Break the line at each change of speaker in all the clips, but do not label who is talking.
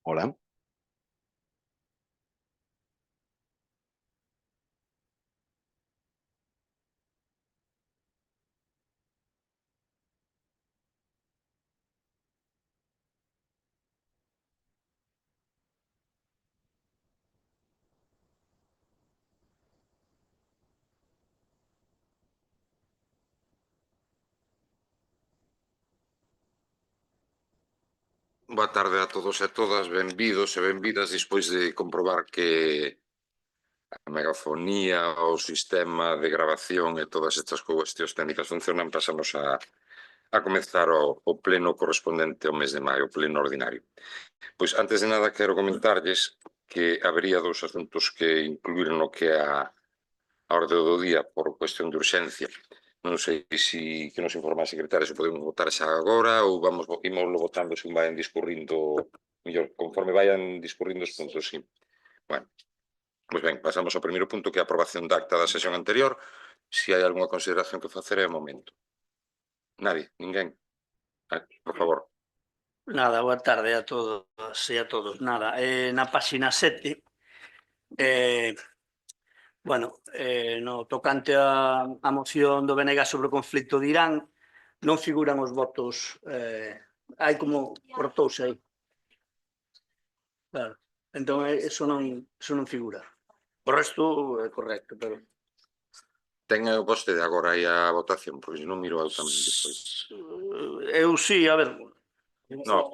Hola.
Boa tarde a todos e todas, benvidos e benvidas despois de comprobar que a megafonía, o sistema de grabación e todas estas cuestións técnicas funcionan. Pasamos a comezar o pleno correspondente ao mes de maio, o pleno ordinario. Pois antes de nada quero comentarlles que habería dous asuntos que incluir no que é a orde do día por cuestión de urxencia. Non sei se que nos informa a secretaria se podemos votar xa agora ou imoslo votando se vayan discurrindo, mellor, conforme vayan discurrindo os puntos, sí. Bueno, pois ben, pasamos ao primeiro punto, que é a aprobación da acta da sesión anterior. Se hai algunha consideración que facer é o momento. Nadie, ninguén. Por favor.
Nada, boa tarde a todos e a todos. Nada, na páxina 7, no tocante a moción do BNG sobre o conflito de Irán, non figuran os votos, hai como cortouse aí. Claro, entón eso non figura. O resto é correcto, pero...
Ten vostede agora aí a votación, pois non miro eu tamén despois.
Eu sí, a ver...
No.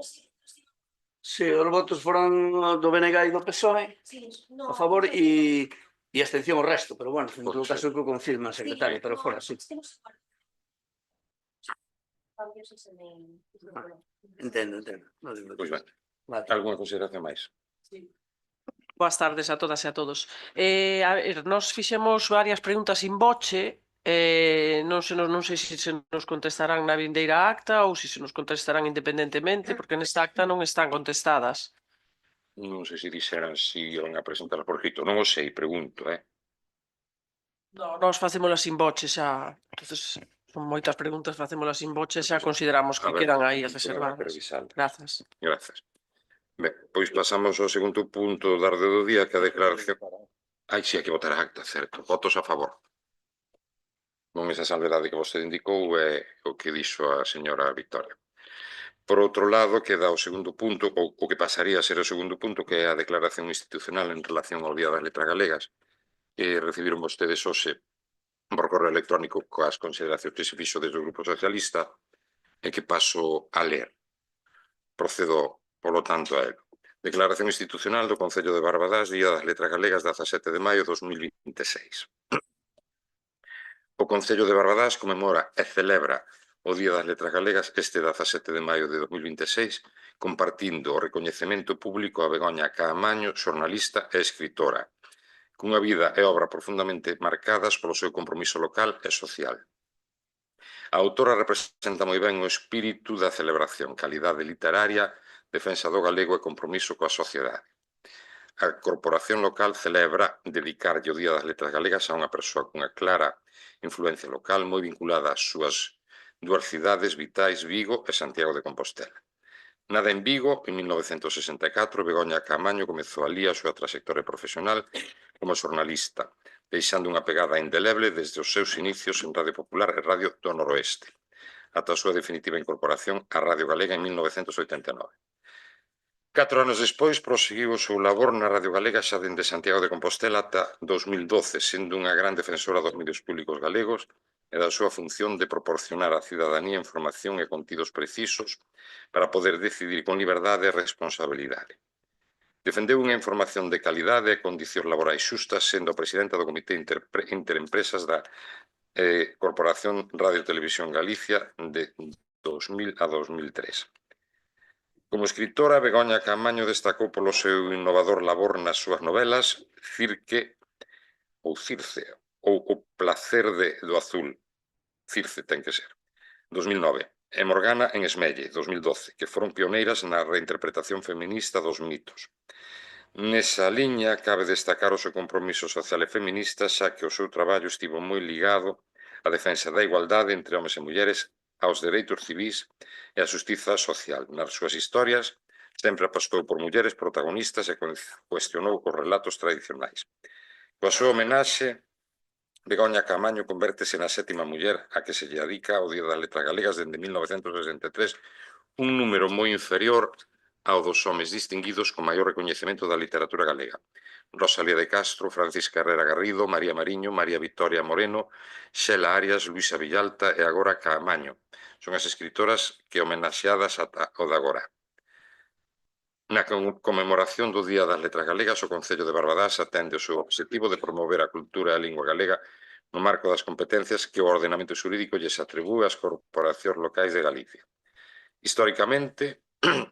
Sí, os votos foron do BNG e do PSOE a favor e abstención o resto, pero bueno, en todo caso que o confirma a secretaria, pero fora, sí. Entendo.
Pois ben, algunha consideración máis?
Boas tardes a todas e a todos. A ver, nós fixemos varias preguntas in voce, non sei se nos contestarán na vindeira acta ou se nos contestarán independentemente, porque nesta acta non están contestadas.
Non sei se dixeran se iban a presentar por escrito, non o sei, pregunto,
Nós facémolas in voce xa, entonces son moitas preguntas, facémolas in voce xa consideramos que quedan aí reservadas. Grazas.
Grazas. Ben, pois pasamos ao segundo punto da orde do día, que a declaración... Ai, si, hai que votar a acta, certo. Votos a favor. Con esa salvedade que vostede indicou é o que dixo a señora Victoria. Por outro lado, queda o segundo punto, ou o que pasaría a ser o segundo punto, que é a declaración institucional en relación ao Día das Letras Galegas, que recibiron vostedes hoxe por correo electrónico coas consideracións que se fixo desde o Grupo Socialista e que paso a ler. Procedo, polo tanto, a él. Declaración institucional do Concello de Barbadás, Día das Letras Galegas, 17 de maio de 2026. O Concello de Barbadás conmemora e celebra o Día das Letras Galegas este 17 de maio de 2026, compartindo o recoñecemento público a Begoña Caamaño, xornalista e escritora, cunha vida e obra profundamente marcadas polo seu compromiso local e social. A autora representa moi ben o espírito da celebración, calidade literaria, defensa do galego e compromiso coa sociedade. A corporación local celebra dedicarlle o Día das Letras Galegas a unha persoa cunha clara influencia local moi vinculada ás súas dúas cidades vitais, Vigo e Santiago de Compostela. Nada en Vigo, en 1964, Begoña Caamaño comezou alí a súa trayectoria profesional como xornalista, deixando unha pegada indeleble desde os seus inicios en Radio Popular e Radio do Noroeste, ata a súa definitiva incorporación á Radio Galega en 1989. 4 anos despois, proseguiu o seu labor na Radio Galega xa dende Santiago de Compostela ata 2012, sendo unha gran defensora dos medios públicos galegos e da súa función de proporcionar á cidadanía información e contidos precisos para poder decidir con liberdade e responsabilidade. Defendeu unha información de calidade e condicións laborais xustas, sendo presidenta do Comité Interempresas da Corporación Radio Televisión Galicia de 2000 a 2003. Como escritora, Begoña Caamaño destacou polo seu innovador labor nas súas novelas Circe ou O placer do azul, Circe ten que ser, 2009, e Morgana en Esmelle, 2012, que foron pioneiras na reinterpretación feminista dos mitos. Nesa liña, cabe destacar o seu compromiso social e feminista, xa que o seu traballo estivo moi ligado á defensa da igualdade entre homes e mulleres, aos dereitos civís e á xustiza social. Nas súas historias Sempre apostou por mulleres protagonistas e cuestionou os relatos tradicionais. Coa súa homenaxe, Begoña Caamaño convértese na 7ª muller a que se lle dedica o Día das Letras Galegas dende 1963, un número moi inferior ao dos homes distinguidos con maior recoñecemento da literatura galega. Rosalía de Castro, Francisca Herrera Garrido, María Mariño, María Victoria Moreno, Xela Arias, Luisa Villalta e agora Caamaño. Son as escritoras que homenaxeadas ata o de agora. Na conmemoración do Día das Letras Galegas, o Concello de Barbadás atende o seu obxectivo de promover a cultura e a lingua galega no marco das competencias que o ordenamento xurídico lles atribúe ás corporacións locais de Galicia. Históricamente,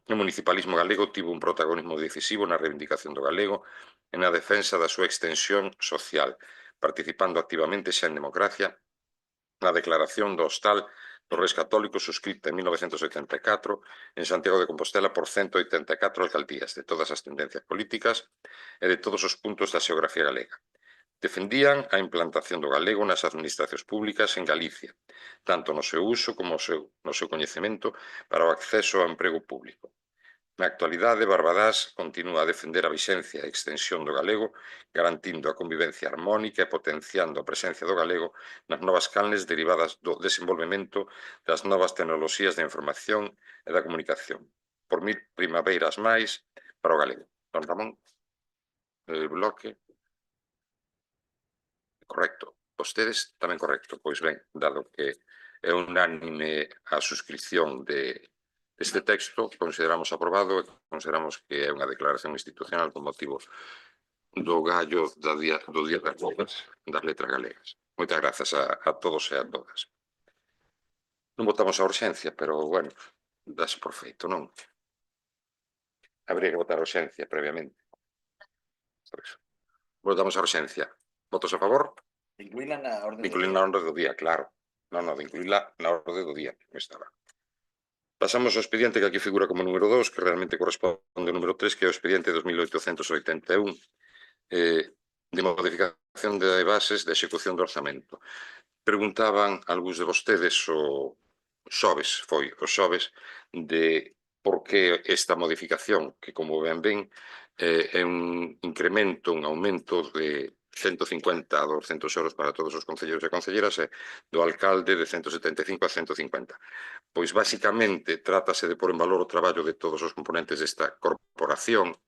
o municipalismo galego tivo un protagonismo decisivo na reivindicación do galego e na defensa da súa extensión social, participando activamente xa en democracia na declaración do Hostal dos Reis Católicos suscrita en 1984 en Santiago de Compostela por 184 alcaldías de todas as tendencias políticas e de todos os puntos da xeografía galega. Defendían a implantación do galego nas administracións públicas en Galicia, tanto no seu uso como no seu coñecemento para o acceso ao emprego público. Na actualidade, Barbadás continúa a defender a vixencia e extensión do galego, garantindo a convivencia armónica e potenciando a presencia do galego nas novas canles derivadas do desenvolvemento das novas tecnoloxías da información e da comunicación. Por 1000 primaveiras máis para o galego. Don Ramón, bloque. Correcto. Vostedes tamén correcto. Pois ben, dado que é unánime a suscripción deste texto, consideramos aprobado e consideramos que é unha declaración institucional con motivo do gallo do Día das Letras Galegas. Moitas grazas a todos e a todas. Non votamos a urxencia, pero, bueno, dase por feito, non? Habría que votar a urxencia previamente. Por eso. Votamos a urxencia. Votos a favor?
Incluíla na orde do
Incluíla na orde do día, claro. Non, de incluíla na orde do día, que estaba. Pasamos ao expediente que aquí figura como número 2, que realmente corresponde ao número 3, que é o expediente 2881, de modificación de bases de execución do orzamento. Preguntaban algúns de vostedes o xoves, de por que esta modificación, que como ben é un incremento, un aumento de 150 a 200 euros para todos os concelleiros e concelleras e do alcalde de 175 a 150. Pois, basicamente, trátase de pôr en valor o traballo de todos os componentes desta corporación,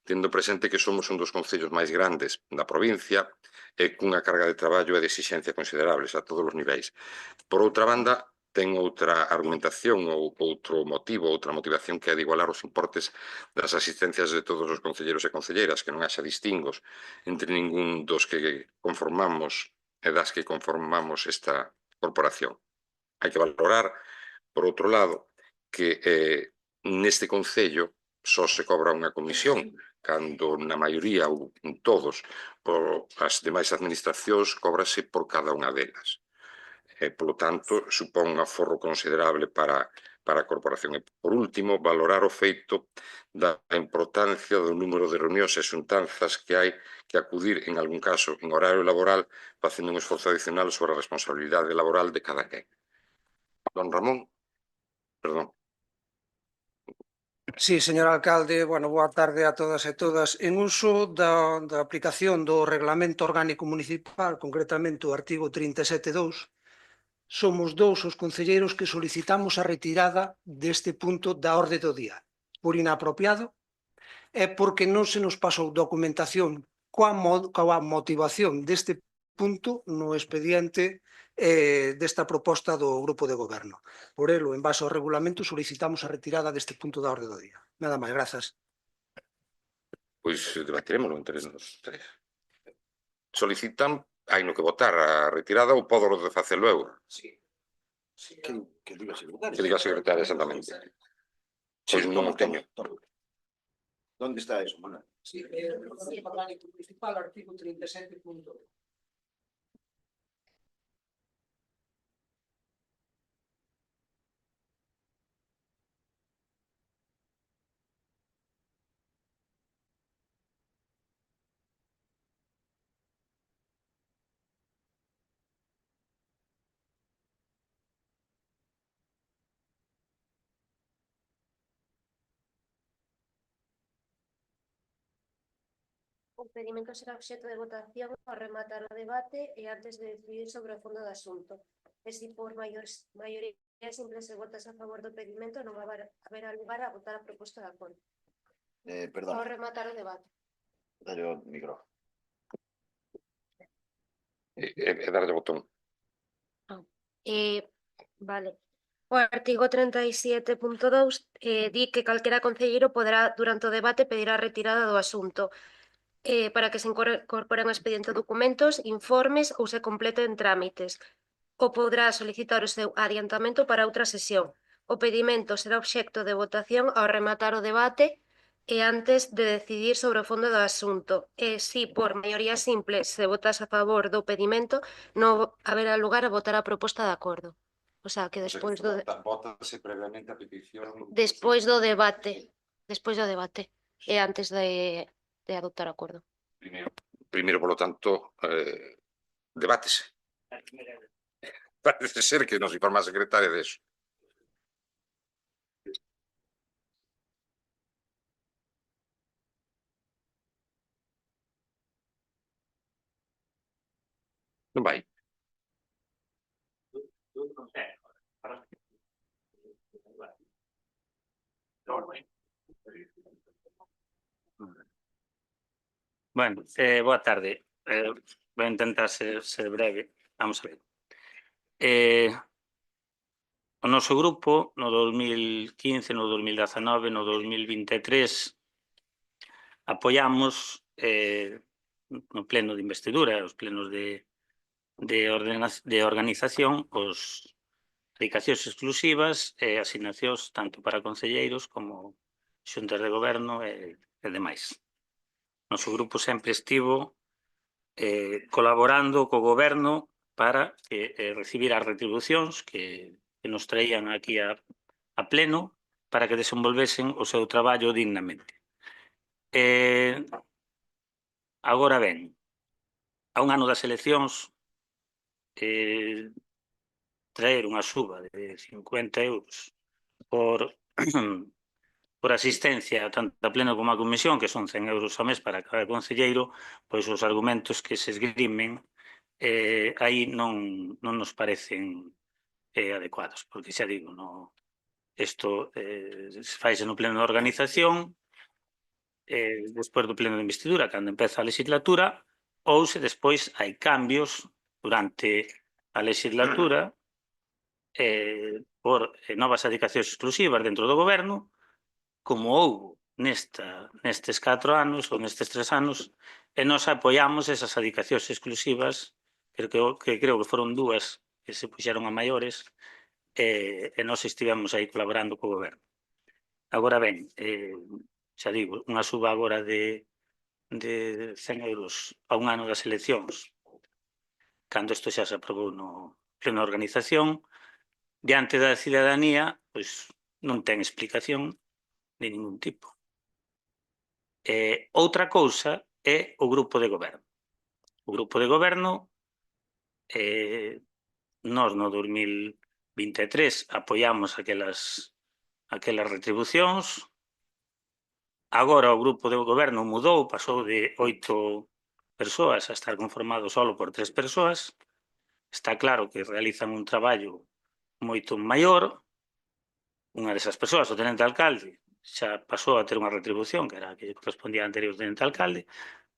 tendo presente que somos un dos concellos máis grandes da provincia e cunha carga de traballo e de exixencia considerables a todos os niveis. Por outra banda, ten outra argumentación ou outro motivo, outra motivación que é de igualar os importes das asistencias de todos os concelleiros e concelleiras, que non haxa distingos entre ningún dos que conformamos e das que conformamos esta corporación. Hai que valorar, por outro lado, que neste concello só se cobra unha comisión, cando na maioría ou en todos as demais administracións cóbrase por cada unha delas. Polo tanto, supón un aforro considerable para a corporación. E, por último, valorar o feito da importancia do número de reunións e xuntanzas que hai que acudir, en algún caso, en horario laboral, facendo un esforzo adicional sobre a responsabilidade laboral de cada quen. Don Ramón, perdón.
Sí, señor alcalde, bueno, boa tarde a todas e todas. En uso da aplicación do Reglamento Orgánico Municipal, concretamente o artigo 37.2, somos dous os concelleiros que solicitamos a retirada deste punto da orde do día, por inapropiado e porque non se nos pasou documentación coa motivación deste punto no expediente desta proposta do grupo de goberno. Por elo, en base ao regulamento, solicitamos a retirada deste punto da orde do día. Nada máis, grazas.
Pois debatiremos entre os tres. Solicitan, hai no que votar a retirada ou podo facelo eu?
Sí. Que diga a secretaria.
Que diga a secretaria, exactamente. Pois non o teño.
Onde está eso, Manuel?
Sí, Reglamento Orgánico Municipal, artigo 37.2.
O pedimento será obxecto de votación ao rematar o debate e antes de decidir sobre o fondo do asunto. E se por maioría simple se votas a favor do pedimento, non haberá lugar a votar a proposta de acordo. Ao
Perdón,
rematar o debate.
dalle o micrófono.
E darlle o botón.
Vale. O artigo 37.2 di que calquera concelleiro poderá, durante o debate, pedir a retirada do asunto para que se incorporen ao expediente documentos, informes ou se completen trámites. Ou podrá solicitar o seu adiantamento para outra sesión. O pedimento será obxecto de votación ao rematar o debate e antes de decidir sobre o fondo do asunto. E se por maioría simple se votas a favor do pedimento, non haberá lugar a votar a proposta de acordo. O sea, que despois do
Vótase previamente a petición.
despois do debate, e antes de adoptar acordo.
Primeiro, polo tanto, debátese. Parece ser que nos informa a secretaria de eso. Non vai.
Bueno, boa tarde. Vou intentar ser breve. Vamos a ver. O noso grupo, no 2015, no 2019, no 2023, apoiamos no pleno de investidura, os plenos de organización, os dedicacións exclusivas e asignacións tanto para concelleiros como xuntas de goberno e demais. Noso grupo sempre estivo colaborando co goberno para recibir as retribucións que nos traían aquí a pleno para que desenvolvesen o seu traballo dignamente. Agora ben, a un ano das eleccións, traer unha suba de 50 euros por asistencia tanto a pleno como a comisión, que son 100 euros ao mes para cada concelleiro, pois os argumentos que se esgrimen aí non nos parecen adecuados, porque xa digo, isto faise no pleno de organización, despois do pleno de investidura, cando empeza a legislatura, ou se despois hai cambios durante a legislatura por novas adicacións exclusivas dentro do goberno, como houbo nestes 4 anos ou nestes 3 anos, e nós apoiamos esas adicacións exclusivas, que creo que foron 2 que se puxeron a maiores, e nós estivemos aí colaborando co goberno. Agora ben, xa digo, unha suba agora de 100 euros a un ano das eleccións, cando isto xa se aprobou no pleno de organización, diante da cidadanía, pois non ten explicación de ningún tipo. Outra cousa é o grupo de goberno. O grupo de goberno, nós no 2023 apoiamos aquelas retribucións. Agora o grupo de goberno mudou, pasou de 8 persoas a estar conformado solo por 3 persoas. Está claro que realizan un traballo moito maior. Unha desas persoas, o tenente alcalde, xa pasou a ter unha retribución que era a que correspondía a anterior tenente alcalde,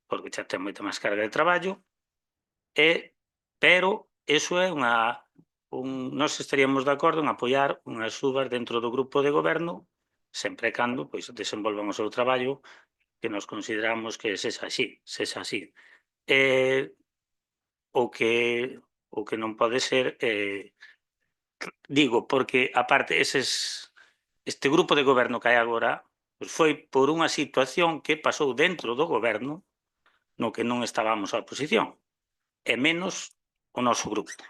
porque xa ten moita máis carga de traballo, pero iso é nós estaríamos de acordo en apoiar unhas subas dentro do grupo de goberno, sempre e cando desenvolvan o seu traballo, que nos consideramos que sexa así. O que non pode ser, digo, porque aparte este grupo de goberno que hai agora foi por unha situación que pasou dentro do goberno no que non estábamos a oposición, e menos o noso grupo.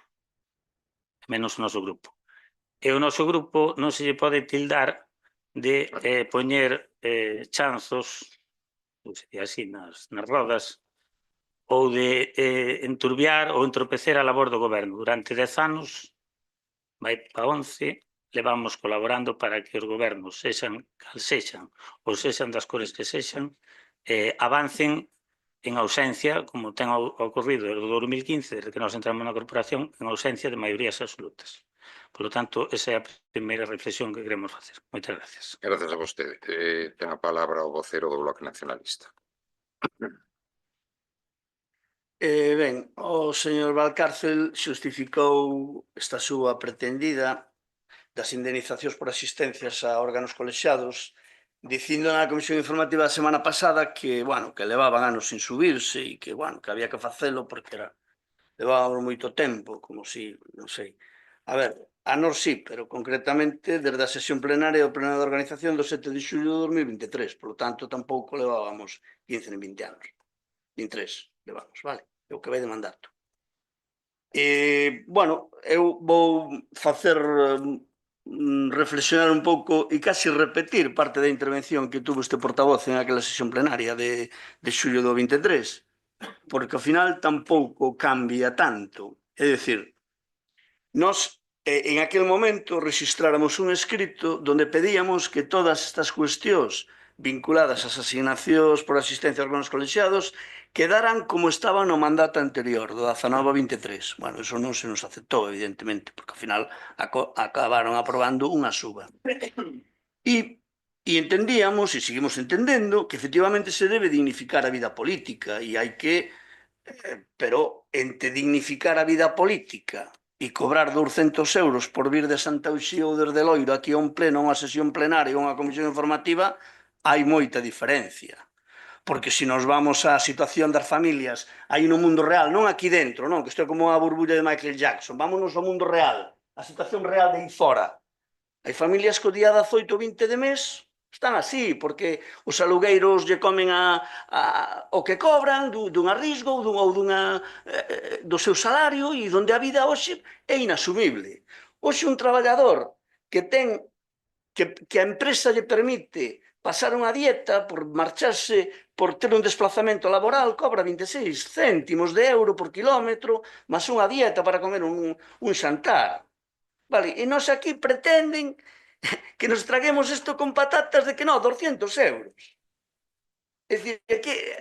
E o noso grupo non se lle pode tildar de poñer chanzos, así, nas rodas, ou de enturbiar ou entorpecer a labor do goberno. Durante 10 anos, vai para 11, levamos colaborando para que os gobernos sexan cal sexan ou sexan das cores que sexan, avancen en ausencia, como ten ocorrido en 2015, desde que nos entramos na corporación, en ausencia de maiorías absolutas. Por lo tanto, esa é a primeira reflexión que queremos facer. Moitas gracias.
Gracias a vostede. Ten a palabra o vocero do Bloque Nacionalista.
Ben, o señor Valcárcel xustificou esta súa pretendida das indemnizacións por asistencias a órganos colexiados dicindo na comisión informativa da semana pasada que, bueno, que levaban anos sin subirse e que, bueno, que había que facelo porque levábamos moito tempo, como si, non sei. A ver, a nós sí, pero concretamente desde a sesión plenaria do Pleno de Organización do 7 de xullo de 2023, por lo tanto tampouco levábamos 15 nem 20 anos. 23 levamos, vale? É o que vai de mandato. Bueno, eu vou facer reflexionar un pouco e casi repetir parte da intervención que tuvo este portavoz en aquela sesión plenaria de xullo do 23, porque ao final tampouco cambia tanto. É dicir, nós en aquel momento registráramos un escrito donde pedíamos que todas estas cuestións vinculadas ás asignacións por asistencia aos órganos colexiados quedaran como estaban no mandato anterior, do 19-23. Bueno, eso non se nos aceptou, evidentemente, porque ao final acabaron aprobando unha suba. E entendíamos, e seguimos entendendo, que efectivamente se debe dignificar a vida política e hai que, pero entre dignificar a vida política e cobrar 200 euros por vir de Santa Uxía ou desde Loiro aquí a un pleno, a unha sesión plenaria ou a unha comisión informativa, hai moita diferencia. Porque se nos vamos á situación das familias aí no mundo real, non aquí dentro, non, que isto é como a burbulla de Michael Jackson, vámonos ao mundo real, a situación real de aí fora. Hai familias que o día 18 ou 20 de mes están así, porque os alugueiros lle comen o que cobran dun arrisgo ou do seu salario e onde a vida hoxe é inasumible. Hoxe un traballador que ten que a empresa lle permite pasar unha dieta por marcharse, por ter un desplazamento laboral, cobra 26 céntimos de euro por kilómetro, máis unha dieta para comer un xantar. Vale, e nós aquí pretenden que nos traguemos isto con patatas de que non, 200 euros. É dicir, que,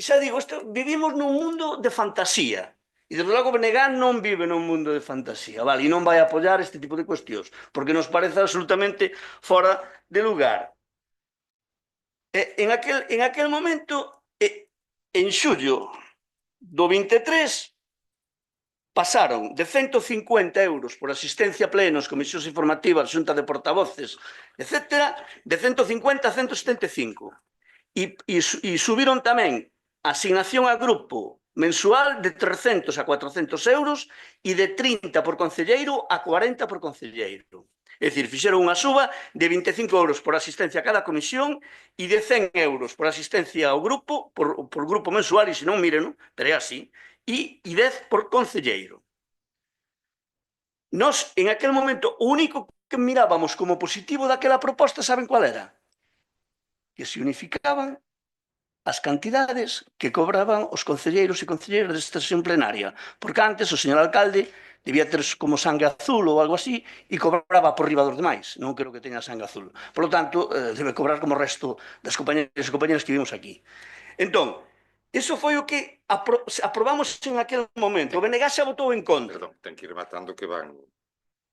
xa digo, vivimos nun mundo de fantasía. E, desde logo, Benegán non vive nun mundo de fantasía, vale? E non vai apoiar este tipo de cuestións, porque nos parece absolutamente fora de lugar. En aquel momento, en xullo do 23, pasaron de 150 euros por asistencia a plenos, comisións informativas, xunta de portavoces, etc., de 150 a 175. E subiron tamén a asignación a grupo mensual de 300 a 400 euros e de 30 por concelleiro a 40 por concelleiro. É dicir, fixeron unha suba de 25 euros por asistencia a cada comisión e de 100 euros por asistencia ao grupo, por grupo mensual, e se non, miren, pero é así, e 10 por concelleiro. Nós, en aquel momento, o único que mirábamos como positivo daquela proposta, saben cual era? Que se unificaban as cantidades que cobraban os concelleiros e concelleiras desta sesión plenaria, porque antes o señor alcalde debía ter como sangue azul ou algo así e cobraba por riba dos demais, non creo que teña sangue azul. Por lo tanto, debe cobrar como o resto das compañeras e compañeros que vimos aquí. Entón, iso foi o que aprobamos en aquel momento. O BNG xa votou en contra.
Perdón, ten que ir matando que van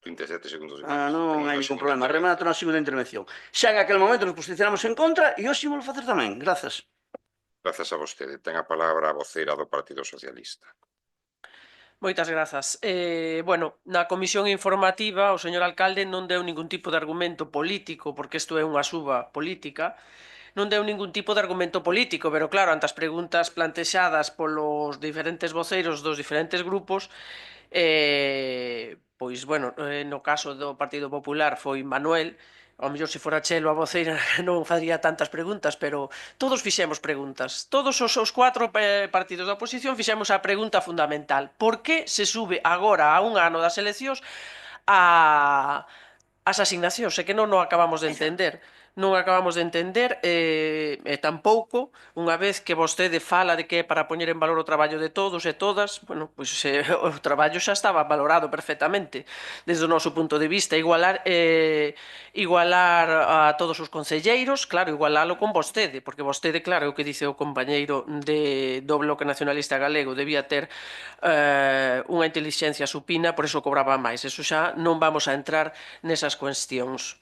27 segundos.
Non hai ningún problema. Remato na segunda intervención. Xa en aquel momento nos posicionamos en contra e hoxe vou facer tamén. Grazas.
Grazas a vostede. Ten a palabra a vocera do Partido Socialista.
Moitas grazas. Bueno, na comisión informativa o señor alcalde non deu ningún tipo de argumento político, porque isto é unha suba política, non deu ningún tipo de argumento político, pero claro, ante as preguntas plantexadas polos diferentes voceiros dos diferentes grupos, pois, bueno, no caso do Partido Popular foi Manuel, ao mellor se fora Chelo a voceira non faría tantas preguntas, pero todos fixemos preguntas. Todos os 4 partidos da oposición fixemos a pregunta fundamental. Por que se sube agora a un ano das eleccións a as asignacións, é que non o acabamos de entender. Non acabamos de entender e tampouco, unha vez que vostede fala de que é para poñer en valor o traballo de todos e todas, bueno, pois o traballo xa estaba valorado perfectamente desde o noso punto de vista. Igualar a todos os concelleiros, claro, igualalo con vostede, porque vostede, claro, o que dice o compañeiro do Bloque Nacionalista Galego, debía ter unha intelixencia supina, por iso cobraba máis. Eso xa non vamos a entrar nesas cuestións.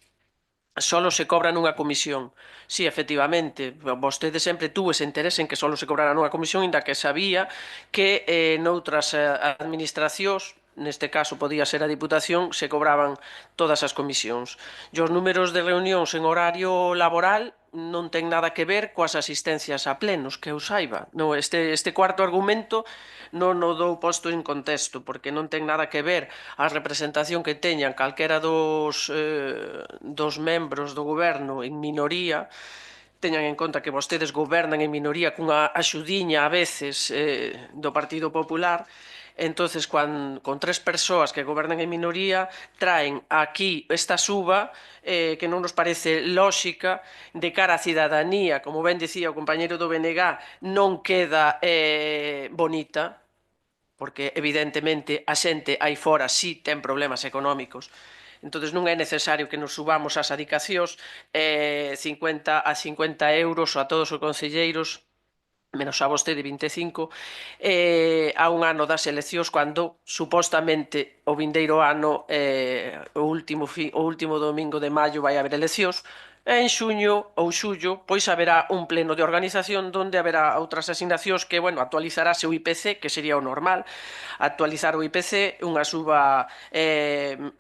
Solo se cobra nunha comisión. Sí, efectivamente, vostede sempre tuvo ese interese en que solo se cobrara nunha comisión, inda que sabía que noutras administracións, neste caso podía ser a Diputación, se cobraban todas as comisións. E os números de reunións en horario laboral non ten nada que ver coas asistencias a plenos, que eu saiba. No, este cuarto argumento non o dou posto en contexto, porque non ten nada que ver a representación que teñan calquera dos membros do goberno en minoría, teñan en conta que vostedes gobernan en minoría cunha axudiña a veces do Partido Popular. Entonces, con tres persoas que gobernan en minoría, traen aquí esta suba que non nos parece lóxica de cara á cidadanía, como ben dicía o compañeiro do BNG, non queda bonita, porque evidentemente a xente aí fora sí ten problemas económicos. Entón non é necesario que nos subamos as adicacións 50 a 50 euros a todos os concelleiros, menos a vostede 25, a un ano das eleccións, cando supostamente o vindeiro ano, o último domingo de maio vai haber eleccións. En xuño ou xullo, pois haberá un pleno de organización onde haberá outras asignacións que, bueno, actualizarase o IPC, que sería o normal, actualizar o IPC, unha suba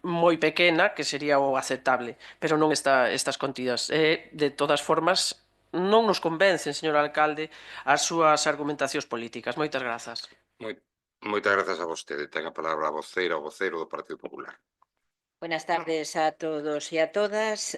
moi pequena, que sería o aceptable, pero non estas contidas. De todas formas, non nos convencen, señor alcalde, as súas argumentacións políticas. Moitas grazas.
Moitas grazas a vostede. Ten a palabra a voceira ou voceiro do Partido Popular.
Buenas tardes a todos y a todas.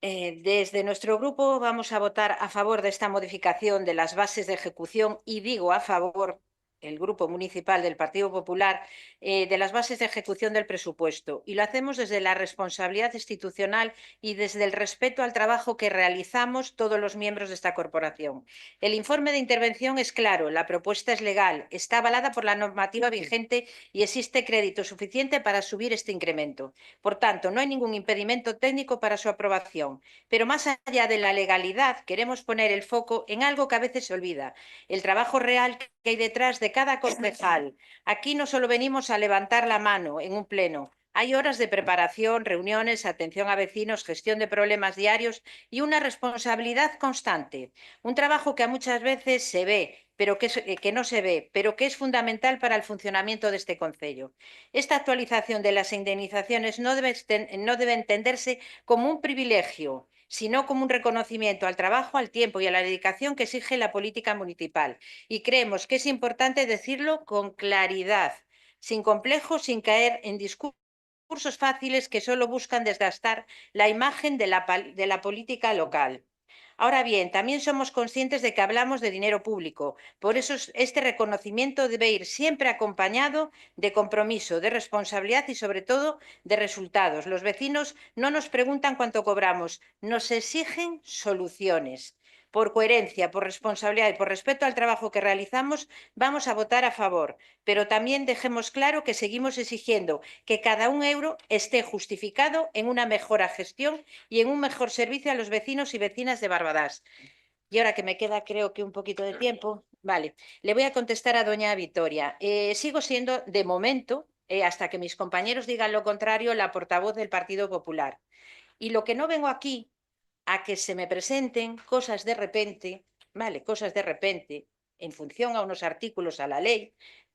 Desde nuestro grupo vamos a votar a favor de esta modificación de las bases de ejecución y digo a favor, el Grupo Municipal del Partido Popular, de las bases de ejecución del presupuesto. Y lo hacemos desde la responsabilidad institucional y desde el respeto al trabajo que realizamos todos los miembros de esta corporación. El informe de intervención es claro, la propuesta es legal, está avalada por la normativa vigente y existe crédito suficiente para subir este incremento. Por tanto, no hay ningún impedimento técnico para su aprobación. Pero más allá de la legalidad, queremos poner el foco en algo que a veces se olvida, el trabajo real que hay detrás de cada concejal. Aquí no solo venimos a levantar la mano en un pleno, hay horas de preparación, reuniones, atención a vecinos, gestión de problemas diarios y una responsabilidad constante. Un trabajo que muchas veces se ve, pero que no se ve, pero que es fundamental para el funcionamiento de este concello. Esta actualización de las indemnizaciones no debe entenderse como un privilegio, sino como un reconocimiento al trabajo, al tiempo y a la dedicación que exige la política municipal. Y creemos que es importante decirlo con claridad, sin complejos, sin caer en discursos fáciles que solo buscan desgastar la imagen de la política local. Ahora bien, también somos conscientes de que hablamos de dinero público. Por eso este reconocimiento debe ir siempre acompañado de compromiso, de responsabilidad y, sobre todo, de resultados. Los vecinos no nos preguntan cuánto cobramos, nos exigen soluciones. Por coherencia, por responsabilidad y por respeto al trabajo que realizamos, vamos a votar a favor. Pero también dejemos claro que seguimos exigiendo que cada un euro esté justificado en una mejor gestión y en un mejor servicio a los vecinos y vecinas de Barbadás. Y ahora que me queda, creo que un poquito de tiempo, vale, le voy a contestar a doña Victoria. Sigo siendo, de momento, hasta que mis compañeros digan lo contrario, la portavoz del Partido Popular. Y lo que no vengo aquí a que se me presenten cosas de repente, vale, cosas de repente, en función a unos artículos a la ley,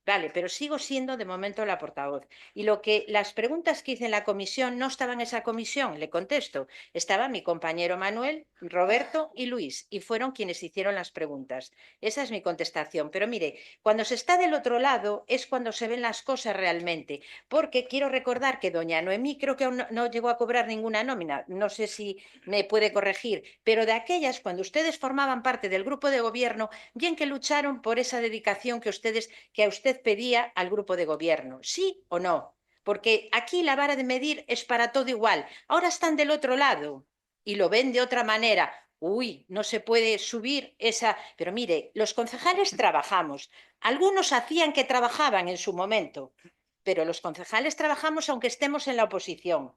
vale, pero sigo siendo de momento la portavoz. Y las preguntas que hice en la comisión no estaban en esa comisión, le contesto. Estaba mi compañero Manuel, Roberto y Luis, y fueron quienes hicieron las preguntas. Esa es mi contestación. Pero mire, cuando se está del otro lado es cuando se ven las cosas realmente, porque quiero recordar que doña Noemí creo que aún no llegó a cobrar ninguna nómina, no sé si me puede corregir, pero de aquellas, cuando ustedes formaban parte del grupo de gobierno, bien que lucharon por esa dedicación que a usted pedía al grupo de gobierno, ¿sí o no? porque aquí la vara de medir es para todo igual. Ahora están del otro lado y lo ven de otra manera. Uy, no se puede subir esa... Pero mire, los concejales trabajamos. Algunos hacían que trabajaban en su momento, pero los concejales trabajamos aunque estemos en la oposición.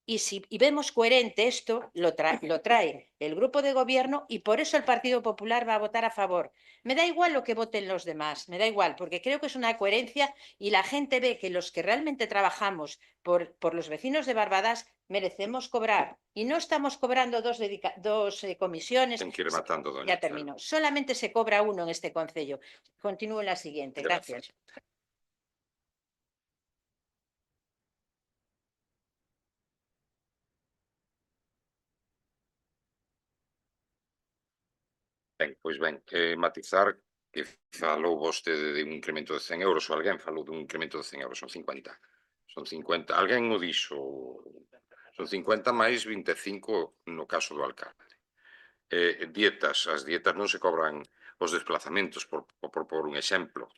Y si vemos coherente esto, lo trae el grupo de gobierno y por eso el Partido Popular va a votar a favor. Me da igual lo que voten los demás, me da igual, porque creo que es una coherencia y la gente ve que los que realmente trabajamos por los vecinos de Barbadas merecemos cobrar. Y no estamos cobrando dos comisiones.
Ten que ir matando, doña.
Ya termino. Solamente se cobra uno en este concello. Continúo en la siguiente. Gracias.
Ben, pois ben, matizar que falou vostede de un incremento de 100 euros ou alguén falou dun incremento de 100 euros, son 50. Son 50, alguén o dixo, son 50 máis 25 no caso do alcalde. Dietas, as dietas non se cobran os desplazamentos, por un exemplo,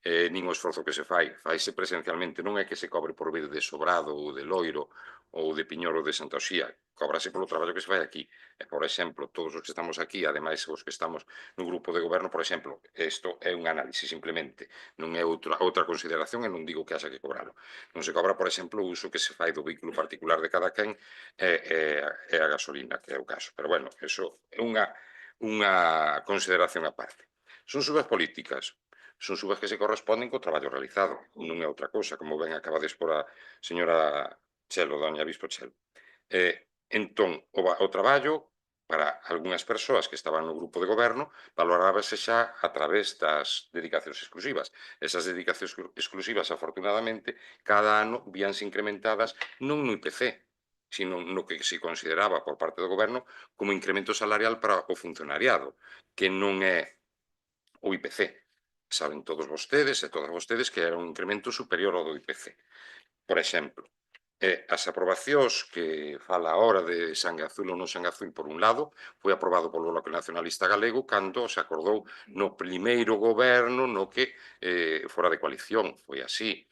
nin o esforzo que se faise presencialmente, non é que se cobre por vir de Sobrado ou de Loiro ou de Piñor ou de Santa Oxía, cobrase polo traballo que se fai aquí. E, por exemplo, todos os que estamos aquí, ademais os que estamos no grupo de goberno, por exemplo, isto é un análisis simplemente, non é outra consideración e non digo que haxa que cobralo. Non se cobra, por exemplo, o uso que se fai do vehículo particular de cada quen e a gasolina, que é o caso. Pero, bueno, eso é unha consideración aparte. Son subas políticas, son subas que se corresponden co traballo realizado, non é outra cousa, como ben acabades por a señora Chelo, doña Bispo Chelo. Entón, o traballo para algunhas persoas que estaban no grupo de goberno valorábase xa a través das dedicacións exclusivas. Esas dedicacións exclusivas, afortunadamente, cada ano víanse incrementadas non no IPC, sino no que se consideraba por parte do goberno como incremento salarial para o funcionariado, que non é o IPC. Saben todos vostedes e todas vostedes que era un incremento superior ao do IPC. Por exemplo, as aprobacións que fala ahora de Sangazul ou non Sangazul, por un lado, foi aprobado polo Bloque Nacionalista Galego cando se acordou no primeiro goberno no que fora de coalición. Foi así,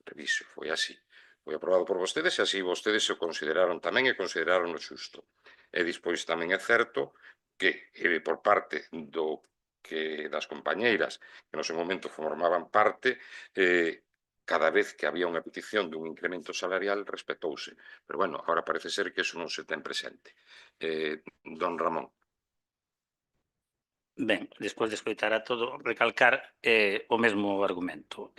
reviso, foi así. Foi aprobado por vostedes e así vostedes se consideraron tamén e consideraron o xusto. E despois tamén é certo que por parte das compañeiras que no seu momento formaban parte, cada vez que había unha petición dun incremento salarial respetouse. Pero, bueno, agora parece ser que eso non se ten presente. Don Ramón.
Ben, despois de escoitar a todo, recalcar o mesmo argumento.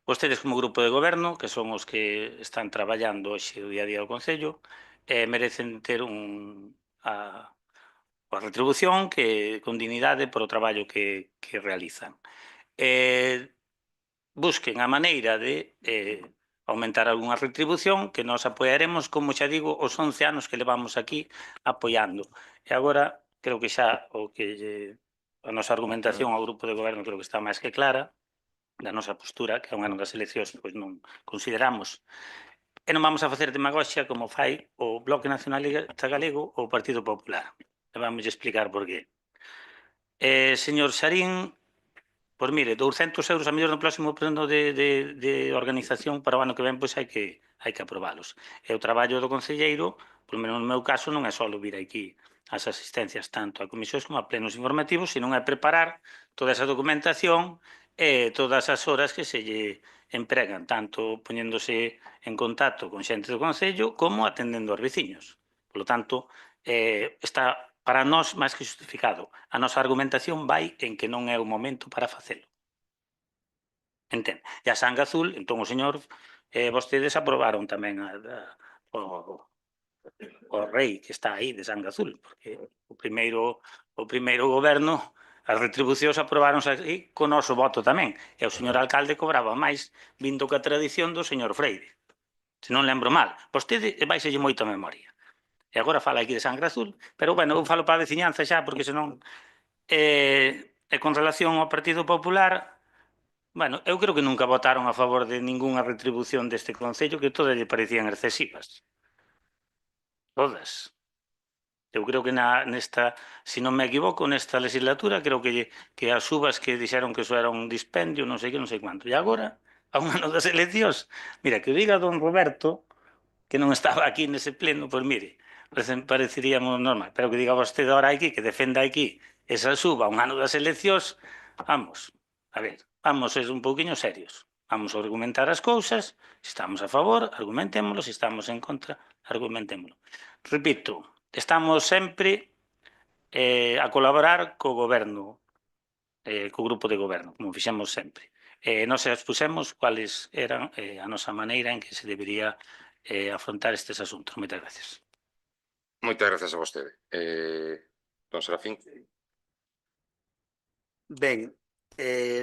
Vostedes como grupo de goberno, que son os que están traballando hoxe o día a día do Concello, merecen ter a retribución con dignidade por o traballo que realizan. Busquen a maneira de aumentar algunha retribución que nós apoiaremos, como xa digo, os 11 anos que levamos aquí apoiando. E agora, creo que xa a nosa argumentación ao grupo de goberno creo que está máis que clara, da nosa postura, que a un ano das eleccións pois non consideramos. E non vamos a facer demagoxia como fai o Bloque Nacionalista Galego ou o Partido Popular. E vamos a explicar por qué. Señor Xarín, pois mire, 200 euros a mellor no próximo pleno de organización para o ano que ven, pois hai que aprobalos. E o traballo do concelleiro, polo menos no meu caso, non é só vir aquí as asistencias tanto a comisións como a plenos informativos, sino é preparar toda esa documentación e todas as horas que se lle empregan, tanto poñéndose en contacto con xente do concello como atendendo aos veciños. Por lo tanto, está para nós máis que justificado. A nosa argumentación vai en que non é o momento para facelo. Entende? E a Sangazul, entón o señor, vostedes aprobaron tamén o rei que está aí de Sangazul, porque o primeiro goberno, as retribucións aprobaronse aí co noso voto tamén, e o señor alcalde cobraba máis vindo ca tradición do señor Freire. Se non lembro mal, vostede vaiselle moito a memoria. E agora fala aquí de Sangre Azul, pero, bueno, eu falo para a veciñanza xa, porque senón... E con relación ao Partido Popular, bueno, eu creo que nunca votaron a favor de ningunha retribución deste Concello, que todas lle parecían excesivas. Todas. Eu creo que nesta, se non me equivoco, nesta legislatura, creo que as subas que dixeron que eso era un dispendio, non sei que, non sei cuánto. E agora, a un ano das eleccións. Mira, que o diga don Roberto, que non estaba aquí nese pleno, pois mire, pareceríamos normal, pero que diga vostede ahora aquí, que defenda aquí esa suba a un ano das eleccións, vamos, a ver, vamos ser un pouquiño serios. Vamos a argumentar as cousas, se estamos a favor, argumentémolo, se estamos en contra, argumentémolo. Repito, estamos sempre a colaborar co goberno, co grupo de goberno, como fixemos sempre. Nos expusemos cuáles eran a nosa maneira en que se debería afrontar estes asuntos. Moitas gracias.
Moitas grazas a vostede. Don Serafín.
Ben,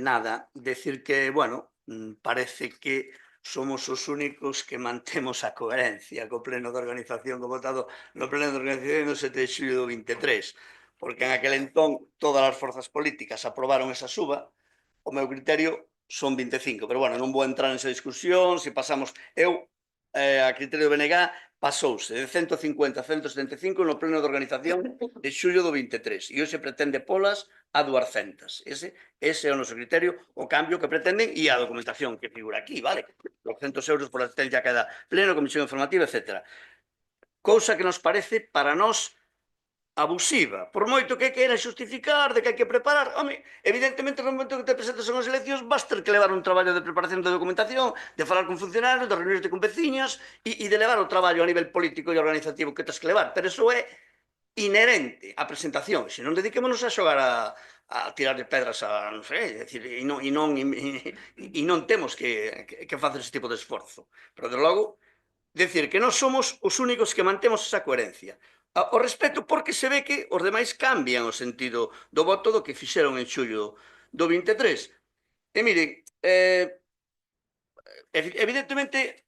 nada, decir que, bueno, parece que somos os únicos que mantemos a coherencia co pleno de organización que votado no pleno de organización do 7 de xullo do 23, porque en aquel entón todas as forzas políticas aprobaron esa suba, o meu criterio son 25, pero bueno, non vou entrar nesa discusión, se pasamos, a criterio do BNG pasouse de 150 a 175 no pleno de organización de xullo do 23 e hoxe pretende polas a 200. Ese é o noso criterio, o cambio que pretenden e a documentación que figura aquí, vale? 200 euros por asistencia a cada pleno, comisión informativa, etc. Cousa que nos parece para nós abusiva, por moito que queira xustificar de que hai que preparar, home, evidentemente no momento que te presentas en as eleccións vas ter que levar un traballo de preparación de documentación, de falar con funcionarios, de reunirte con veciñas e de levar o traballo a nivel político e organizativo que tens que levar, pero eso é inherente á presentación, se non dediquémonos a xogar a tirar de pedras a, non sei, decir, e non temos que facer ese tipo de esforzo, pero de logo, decir que nós somos os únicos que mantemos esa coherencia. O respeto porque se ve que os demais cambian o sentido do voto do que fixeron en xullo do 23. E miren, evidentemente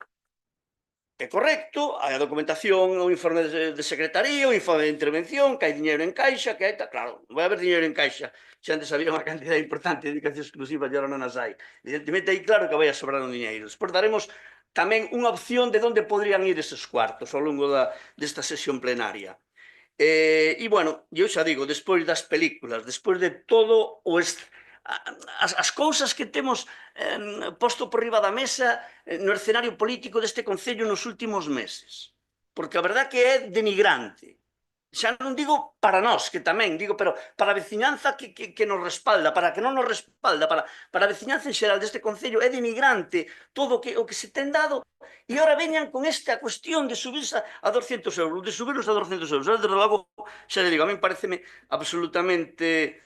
é correcto, hai a documentación, o informe de secretaría, o informe de intervención, que hai diñeiro en caixa, que hai, claro, non vai haber diñeiro en caixa, se antes había unha cantidad importante de dedicación exclusiva e agora non as hai. Evidentemente aí claro que vai a sobrar un diñeiro. Despois daremos tamén unha opción de onde podrían ir eses cuartos ao longo desta sesión plenaria. E, bueno, eu xa digo, despois das películas, despois de todo as cousas que temos posto por riba da mesa no escenario político deste Concello nos últimos meses. Porque a verdad que é denigrante. Xa non digo para nós, que tamén, digo, pero para a veciñanza que nos respalda, para que non nos respalda, para a veciñanza en xeral deste Concello, é denigrante todo o que se ten dado, e ora veñan con esta cuestión de subirse a 200 euros, de subirnos a 200 euros. Desde logo, xa le digo, a mí pareceme absolutamente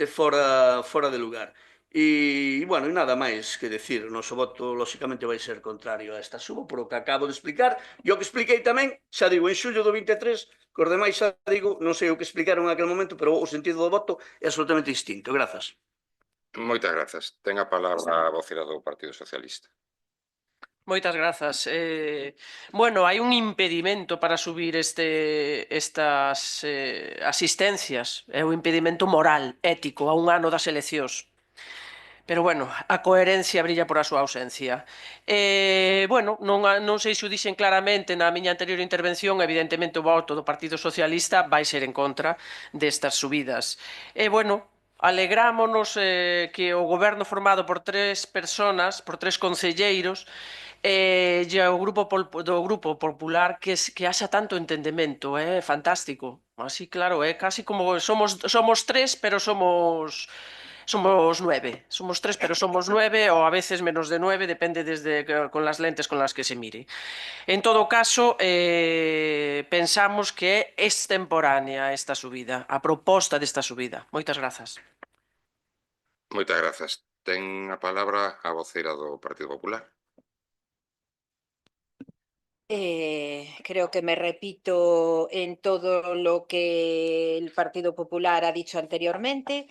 fora de lugar. E, bueno, nada máis que decir, o noso voto, lóxicamente, vai ser contrario a esta suba, por o que acabo de explicar, e o que expliquei tamén, xa digo, en xullo do 23, que os demais xa digo, non sei o que explicaron en aquel momento, pero o sentido do voto é absolutamente distinto. Grazas.
Moitas grazas. Ten a palabra a vocera do Partido Socialista.
Moitas grazas. Bueno, hai un impedimento para subir estas asistencias. É un impedimento moral, ético, a un ano das eleccións. Pero, bueno, a coherencia brilla por a súa ausencia. Bueno, non sei se o dixen claramente na miña anterior intervención, evidentemente o voto do Partido Socialista vai ser en contra destas subidas. Bueno, alegrámonos que o goberno formado por 3 personas, por 3 concelleiros, e o grupo do Grupo Popular que haxa tanto entendemento, é fantástico. Así, claro, é casi como somos 3, pero somos 9. Somos 3, pero somos 9, ou a veces menos de 9, depende con las lentes con las que se mire. En todo caso, pensamos que é extemporánea esta subida, a proposta desta subida. Moitas grazas.
Moitas grazas. Ten a palabra a vocera do Partido Popular.
Creo que me repito en todo lo que el Partido Popular ha dicho anteriormente.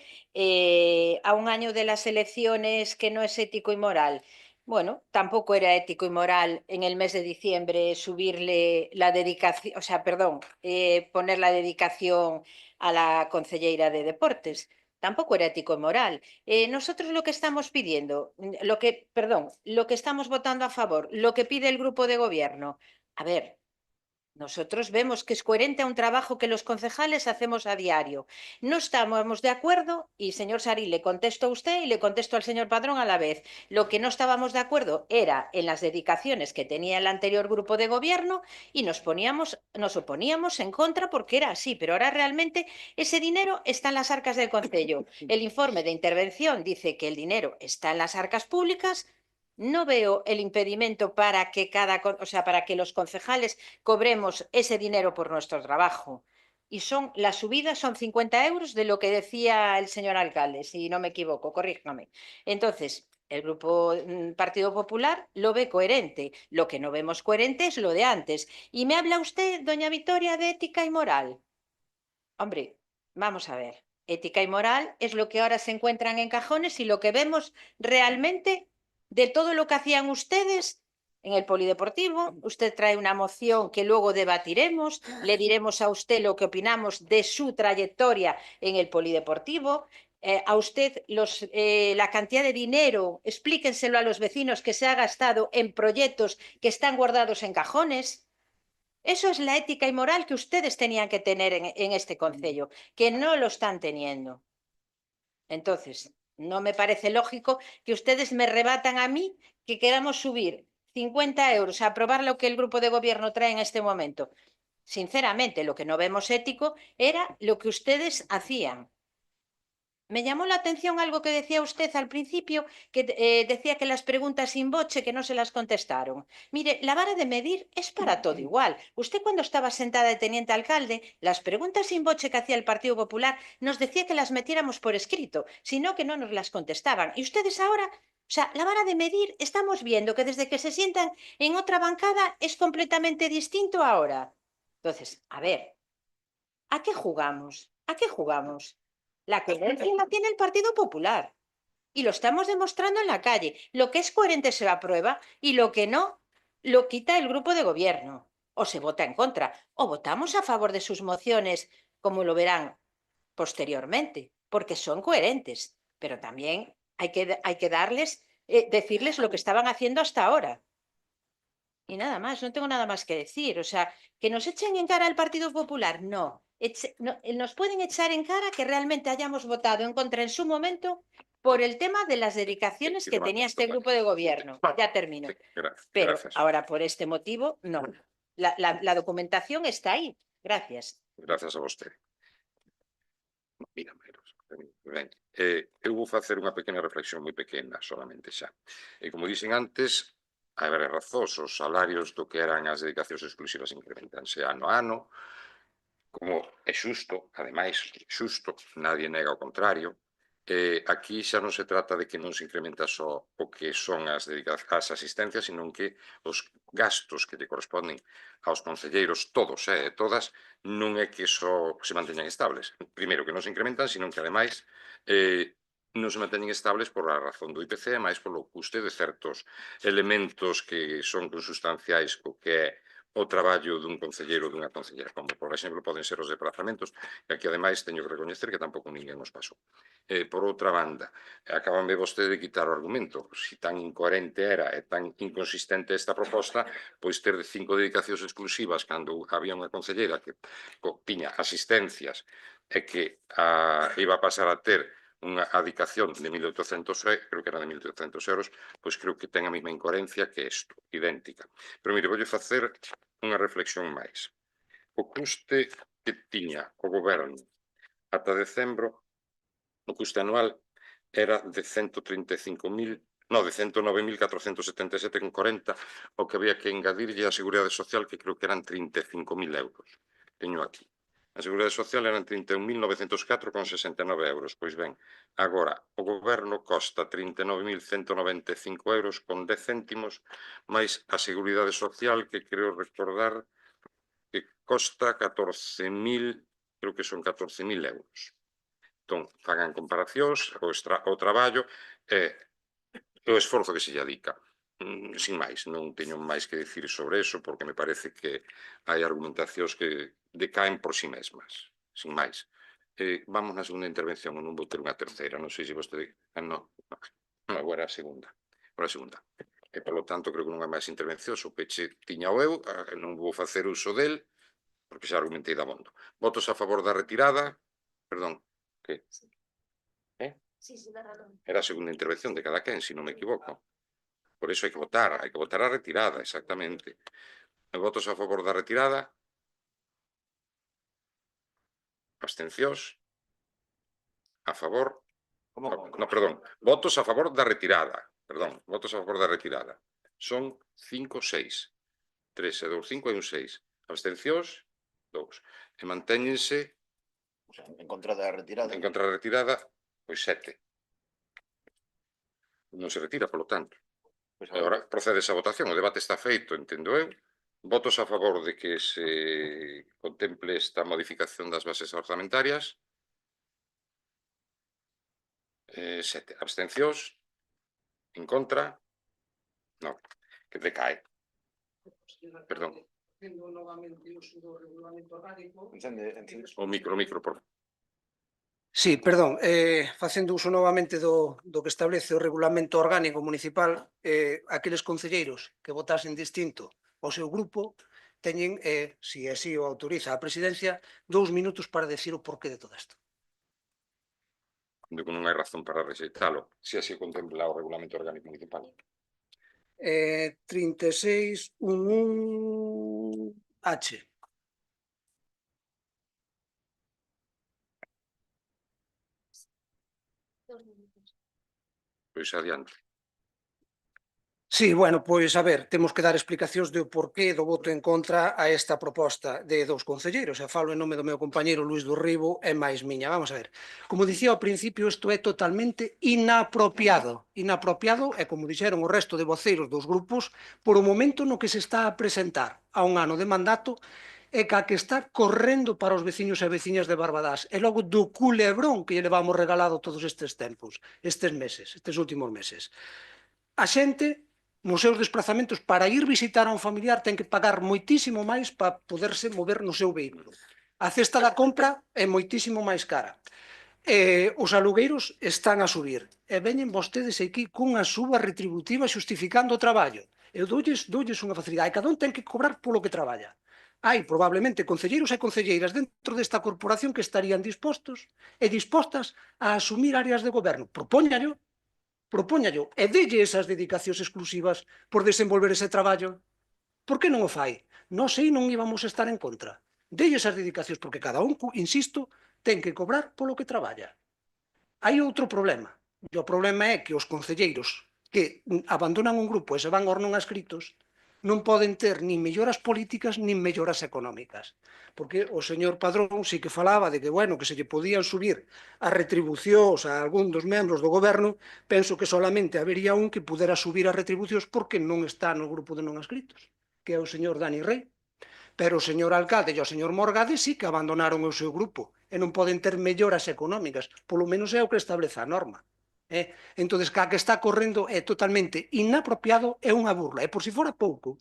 A un año de las elecciones, que no es ético y moral. Bueno, tampoco era ético y moral en el mes de diciembre subirle la dedicación, o sea, perdón, poner la dedicación a la concelleira de Deportes. Tampoco era ético y moral. Nosotros lo que estamos pidiendo, lo que estamos votando a favor, lo que pide el grupo de gobierno, a ver, Nosotros vemos que es coherente a un trabajo que los concejales hacemos a diario. No estábamos de acuerdo, y señor Sarí, le contesto a usted y le contesto al señor Padrón a la vez. Lo que no estábamos de acuerdo era en las dedicaciones que tenía el anterior grupo de gobierno y nos oponíamos en contra porque era así, pero ahora realmente ese dinero está en las arcas del concello. El informe de intervención dice que el dinero está en las arcas públicas. No veo el impedimento para que para que los concejales cobremos ese dinero por nuestro trabajo. Y las subidas son 50 euros de lo que decía el señor alcalde, si no me equivoco, corríjame. Entonces, el Grupo Partido Popular lo ve coherente. Lo que no vemos coherente es lo de antes. Y me habla usted, doña Victoria, de ética y moral. Hombre, vamos a ver. Ética y moral es lo que ahora se encuentran en cajones y lo que vemos realmente de todo lo que hacían ustedes en el polideportivo. Usted trae una moción que luego debatiremos, le diremos a usted lo que opinamos de su trayectoria en el polideportivo. A usted la cantidad de dinero, explíquenselo a los vecinos que se ha gastado en proyectos que están guardados en cajones. Eso es la ética y moral que ustedes tenían que tener en este concello, que no lo están teniendo. Entonces, no me parece lógico que ustedes me rebatan a mí que queramos subir 50 euros a aprobar lo que el grupo de gobierno trae en este momento. Sinceramente, lo que no vemos ético era lo que ustedes hacían. Me llamó la atención algo que decía usted al principio, que decía que las preguntas in voce, que no se las contestaron. Mire, la vara de medir es para todo igual. Usted cuando estaba sentada de teniente alcalde, las preguntas in voce que hacía el Partido Popular nos decía que las metiéramos por escrito, sino que no nos las contestaban. Y ustedes ahora, la vara de medir, estamos viendo que desde que se sientan en otra bancada es completamente distinto ahora. Entonces, a ver, ¿a qué jugamos? ¿A qué jugamos? La coherencia la tiene el Partido Popular y lo estamos demostrando en la calle. Lo que es coherente se aprueba y lo que no lo quita el grupo de gobierno. O se vota en contra o votamos a favor de sus mociones, como lo verán posteriormente, porque son coherentes. Pero también hay que decirles lo que estaban haciendo hasta ahora. Y nada más, no tengo nada más que decir. Que nos echen en cara al Partido Popular, no. Nos pueden echar en cara que realmente hayamos votado en contra en su momento por el tema de las dedicaciones que tenía este grupo de gobierno. Ya termino. Pero ahora por este motivo, no. La documentación está ahí. Gracias.
Gracias a vostede. Mira, ben, eu vou facer unha pequena reflexión moi pequena, solamente xa. E como dixen antes, a razóns, os salarios do que eran as dedicacións exclusivas incrementanse ano a ano, como é xusto, ademais, xusto, nadie nega o contrario. Aquí xa non se trata de que non se incrementa só o que son as asistencias, sino que os gastos que lle corresponden aos concelleiros, todos e todas, non é que só se manteñan estables. Primeiro, que non se incrementan, sino que, ademais, non se manteñen estables por a razón do IPC e máis polo custe de certos elementos que son consustanciais co que é o traballo dun concelleiro ou dunha concellera, como, por exemplo, poden ser os desplazamentos, e aquí, ademais, teño que recoñecer que tampouco ninguén nos pasou. Por outra banda, acaban de vostede de quitar o argumento. Si tan incoherente era e tan inconsistente esta proposta, pois ter 5 dedicacións exclusivas cando había unha concellera que tiña asistencias e que iba a pasar a ter unha adicación de 1.800, creo que era de 1.800 euros, pois creo que ten a mesma incoherencia que isto, idéntica. Pero mire, voulle facer unha reflexión máis. O custe que tiña o goberno ata decembro, o custe anual era de 109.477,40, o que había que engadirlle a Seguridade Social, que creo que eran 35.000 euros. Teño aquí. A Seguridade Social eran 31.904,69 euros. Pois ben, agora o goberno costa 39.195 euros con 10 céntimos, máis a Seguridade Social, que creo recordar que costa 14.000, creo que son 14.000 euros. Entón, fagan comparacións, o traballo e o esforzo que se lle adica. Sin máis, non teño máis que dicir sobre eso, porque me parece que hai argumentacións que decaen por si mesmas, sin máis. Vamos na segunda intervención, non vou ter unha terceira, non sei se vostede... Non, agora a segunda. e, polo tanto, creo que non hai máis intervencións. O peche tiña o eu, non vou facer uso del, porque xa argumentei dabondo. Votos a favor da retirada? Perdón, que?
Sí, sí, nada, non.
Era a segunda intervención de cada quen, se non me equivoco. Por iso hai que votar a retirada, exactamente. Votos a favor da retirada? Abstencións? A favor? No, perdón. Votos a favor da retirada. Perdón, votos a favor da retirada. Son 5, 6. 3 e 2, 5 e un 6. Abstencións? 2. E mantéñense
O sea, en contra da retirada.
en contra da retirada, pois 7. Non se retira, polo tanto.
Pois
E agora procede esa votación. O debate está feito, entendo eu. Votos a favor de que se contemple esta modificación das bases orzamentarias? 7. Abstencións? En contra? Non. Que decae. Perdón. O micro, por favor.
Sí, perdón, facendo uso novamente do que establece o regulamento orgánico municipal, aqueles concelleiros que votasen distinto ao seu grupo teñen, se así o autoriza a presidencia, 2 minutos para decir o porqué de todo isto.
Entendo que non hai razón para rexeitalo, se así contempla o regulamento orgánico municipal.
3611H.
Pois adiante.
Sí, bueno, pois, a ver, temos que dar explicacións do porqué do voto en contra a esta proposta de dous concelleiros. E falo en nome do meu compañeiro Luís do Ribo e máis miña. Vamos a ver. Como dicía ao principio, isto é totalmente inapropiado. Inapropiado, e como dixeron o resto de voceiros dos grupos, por o momento no que se está a presentar a un ano de mandato e ca que está correndo para os veciños e veciñas de Barbadás. E logo do culebrón que lle levamos regalado todos estes tempos, estes meses, estes últimos meses. A xente nos seus desplazamentos para ir visitar a un familiar ten que pagar moitísimo máis para poderse mover no seu vehículo. A cesta da compra é moitísimo máis cara. Os alugueiros están a subir e veñen vostedes aquí cunha suba retributiva xustificando o traballo. Eu doulles unha facilidade, cada un ten que cobrar polo que traballa. Hai probablemente concelleiros e concelleiras dentro desta corporación que estarían dispostos e dispostas a asumir áreas de goberno. Propóñallo e delle esas dedicacións exclusivas por desenvolver ese traballo. Por que non o fai? Nós aí non íbamos a estar en contra. Delle esas dedicacións, porque cada un, insisto, ten que cobrar polo que traballa. Hai outro problema. E o problema é que os concelleiros que abandonan un grupo e se van aos non adscritos non poden ter nin melloras políticas nin melloras económicas. Porque o señor Padrón sí que falaba de que, bueno, que se lle podían subir as retribucións a algún dos membros do goberno. Penso que solamente habería un que pudera subir as retribucións porque non está no grupo de non adscritos, que é o señor Dani Rey. Pero o señor alcalde e o señor Morgade sí que abandonaron o seu grupo e non poden ter melloras económicas, polo menos é o que establece a norma. Entón, ca que está correndo é totalmente inapropiado e unha burla. E por si fora pouco,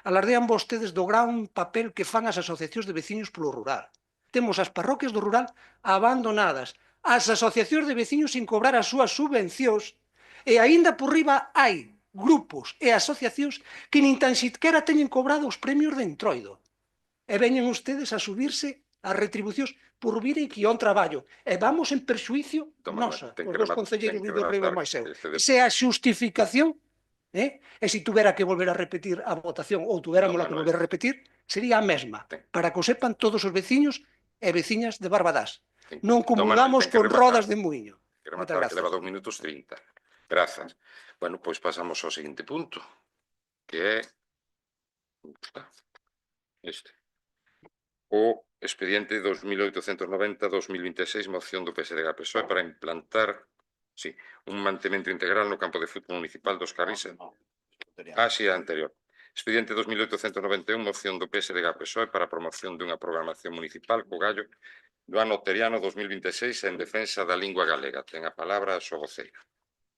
alardean vostedes do gran papel que fan as asociacións de veciños polo rural. Temos as parroquias do rural abandonadas, as asociacións de veciños sin cobrar as súas subvencións, e aínda por riba hai grupos e asociacións que nin tan siquiera teñen cobrado os premios de entroido. E veñen ustedes a subirse as retribucións por vir aquí ao traballo. E vamos en perxuicio nosa, os dos concelleiros Luís do Ribo e máis eu. Se a xustificación, e se tuvera que volver a repetir a votación, ou tuvéramosla que volver a repetir, sería a mesma, para que o sepan todos os veciños e veciñas de Barbadás. Non comulgamos con rodas de muiño.
Que rematar, que leva 2 minutos 30. Grazas. Bueno, pois pasamos ao seguinte punto, que é este. O expediente 2890-2026, moción do PSDG-PSOE para implantar un mantemento integral no campo de fútbol municipal dos Carrís. Sí, a anterior. Expediente 2891, moción do PSDG-PSOE para a promoción dunha programación municipal co gallo do ano teriano 2026 en defensa da lingua galega. Ten a palabra a súa voceira.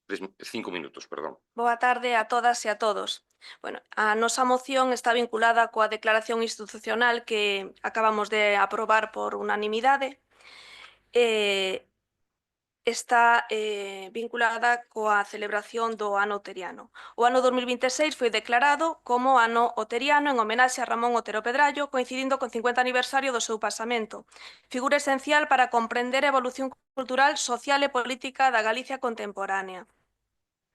5 minutos, perdón.
Boa tarde a todas e a todos. Bueno, a nosa moción está vinculada coa declaración institucional que acabamos de aprobar por unanimidade. está vinculada coa celebración do ano oteriano. O ano 2026 foi declarado como ano oteriano en homenaxe a Ramón Otero Pedrallo, coincidindo con 50 aniversario do seu pasamento. Figura esencial para comprender a evolución cultural, social e política da Galicia contemporánea.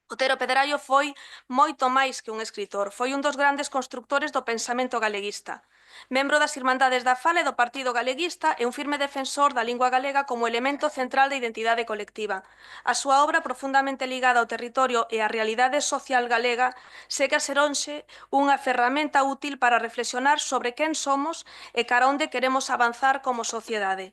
Otero Pedrallo foi moito máis que un escritor, foi un dos grandes constructores do pensamento galeguista. Membro das Irmandades da Fala e do Partido Galeguista e un firme defensor da lingua galega como elemento central da identidade colectiva. A súa obra, profundamente ligada ao territorio e á realidade social galega, segue a ser hoxe unha ferramenta útil para reflexionar sobre quen somos e cara onde queremos avanzar como sociedade.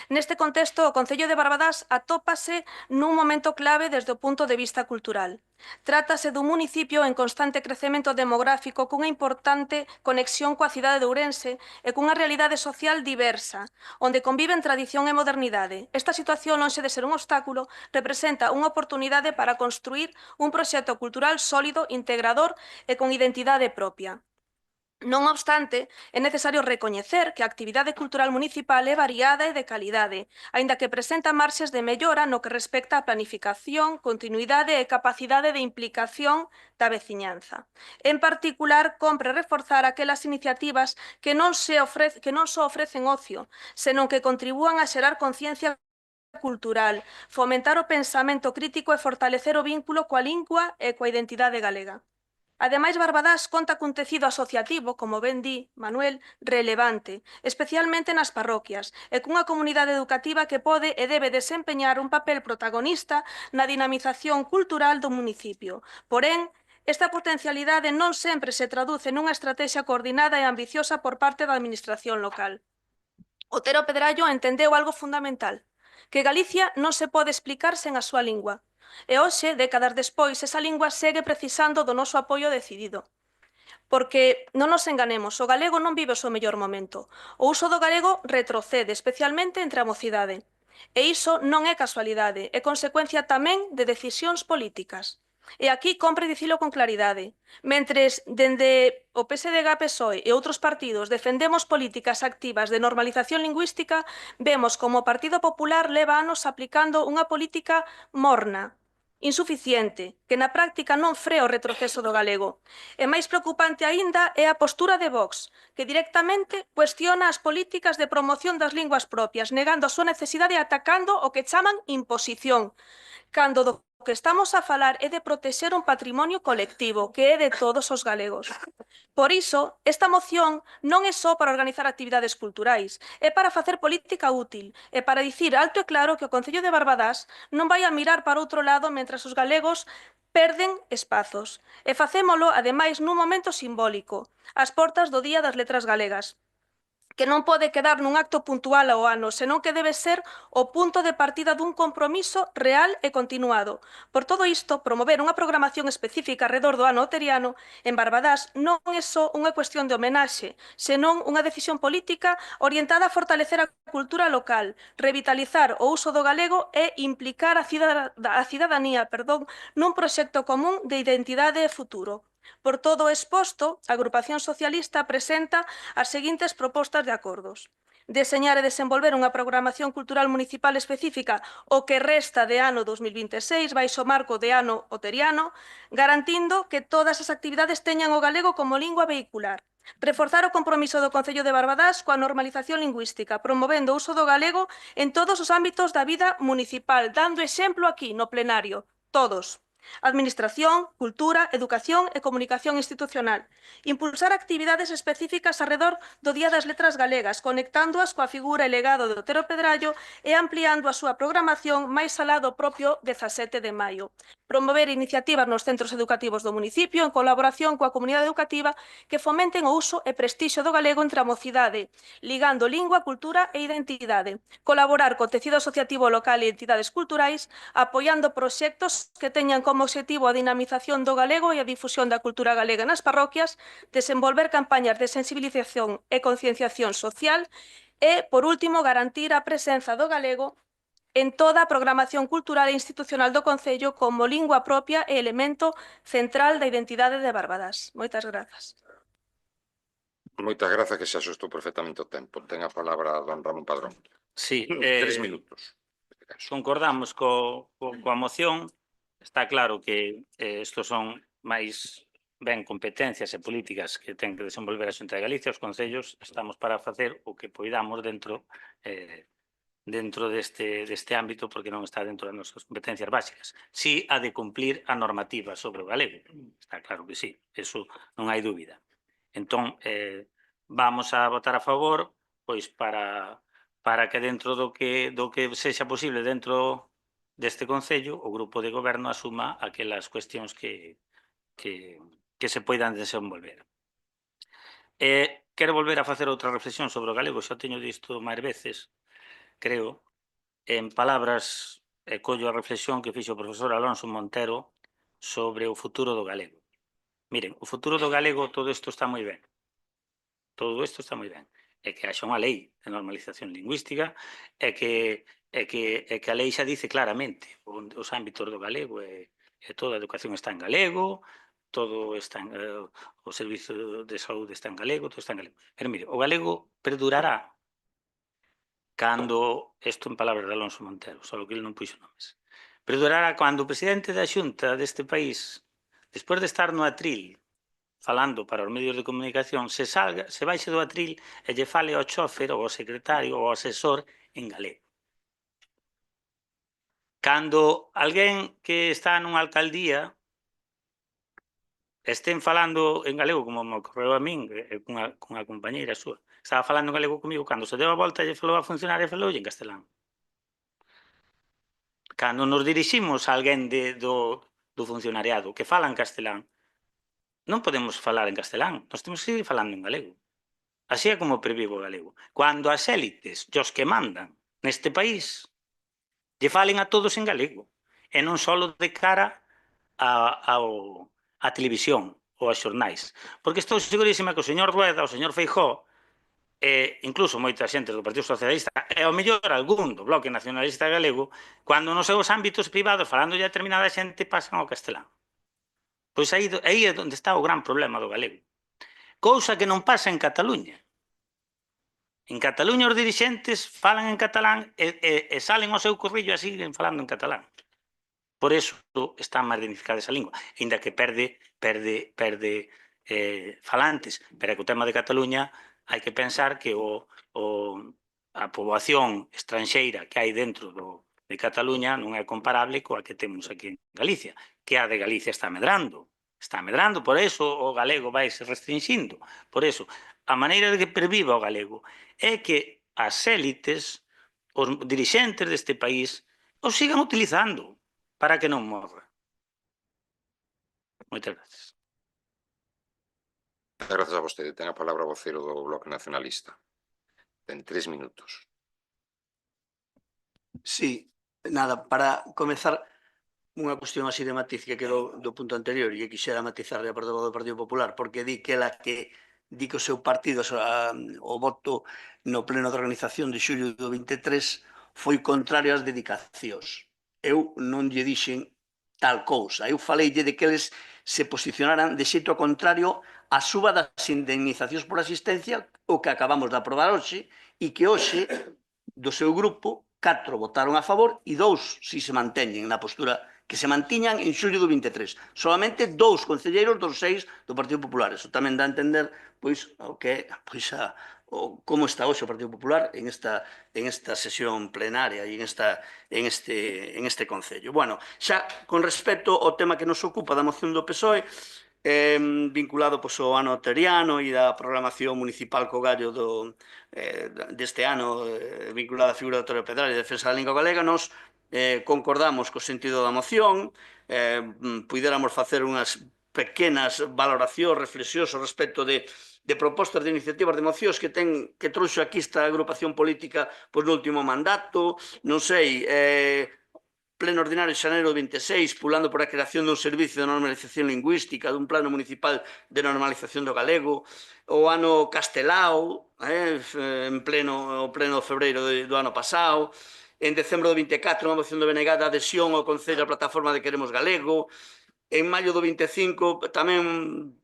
Neste contexto, o Concello de Barbadás atópase nun momento clave desde o punto de vista cultural. Trátase dun municipio en constante crecemento demográfico cunha importante conexión coa cidade de Ourense e cunha realidade social diversa, onde conviven tradición e modernidade. Esta situación, lonxe de ser un obstáculo, representa unha oportunidade para construir un proxecto cultural sólido, integrador e con identidade propia. Non obstante, é necesario recoñecer que a actividade cultural municipal é variada e de calidade, aínda que presenta marxes de mellora no que respecta á planificación, continuidade e capacidade de implicación da veciñanza. En particular, compre reforzar aquelas iniciativas que non só ofrecen ocio, senón que contribúan a xerar conciencia cultural, fomentar o pensamento crítico e fortalecer o vínculo coa lingua e coa identidade galega. Ademais, Barbadás conta cun tecido asociativo, como ben di Manuel, relevante, especialmente nas parroquias, e cunha comunidade educativa que pode e debe desempeñar un papel protagonista na dinamización cultural do municipio. Porén, esta potencialidade non sempre se traduce nunha estrategia coordinada e ambiciosa por parte da administración local. Otero Pedrallo entendeu algo fundamental, que Galicia non se pode explicar sen a súa lingua. E hoxe, décadas despois, esa lingua segue precisando do noso apoio decidido. Porque, non nos enganemos, o galego non vive o seu mellor momento. O uso do galego retrocede, especialmente entre a mocidade. E iso non é casualidade, é consecuencia tamén de decisións políticas. E aquí compre dicilo con claridade. Mentres, dende o PSDG, PSOE e outros partidos defendemos políticas activas de normalización lingüística, vemos como o Partido Popular leva anos aplicando unha política morna, insuficiente, que na práctica non frea o retroceso do galego. E máis preocupante aínda é a postura de Vox, que directamente cuestiona as políticas de promoción das linguas propias, negando a súa necesidade e atacando o que chaman imposición, cando do que estamos a falar é de protexer un patrimonio colectivo que é de todos os galegos. Por iso, esta moción non é só para organizar actividades culturais, é para facer política útil, e para dicir alto e claro que o Concello de Barbadás non vai a mirar para outro lado mentras os galegos perden espazos. E facémolo, ademais, nun momento simbólico, ás portas do Día das Letras Galegas, que non pode quedar nun acto puntual ao ano, senón que debe ser o punto de partida dun compromiso real e continuado. Por todo isto, promover unha programación específica arredor do ano oteriano en Barbadás non é só unha cuestión de homenaxe, senón unha decisión política orientada a fortalecer a cultura local, revitalizar o uso do galego e implicar a cidadanía nun proxecto común de identidade e futuro. Por todo o exposto, a Agrupación Socialista presenta as seguintes propostas de acordos. Deseñar e desenvolver unha programación cultural municipal específica o que resta de ano 2026 baixo o marco de ano oteriano, garantindo que todas as actividades teñan o galego como lingua vehicular. Reforzar o compromiso do Concello de Barbadás coa normalización lingüística, promovendo o uso do galego en todos os ámbitos da vida municipal, dando exemplo aquí no plenario, todos. Administración, cultura, educación e comunicación institucional. Impulsar actividades específicas arredor do Día das Letras Galegas, conectándoas coa figura e legado de Otero Pedrallo e ampliando a súa programación máis alá do propio 17 de maio. Promover iniciativas nos centros educativos do municipio en colaboración coa comunidade educativa que fomenten o uso e prestixio do galego entre a mocidade, ligando lingua, cultura e identidade. Colaborar co tecido asociativo local e entidades culturais, apoiando proxectos que teñan como obxectivo a dinamización do galego e a difusión da cultura galega nas parroquias, desenvolver campañas de sensibilización e concienciación social e, por último, garantir a presenza do galego en toda a programación cultural e institucional do Concello como lingua propia e elemento central da identidade de Barbadás. Moitas grazas.
Moitas grazas, que se axustou perfectamente o tempo. Ten a palabra don Ramón Padrón.
Sí,
3 minutos. caso.
Concordamos coa moción. Está claro que estos son máis ben competencias e políticas que ten que desenvolver a Xunta de Galicia. Os concellos estamos para facer o que poidamos dentro deste ámbito, porque non está dentro das nosas competencias básicas. Si ha de cumplir a normativa sobre o galego. Está claro que sí, eso non hai dúbida. Entón, vamos a votar a favor, pois para que dentro do que sexa posible dentro deste Concello, o grupo de goberno asuma aquelas cuestións que se poidan desenvolver. Quero volver a facer outra reflexión sobre o galego, xa teño disto máis veces, creo, en palabras, collo a reflexión que fixo o profesor Alonso Montero sobre o futuro do galego. Miren, o futuro do galego, todo isto está moi ben. Todo isto está moi ben. É que haxa unha lei de normalización lingüística, é que a lei xa dice claramente os ámbitos do galego, e toda a educación está en galego, todo está o servizo de saúde está en galego, todo está en galego. Pero mire, o galego perdurará cando, isto en palabras de Alonso Montero, só que ele non puxo nomes, perdurará cando o presidente da Xunta deste país, despois de estar no atril, falando para os medios de comunicación, se baixe do atril e lle fale ao chofer, ou ao secretario, ou ao asesor en galego. Cando alguén que está nunha alcaldía estén falando en galego, como me ocorreu a min, cunha compañeira súa, estaba falando en galego comigo, cando se deu a volta e lle falou a funcionaria, falou en castelán. Cando nos diriximos a alguén do funcionariado que fala en castelán, non podemos falar en castelán, nós temos que seguir falando en galego. Así é como previvo o galego. Cando as élites, os que mandan neste país, lle falen a todos en galego, e non só de cara á televisión ou aos xornais. Porque estou segurísima que o señor Rueda, o señor Feijóo, e incluso moita xente do Partido Socialista, e ao mellor algún do Bloque Nacionalista Galego, cando nos seus ámbitos privados, falando de determinada xente, pasan ao castelán. Pois aí é onde está o gran problema do galego. Cousa que non pasa en Cataluña. En Cataluña os dirixentes falan en catalán e salen ao seu corrillo e siguen falando en catalán. Por eso está máis dignificada esa lingua, ainda que perde falantes. Pero que o tema de Cataluña hai que pensar que a poboación estranxeira que hai dentro de Cataluña non é comparable coa que temos aquí en Galicia, que a de Galicia está medrando, por eso o galego vai se restringindo. Por eso, a maneira de que perviva o galego é que as élites, os dirixentes deste país, os sigan utilizando para que non morra. Moitas gracias.
Grazas a vostede. Ten a palabra o vocero do Bloque Nacionalista. Ten 3 minutos.
Sí, nada, para comezar unha cuestión así de matiz que quedou do punto anterior e que quixera matizarle a portavoz do Partido Popular, porque di que di que o seu partido o voto no pleno de organización de xullo do 23 foi contrario ás dedicacións. Eu non lle dixen tal cousa. Eu faleille de que eles se posicionaran de xeito contrario á suba das indemnizacións por asistencia, o que acabamos de aprobar hoxe, e que hoxe do seu grupo 4 votaron a favor e 2 si se manteñen na postura que se mantiñan en xullo do 23. Solamente 2 concelleiros dos 6 do Partido Popular. Eso tamén dá a entender como está hoxe o Partido Popular en esta sesión plenaria e en este Concello. Bueno, xa con respecto ao tema que nos ocupa da moción do PSOE, vinculado ao ano teriano e da programación municipal co gallo deste ano, vinculada á figura do Torre Pedrallo e defensa da lingua galega, nos concordamos co sentido da moción, puidéramos facer unhas pequenas valoracións, reflexións ao respecto de propostas de iniciativas de mocións que trouxo aquí esta agrupación política no último mandato, non sei, pleno ordinario de xaneiro 26, pulando por a creación dun servicio de normalización lingüística, dun plano municipal de normalización do galego, o ano Castelao, en pleno febreiro do ano pasado, en decembro do 24, unha moción de BNG de adhesión ao Concello a plataforma de Queremos Galego, en maio do 25 tamén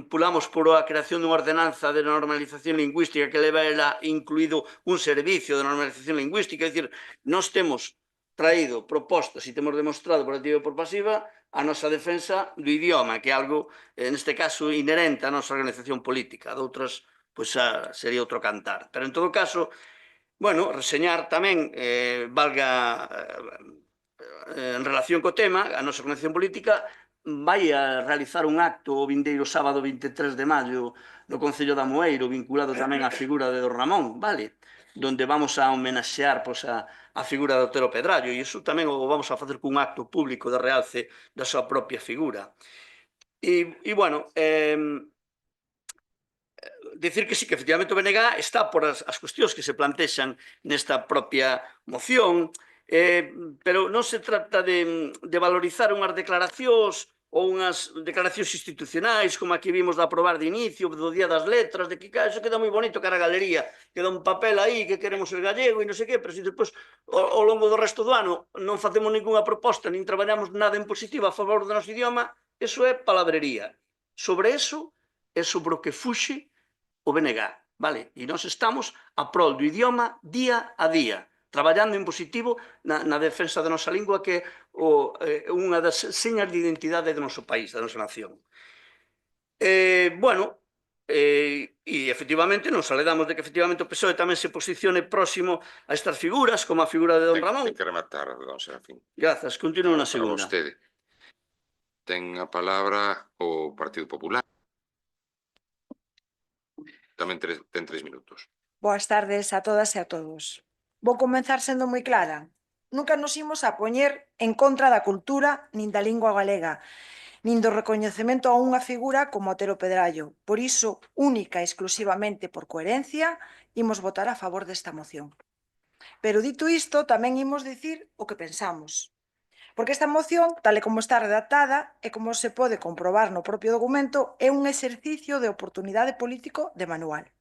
pulamos por a creación dunha ordenanza de normalización lingüística que leva incluído un servicio de normalización lingüística, é dicir, nós temos traído propostas e temos demostrado por activa e por pasiva a nosa defensa do idioma, que é algo, neste caso, inherente á nosa organización política. Doutras, pois, sería outro cantar. Pero, en todo caso, bueno, reseñar tamén, valga en relación co tema, a nosa organización política vai a realizar un acto o vindeiro sábado 23 de maio no Concello da Moeiro, vinculado tamén á figura de Don Ramón, vale? Donde vamos a homenaxear pois, a figura do Otero Pedrallo, e iso tamén o vamos a facer cun acto público de realce da súa propia figura. E bueno, dicir que sí, que efectivamente o BNG está por as cuestións que se plantexan nesta propia moción, pero non se trata de valorizar unhas declaracións ou unhas declaracións institucionais como a que vimos de aprobar de inicio, do Día das Letras, de que eso queda moi bonito cara a galería, queda un papel aí que queremos el gallego e non sei que, pero se depois ao longo do resto do ano non facemos ninguna proposta, nin traballamos nada en positivo a favor do noso idioma, eso é palabrería. Sobre eso é sobre o que fuxe o BNG, vale? E nós estamos a prol do idioma día a día, traballando en positivo na defensa da nosa lingua, que é unha das señas de identidade do noso país, da nosa nación. Bueno, e efectivamente nos aledamos de que efectivamente o PSOE tamén se posicione próximo a estas figuras, como a figura de Don Ramón.
Ten que rematar, don Serafín.
Grazas, continuo na
Para
segunda.
vostede. Ten a palabra o Partido Popular. Tamén ten 3 minutos.
Boas tardes a todas e a todos. Vou comenzar sendo moi clara. Nunca nos imos a poñer en contra da cultura nin da lingua galega, nin do recoñecemento a unha figura como Otero Pedrallo. Por iso, única e exclusivamente por coherencia, imos votar a favor desta moción. Pero dito isto, tamén imos dicir o que pensamos. Porque esta moción, tal e como está redactada, e como se pode comprobar no propio documento, é un exercicio de oportunidade político de manual.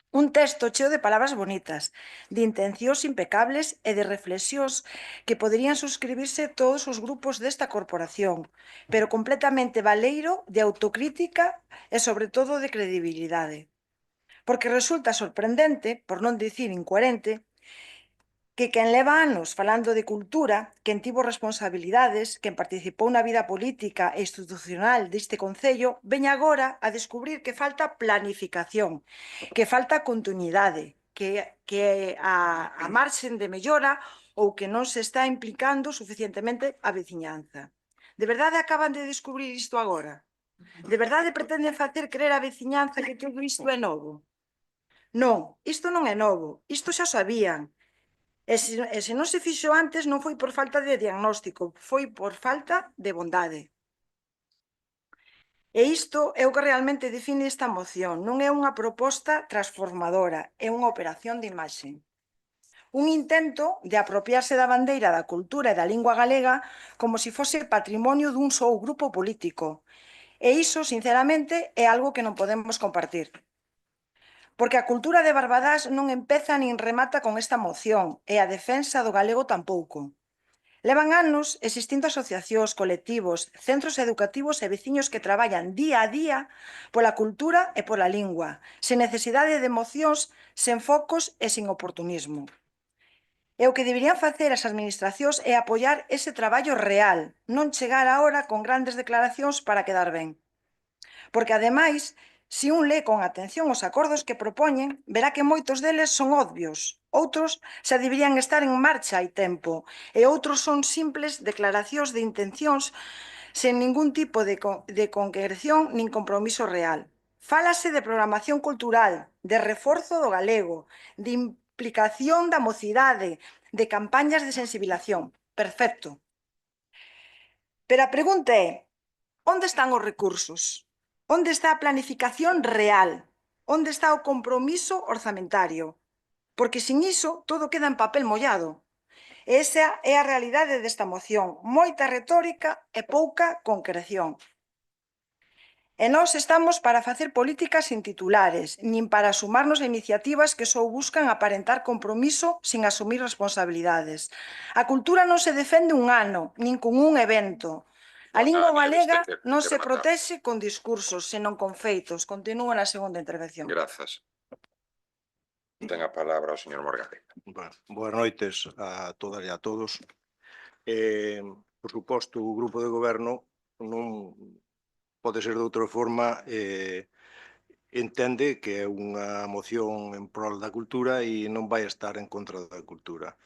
Un texto cheo de palabras bonitas, de intencións impecables e de reflexións que poderían suscribirse todos os grupos desta corporación, pero completamente baleiro de autocrítica e, sobre todo, de credibilidade. Porque resulta sorprendente, por non dicir incoherente, que quen leva anos falando de cultura, quen tivo responsabilidades, quen participou na vida política e institucional deste Concello, veña agora a descubrir que falta planificación, que falta continuidade, que a marxen de mellora ou que non se está implicando suficientemente a veciñanza. De verdade acaban de descubrir isto agora? De verdade pretenden facer creer a veciñanza que todo isto é novo? Non, isto non é novo, isto xa sabían. E se non se fixo antes non foi por falta de diagnóstico, foi por falta de bondade. E isto é o que realmente define esta moción, non é unha proposta transformadora, é unha operación de imaxe. Un intento de apropiarse da bandeira da cultura e da lingua galega como se fose patrimonio dun só grupo político. E iso, sinceramente, é algo que non podemos compartir. Porque a cultura de Barbadás non empeza nin remata con esta moción, e a defensa do galego tampouco. Levan anos existindo asociacións, colectivos, centros educativos e veciños que traballan día a día pola cultura e pola lingua, sen necesidade de mocións, sen focos e sen oportunismo. E o que deberían facer as administracións é apoiar ese traballo real, non chegar agora con grandes declaracións para quedar ben. Porque, ademais, se un lé con atención os acordos que propoñen, verá que moitos deles son obvios, outros xa deberían estar en marcha hai tempo, e outros son simples declaracións de intencións sen ningún tipo de concreción nin compromiso real. Fálase de programación cultural, de reforzo do galego, de implicación da mocidade, de campañas de sensibilización. Perfecto. Pero a pregunta é, onde están os recursos? Onde está a planificación real? Onde está o compromiso orzamentario? Porque sin iso todo queda en papel mollado. Esa é a realidade desta moción, moita retórica e pouca concreción. E nós estamos para facer políticas sin titulares, nin para sumarnos a iniciativas que só buscan aparentar compromiso sin asumir responsabilidades. A cultura non se defende un ano, nin con un evento. A lingua galega non se protexe con discursos, senón con feitos. Continúo na segunda intervención.
Grazas. Ten a palabra o señor Morgade.
Bueno, boas noites a todas e a todos. Por suposto, o grupo de goberno non pode ser de outra forma, entende que é unha moción en prol da cultura e non vai estar en contra da cultura.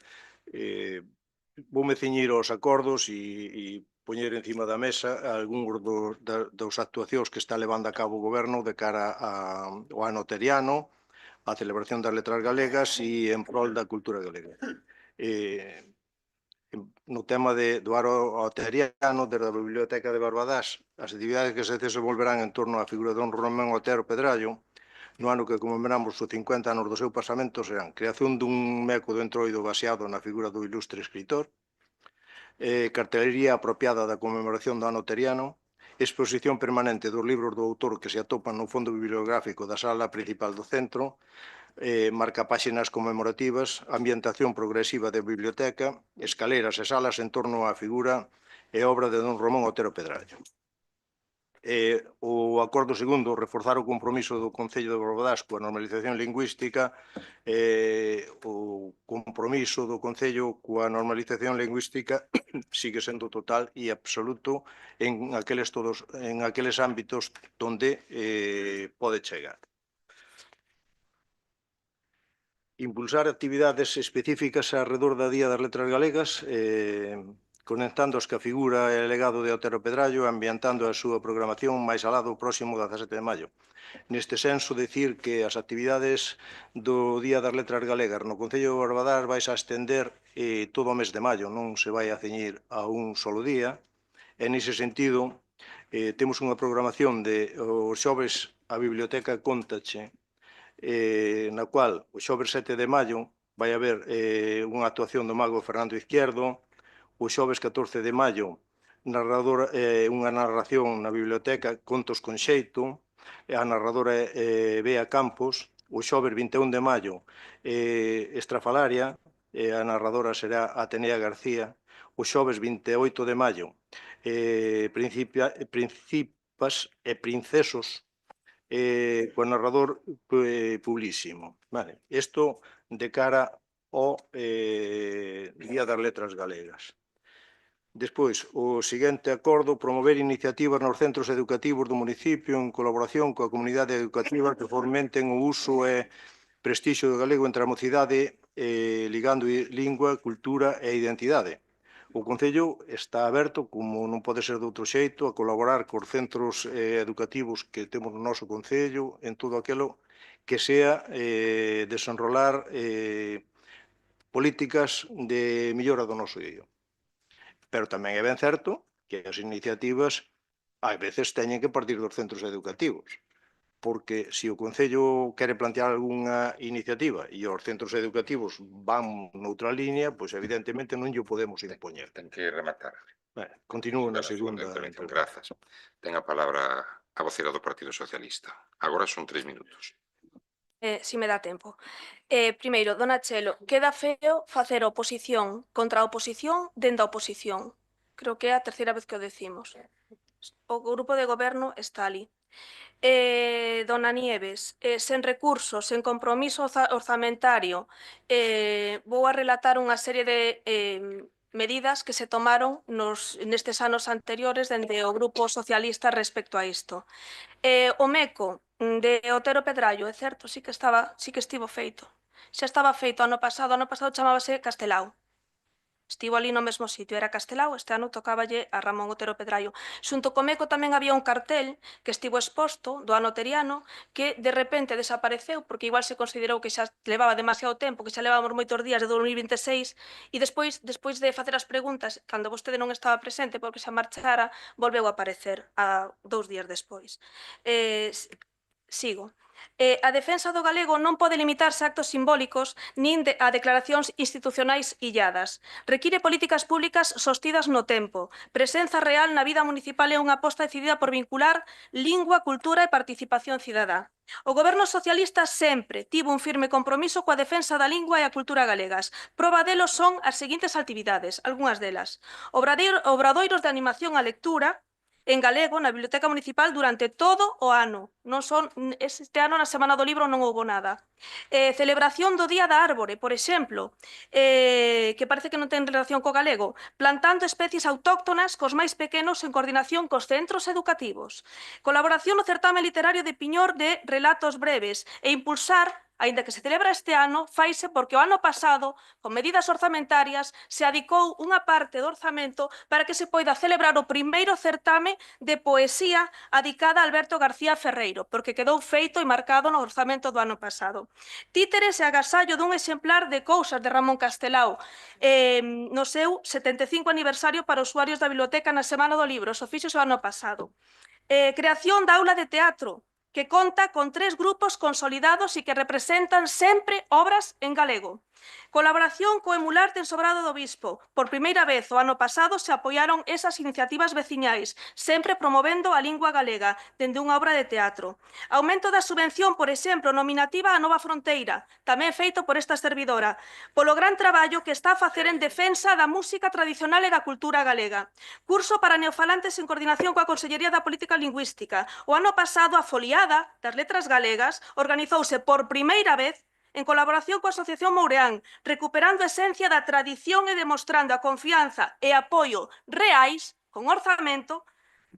Voume ceñir aos acordos e poñer encima da mesa algúns das actuacións que está levando a cabo o goberno de cara ao ano teriano, a celebración das letras galegas e en prol da cultura galega. No tema do ano oteriano, desde a Biblioteca de Barbadás, as actividades que se desenvolverán en torno á figura de don Ramón Otero Pedrallo, no ano que conmemoramos os 50 anos do seu pasamento, serán creación dun meco do entroido baseado na figura do ilustre escritor, cartelería apropiada da conmemoración do ano teriano, exposición permanente dos libros do autor que se atopan no fondo bibliográfico da sala principal do centro, marcapáxinas conmemorativas, ambientación progresiva de biblioteca, escaleras e salas en torno á figura e obra de don Ramón Otero Pedrallo. O acordo segundo, reforzar o compromiso do Concello de Barbadás coa normalización lingüística, o compromiso do Concello coa normalización lingüística sigue sendo total e absoluto en aqueles ámbitos onde pode chegar. Impulsar actividades específicas alrededor da Día das Letras Galegas, conectando as que a figura e legado de Otero Pedrallo, ambientando a súa programación máis alá do próximo 17 de maio. Neste senso, dicir que as actividades do Día das Letras Galegas no Concello de Barbadás vais a estender todo o mes de maio, non se vai a ceñir a un solo día. E nese sentido, temos unha programación de os xoves a Biblioteca Contache, na cual o xoves 7 de maio vai haber unha actuación do mago Fernando Izquierdo, o xoves 14 de maio unha narración na biblioteca Contos con xeito, a narradora Bea Campos, o xoves 21 de maio Estrafalaria, a narradora será Atenea García, o xoves 28 de maio Principas e Princesos, co narrador Publísimo. Isto de cara ao Día das Letras Galegas. Despois, o seguinte acordo, promover iniciativas nos centros educativos do municipio en colaboración coa comunidade educativa que fomenten o uso e prestixio do galego entre a mocidade, ligando lingua, cultura e identidade. O Concello está aberto, como non pode ser de outro xeito, a colaborar cos centros educativos que temos no noso Concello en todo aquilo que sea desenrolar políticas de mellora do noso idioma. Pero tamén é ben certo que as iniciativas ás veces teñen que partir dos centros educativos, porque se o Concello quere plantear algunha iniciativa e os centros educativos van noutra línea, pois evidentemente non lle podemos impoñer.
Ten que rematar.
Continúo na segunda
intervención. Grazas. Ten a palabra a vocera do Partido Socialista. Agora son 3 minutos.
Si me dá tempo. Primeiro, dona Chelo, queda feo facer oposición contra a oposición dende a oposición. Creo que é a terceira vez que o decimos. O grupo de goberno está ali. Dona Nieves, sen recursos, sen compromiso orzamentario, vou a relatar unha serie de medidas que se tomaron nestes anos anteriores dende o grupo socialista respecto a isto. O MECO de Otero Pedrallo, é certo, sí que estivo feito. Xa estaba feito ano pasado chamábase Castelao. Estivo ali no mesmo sitio, era Castelao, este ano tocáballe a Ramón Otero Pedrallo. Xunto co MECO tamén había un cartel que estivo exposto do ano teriano que de repente desapareceu porque igual se considerou que xa levaba demasiado tempo, que xa levábamos moitos días de 2026 e despois de facer as preguntas, cando vostede non estaba presente porque xa marchara, volveu a aparecer 2 días despois. Sigo. A defensa do galego non pode limitarse a actos simbólicos nin a declaracións institucionais illadas. Require políticas públicas sostidas no tempo. Presenza real na vida municipal é unha aposta decidida por vincular lingua, cultura e participación cidadá. O goberno socialista sempre tivo un firme compromiso coa defensa da lingua e a cultura galegas. Proba delo son as seguintes actividades, algunhas delas. Obradoiros de animación á lectura, en galego na Biblioteca Municipal durante todo o ano. Este ano na Semana do Libro non houbo nada. Celebración do Día da Árbore, por exemplo, que parece que non ten relación co galego, plantando especies autóctonas cos máis pequenos en coordinación cos centros educativos. Colaboración no certame literario de Piñor de relatos breves e impulsar, aínda que se celebra este ano, faise porque o ano pasado, con medidas orzamentarias, se adicou unha parte do orzamento para que se poida celebrar o primeiro certame de poesía adicada a Alberto García Ferreiro, porque quedou feito e marcado no orzamento do ano pasado. Títeres e agasallo dun exemplar de Cousas de Ramón Castelao, no seu 75 aniversario para usuarios da biblioteca na Semana do Libro, os oficios do ano pasado. Creación da aula de teatro, que conta con 3 grupos consolidados e que representan sempre obras en galego. Colaboración co Emularte en Sobrado do Bispo. Por primeira vez o ano pasado se apoiaron esas iniciativas veciñais, sempre promovendo a lingua galega, dende unha obra de teatro. Aumento da subvención, por exemplo, nominativa a Nova Fronteira, tamén feito por esta servidora, polo gran traballo que está a facer en defensa da música tradicional e da cultura galega. Curso para neofalantes en coordinación coa Consellería da Política Lingüística. O ano pasado a Foliada das Letras Galegas organizouse por primeira vez en colaboración coa Asociación Moureán, recuperando a esencia da tradición e demostrando a confianza e apoio reais, con orzamento,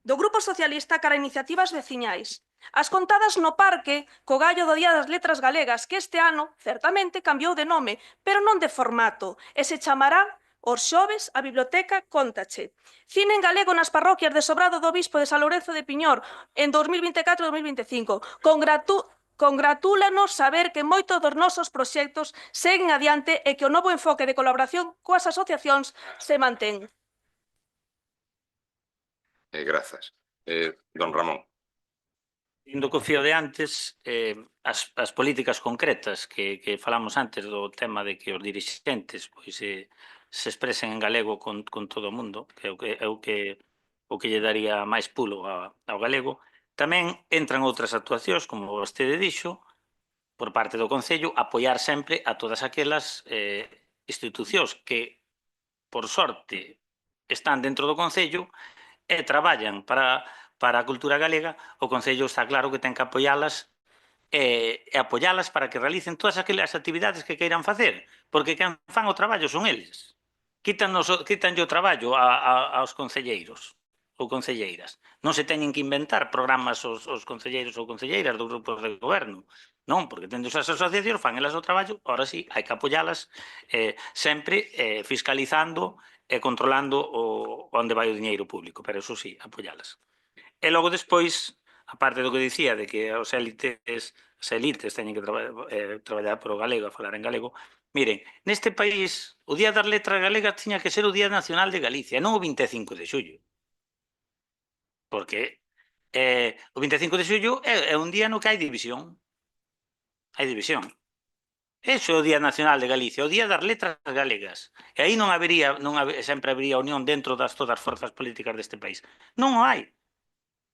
do Grupo Socialista cara a iniciativas veciñais. As contadas no parque, co gallo do Día das Letras Galegas, que este ano, certamente, cambiou de nome, pero non de formato, e se chamará Os xoves a biblioteca Cóntache. Cine en galego nas parroquias de Sobrado do Bispo de San Lourenzo de Piñor en 2024-2025. Congratúlanos saber que moitos dos nosos proxectos seguen adiante e que o novo enfoque de colaboración coas asociacións se mantén.
Grazas. Don Ramón.
Indo co fío de antes, as políticas concretas que falamos antes do tema de que os dirixentes se expresen en galego con todo o mundo, que é o que lle daría máis pulo ao galego. Tamén entran outras actuacións, como vostede dixo, por parte do Concello, apoiar sempre a todas aquelas institucións que, por sorte, están dentro do Concello e traballan para a cultura galega. O Concello está claro que ten que apoialas e apoialas para que realicen todas aquelas actividades que queiran facer, porque quen fan o traballo son eles. Quítanlle o traballo aos concelleiros ou concelleiras. Non se teñen que inventar programas os concelleiros ou concelleiras dos grupos de goberno. Non, porque tendo as asociacións, fan elas o traballo, ahora sí, hai que apoialas sempre fiscalizando e controlando onde vai o diñeiro público, pero eso sí, apoialas. E logo despois, aparte do que dicía de que as elites teñen que traballar por o galego, a falar en galego, miren, neste país o Día das Letras Galegas tiña que ser o Día Nacional de Galicia, non o 25 de xullo. Porque o 25 de xullo é un día no que hai división. Hai división. Ese é o Día Nacional de Galicia, o Día das Letras Galegas. E aí sempre habería unión dentro das todas as forzas políticas deste país. Non o hai.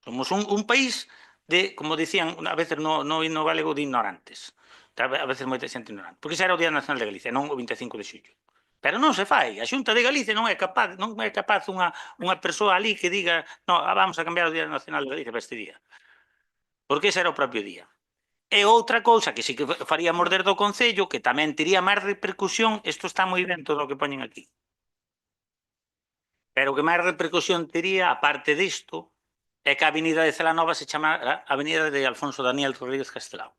Somos un país de, como dicían, a veces no himno galego, de ignorantes. A veces moita xente ignorante. Porque ese era o Día Nacional de Galicia, non o 25 de xullo. Pero non se fai. A Xunta de Galicia non é capaz unha persoa ali que diga vamos a cambiar o Día Nacional de Galicia para este día. Porque ese era o propio día. E outra cousa que sí que faríamos desde o Concello, que tamén tería máis repercusión, isto está moi ben todo o que poñen aquí. Pero o que máis repercusión tería, aparte disto, é que a avenida de Celanova se chama Avenida de Alfonso Daniel Rodríguez Castelao.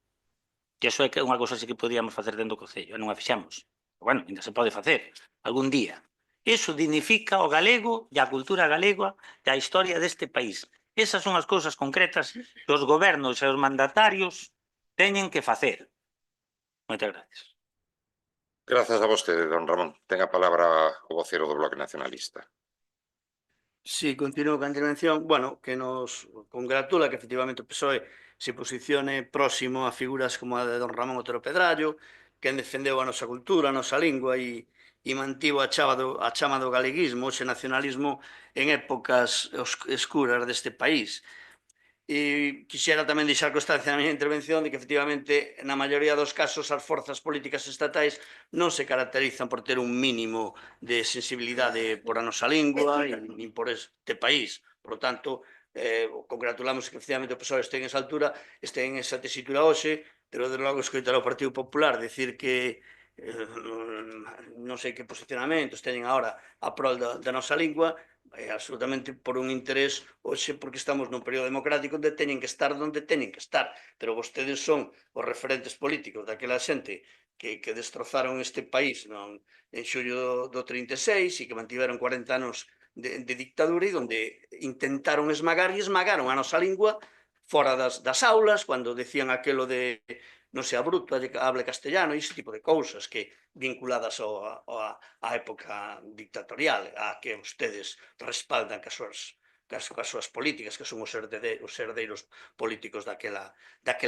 Que iso é unha cousa que podíamos facer dentro do Concello, non a fixamos. Bueno, ainda se pode facer, algún día. Iso dignifica o galego e a cultura galega e a historia deste país. Esas son as cousas concretas que os gobernos e os mandatarios teñen que facer. Moitas gracias.
Grazas a vostede, don Ramón. Ten a palabra o vocero do Bloque Nacionalista.
Sí, continúo con a intervención. Bueno, que nos congratula que efectivamente o PSOE se posicione próximo a figuras como a de don Ramón Otero Pedrallo, que defendeu a nosa cultura, a nosa lingua e mantivo a chama do galeguismo, ese nacionalismo en épocas escuras deste país. E quixera tamén deixar constancia na miña intervención de que efectivamente na maioría dos casos as forzas políticas estatais non se caracterizan por ter un mínimo de sensibilidade por a nosa lingua nin por este país. Por lo tanto, congratulamos que efectivamente o PSOE este en esa altura, este en esa tesitura hoxe, pero de logo escoitar ao Partido Popular decir que non sei que posicionamentos teñen agora a prol da nosa lingua, absolutamente por un interés hoxe porque estamos nun período democrático onde teñen que estar onde teñen que estar, pero vostedes son os referentes políticos daquela xente que destrozaron este país en xullo do 36 e que mantiveron 40 anos de dictadura e onde intentaron esmagar e esmagaron a nosa lingua fora das aulas, cando decían aquelo de non sea bruto, hable castellano, e ese tipo de cousas que vinculadas á época dictatorial, a que ustedes respaldan cas súas políticas, que son os herdeiros políticos daquela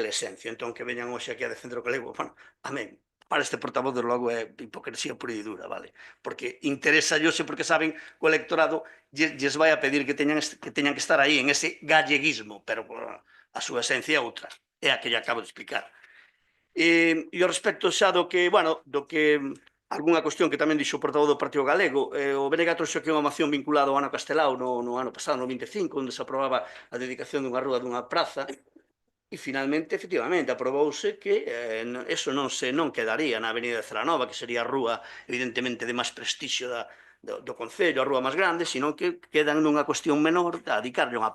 esencia. Entón, que veñan hoxe aquí a defender o galego, bueno, amén. Para este portavoz, de logo, é hipocresía pura e dura, vale? Porque interesa xe porque saben que o electorado lles vai a pedir que teñan que estar aí en ese galleguismo, pero a súa esencia é outra, é a que lle acabo de explicar. E ao respecto xa do que algunha cuestión que tamén dixo o portavoz do Partido Galego, o BNG trouxe aquí unha moción vinculada ao ano Castelao no ano pasado, no 25, onde se aprobaba a dedicación dunha rúa dunha praza, e finalmente, efectivamente, aprobouse que eso non quedaría na Avenida de Celanova, que sería a rúa, evidentemente, de máis prestixio do Concello, a rúa máis grande, sino que quedan nunha cuestión menor a dedicarlle unha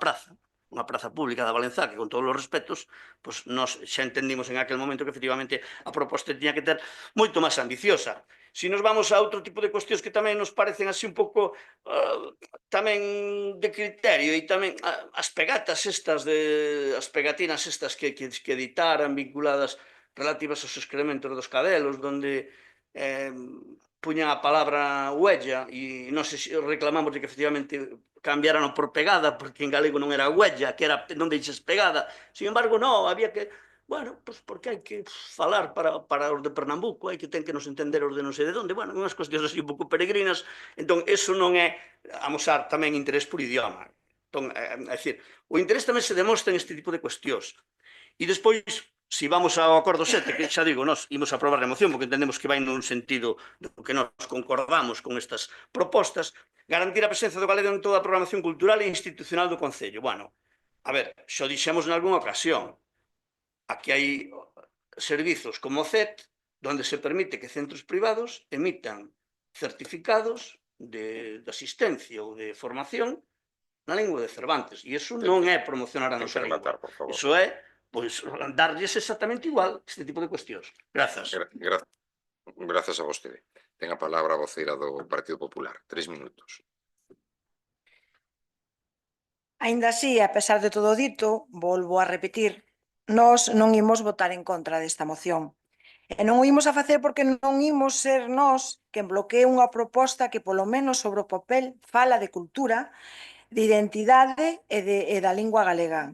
praza pública da Valenzá, que con todos os respetos, nós xa entendimos en aquel momento que efectivamente a proposta tiña que ter moito máis ambiciosa. Se nos vamos a outro tipo de cuestións que tamén nos parecen así un pouco tamén de criterio, e tamén as pegatinas estas que editaran vinculadas relativas aos excrementos dos cadelos, donde puñan a palabra huella, e non sei se reclamamos de que efectivamente cambiaran por pegada, porque en galego non era huella, que era non deixes pegada. Sin embargo, non, había que... Bueno, pois porque hai que falar para os de Pernambuco, hai que ten que nos entender os de non sei de onde, bueno, unhas cuestións así un pouco peregrinas, entón, eso non é amosar tamén interés por idioma. Entón, é dicir, o interés tamén se demostra en este tipo de cuestións. E despois, se vamos ao acordo 7, que xa digo, nós imos aprobar a moción porque entendemos que vai nun sentido do que nós concordamos con estas propostas, garantir a presencia do galego en toda a programación cultural e institucional do Concello. Bueno, a ver, xo dixemos en algunha ocasión, aquí hai servizos como o CET, onde se permite que centros privados emitan certificados de asistencia ou de formación na lingua de Cervantes, e iso non é promocionar a nosa lingua, iso é darlles exactamente igual este tipo de cuestións. Grazas.
Grazas a vostede. Ten a palabra a voceira do Partido Popular. 3 minutos.
Aínda así, a pesar de todo o dito, volvo a repetir, nós non imos votar en contra desta moción. E non o imos a facer porque non imos ser nós quen bloquee unha proposta que, polo menos sobre o papel, fala de cultura, de identidade e da lingua galega.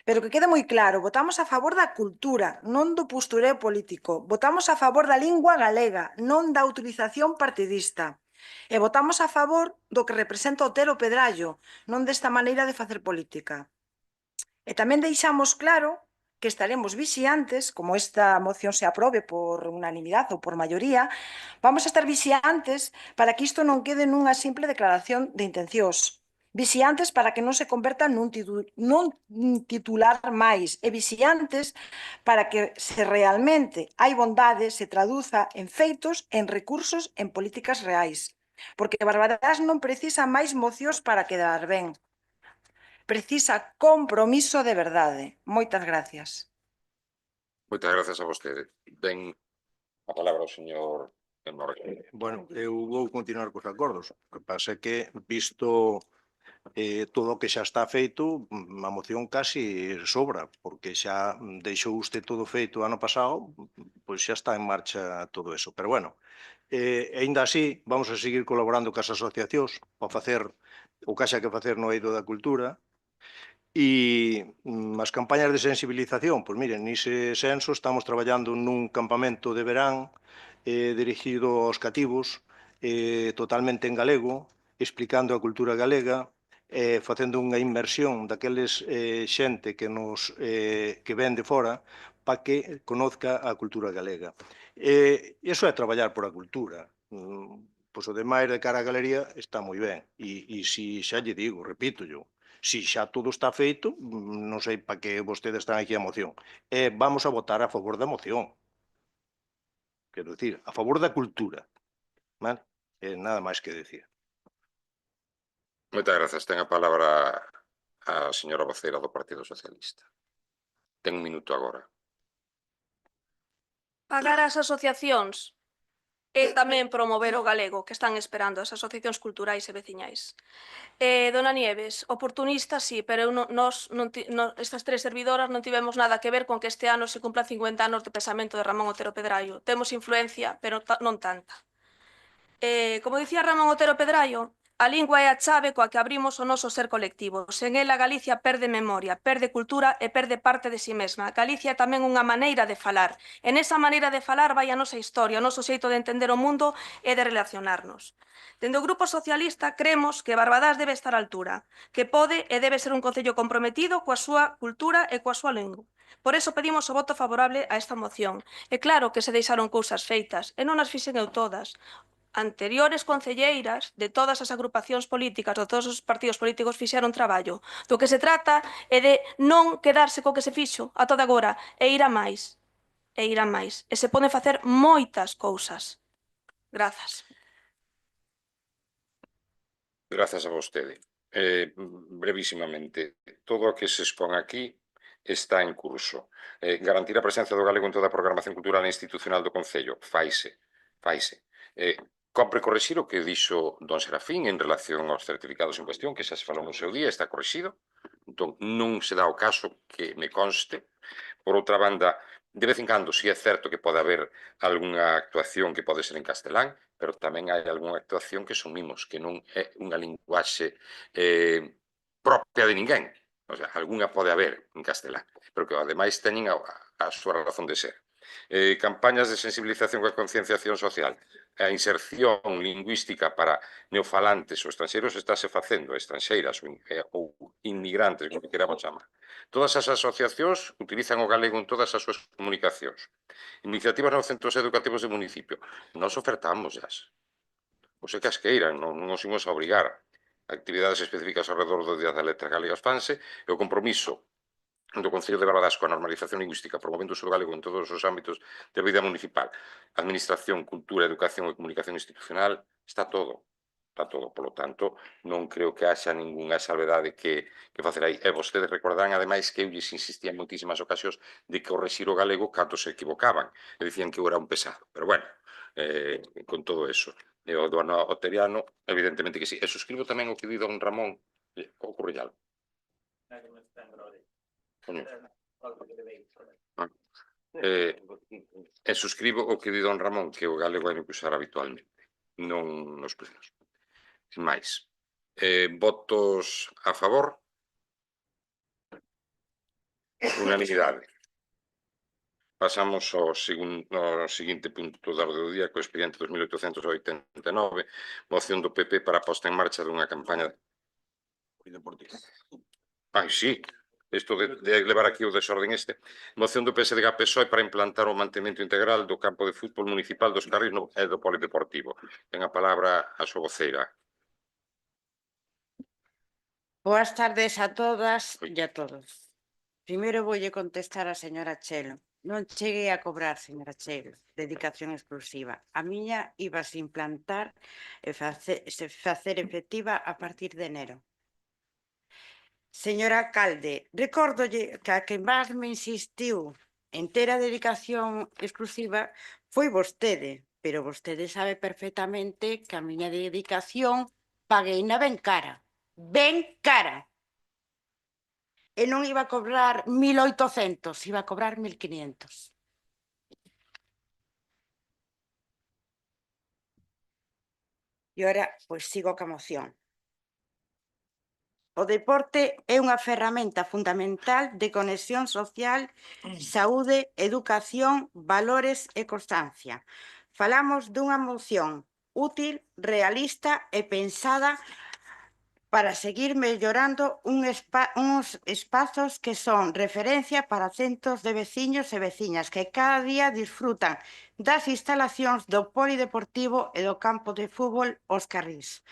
Pero que quede moi claro, votamos a favor da cultura, non do postureo político. Votamos a favor da lingua galega, non da utilización partidista. E votamos a favor do que representa Otero Pedrallo, non desta maneira de facer política. E tamén deixamos claro que estaremos vixiantes, como esta moción se aprobe por unanimidade ou por maioría, vamos a estar vixiantes para que isto non quede nunha simple declaración de intencións. Vixiantes para que non se converta nun titular máis, e vixiantes para que, se realmente hai bondade, se traduza en feitos, en recursos, en políticas reais. Porque Barbadas non precisa máis mocións para quedar ben. Precisa compromiso de verdade. Moitas gracias.
Moitas grazas a vostede. Ten a palabra o señor Enrique.
Bueno, eu vou continuar cos acordos. O que pasa é que, visto todo o que xa está feito, a moción casi sobra, porque xa deixou usted todo feito ano pasado, pois xa está en marcha todo eso. Pero bueno, aínda así, vamos a seguir colaborando cas asociacións para facer o que haxa que facer no eido da cultura. E as campañas de sensibilización, pois miren, nese senso estamos traballando nun campamento de verán dirigido aos cativos, totalmente en galego, explicando a cultura galega, facendo unha inmersión daqueles xente que ven de fora para que conozca a cultura galega. Iso é traballar por a cultura. Pois o demais de cara á galería está moi ben. E se xa lle digo, repito yo, Si xa todo está feito, non sei para que vostedes están aquí a moción. Vamos a votar a favor da moción. Quero dicir, a favor da cultura. Vale? Nada máis que decir.
Moitas grazas. Ten a palabra a señora voceira do Partido Socialista. Ten un minuto agora.
Pagar as asociacións e tamén promover o galego que están esperando as asociacións culturais e veciñais. Dona Nieves, oportunista sí, pero estas tres servidoras non tivemos nada que ver con que este ano se cumplan 50 anos de pesamento de Ramón Otero Pedraio. Temos influencia, pero non tanta. Como dicía Ramón Otero Pedraio, a lingua é a chave coa que abrimos o noso ser colectivo. Sen ela, Galicia perde memoria, perde cultura e perde parte de si mesma. Galicia é tamén unha maneira de falar. E nesa maneira de falar vai a nosa historia, o noso xeito de entender o mundo e de relacionarnos. Dende o Grupo Socialista cremos que Barbadás debe estar á altura, que pode e debe ser un concello comprometido coa súa cultura e coa súa lingua. Por eso pedimos o voto favorable a esta moción. É claro que se deixaron cousas feitas, e non as fixen eu todas. Anteriores concelleiras de todas as agrupacións políticas, de todos os partidos políticos fixeron traballo. Do que se trata é de non quedarse co que se fixo a toda agora e ir a máis. E ir a máis. E se poden facer moitas cousas. Grazas.
Grazas a vostede. Brevísimamente, todo o que se expón aquí está en curso. Garantir a presencia do galego en toda a programación cultural e institucional do Concello. Faise. Compre corrixir o que dixo don Serafín en relación aos certificados en cuestión, que xa se falou no seu día, está corrixido. Entón, non se dá o caso que me conste. Por outra banda, de vez en cando, si é certo que pode haber algunha actuación que pode ser en castelán, pero tamén hai algunha actuación que sumimos, que non é unha linguaxe propia de ninguén. O sea, algunha pode haber en castelán, pero que ademais teñen a súa razón de ser. Campañas de sensibilización coa concienciación social. A inserción lingüística para neofalantes ou estranxeiros estáse facendo, estranxeiras ou inmigrantes, como queramos chamar. Todas as asociacións utilizan o galego en todas as súas comunicacións. Iniciativas nos centros educativos do municipio. Nos ofertamos as. O se que as queiran, non nos imos a obrigar. Actividades específicas ao redor do Día das Letras Galegas fanse e o compromiso do Concello de Barbadás coa normalización lingüística, promovendo o uso do galego en todos os ámbitos da vida municipal, administración, cultura, educación e comunicación institucional, está todo. Polo tanto, non creo que haxa ningunha salvedade que facer aí. E vostedes recordarán, ademais, que eu lles insistía en moitísimas ocasións de correxir o galego cando se equivocaban. E dicían que eu era un pesado. Pero bueno, con todo eso. E o do ano oteriano, evidentemente que sí. E suscribo tamén o que di don Ramón. Ocorre algo. E suscribo o que di don Ramón, que o galego hai que usar habitualmente, non nos plenos. Sin máis. Votos a favor? Unanimidade. Pasamos ao seguinte punto da orde do día, co expediente 2889, moción do PP para a posta en marcha dunha campaña... Ai, sí. Isto de levar aquí o desorden este. Moción do PSDG-PSOE para implantar o mantemento integral do campo de fútbol municipal dos Carris e do polideportivo. Ten a palabra a súa voceira.
Boas tardes a todas e a todos. Primeiro voulle contestar a señora Chelo. Non cheguei a cobrar, señora Chelo, dedicación exclusiva. A miña iba a se implantar e facer efectiva a partir de enero. Señora alcalde, recórdolle que a que máis me insistiu en ter a dedicación exclusiva foi vostede, pero vostede sabe perfectamente que a miña dedicación pagueina ben cara. Ben cara. E non iba a cobrar 1.800, iba a cobrar 1.500. E ora, pois sigo ca moción. O deporte é unha ferramenta fundamental de conexión social, saúde, educación, valores e constancia. Falamos dunha moción útil, realista e pensada para seguir mellorando uns espazos que son referencia para centos de veciños e veciñas que cada día disfrutan das instalacións do polideportivo e do campo de fútbol Os Carrís,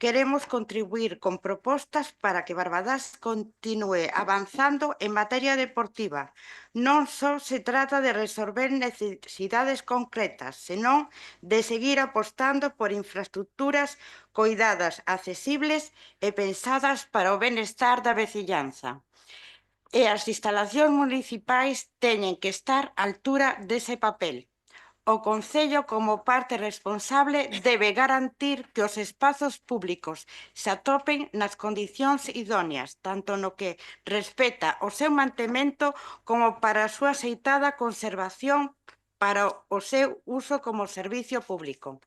queremos contribuir con propostas para que Barbadás continúe avanzando en materia deportiva. Non só se trata de resolver necesidades concretas, senón de seguir apostando por infraestructuras coidadas, accesibles e pensadas para o benestar da vecinanza. E as instalacións municipais teñen que estar á altura dese papel. O Concello, como parte responsable, debe garantir que os espazos públicos se atopen nas condicións idóneas, tanto no que respecta ao seu mantemento como para a súa aceitada conservación para o seu uso como servicio público.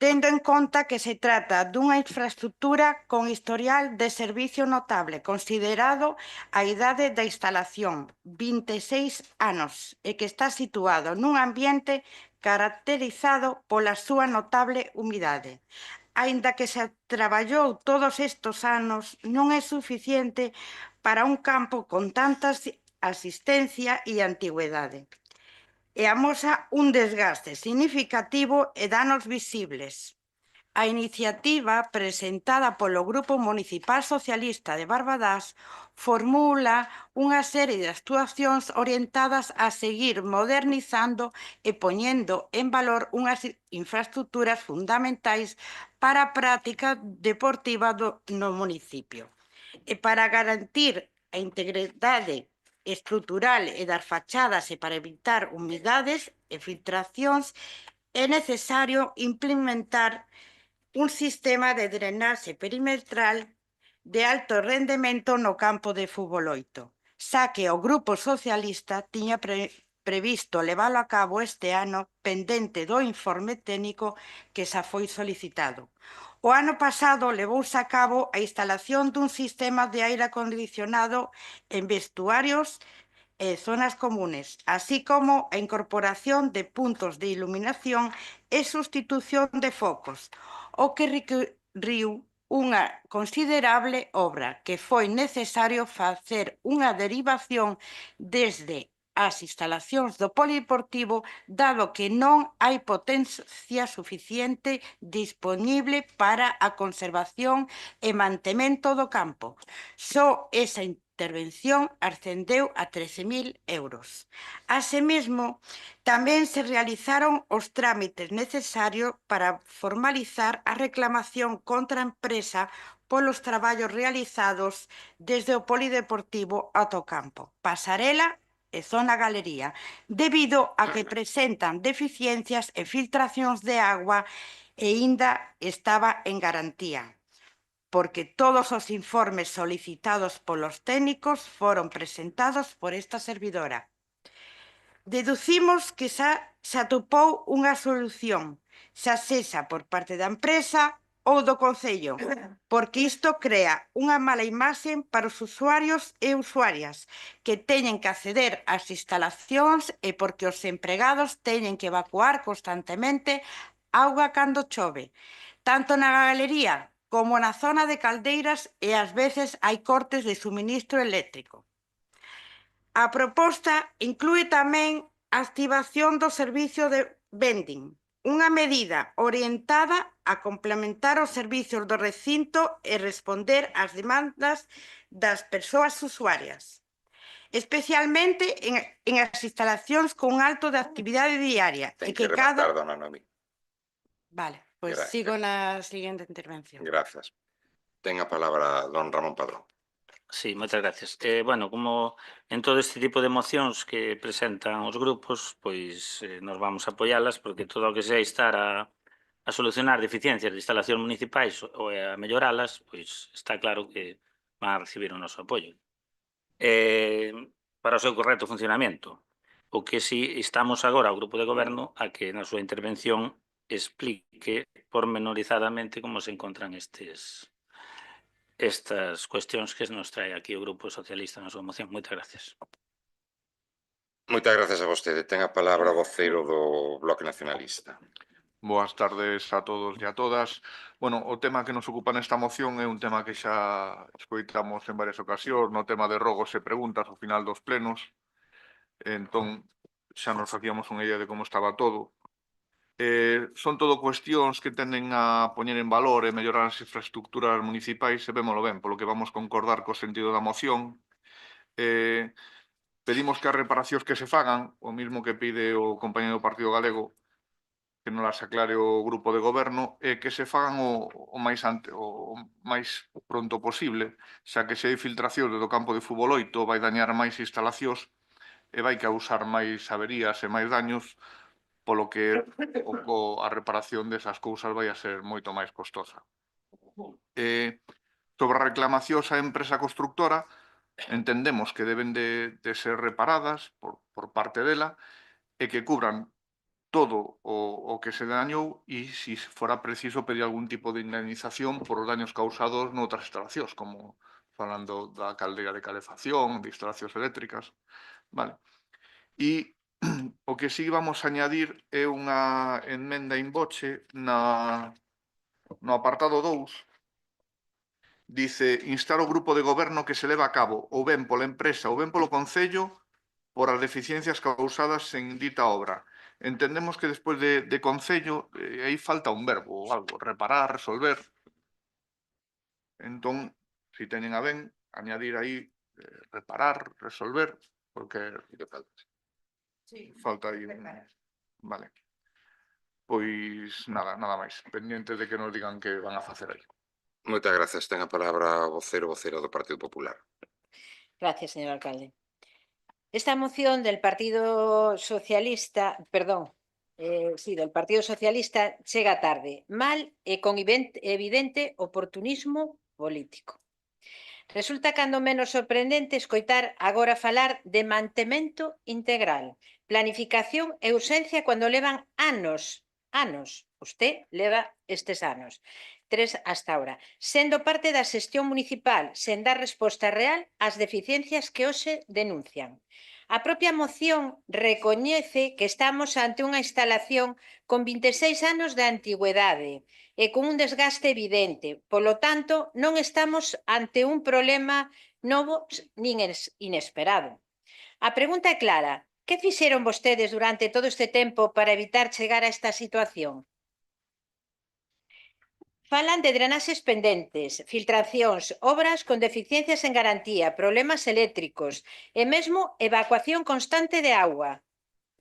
Tendo en conta que se trata dunha infraestructura con historial de servicio notable, considerado a idade da instalación, 26 anos, e que está situado nun ambiente caracterizado pola súa notable humidade. Aínda que se traballou todos estes anos, non é suficiente para un campo con tanta asistencia e antigüedade. E amosa un desgaste significativo e danos visibles. A iniciativa presentada polo Grupo Municipal Socialista de Barbadás formula unha serie de actuacións orientadas a seguir modernizando e poñendo en valor unhas infraestructuras fundamentais para a práctica deportiva no municipio. E para garantir a integridade estrutural e das fachadas e para evitar humidades e filtracións, é necesario implementar un sistema de drenaxe perimetral de alto rendemento no campo de fútbol 8, xa que o Grupo Socialista tiña previsto leválo a cabo este ano pendente do informe técnico que xa foi solicitado. O ano pasado levouse a cabo a instalación dun sistema de aire acondicionado en vestuarios e zonas comunes, así como a incorporación de puntos de iluminación e sustitución de focos, o que requiriu unha considerable obra que foi necesario facer unha derivación desde as instalacións do polideportivo, dado que non hai potencia suficiente dispoñible para a conservación e mantemento do campo. Só esa intervención ascendeu a 13.000 euros. Asimismo, tamén se realizaron os trámites necesarios para formalizar a reclamación contra a empresa polos traballos realizados desde o polideportivo ata o campo, pasarela e zona galería, debido a que presentan deficiencias e filtracións de agua e aínda estaba en garantía, porque todos os informes solicitados polos técnicos foron presentados por esta servidora. Deducimos que xa se atopou unha solución, xa sexa por parte da empresa ou do Concello, porque isto crea unha mala imaxe para os usuarios e usuarias que teñen que acceder ás instalacións e porque os empregados teñen que evacuar constantemente auga cando chove, tanto na galería como na zona de caldeiras e ás veces hai cortes de suministro eléctrico. A proposta inclúe tamén a activación do servicio de vending, unha medida orientada a complementar os servicios do recinto e responder ás demandas das persoas usuarias, especialmente en as instalacións con alto de actividade diaria.
Ten que rematar, dona Noemí.
Vale, pois sigo na seguinte intervención.
Grazas. Ten a palabra don Ramón Padrón.
Sí, moitas gracias. Bueno, como en todo este tipo de mocións que presentan os grupos, pois nos vamos a apoialas porque todo o que sea instar a solucionar deficiencias de instalacións municipais ou a melloralas, pois está claro que van a recibir o noso apoio. Para o seu correcto funcionamento. O que si estamos agora ao grupo de goberno a que na súa intervención explique pormenorizadamente como se encontran estas cuestións que nos trae aquí o Grupo Socialista na súa moción. Moitas gracias.
Moitas gracias a vostede. Ten a palabra o voceiro do Bloque Nacionalista.
Boas tardes a todos e a todas. Bueno, o tema que nos ocupa nesta moción é un tema que xa escoitamos en varias ocasións, no tema de rogos e preguntas ao final dos plenos. Entón, xa nos facíamos unha idea de como estaba todo. Son todo cuestións que tenden a poñer en valor e mellorar as infraestructuras municipais, e vémolo ben, polo que vamos concordar co sentido da moción. Pedimos que as reparacións que se fagan, o mismo que pide o compañero do Partido Galego, que non las aclare o grupo de goberno, e que se fagan o máis pronto posible, xa que se hai filtracións do campo de fútbol 8 vai dañar máis instalacións e vai causar máis averías e máis daños, polo que a reparación desas cousas vai a ser moito máis costosa. Sobre as reclamacións á empresa constructora, entendemos que deben de ser reparadas por parte dela e que cubran todo o que se dañou e, se fora preciso, pedir algún tipo de indemnización por os daños causados noutras instalacións, como falando da caldeira de calefacción, de instalacións eléctricas. Vale. E o que sí vamos a añadir é unha enmenda in voce no apartado 2. Dice, instar o grupo de goberno que se leva a cabo ou ben pola empresa ou ben polo Concello por as deficiencias causadas en dita obra. Entendemos que despois de Concello aí falta un verbo ou algo, reparar, resolver. Entón, se teñen a ben, añadir aí reparar, resolver, porque falta aí un... Vale. Pois nada máis, pendiente de que nos digan que van a facer aí.
Moitas grazas. Ten a palabra o vocero do Partido Popular.
Gracias, señor alcalde. Esta moción del Partido Socialista, del Partido Socialista chega tarde, mal e con evidente oportunismo político. Resulta cando menos sorprendente escoitar agora falar de mantemento integral, planificación e urxencia cando levan anos. Usted leva estes anos, 3 hasta ahora, sendo parte da xestión municipal, sen dar resposta real ás deficiencias que hoxe denuncian. A propia moción recoñece que estamos ante unha instalación con 26 anos de antigüedade e con un desgaste evidente. Polo tanto, non estamos ante un problema novo nin inesperado. A pregunta é clara. Que fixeron vostedes durante todo este tempo para evitar chegar a esta situación? Falan de drenaxes pendentes, filtracións, obras con deficiencias en garantía, problemas eléctricos e mesmo evacuación constante de auga.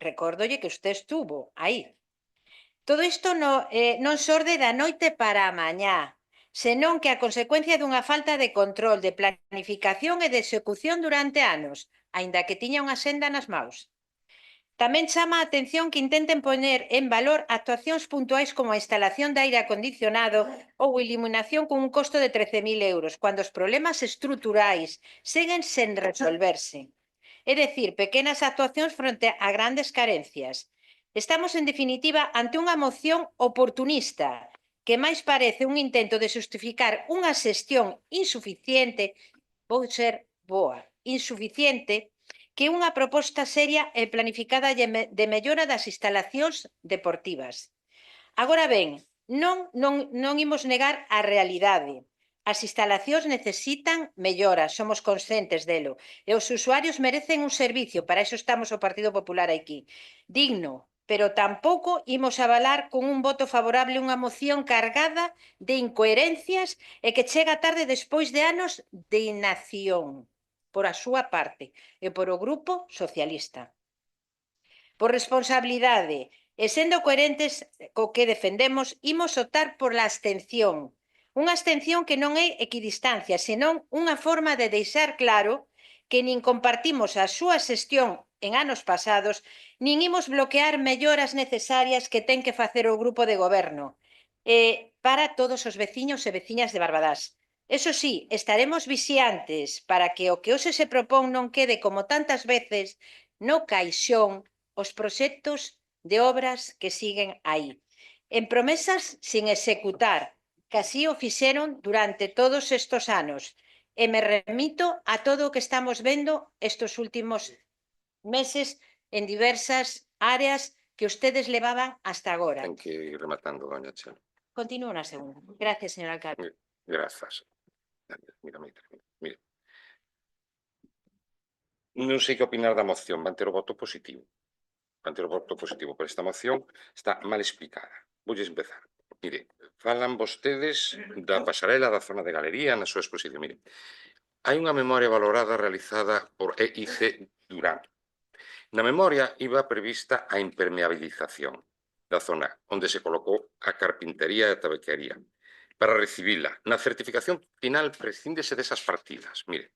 Recórdolle que usted estuvo aí. Todo isto non xorde da noite para a mañá, senón que a consecuencia dunha falta de control, de planificación e de execución durante anos, aínda que tiña unha senda nas maus. Tamén chama a atención que intenten poñer en valor actuacións puntuais como a instalación de aire acondicionado ou iluminación con un costo de 13.000 euros, cando os problemas estruturais seguen sen resolverse. É dicir, pequenas actuacións fronte a grandes carencias. Estamos, en definitiva, ante unha moción oportunista que máis parece un intento de justificar unha xestión insuficiente, insuficiente, que unha proposta seria e planificada de mellora das instalacións deportivas. Agora ben, non imos negar a realidade. As instalacións necesitan mellora, somos conscientes delo, e os usuarios merecen un servicio, para iso estamos o Partido Popular aquí, digno, pero tampouco imos avalar con un voto favorable unha moción cargada de incoherencias e que chega tarde despois de anos de inacción por a súa parte e por o Grupo Socialista. Por responsabilidade e sendo coherentes co que defendemos, imos optar por la abstención. Unha abstención que non é equidistancia, senón unha forma de deixar claro que nin compartimos a súa xestión en anos pasados, nin imos bloquear melloras necesarias que ten que facer o Grupo de Goberno para todos os veciños e veciñas de Barbadás. Eso sí, estaremos vixiantes para que o que hoxe se propón non quede, como tantas veces, no caixón os proxectos de obras que siguen aí. En promesas sin executar, que así o fixeron durante todos estes anos. E me remito a todo o que estamos vendo estes últimos meses en diversas áreas que ustedes levaban hasta agora.
Ten que ir rematando, doña Chelo.
Continúo na segunda. Gracias, señor alcalde.
Grazas. Mira. Non sei que opinar da moción, van ter o voto positivo. manter o voto positivo por esta moción está mal explicada. Voulles empezar. Mire, falan vostedes da pasarela da zona de galería na súa exposición. Mire, hai unha memoria valorada realizada por EIC Durán. Na memoria iba prevista a impermeabilización da zona onde se colocou a carpintería e a tabequería para recibila. Na certificación final prescíndese desas partidas. Mire,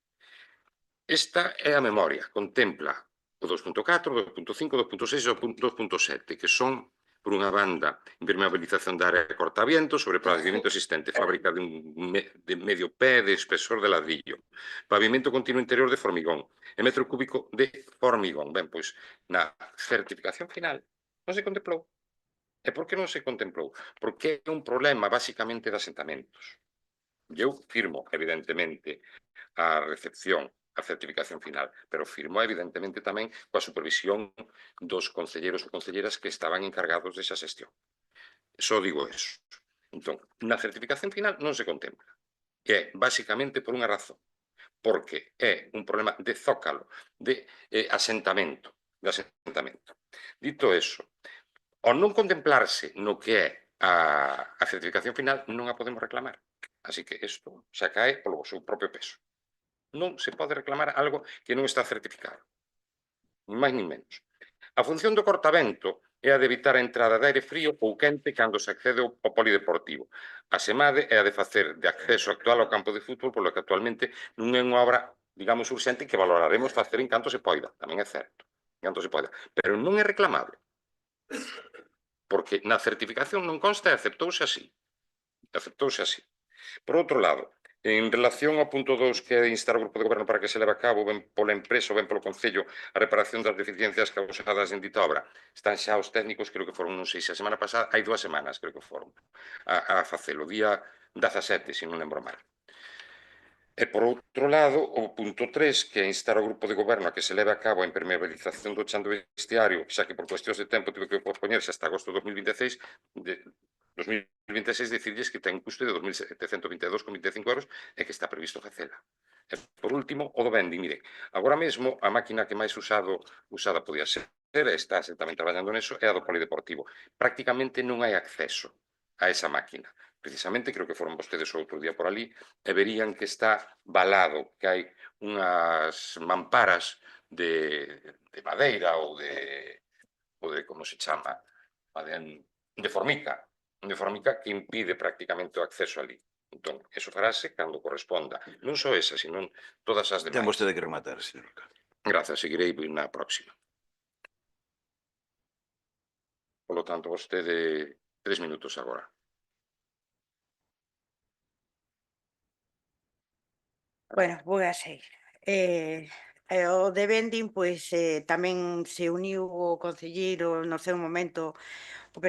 esta é a memoria, contempla o 2.4, 2.5, 2.6 e o 2.7, que son, por unha banda, impermeabilización da área de cortaviento sobre pavimento existente, fábrica de medio pé de espesor de ladrillo, pavimento continuo interior de formigón e metro cúbico de formigón. Ben, pois, na certificación final non se contemplou. E por que non se contemplou? Porque é un problema, basicamente, de asentamentos. Eu firmo, evidentemente, a recepción, a certificación final, pero firmo, evidentemente, tamén coa supervisión dos concelleiros ou concelleras que estaban encargados desa xestión. Só digo eso. Entón, na certificación final non se contempla. E é, basicamente, por unha razón. Porque é un problema de zócalo, de asentamento. Dito eso, ao non contemplarse no que é a certificación final, non a podemos reclamar. Así que isto xa cae polo seu propio peso. Non se pode reclamar algo que non está certificado. Ni máis ni menos. A función do cortamento é a de evitar a entrada de aire frío ou quente cando se accede ao polideportivo. A semade é a de facer de acceso actual ao campo de fútbol, polo que actualmente non é unha obra, digamos, urxente que valoraremos facer en canto se poida. Tamén é certo, en canto se poida. Pero non é reclamable. Porque na certificación non consta e aceptouse así. Por outro lado, en relación ao punto 2, que é de instar ao Grupo de Goberno para que se leve a cabo, ben pola empresa ou ben polo Concello, a reparación das deficiencias causadas en dita obra, están xa os técnicos, creo que foron, non sei se a semana pasada, hai 2 semanas, creo que foron, a facelo, día 17, se non lembro mal. E, por outro lado, o punto 3, que é instar ao Grupo de Goberno a que se leve a cabo a impermeabilización do chan do vestiario, xa que por cuestións de tempo tive que pospoñerse hasta agosto de 2026, decirlles que ten un custo de 2.722,25 euros e que está previsto facela. E, por último, o do vending. Mire, agora mesmo a máquina que máis usada podía ser, e estáse tamén traballando neso, é a do polideportivo. Prácticamente non hai acceso a esa máquina. Precisamente, creo que foron vostedes outro día por ali, e verían que está valado, que hai unhas mamparas de madeira ou de, como se chama, de formica, que impide prácticamente o acceso ali. Entón, eso farase cando corresponda. Non só esa, sino todas as demais.
Ten vostede que rematar, señor alcalde.
Grazas, seguirei na próxima. Por lo tanto, vostede 3 minutos agora.
Bueno, vou a seguir. O de vending, pois, tamén se uniu o concelleiro no seu momento, o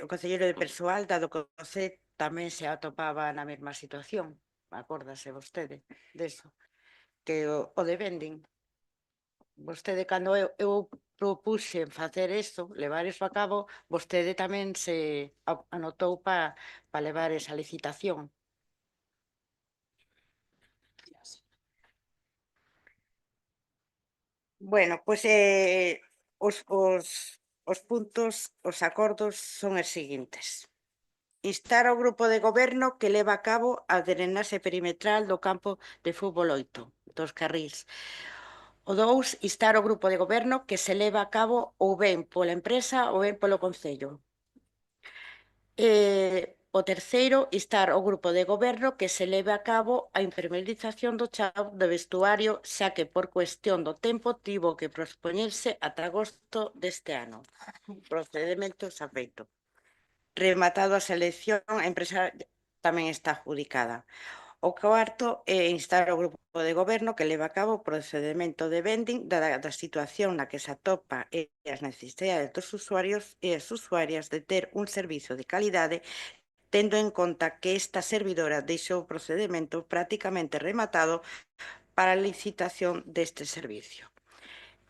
concelleiro de persoal, dado que o CET tamén se atopaba na mesma situación. Acórdase vostede deso, que o de vending. Vostede, cando eu propuxen facer isto, levar iso a cabo, vostede tamén se anotou para levar esa licitación. Bueno, pois os puntos, os acordos son os seguintes. Instar ao Grupo de Goberno que leva a cabo a drenaxe perimetral do campo de fútbol 8, dos carrís. O 2, instar ao Grupo de Goberno que se leva a cabo ou ben pola empresa ou ben polo Concello. O terceiro, instar ao Grupo de Goberno que se leve a cabo a impermeabilización do chan do vestuario, xa que por cuestión do tempo tivo que pospoñerse ata agosto deste ano. Procedimento xa feito. Rematado a selección, a empresa tamén está adjudicada. O cuarto é instar ao Grupo de Goberno que leve a cabo o procedimento de vending da situación na que se atopa e as necesidades dos usuarios e as usuarias de ter un servizo de calidade, tendo en conta que esta servidora deixou o procedimento prácticamente rematado para a licitación deste servicio.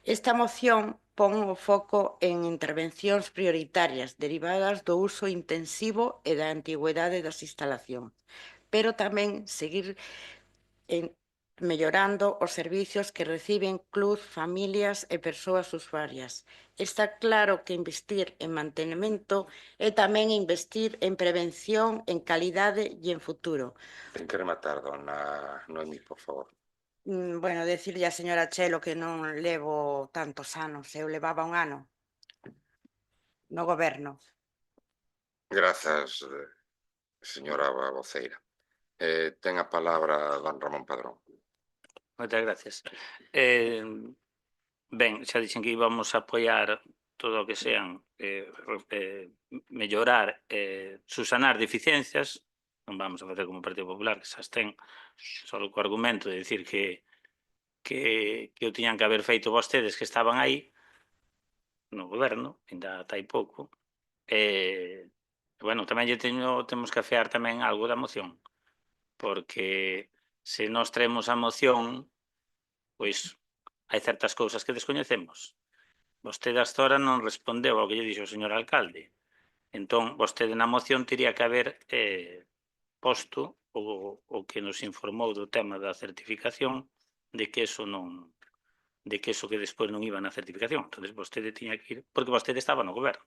Esta moción pon o foco en intervencións prioritarias derivadas do uso intensivo e da antigüedade das instalacións, pero tamén seguir mellorando os servicios que reciben clubs, familias e persoas usuarias. Está claro que investir en mantenimento é tamén investir en prevención, en calidade e en futuro.
Ten que rematar, dona Noemí, por favor.
Bueno, decirlle a señora Chelo que non levo tantos anos, eu levaba un ano no goberno.
Grazas, señora voceira. Ten a palabra don Ramón Padrón.
Moitas gracias. Ben, xa dixen que íbamos a apoiar todo o que sean mellorar, susanar deficiencias. Non vamos a facer como o Partido Popular, que xa ten só co argumento de dicir que o tiñan que haber feito vostedes que estaban aí no goberno, ainda ata hai pouco. Bueno, tamén temos que afear tamén algo da moción, porque se nós traemos a moción, pois hai certas cousas que descoñecemos. Vostede hasta ahora non respondeu ao que lle dixo o señor alcalde. Entón, vostede na moción teria que haber posto o que nos informou do tema da certificación de que eso non que despois non iba na certificación. Entón, vostede tiña que ir, porque vostede estaba no goberno.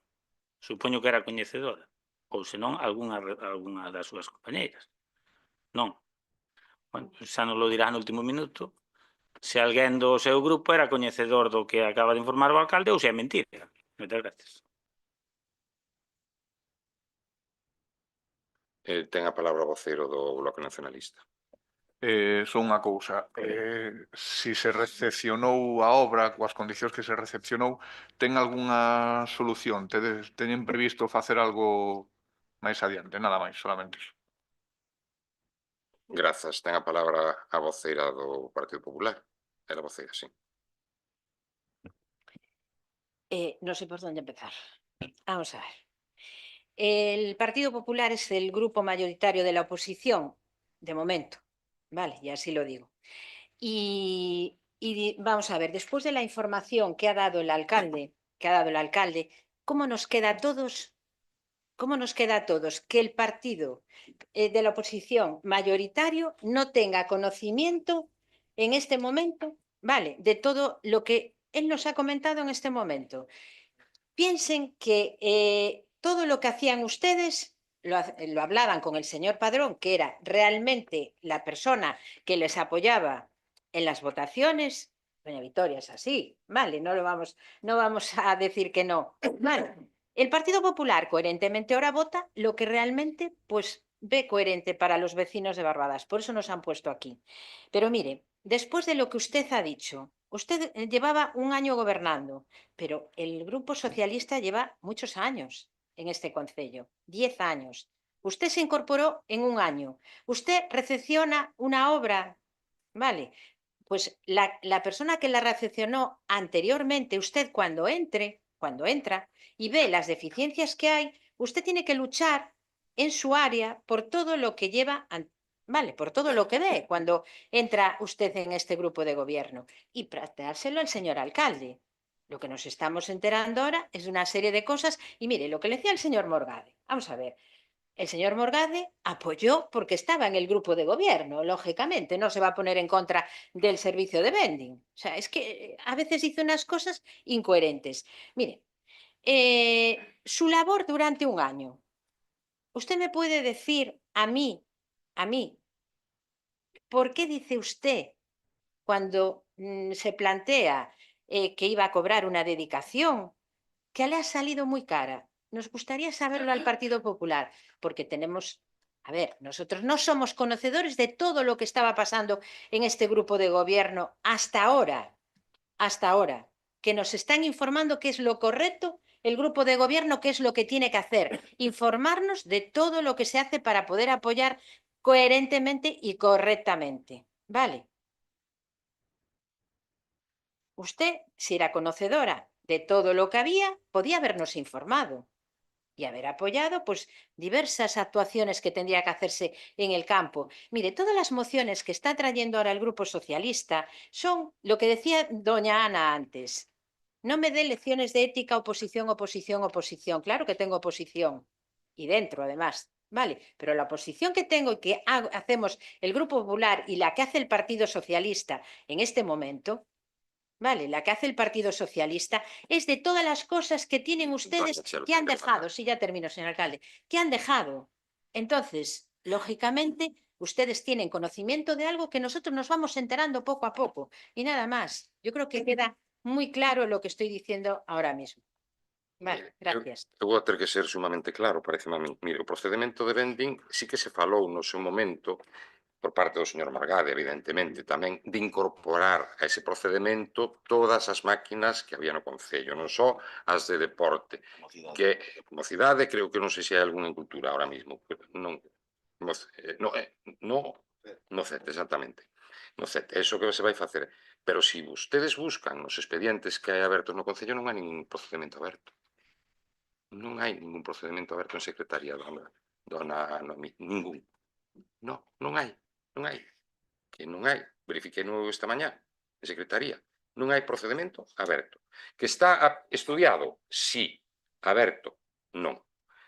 Supoño que era coñecedora, ou senón algunha das súas compañeiras. Non. Bueno, xa nos lo dirá no último minuto. Se alguén do seu grupo era coñecedor do que acaba de informar o alcalde ou se é mentira. Moitas gracias.
Ten a palabra o voceiro do Bloque Nacionalista.
Só unha cousa, si se recepcionou a obra coas condicións que se recepcionou, ten algunha solución? Teñen previsto facer algo máis adiante? Nada máis, solamente iso.
Grazas. Ten a palabra a voceira do Partido Popular. Era voceira, sí.
No sé por dónde empezar. Vamos a ver. El Partido Popular es el grupo mayoritario de la oposición, de momento, ¿vale? Y así lo digo. Y vamos a ver, después de la información que ha dado el alcalde, ¿cómo nos queda a todos? ¿Cómo nos queda a todos que el partido de la oposición mayoritario no tenga conocimiento en este momento, ¿vale?, de todo lo que él nos ha comentado en este momento? Piensen que todo lo que hacían ustedes lo hablaban con el señor Padrón, que era realmente la persona que les apoyaba en las votaciones. Doña Victoria es así, ¿vale? No vamos a decir que no. Vale. El Partido Popular coherentemente ahora vota lo que realmente pues ve coherente para los vecinos de Barbadas. Por eso nos han puesto aquí. Pero mire, después de lo que usted ha dicho, usted llevaba un año gobernando, pero el Grupo Socialista lleva muchos años en este concello, 10 años. Usted se incorporó en un año. Usted recepciona una obra, ¿vale? Pues la persona que la recepcionó anteriormente, usted cuando entra y ve las deficiencias que hay, usted tiene que luchar en su área por todo lo que lleva, ¿vale?, por todo lo que ve cuando entra usted en este grupo de gobierno y planteárselo al señor alcalde. Lo que nos estamos enterando ahora es una serie de cosas y mire, lo que le decía el señor Morgade, vamos a ver, el señor Morgade apoyó porque estaba en el grupo de gobierno, lógicamente, no se va a poner en contra del servicio de vending. O sea, es que a veces dice unas cosas incoherentes. Mire, su labor durante un año. ¿Usted me puede decir a mí, por qué dice usted cuando se plantea que iba a cobrar una dedicación que le ha salido muy cara? Nos gustaría saberlo al Partido Popular, porque tenemos, a ver, nosotros no somos conocedores de todo lo que estaba pasando en este grupo de gobierno hasta ahora, que nos están informando qué es lo correcto, el grupo de gobierno qué es lo que tiene que hacer, informarnos de todo lo que se hace para poder apoyar coherentemente y correctamente, ¿vale? Usted, si era conocedora de todo lo que había, podía habernos informado y haber apoyado pues diversas actuaciones que tendría que hacerse en el campo. Mire, todas las mociones que está trayendo ahora el Grupo Socialista son lo que decía doña Ana antes. No me dé lecciones de ética, oposición. Claro que tengo oposición y dentro además Vale, pero la posición que tengo y que hacemos el Grupo Popular y la que hace el Partido Socialista en este momento, vale, la que hace el Partido Socialista es de todas las cosas que tienen ustedes que han dejado. Sí, ya termino, señor alcalde. Que han dejado. Entonces, lógicamente, ustedes tienen conocimiento de algo que nosotros nos vamos enterando poco a poco. Y nada más. Yo creo que queda muy claro lo que estoy diciendo ahora mismo. Vale, gracias.
Eu vou ter que ser sumamente claro, parece a min. Mire, o procedimento de vending sí que se falou no seu momento por parte do señor Margade, evidentemente, tamén de incorporar a ese procedimento todas as máquinas que había no Concello, non só as de deporte, que mocidade, creo que non sei se hai algunha en cultura ahora mismo, non, no CET, exactamente, no CET, eso que se vai facer, pero se vostedes buscan nos expedientes que hai abertos no Concello non hai ningún procedimento aberto. Non hai ningún procedimento aberto en secretaría, dona Noemí, ningún. Non hai. Que non hai. Verifiquei esta mañá en secretaría. Non hai procedimento aberto. Que está estudiado? Sí. Aberto? Non.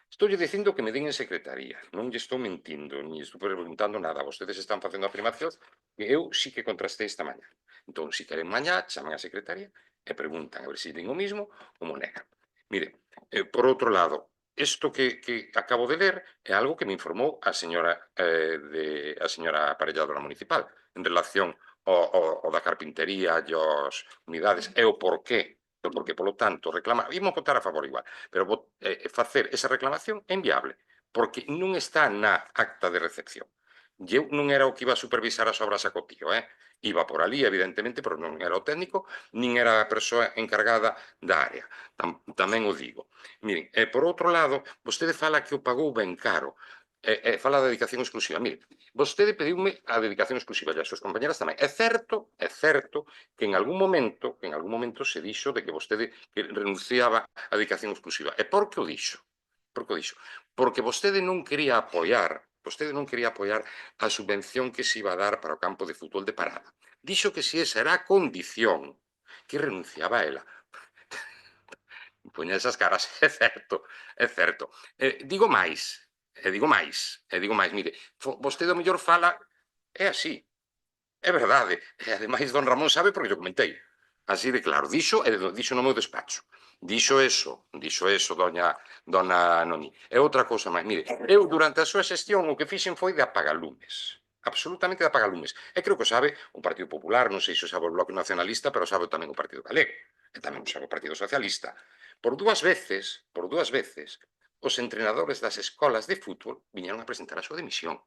Estou dicindo que me din en secretaría. Non lle estou mentindo, ni estou preguntando nada. Vostedes están facendo afirmación que eu sí que contrastei esta mañá. Entón, se queren mañá, chaman a secretaría e preguntan a ver se din o mismo ou mo negan. Mire, por outro lado, isto que acabo de ler é algo que me informou a señora aparelladora municipal en relación ao da carpintería e as unidades e o porqué. Polo tanto, reclamar, imos votar a favor igual, pero facer esa reclamación é inviable, porque non está na acta de recepción. Eu non era o que iba a supervisar as obras a Cotío, iba por ali, evidentemente, pero non era o técnico, nin era a persoa encargada da área, tamén o digo. Miren, por outro lado, vostede fala que o pagou ben caro, fala da dedicación exclusiva. Mire, vostede pediume a dedicación exclusiva e as súas compañeras tamén. É certo que en algún momento se dixo de que vostede renunciaba a dedicación exclusiva. E por que o dixo? Porque vostede non quería apoiar a subvención que se iba a dar para o campo de fútbol de Parada. Dixo que se esa era a condición que renunciaba a ela. Poña esas caras, é certo. Digo máis, mire, vostede ao mellor fala, é así, é verdade, e ademais don Ramón sabe porque yo comentei, así de claro, dixo no meu despacho, dixo eso, dona Noemí. E outra cousa máis, mire, eu durante a súa xestión o que fixen foi de apagalumes, absolutamente de apagalumes, e creo que sabe o Partido Popular, non sei se sabe o Bloque Nacionalista, pero sabe tamén o Partido Galego, e tamén sabe o Partido Socialista. Por dúas veces, os entrenadores das escolas de fútbol viñeron a presentar a súa dimisión.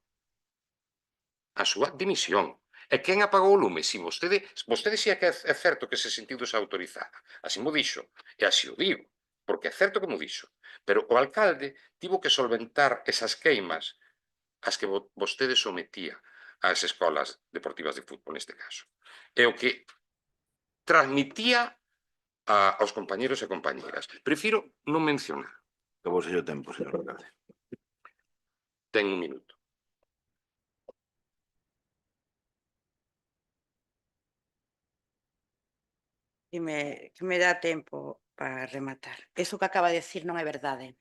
E quen apagou o lume? Si vostede si é que é certo que se sentiu desautorizada. Así mo dixo, e así o digo, porque é certo que mo dixo. Pero o alcalde tivo que solventar esas queimas as que vostede sometía ás escolas deportivas de fútbol neste caso. E o que transmitía aos compañeros e compañeras. Prefiro non mencionar.
Acabou o tempo, señor alcalde.
Ten un minuto.
Que me dá tempo para rematar. Eso que acaba de decir non é verdade.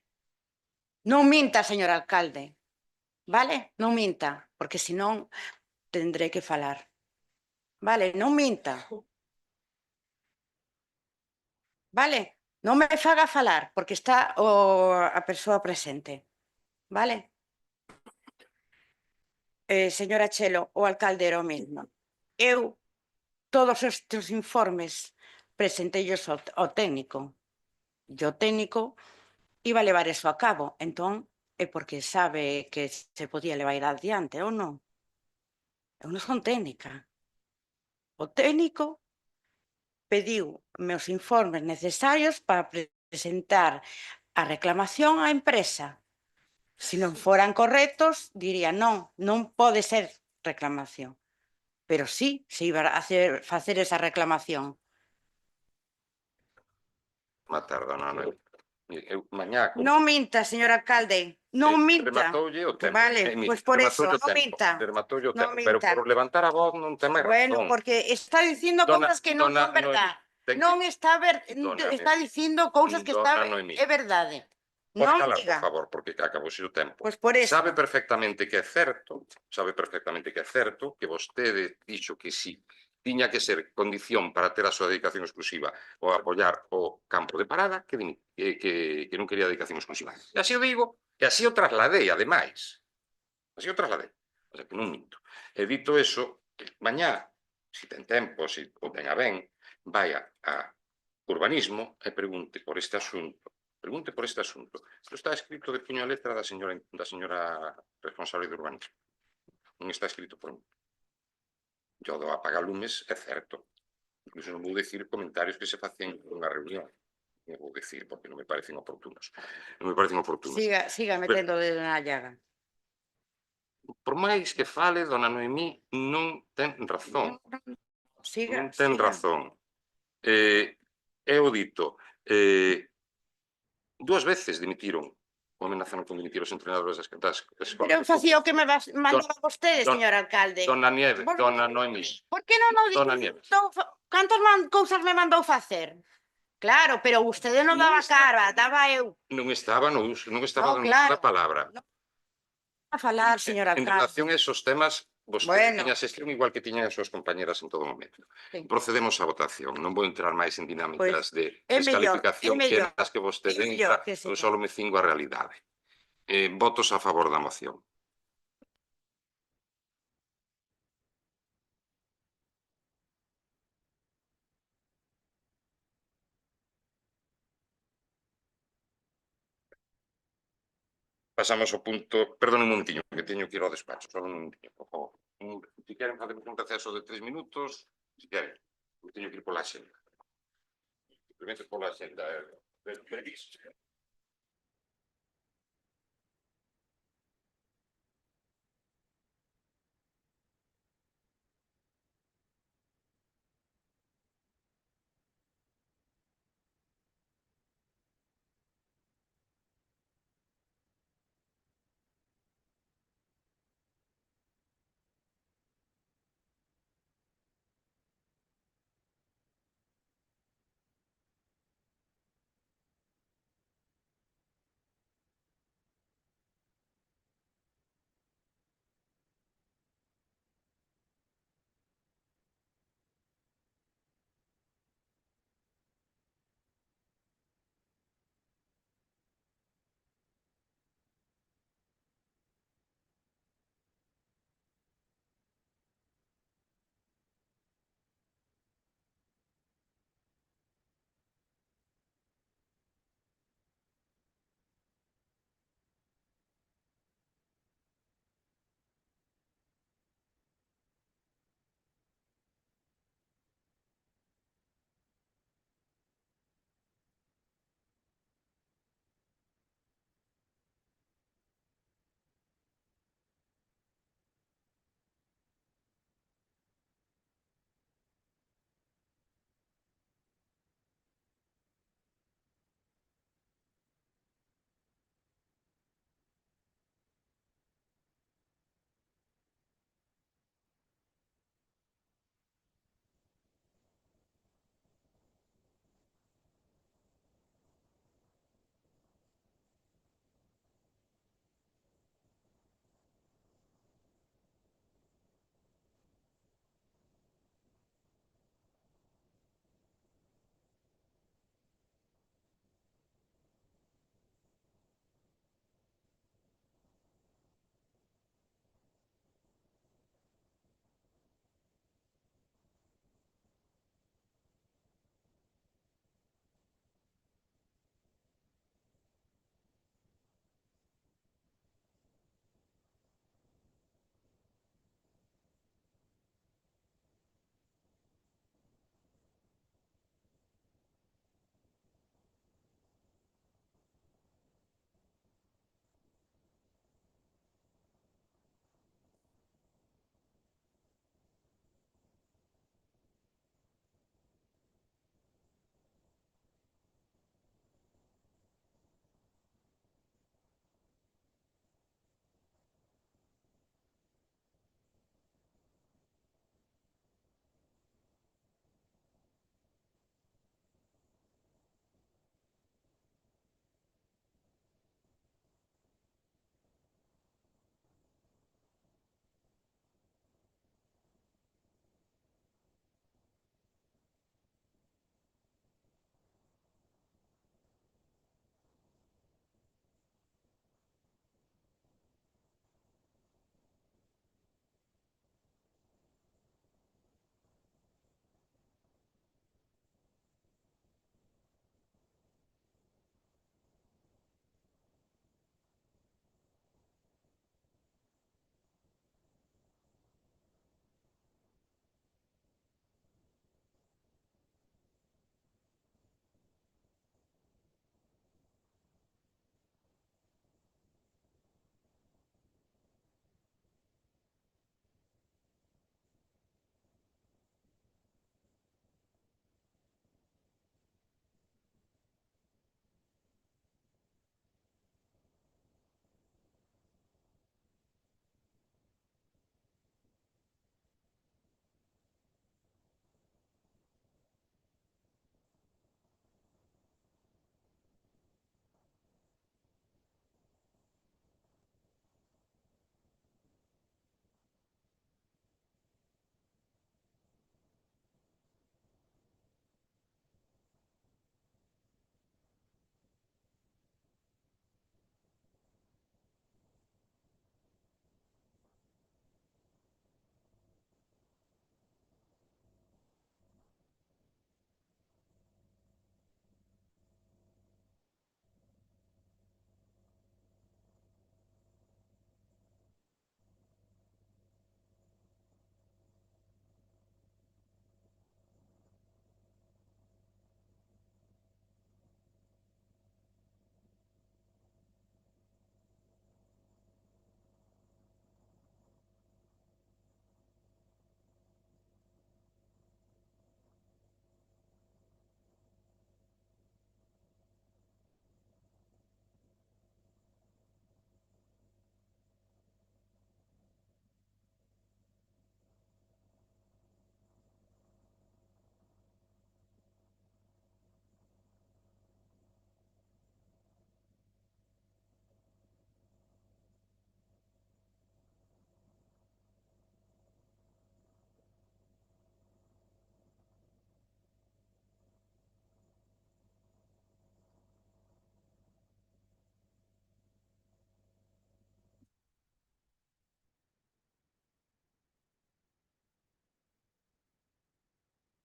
Non minta, señor alcalde. Vale? Non minta, porque senón tendré que falar. Vale? Non minta. Vale? Non me faga falar, porque está a persoa presente. Vale? Señora Chelo, o alcalde era o mesmo. Eu, todos estes informes, presenteillos ao técnico. E o técnico iba a levar eso a cabo. Entón, é porque sabe que se podía levar adiante ou non. Eu non son técnica. O técnico pediu meus informes necesarios para presentar a reclamación á empresa. Se non foran correctos, diría non pode ser reclamación. Pero sí, se iba a facer esa reclamación.
Matar, dona Noemí. Mañá...
Non minta, señor alcalde. Non minta.
Rematoulle o tempo.
Vale, pois por eso, non minta.
Rematoulle o tempo, pero por levantar a voz non ten máis razón.
Bueno, porque está dicindo cousas que non son verdade. Non está dicindo cousas que é verdade.
Pode
Non
calar, por
diga.
favor, porque acabou o tempo.
Pois por eso.
Sabe perfectamente que é certo, que vostede dixo que si tiña que ser condición para ter a súa dedicación exclusiva ou apoiar o campo de parada, que non quería dedicación exclusiva. E así o digo, e así o trasladei, ademais. Así o trasladei. O sea, que non minto. E dito eso, mañá, se ten tempo, se o ten a ben, vai a urbanismo e pregunte por este asunto. Pregunte por este asunto. Isto está escrito de puño a letra da señora responsable de urbanismo. Non está escrito por mí. Yo do apagalumes é certo. Incluso non vou dicir comentarios que se facen nunha reunión. Non vou dicir porque non me parecen oportunos. Non me parecen oportunos.
Siga metendo o dedo na llaga.
Por máis que fale, dona Noemí non ten razón.
Siga,
Non ten
siga.
razón. Eu dito, dúas veces dimitiron ou amenazaron con dimitir os entrenadores das escolas.
Pero facía o que me mandaba vostede,
don-
señor alcalde.
Dona Nieve,
Por-
dona Noemí.
Por que non o
Dona Nieves.
Cantas cousas me mandou facer? Claro, pero vostede non daba cara, daba eu
Non estaba no uso, non estaba
No,
dando
claro.
a palabra.
a falar, señor
En
alcalde.
relación a esos temas, vostede
Bueno.
tiña xestión igual que tiñan as súas compañeras en todo momento.
Sí.
Procedemos á votación. Non vou entrar máis en dinámicas de
é mellor,
descalificación
é mellor,
que as que vostede
é mellor
entra,
que siga.
eu só me cingo a realidade. Votos a favor da moción. Pasamos ao punto... Perdón un momentiño, que teño que ir ao despacho. Só un momentiño, por favor. Se queren, facemos un receso de 3 minutos. Se queren. Eu teño que ir pola xenda. Simplemente pola xenda. Previsto.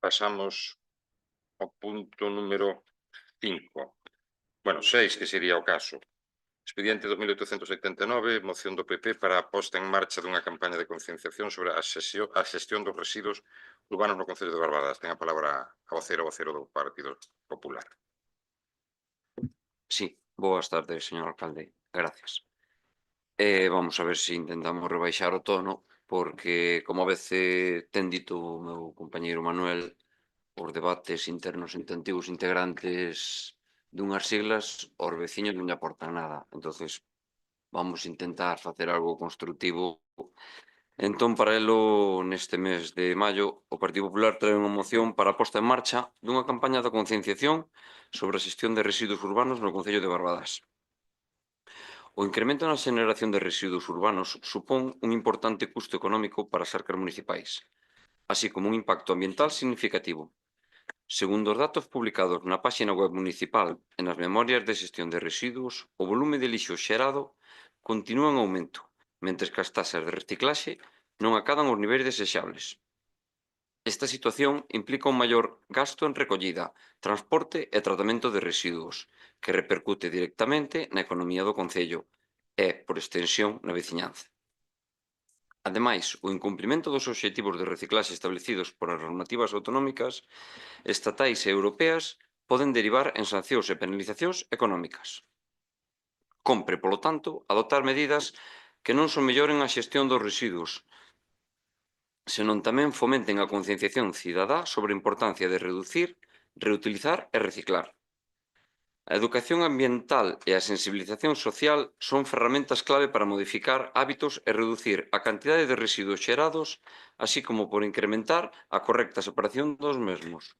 pasamos ao punto número 5. Bueno, 6, que sería o caso. Expediente 2879, moción do PP para a posta en marcha dunha campaña de concienciación sobre a xestión dos residuos urbanos no Concello de Barbadas. Ten a palabra a vocero do Partido Popular.
Sí, boas tardes, señor alcalde. Gracias. Vamos a ver se intentamos rebaixar o tono, porque, como a veces ten dito o meu compañeiro Manuel, os debates internos entre antigos integrantes dunhas siglas, aos veciños non lle aportan nada. Entonces, vamos a intentar facer algo constructivo. Entón, para elo, neste mes de maio, o Partido Popular trae unha moción para a posta en marcha dunha campaña de concienciación sobre a xestión de residuos urbanos no Concello de Barbadas. O incremento na xeneración de residuos urbanos supón un importante custo económico para as arcas municipais, así como un impacto ambiental significativo. Segundo os datos publicados na páxina web municipal e nas memorias de xestión de residuos, o volume de lixo xerado continúa en aumento, mentres que as taxas de reciclaxe non acadan os niveis desexables. Esta situación implica un maior gasto en recollida, transporte e tratamento de residuos, que repercute directamente na economía do Concello e, por extensión, na veciñanza. Ademais, o incumprimento dos obxectivos de reciclaxe establecidos por as normativas autonómicas, estatais e europeas poden derivar en sancións e penalizacións económicas. Compre, polo tanto, adoptar medidas que non son melloren a xestión dos residuos, senón tamén fomenten a concienciación cidadá sobre a importancia de reducir, reutilizar e reciclar. A educación ambiental e a sensibilización social son ferramentas clave para modificar hábitos e reducir a cantidade de residuos xerados, así como por incrementar a correcta separación dos mesmos.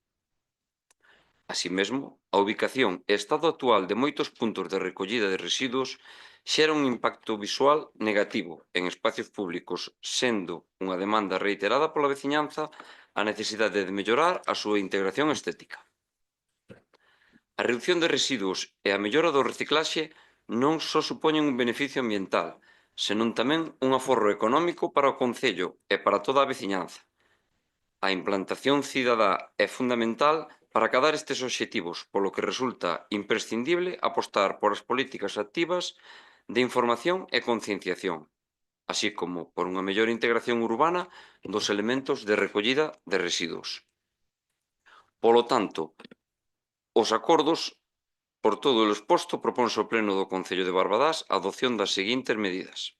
Así mesmo, a ubicación e estado actual de moitos puntos de recollida de residuos xera un impacto visual negativo en espacios públicos, sendo unha demanda reiterada pola veciñanza a necesidade de mellorar a súa integración estética. A reducción de residuos e a mellora do reciclaxe non só supoñen un beneficio ambiental, senón tamén un aforro económico para o Concello e para toda a veciñanza. A implantación cidadá é fundamental para acadar estes obxectivos, polo que resulta imprescindible apostar por as políticas activas de información e concienciación, así como por unha mellor integración urbana dos elementos de recollida de residuos. Polo tanto, os acordos, por todo o exposto, proponse ao Pleno do Concello de Barbadas a adopción das seguintes medidas.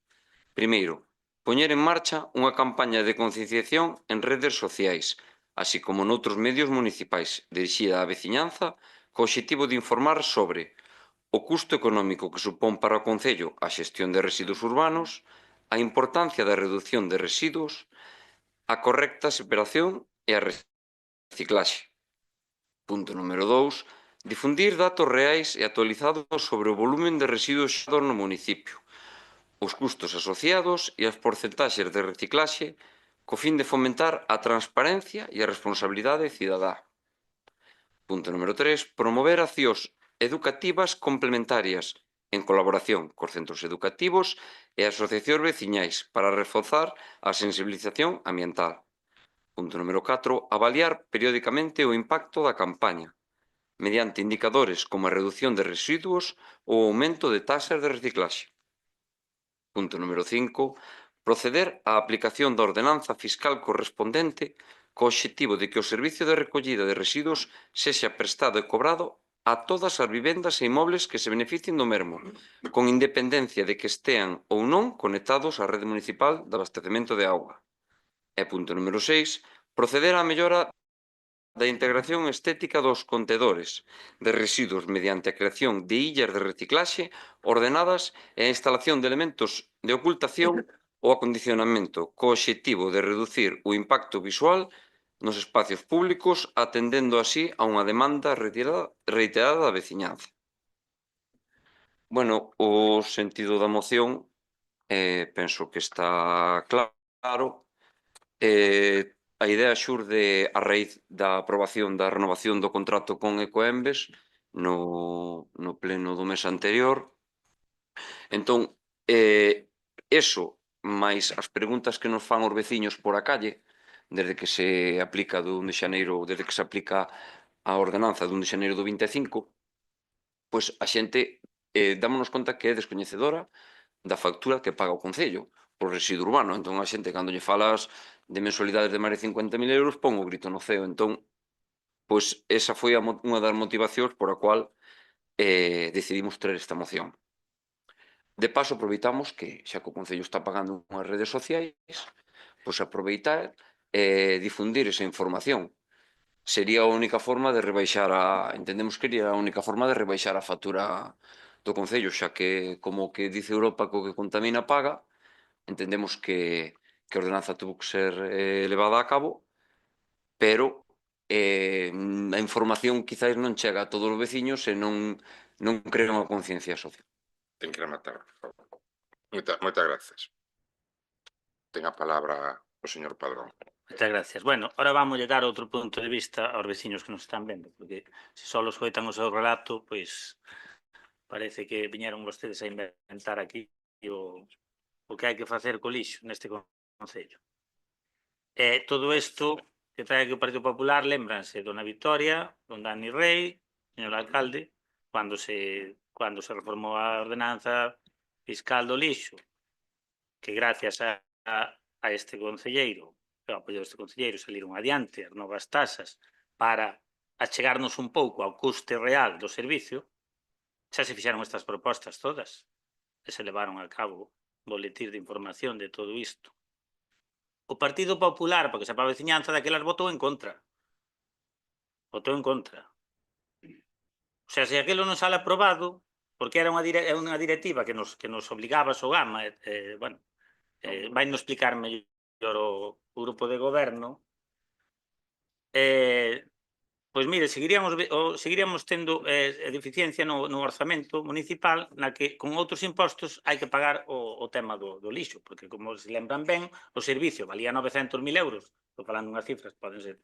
Primeiro, poñer en marcha unha campaña de concienciación en redes sociais, así como noutros medios municipais, dirixida á veciñanza, co obxectivo de informar sobre o custo económico que supón para o Concello a xestión de residuos urbanos, a importancia da reducción de residuos, a correcta separación e a reciclaxe. Punto número 2. Difundir datos reais e actualizados sobre o volumen de residuos xerados no municipio, os custos asociados e as porcentaxes de reciclaxe co fin de fomentar a transparencia e a responsabilidade cidadá. Punto número 3. Promover accións educativas complementarias en colaboración cos centros educativos e asociacións veciñais para reforzar a sensibilización ambiental. Punto número 4. Avaliar periódicamente o impacto da campaña, mediante indicadores como a reducción de residuos ou o aumento de taxas de reciclaxe. Punto número 5. Proceder á aplicación da ordenanza fiscal correspondente co obxectivo de que o servicio de recollida de residuos sexa prestado e cobrado a todas as vivendas e inmobles que se beneficien do mesmo, con independencia de que estean ou non conectados á rede municipal de abastecemento de auga. E punto número 6. Proceder á mellora da integración estética dos contedores de residuos mediante a creación de illas de reciclaxe ordenadas e a instalación de elementos de ocultación ou acondicionamento co obxectivo de reducir o impacto visual nos espacios públicos, atendendo así a unha demanda reiterada da veciñanza. Bueno, o sentido da moción penso que está claro. A idea xurde a raíz da aprobación da renovación do contrato con Ecoembes no pleno do mes anterior. Entón, eso, máis as preguntas que nos fan os veciños por a calle, desde que se aplica do 1 de xaneiro, desde que se aplica a ordenanza do 1 de xaneiro do 25, pois a xente dámonos conta que é descoñecedora da factura que paga o Concello por residuo urbano. Entón, a xente, cando lle falas de mensualidades de máis de 50.000 euros, pon o grito no ceo. Entón, pois, esa foi unha das motivacións por a cual decidimos traer esta moción. De paso, aproveitamos que, xa que o Concello está pagando unhas redes sociais, pois aproveitar e difundir esa información. Sería a única forma de rebaixar entendemos que sería a única forma de rebaixar a factura do Concello, xa que, como que dice Europa, que o que contamina paga, entendemos que a ordenanza tuvo que ser levada a cabo, pero a información quizás non chega a todos os veciños e non crea unha conciencia social.
Ten que rematar, por favor. Moitas gracias. Ten a palabra o señor Padrón.
Moitas gracias. Bueno, ahora vamos a dar outro punto de vista aos veciños que nos están vendo, porque se só los coitan o seu relato, pois parece que viñeron vostedes a inventar aquí o que hai que facer co lixo neste Concello. Todo isto que trae aquí o Partido Popular, lémbranse dona Victoria, don Dani Rey, señor alcalde, cando se reformou a ordenanza fiscal do lixo, que gracias a este concelleiro, o apoio deste concelleiro, saliron adiante as novas tasas para achegarnos un pouco ao custe real do servicio, xa se fixeron estas propostas todas, e se levaron a cabo boletín de información de todo isto. O Partido Popular, porque se para a veciñanza, daquelas votou en contra. Votou en contra. O sea, se aquilo non sale aprobado, porque era unha directiva que nos obligaba a Sogama, bueno, vai non explicar mellor o grupo de goberno, pois mire, seguiríamos tendo deficiencia no orzamento municipal na que con outros impostos hai que pagar o tema do lixo, porque como se lembran ben, o servicio valía 900.000 euros, estou falando unhas cifras, poden ser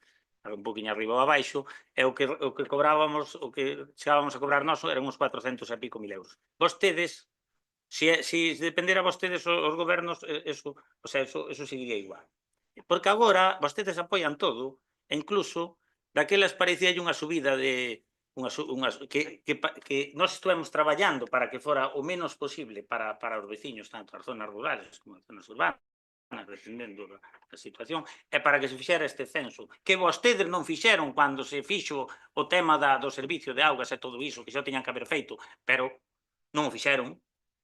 un poquinho arriba ou abaixo, e o que cobrábamos, o que chegábamos a cobrar noso eran uns 400 e pico mil euros. Vostedes, se dependera vostedes os gobernos, eso seguiría igual. Porque agora vostedes apoian todo, e incluso daquelas parecía unha subida de que nós estivemos traballando para que fora o menos posible para os veciños, tanto as zonas rurales como as zonas urbanas, defendendo a situación, e para que se fixera este censo, que vostedes non fixeron cando se fixo o tema do servicio de augas e todo iso, que xa teñan que haber feito, pero non o fixeron,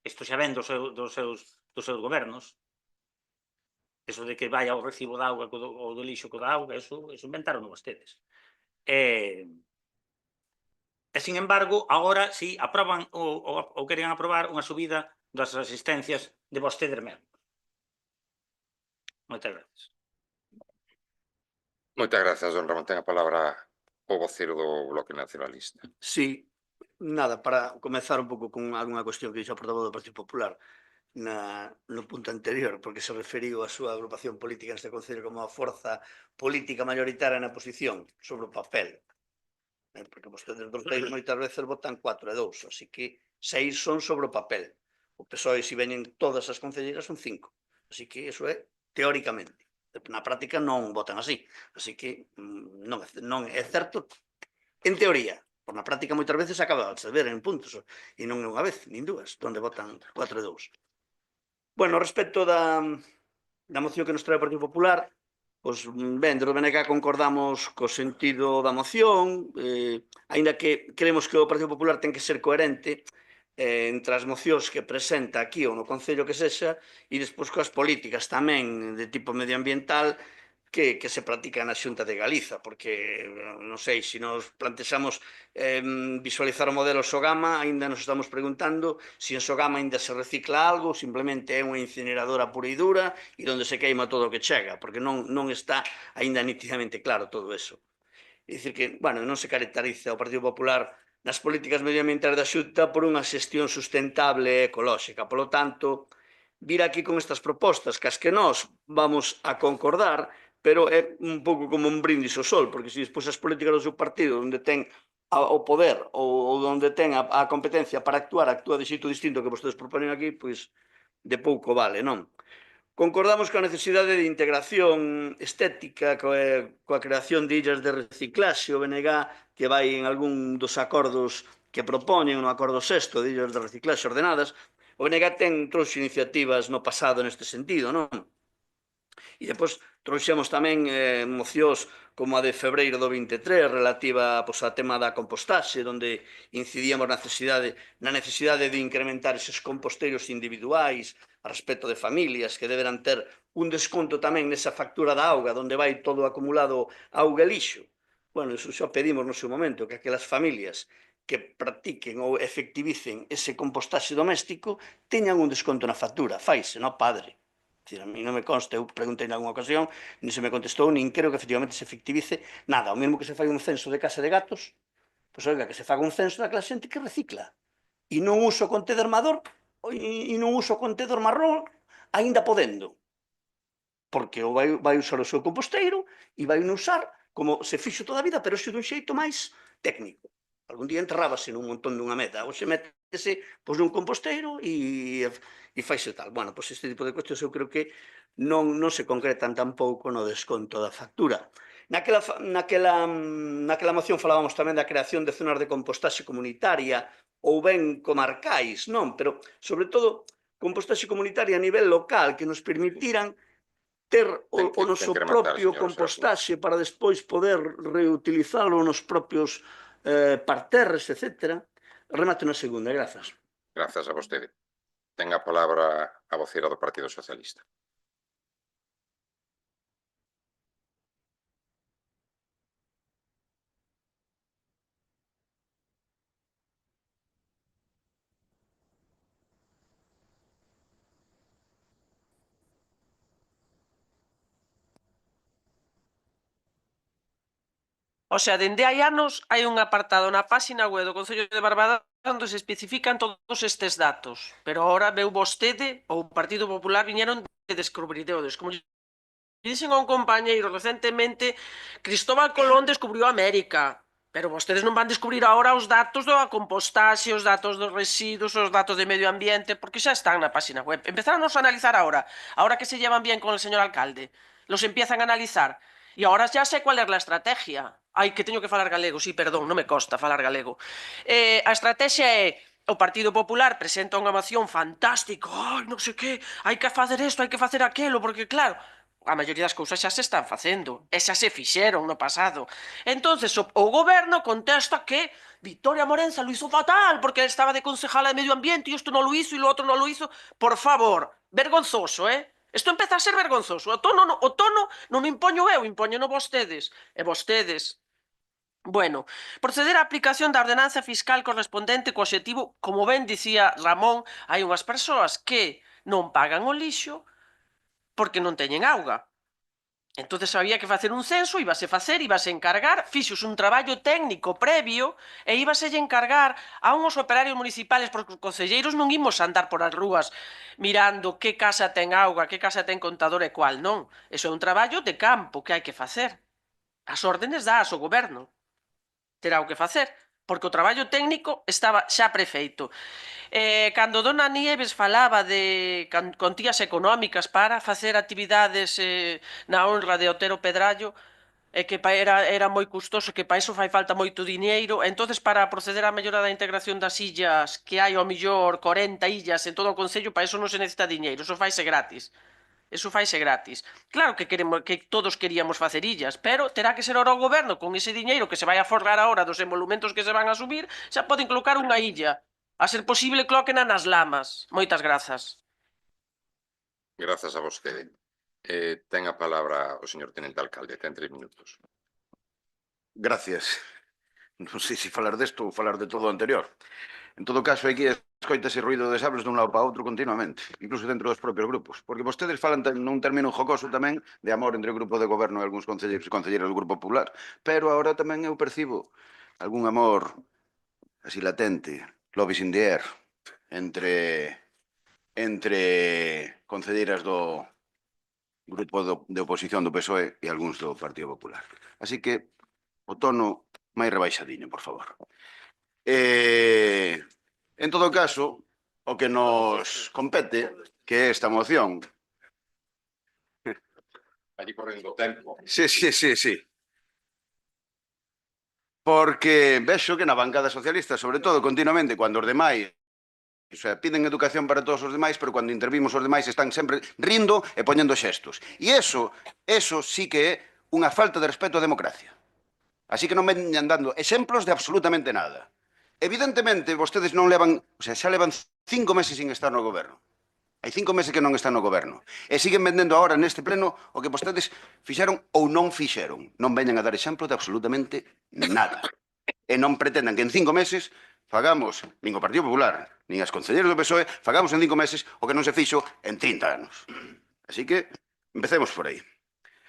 isto xa ven dos seus gobernos, eso de que vai ao recibo de auga ou do lixo co da auga, eso inventaron vostedes. E, sin embargo, agora sí, aproban ou queren aprobar unha subida das asistencias de vostedes mesmos. Moitas gracias.
Moitas gracias, don Ramón. Ten a palabra o voceiro do Bloque Nacionalista.
Sí, nada, para comezar un pouco con algunha cuestión que dixo o portavoz do Partido Popular no punto anterior, porque se referiu a súa agrupación política neste Concello como a forza política maioritaria na oposición sobre o papel. Porque vostedes dos países moitas veces votan 4 e 2, así que 6 son sobre o papel. O PSOE, se veñen todas as concelleiras, son 5. Así que iso é teóricamente. Na práctica non votan así. Así que non é certo en teoría. Por na práctica moitas veces acaba de ver en puntos. E non é unha vez, nin dúas, onde votan 4 e 2. Bueno, respecto da moción que nos trae o Partido Popular, pois ben, desde o BNK concordamos co sentido da moción, aínda que creemos que o Partido Popular ten que ser coherente entre as mocións que presenta aquí ou no Concello que sexa e despois coas políticas tamén de tipo medioambiental que se practica na Xunta de Galiza, porque, non sei, se nos plantexamos visualizar o modelo Sogama, ainda nos estamos preguntando se en Sogama ainda se recicla algo, simplemente é unha incineradora pura e dura e onde se queima todo o que chega, porque non está ainda nítidamente claro todo eso. É dicir que, bueno, non se caracteriza o Partido Popular nas políticas medioambientales da Xunta por unha xestión sustentable e ecolóxica. Por lo tanto, vir aquí con estas propostas, que as que nós vamos a concordar, pero é un pouco como un brindis ao sol, porque se despois as políticas do seu partido, onde ten o poder ou onde ten a competencia para actuar, actúa de xeito distinto que vostedes proponen aquí, pois de pouco vale, non? Concordamos coa necesidade de integración estética coa creación de illas de reciclaxe. O BNG que vai en algún dos acordos que propoñen no acordo sexto de illas de reciclaxe ordenadas, o BNG trouxe iniciativas no pasado neste sentido, non? E depois trouxemos tamén mocións como a de febreiro do 23 relativa ao tema da compostaxe, onde incidíamos na necesidade de incrementar eses composteiros individuais a respecto de familias que deberán ter un desconto tamén nesa factura da auga, onde vai todo acumulado auga e lixo. Bueno, iso xa pedimos no seu momento, que aquelas familias que practiquen ou efectivicen ese compostaxe doméstico teñan un desconto na factura. Faise, non, padre? A mí non me consta, eu preguntei en alguna ocasión, nin se me contestou, nin creo que efectivamente se efectivice nada. O mesmo que se fai un censo de casa de gatos, pois oiga, que se faga un censo daquela xente que recicla. E non uso contenedor e non uso contenedor marrón, aínda podendo. Porque o vai usar o seu composteiro e vai usar como se fixo toda a vida, pero xe dun xeito máis técnico. Algún día enterrábase nun montón dunha meta, ou se metese nun composteiro e faise tal. Bueno, pois este tipo de cuestións eu creo que non se concretan tampouco no desconto da factura. Naquela moción falábamos tamén da creación de zonas de compostaxe comunitaria ou ben comarcais, non? Pero, sobre todo, compostaxe comunitaria a nivel local que nos permitiran ter o noso propio compostaxe para despois poder reutilizalo nos propios parterres, etc. Remato na segunda, grazas.
Grazas a vostede. Ten a palabra a voceira do Partido Socialista.
O sea, dende hai anos hai un apartado na páxina web do Concello de Barbadán onde se especifican todos estes datos, pero agora veu vostede ou o Partido Popular viñeron de descubrideores. Como dixen a un compañeiro recentemente, Cristóbal Colón descubriu América, pero vostedes non van descubrir agora os datos da compostaxe, os datos dos residuos, os datos de medio ambiente, porque xa están na páxina web. Empezáronos a analizar ahora que se llevan bien con el señor alcalde. Los empiezan a analizar. E agora xa sei cual é a estrategia. Ai, que teño que falar galego, sí, perdón, non me costa falar galego. A estrategia é o Partido Popular presenta unha moción fantástica, ai, non sei que, hai que facer isto, hai que facer aquilo, porque claro, a maioría das cousas xa se están facendo, e xa se fixeron no pasado. Entonces, o goberno contesta que Victoria Morenza lo hizo fatal, porque estaba de concejala de Medio Ambiente, e isto non lo hizo, e lo outro non lo hizo. Por favor, vergonzoso, Isto empeza a ser vergonzoso. O tono non o impoño eu, impoñeno vostedes. E vostedes. Bueno, proceder á aplicación da ordenanza fiscal correspondente co obxectivo, como ben dicía Ramón, hai unhas persoas que non pagan o lixo porque non teñen auga. Entonces había que facer un censo, íbase encargar, fixos un traballo técnico previo e íbaselle encargar a unhos operarios municipales, porque os concelleiros non imos andar por as rúas mirando que casa ten auga, que casa ten contador e cual, non. Eso é un traballo de campo que hai que facer. As órdenes das o goberno. Terá o que facer, porque o traballo técnico estaba xa prefeito. Cando dona Nieves falaba de contías económicas para facer actividades na honra de Otero Pedrallo, e que era moi custoso, que para iso fai falta moito diñeiro, entonces para proceder á mellora da integración das illas, que hai ao millor 40 illas en todo o Concello, para iso non se necesita diñeiro, iso faise gratis. Claro que todos queríamos facer illas, pero terá que ser ora o goberno con ese diñeiro que se vai a forrar agora dos emolumentos que se van a subir, xa poden colocar unha illa. A ser posible, coloquena nas lamas. Moitas grazas.
Grazas a vostede. Ten a palabra o señor tenente alcalde. Ten 3 minutos.
Gracias. Non sei se falar desto ou falar de todo o anterior. En todo caso, aquí escoitase ruido de sables dun lado para outro continuamente, incluso dentro dos propios grupos, porque vostedes falan nun término jocoso tamén de amor entre o grupo de goberno e algúns concelleiros e concelleiras do Grupo Popular, pero agora tamén eu percibo algún amor así latente, lobbies in the air, entre concelleiras do grupo de oposición do PSOE e algúns do Partido Popular. Así que o tono máis rebaixadiño, por favor. En todo caso, o que nos compete, que é esta moción,
Allí correndo o tempo.
Sí. Porque vexo que na bancada socialista, sobre todo, continuamente, cando os demais piden educación para todos os demais, pero cando intervimos os demais están sempre rindo e poñendo xestos. E eso sí que é unha falta de respeto á democracia. Así que non veñan dando exemplos de absolutamente nada. Evidentemente, vostedes non levan, xa levan 5 meses sin estar no goberno. Hai 5 meses que non están no goberno. E siguen vendendo agora neste pleno o que vostedes fixeron ou non fixeron. Non veñan a dar exemplo de absolutamente nada. E non pretendan que en 5 meses fagamos, nin o Partido Popular, nin as concelleiros do PSOE, fagamos en 5 meses o que non se fixo en 30 anos. Así que empecemos por aí.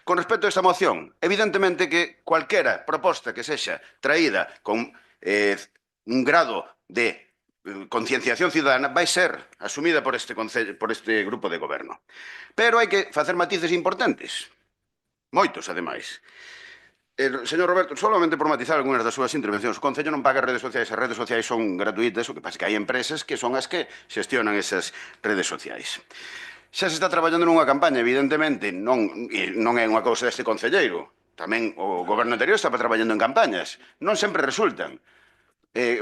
Con respecto a esta moción, evidentemente que cualquera proposta que sexa traída con un grado de concienciación ciudadana vai ser asumida por este grupo de goberno. Pero hai que facer matices importantes. Moitos, ademais. Señor Roberto, solamente por matizar algunhas das súas intervencións, o Concello non paga redes sociais, as redes sociais son gratuitas, o que pasa que hai empresas que son as que xestionan esas redes sociais. Xa se está traballando nunha campaña, evidentemente, non é unha cousa deste concelleiro. Tamén o goberno anterior estaba traballando en campañas. Non sempre resultan.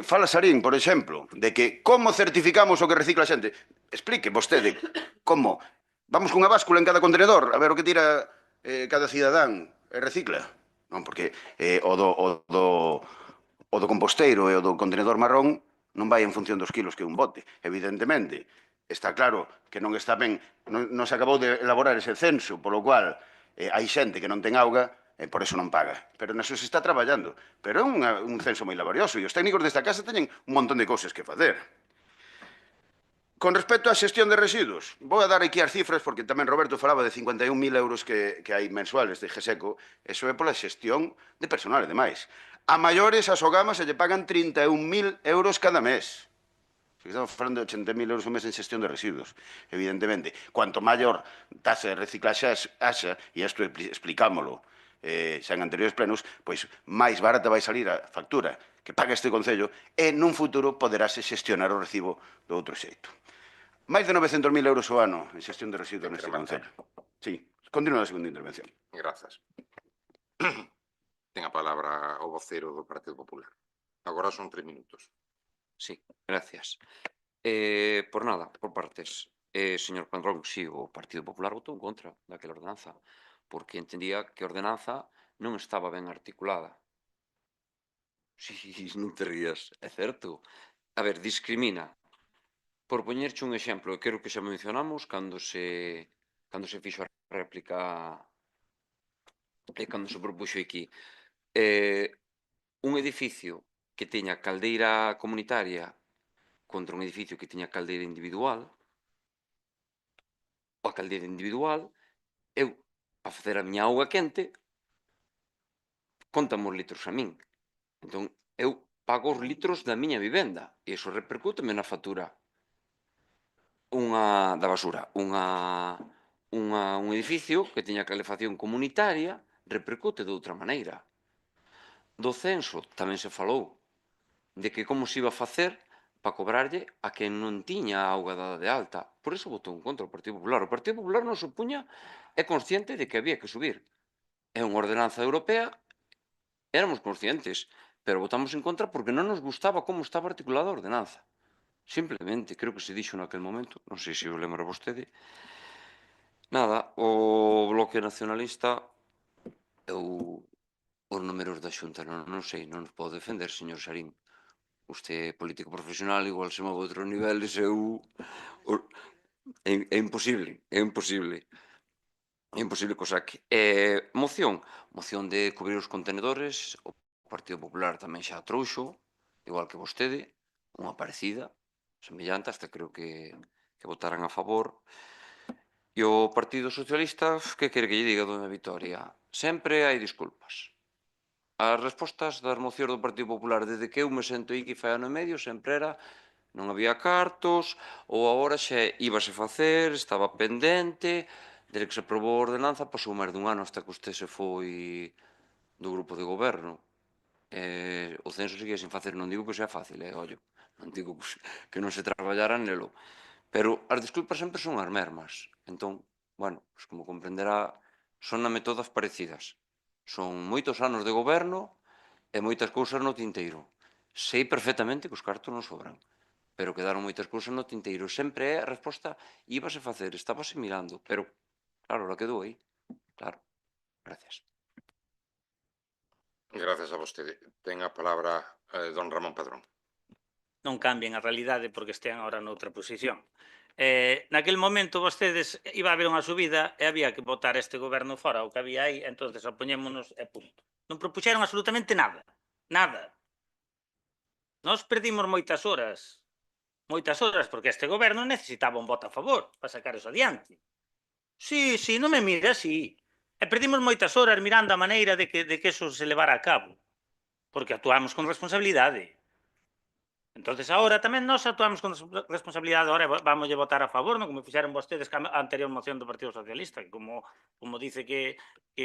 Fala Sarín, por exemplo, de que como certificamos o que recicla a xente. Explique vostede como. Vamos cunha báscula en cada contenedor a ver o que tira cada cidadán e recicla. Non, porque o do composteiro e o do contenedor marrón non vai en función dos kilos que un bote, evidentemente. Está claro que non está ben, non se acabou de elaborar ese censo, polo cual hai xente que non ten auga e por eso non paga. Pero naso se está traballando. Pero é un censo moi laborioso e os técnicos desta casa teñen un montón de cousas que facer. Con respecto á xestión de residuos, vou a dar aquí as cifras porque tamén Roberto falaba de 51.000 euros que hai mensuales de GESECO. Eso é pola xestión de personal e demais. A maiores, a Sogama, se lle pagan 31.000 euros cada mes. Estamos falando de 80.000 euros un mes en xestión de residuos, evidentemente. Cuanto maior taxa de reciclaxe haxa, e isto explicámolo xa en anteriores plenos, pois máis barata vai salir a factura que paga este Concello e nun futuro poderase xestionar o recibo do outro xeito. Máis de 900.000 euros ao ano en xestión de residuos neste Concello. Sí, continúa a segunda intervención.
Grazas. Ten a palabra o vocero do Partido Popular. Agora son 3 minutos.
Sí, gracias. Por nada, por partes. Señor Padrón, sí, o Partido Popular votou en contra daquela ordenanza, porque entendía que a ordenanza non estaba ben articulada. Sí, non te rías, é certo. A ver, discrimina. Por poñerche un exemplo, quero que xa mencionamos cando se fixo a réplica e cando se propuxo aquí. Un edificio que teña caldeira comunitaria contra un edificio que teña caldeira individual, a caldeira individual, eu, para facer a miña auga quente, contame os litros a min. Entón, eu pago os litros da miña vivenda e iso repercúteme na factura da basura. Un edificio que teña calefacción comunitaria repercute de outra maneira. Do censo tamén se falou de que como se iba a facer para cobrarlle a quen non tiña a auga dada de alta. Por iso votou en contra o Partido Popular. O Partido Popular non se opuña, é consciente de que había que subir. É unha ordenanza europea, éramos conscientes, pero votamos en contra porque non nos gustaba como estaba articulada a ordenanza. Simplemente, creo que se dixo naquel momento, non sei se o lembra vostede. Nada, o Bloque Nacionalista, os números da Xunta non sei, non os podo defender, señor Sarín. Usted é político profesional, igual se move a outros niveles, é imposible, é imposible. É imposible que o saque. Moción de cubrir os contenedores, o Partido Popular tamén xa trouxo, igual que vostede, unha parecida, semellante, hasta creo que votaran a favor. E o Partido Socialista, que quere que lle diga, dona Vitoria? Sempre hai disculpas. As respostas das mocións do Partido Popular desde que eu me sento aí que fai ano e medio sempre era non había cartos, ou agora xa íbase facer, estaba pendente, desde que se aprobou a ordenanza pasou máis dun ano hasta que usted se foi do grupo de goberno. O censo seguía sin facer, non digo que sea fácil, ollo, non digo que non se traballara nelo, pero as disculpas sempre son as mesmas. Entón, bueno, como comprenderá, Sóname todas parecidas. Son moitos anos de goberno e moitas cousas no tinteiro. Sei perfectamente que os cartos non sobran, pero quedaron moitas cousas no tinteiro. Sempre é a resposta, íbase facer, estábase mirando, pero, claro, la quedou aí. Claro. Gracias.
Gracias a vostede. Ten a palabra don Ramón Padrón.
Non cambien a realidade porque estean agora noutra posición. Naquel momento vostedes iba a haber unha subida e había que botar este goberno fora o que había aí, entonces opoñémonos e punto. Non propuxeron absolutamente nada. Nada. Nós perdimos moitas horas, porque este goberno necesitaba un voto a favor para sacar eso adiante. Sí, non me mira así. E perdimos moitas horas mirando a maneira de que eso se levara a cabo, porque actuamos con responsabilidade. Entonces, agora tamén nós actuamos con responsabilidade, agora vamos a votar a favor, non como fixeron vostedes a anterior moción do Partido Socialista, que como dice que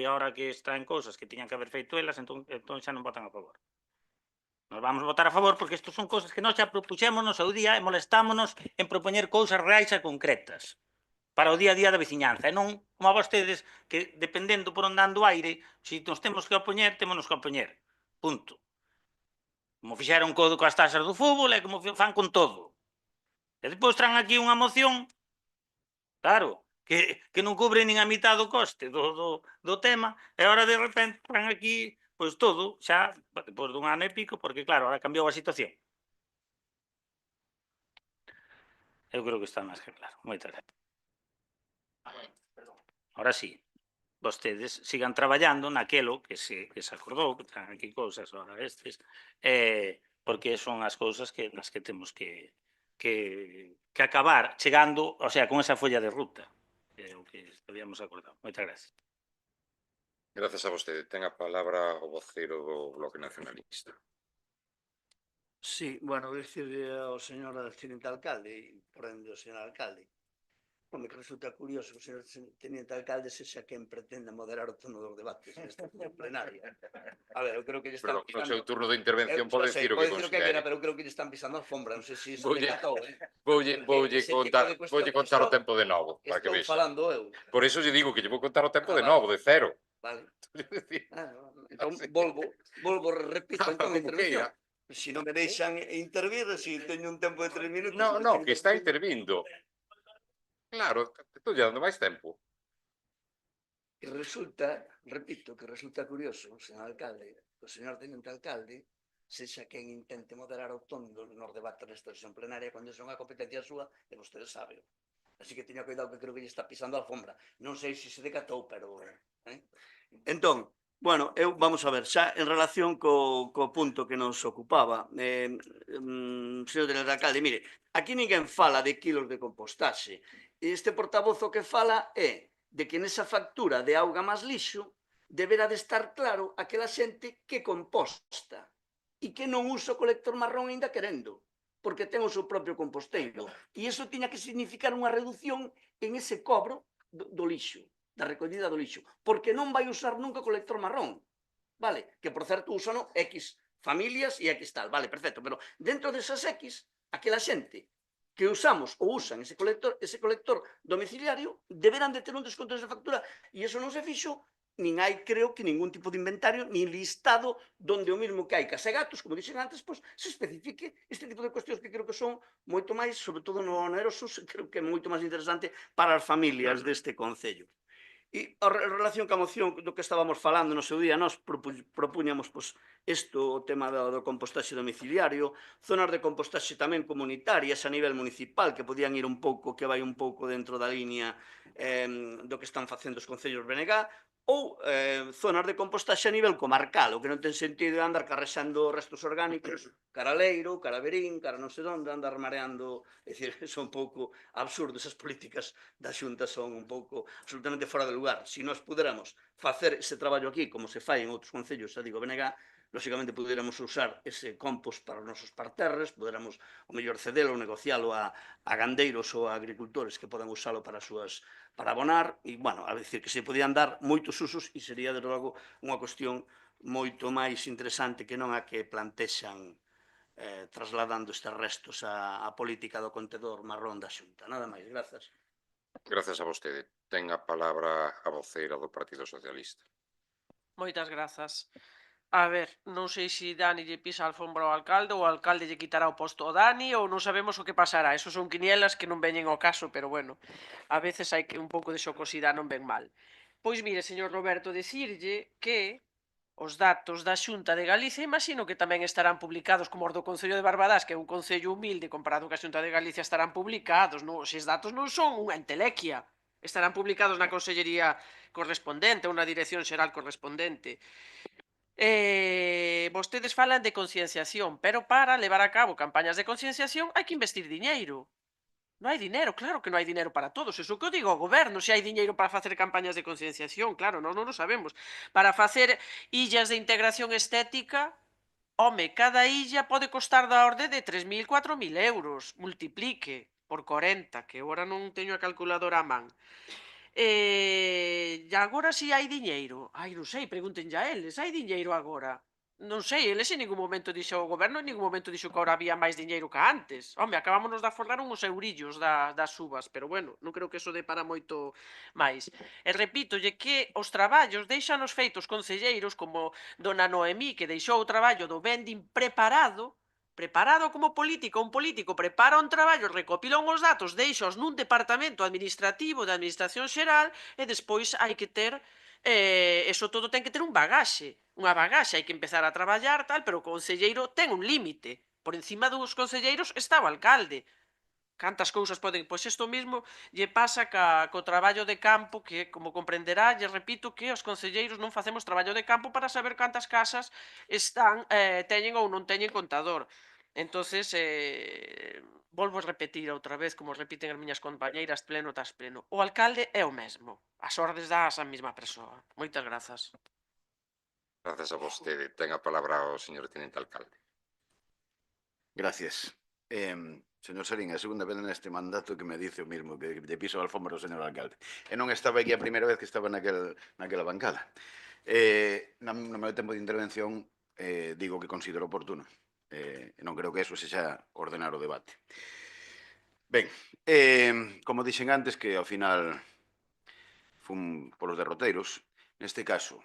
agora que está en cousas que tiñan que haber feito elas, entón xa non votan a favor. Nos vamos a votar a favor porque isto son cousas que nós xa propuxemos no seu día e molestámonos en propoñer cousas reais e concretas para o día a día da veciñanza, e non como a vostedes que, dependendo por onde ando o aire, se nos temos que opoñer, témonos que opoñer. Punto. Como fixeron coas taxas do fútbol e como fan con todo. E depois traen aquí unha moción, claro, que non cubre nin a mitad do coste do tema, e agora de repente traen aquí pois todo, xa, depois dun ano e pico, porque claro, agora cambiou a situación. Eu creo que está máis que claro. Moitas gracias. Ahora sí, vostedes sigan traballando naquelo que se acordou, que traen aquí cousas ahora estes, porque son as cousas nas que temos que acabar chegando, o sea, con esa folla de ruta, que é o que habíamos acordado. Moitas gracias.
Gracias a vostede. Ten a palabra o voceiro do Bloque Nacionalista.
Sí, bueno, vou dicirle ao señor teniente alcalde, por ende ao señor alcalde, home, que resulta curioso que o señor teniente alcalde sexa quen pretenda moderar o tono dos debates nesta sesión plenaria. A ver, eu creo que lle están
Perdón, no
pisando...
seu turno de intervención pode decir o que considere.
Pero eu creo que lle están pisando a alfombra, non sei se se decatou,
Voulle contar o tempo de novo, para que
estou
vexa.
falando eu.
Por eso lle digo que lle vou contar o tempo de novo, de cero.
Vale. Entón, volvo, repito, entón, a intervención. Se non me deixan intervir, se teño un tempo de 3 minutos...
No, que está intervindo. Claro, estou lle dando máis tempo.
Que resulta, repito, que resulta curioso, señor alcalde, o señor teniente alcalde, sexa quen intente moderar o tono nos debates desta sesión plenaria cando son a competencia súa, e vostedes saben. Así que teña cuidado que creo que lle está pisando a alfombra. Non sei se decatou, pero... Entón, bueno, vamos a ver, xa en relación co punto que nos ocupaba, señor teniente alcalde, mire, aquí ninguén fala de kilos de compostaxe. Este portavoz o que fala é de que nesa factura de auga máis lixo deberá de estar claro aquela xente que composta e que non usa o colector marrón ainda querendo, porque ten o seu propio composteiro. E iso tiña que significar unha reducción en ese cobro do lixo, da recollida do lixo, porque non vai usar nunca o colector marrón, vale? Que, por certo, usan X familias e X tal, vale, perfecto, pero dentro desas X, aquela xente que usamos ou usan ese colector domiciliario deberán de ter un desconto desa factura e iso non se fixo, nin hai, creo que, ningún tipo de inventario, nin listado donde o mismo que hai casa e gatos, como dixen antes, pois se especifique este tipo de cuestións que creo que son moito máis, sobre todo no onerosos, creo que é moito máis interesante para as familias deste concello. E en relación ca moción do que estábamos falando no seu día, nós propuñamos isto, o tema do compostaxe domiciliario, zonas de compostaxe tamén comunitarias a nivel municipal, que podían ir un pouco, que vai un pouco dentro da línea do que están facendo os concellos BNG, ou zonas de compostaxe a nivel comarcal, o que non ten sentido andar carrexando restos orgánicos, cara a Leiro, cara a Verín, cara non sei onde, andar mareando, é dicir, son un pouco absurdos, esas políticas da Xunta son un pouco absolutamente fora de lugar. Se nós puderamos facer ese traballo aquí, como se fai en outros concellos, xa digo, BNG, lóxicamente puderamos usar ese compost para os nosos parterres, poderamos o mellor cedelo ou negocialo a gandeiros ou a agricultores que podan usalo para abonar, e, bueno, a decir que se podían dar moitos usos e sería, de logo, unha cuestión moito máis interesante que non a que plantexan trasladando estes restos á política do contedor marrón da Xunta. Nada máis, grazas.
Gracias a vostede. Ten a palabra a voceira do Partido Socialista.
Moitas grazas. A ver, non sei se Dani lle pisa a alfombra ao alcalde ou o alcalde lle quitará o posto ao Dani ou non sabemos o que pasará. Eso son quinielas que non veñen ao caso, pero bueno, a veces hai que un pouco de xocosidade non ven mal. Pois mire, señor Roberto, decirlle que os datos da Xunta de Galicia imagino que tamén estarán publicados como os do Concello de Barbadás, que é un concello humilde comparado ca Xunta de Galicia, estarán publicados, non? Eses datos non son unha entelequia. Estarán publicados na Consellería correspondente ou na Dirección Xeral correspondente. Vostedes falan de concienciación, pero para levar a cabo campañas de concienciación hai que investir diñeiro. Non hai dinero, claro que non hai dinero para todos. Eso que eu digo ao goberno, se hai diñeiro para facer campañas de concienciación, claro, nós non o sabemos. Para facer illas de integración estética, home, cada illa pode costar da orde de 3.000, 4.000 euros. Multiplique por 40, que agora non teño a calculadora a man. E agora si hai diñeiro. Ai, non sei, pregúntenlle a eles, hai diñeiro agora? Non sei, eles en ningún momento dixo o goberno, en ningún momento dixo que agora había máis diñeiro que antes. Home, acabámonos de aforrar uns eurillos das uvas, pero bueno, non creo que eso dé para moito máis. E repítolle que os traballos deixanos feitos concelleiros como dona Noemí, que deixou o traballo do vending preparado como político, un político prepara un traballo, recopila uns datos, deixaos nun departamento administrativo de administración xeral e despois hai que ter, eso todo ten que ter un bagaxe, unha bagaxe, hai que empezar a traballar, tal, pero o concelleiro ten un límite. Por encima dos concelleiros está o alcalde. Cantas cousas poden... Pois isto mesmo lle pasa co traballo de campo, que, como comprenderá, lle repito que os concelleiros non facemos traballo de campo para saber cantas casas teñen ou non teñen contador. Entonces, volvo a repetir outra vez, como repiten as miñas compañeiras, pleno tras pleno. O alcalde é o mesmo. As ordes das a mesma persoa. Moitas grazas.
Gracias a vostede. Ten a palabra o señor tenente alcalde.
Gracias. Señor Serín, é a segunda vez neste mandato que me dice o mismo, que lle piso a alfombra ao señor alcalde. E non estaba aquí a primeira vez que estaba naquela bancada. No meu tempo de intervención digo que considero oportuno. Non creo que eso sexa ordenar o debate. Ben, como dixen antes, que ao final fun polos derroteiros, neste caso,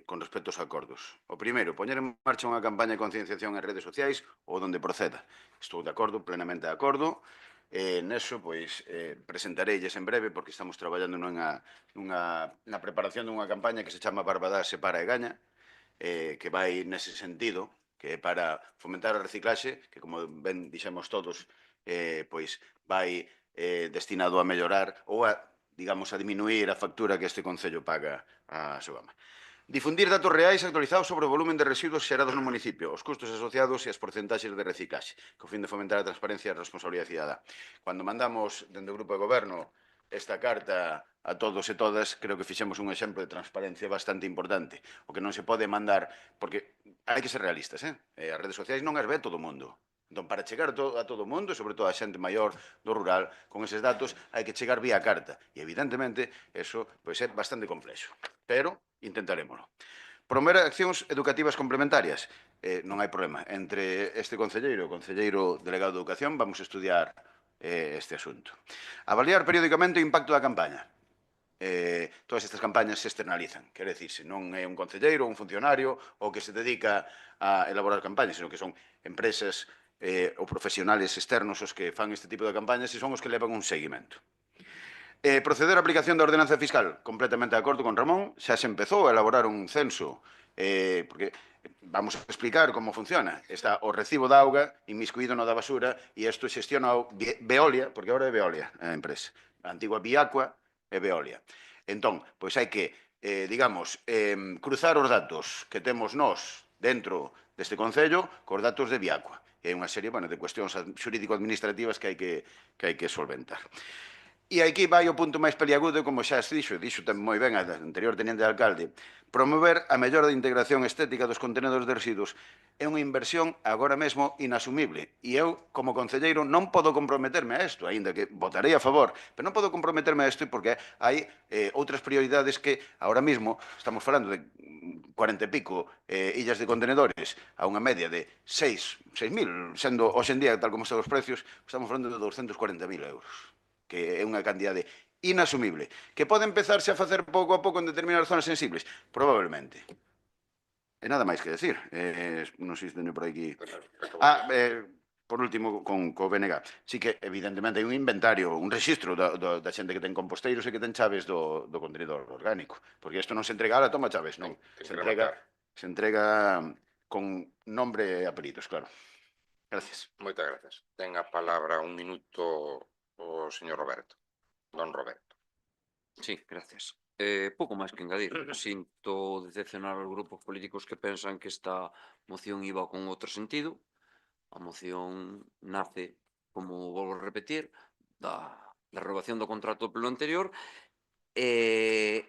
con respecto aos acordos. O primeiro, poñer en marcha unha campaña de concienciación en redes sociais ou donde proceda. Estou de acordo, plenamente de acordo. Neso, pois, presentareilles en breve, porque estamos traballando na preparación dunha campaña que se chama Barbadás separa e gaña, que vai nese sentido, que é para fomentar a reciclaxe, que, como ben dixemos todos, pois vai destinado a mellorar ou a, digamos, a diminuir a factura que este concello paga a Sogama. Difundir datos reais actualizados sobre o volumen de residuos xerados no municipio, os custos asociados e as porcentaxes de reciclaxe, co fin de fomentar a transparencia e a responsabilidade cidadá. Cando mandamos, dende o Grupo de Goberno, esta carta a todos e todas, creo que fixemos un exemplo de transparencia bastante importante. O que non se pode mandar, porque hai que ser realistas, as redes sociais non as ve todo o mundo. Entón, para chegar a todo o mundo, sobre todo a xente maior do rural, con eses datos, hai que chegar vía carta. E, evidentemente, eso pode ser bastante complexo. Pero intentarémolo. Promover accións educativas complementarias. Non hai problema. Entre este concelleiro e o concelleiro delegado de Educación vamos a estudiar este asunto. Avaliar periódicamente o impacto da campaña. Todas estas campañas se externalizan. Quer decirse, non é un concelleiro ou un funcionario o que se dedica a elaborar campañas, sino que son empresas ou profesionales externos os que fan este tipo de campañas e son os que levan un seguimento. Proceder á aplicación da ordenanza fiscal. Completamente de acordo con Ramón. Xa se empezou a elaborar un censo, porque vamos a explicar como funciona. Está o recibo de auga inmiscuído no da basura e isto xestiona Veolia, porque agora é Veolia a empresa. A antigua Viacua é Veolia. Entón, pois hai que, digamos, cruzar os datos que temos nós dentro deste concello cos datos de Viacua. E hai unha serie de cuestións xurídico-administrativas que hai que solventar. E aquí vai o punto máis peliagudo, como xa se dixo tamén moi ben a anterior teniente de alcalde, promover a mellora de integración estética dos contenedores de residuos. É unha inversión agora mesmo inasumible. E eu, como concelleiro, non podo comprometerme a isto, aínda que votarei a favor, pero non podo comprometerme a isto porque hai outras prioridades que agora mesmo estamos falando de 40 e pico illas de contenedores a unha media de 6.000, sendo hoxe en día, tal como están os precios, estamos falando de 240.000 euros. que é unha cantidade inasumible. Que pode empezarse a facer pouco a pouco en determinadas zonas sensibles? Probablemente. E nada máis que decir. Non sei se teño por aquí... Por último, co BNG. Sí que, evidentemente, hai un inventario, un rexistro da xente que ten composteiros e que ten chaves do contenedor orgánico. Porque isto non se entrega, ala, toma chaves, non. Se entrega con nombre e apelidos, claro. Gracias.
Moitas gracias. Ten a palabra un minuto o señor Roberto. Don Roberto.
Sí, gracias. Pouco máis que engadir. Sinto decepcionar aos grupos políticos que pensan que esta moción iba con outro sentido. A moción nace, como volvo a repetir, da renovación do contrato pelo anterior e,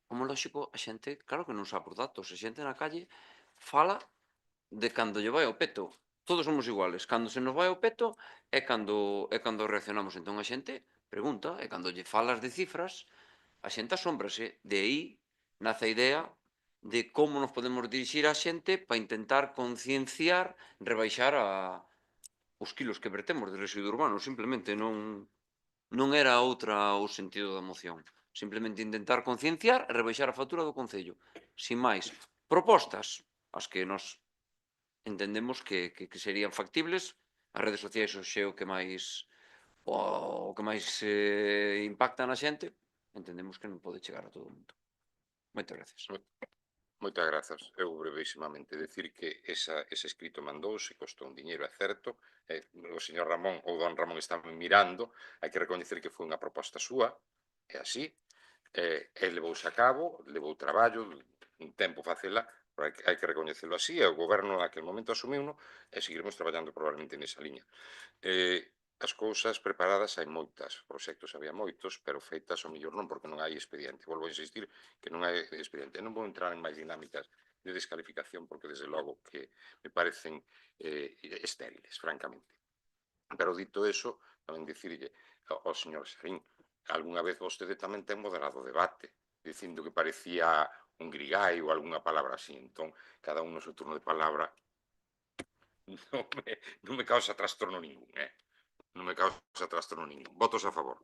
como lógico, a xente, claro que non sabe os datos, a xente na calle fala de cando lle vai ao peto. Todos somos iguales. Cando se nos vai ao peto é cando reaccionamos. Entón a xente pregunta, e cando lle falas de cifras, a xente asómbrase. De aí nace a idea de como nos podemos dirixir á xente para intentar concienciar, rebaixar os kilos que vertemos de residuo urbano. Simplemente non era outra o sentido da moción. Simplemente intentar concienciar e rebaixar a factura do Concello. Sin máis. Propostas, as que nos entendemos que serían factibles. As redes sociais hoxe o que máis impacta na xente, entendemos que non pode chegar a todo o mundo. Moitas gracias.
Moitas grazas. Eu brevísimamente decir que ese escrito mandouse, costou un diñeiro, é certo. O señor Ramón ou don Ramón están mirando. Hai que recoñecer que foi unha proposta súa. É así. Levouse a cabo, levou traballo, un tempo facela, pero hai que recoñecelo así. E o goberno naquele momento asumiuno e seguiremos traballando probablemente nesa liña. As cousas preparadas hai moitas, proxectos había moitos, pero feitas ao mellor non, porque non hai expediente. Volvo a insistir que non hai expediente. Non vou entrar en máis dinámicas de descalificación, porque desde logo que me parecen estériles, francamente. Pero dito eso, tamén dicirlle ao señor Xarín, algunha vez vostede tamén ten moderado o debate, dicindo que parecía un grigai ou algunha palabra así. Entón, cada un no seu turno de palabra non me causa trastorno ningún, Non me causa trastorno ningún. Votos a favor.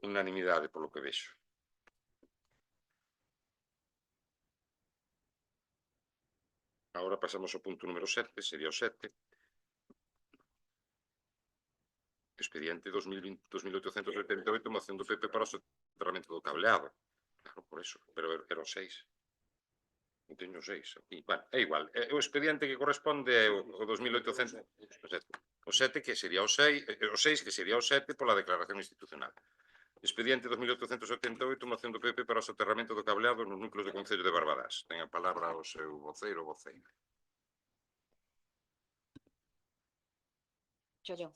Unanimidade, polo que vexo. Agora pasamos ao punto número 7, sería o 7. Expediente 2878, moción do PP para o soterramento do cableado. Claro, por eso, pero era o 6. Non teño o 6 aquí. Bueno, é igual. O expediente que corresponde é o 2800. O 7 que sería o 6, o 6 que sería o 7 pola declaración institucional. Expediente 2878, moción do PP para o soterramento do cableado nos núcleos do Concello de Barbadás. Ten a palabra o seu voceiro ou voceira.
Yo.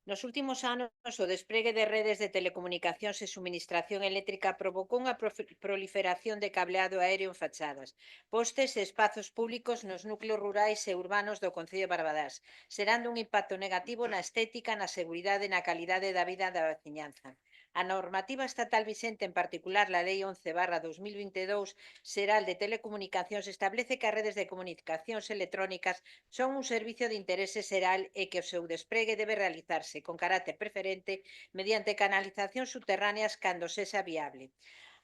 Nos últimos anos, o despregue de redes de telecomunicacións e suministración eléctrica provocou unha proliferación de cableado aéreo en fachadas, postes e espazos públicos nos núcleos rurais e urbanos do Concello de Barbadás, xerando un impacto negativo na estética, na seguridade e na calidade da vida da veciñanza. A normativa estatal vixente, en particular a Lei 11/2022 xeral de telecomunicacións, establece que as redes de comunicacións electrónicas son un servicio de interese xeral e que o seu despregue debe realizarse con carácter preferente mediante canalizacións subterráneas cando sexa viable.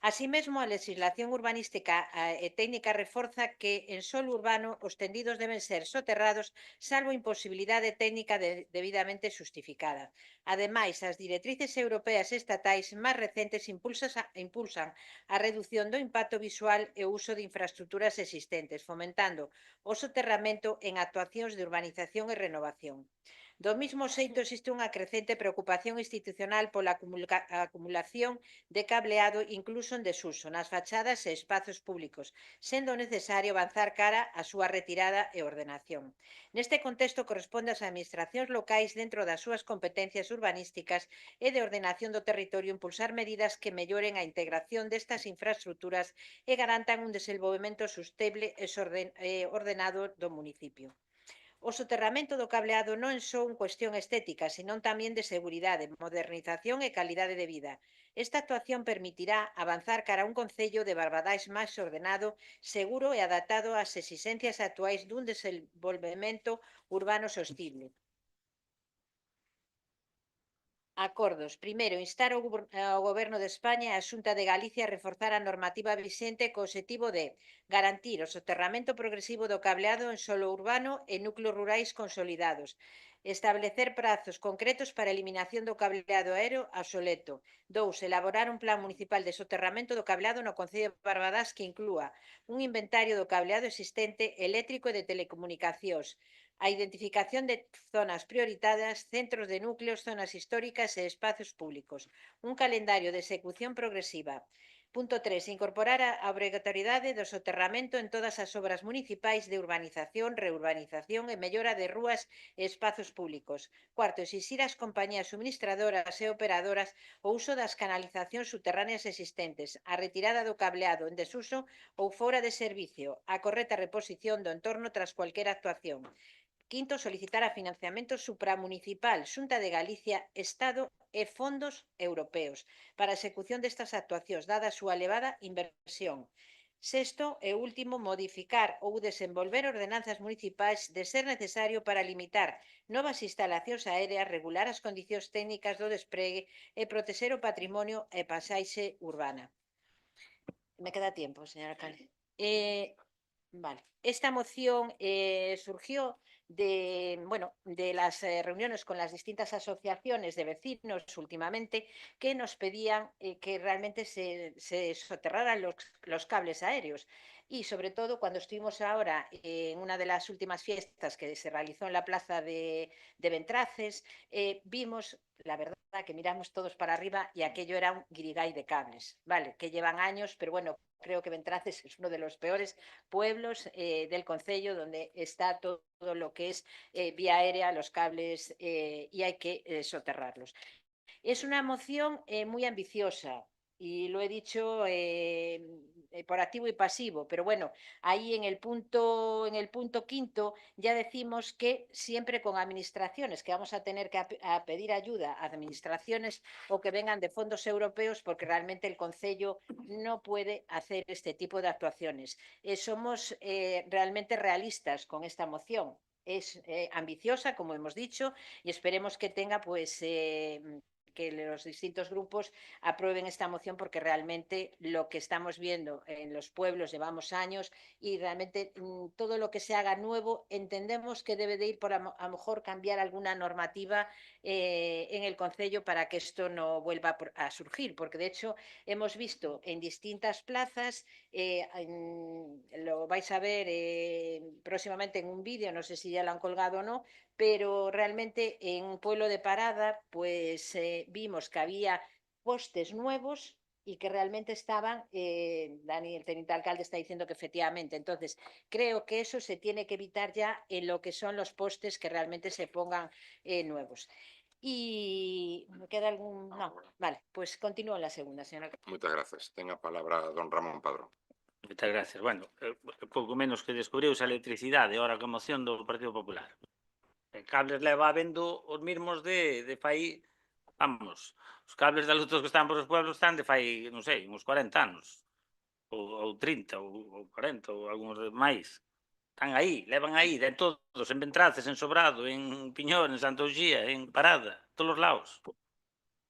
Así mesmo, a legislación urbanística e técnica reforza que en solo urbano os tendidos deben ser soterrados salvo imposibilidade técnica debidamente justificada. Ademais, as directrices europeas e estatais máis recentes impulsan a reducción do impacto visual e o uso de infraestructuras existentes, fomentando o soterramento en actuacións de urbanización e renovación. Do mismo xeito, existe unha crecente preocupación institucional pola acumulación de cableado incluso en desuso nas fachadas e espazos públicos, sendo necesario avanzar cara á súa retirada e ordenación. Neste contexto, corresponde ás administracións locais, dentro das súas competencias urbanísticas e de ordenación do territorio, impulsar medidas que melloren a integración destas infraestructuras e garantan un desenvolvemento sostible e ordenado do municipio. O soterramento do cableado non é só unha cuestión estética, senón tamén de seguridade, modernización e calidade de vida. Esta actuación permitirá avanzar cara a un concello de Barbadais máis ordenado, seguro e adaptado ás exigencias actuais dun desenvolvemento urbano sostible. Acordos. Primeiro, instar ao Goberno de España e a Xunta de Galicia a reforzar a normativa vixente co obxectivo de garantir o soterramento progresivo do cableado en solo urbano e núcleos rurais consolidados, establecer prazos concretos para a eliminación do cableado aéreo obsoleto. 2. Elaborar un plan municipal de soterramento do cableado no Concello de Barbadás que inclúa un inventario do cableado existente eléctrico e de telecomunicacións, a identificación de zonas prioritarias, centros de núcleos, zonas históricas e espazos públicos. Un calendario de execución progresiva. Punto 3. Incorporar a obrigatoriedade do soterramento en todas as obras municipais de urbanización, reurbanización e mellora de rúas e espazos públicos. 4. Exixir ás compañías suministradoras e operadoras o uso das canalizacións subterráneas existentes, a retirada do cableado en desuso ou fora de servicio, a correcta reposición do entorno tras cualquier actuación. 5. Solicitar a financiamento supramunicipal, Xunta de Galicia, Estado e fondos europeos para a execución destas actuacións, dada a súa elevada inversión. 6. E último, modificar ou desenvolver ordenanzas municipais de ser necesario para limitar novas instalacións aéreas, regular as condicións técnicas do despregue e protexer o patrimonio e paisaxe urbana. Me queda tiempo, señora alcalde. Vale. Esta moción surgió de las reuniones con las distintas asociaciones de vecinos últimamente que nos pedían que realmente se soterraran los cables aéreos. Y sobre todo cuando estuvimos ahora en una de las últimas fiestas que se realizó en la plaza de Ventraces, vimos, la verdad, que miramos todos para arriba y aquello era un guirigay de cables, ¿vale? Que llevan años, pero bueno, creo que Ventraces es uno de los peores pueblos del concello donde está todo lo que es vía aérea, los cables y hay que soterrarlos. Es una moción muy ambiciosa y lo he dicho por activo y pasivo, pero bueno, ahí en el punto quinto ya decimos que siempre con administraciones, que vamos a tener que pedir ayuda a administraciones o que vengan de fondos europeos porque realmente el concello no puede hacer este tipo de actuaciones. Somos realmente realistas con esta moción. Es ambiciosa, como hemos dicho, y esperemos que tenga pues que los distintos grupos aprueben esta moción porque realmente lo que estamos viendo en los pueblos llevamos años y realmente todo lo que se haga nuevo entendemos que debe de ir por a lo mejor cambiar alguna normativa en el concello para que esto no vuelva a surgir, porque de hecho hemos visto en distintas plazas, lo vais a ver próximamente en un vídeo, no sé si ya lo han colgado o no, pero realmente en un pueblo de Parada pues vimos que había postes nuevos y que realmente estaban, Dani, el teniente alcalde, está diciendo que efectivamente. Entonces, creo que eso se tiene que evitar ya en lo que son los postes que realmente se pongan nuevos. Y ¿me queda algún...? No, vale, pues continúo en la segunda, señora.
Moitas grazas. Ten a palabra don Ramón Padrón.
Moitas gracias. Bueno, pouco menos que descubriuse a electricidade, ahora que moción do Partido Popular. Cables leva habendo os mesmos de fai, vamos, os cables de lutos que están por os pueblos están de fai, non sei, uns 40 anos, ou 30, ou 40, ou algúns máis. Están aí, levan aí, de todos, en Ventraces, en Sobrado, en Piñor, en Santa Uxía, en Parada, todos os lados.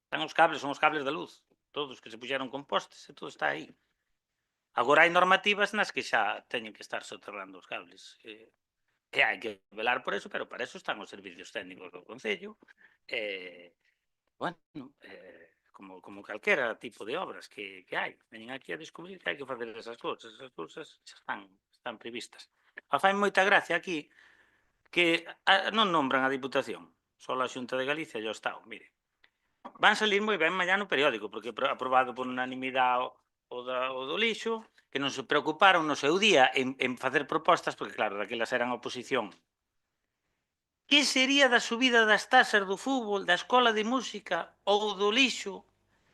Están os cables, son os cables da luz, todos que se puxeron con postes, e todo está aí. Agora hai normativas nas que xa teñen que estar soterrando os cables. E hai que velar por eso, pero para eso están os servicios técnicos do Concello. Bueno, como calquera tipo de obras que hai. Veñen aquí a descubrir que hai que facer esas cousas xa están previstas. Fai moita gracia aquí que non nombran a Diputación, só a Xunta de Galicia e o Estado. Mire, van salir moi ben mañá no periódico, porque aprobado por unanimidade o do lixo, que non se preocuparon no seu día en facer propostas, porque claro, daquelas eran oposición. Que sería da subida das taxas do fútbol, da escola de música ou do lixo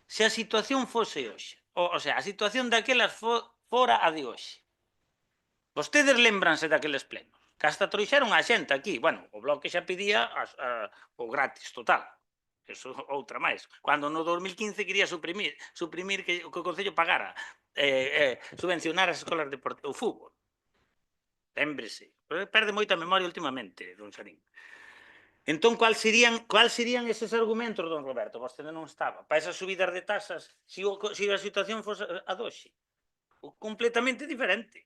se a situación fose hoxe? O sea, a situación daquelas fora a de hoxe. Vostedes lémbranse daqueles plenos. que hasta trouxeron a xente aquí. Bueno, o Bloque xa pedía o gratis total. Eso outra máis. Cando no 2015 quería suprimir que o Concello pagara, subvencionar as escolas de o fútbol. Lémbrese. Perde moita memoria últimamente, don Xarín. Entón, cuáles serían eses argumentos, don Roberto? Vostede non estaba. Para esas subidas de tasas, se a situación fose a doxe, completamente diferente.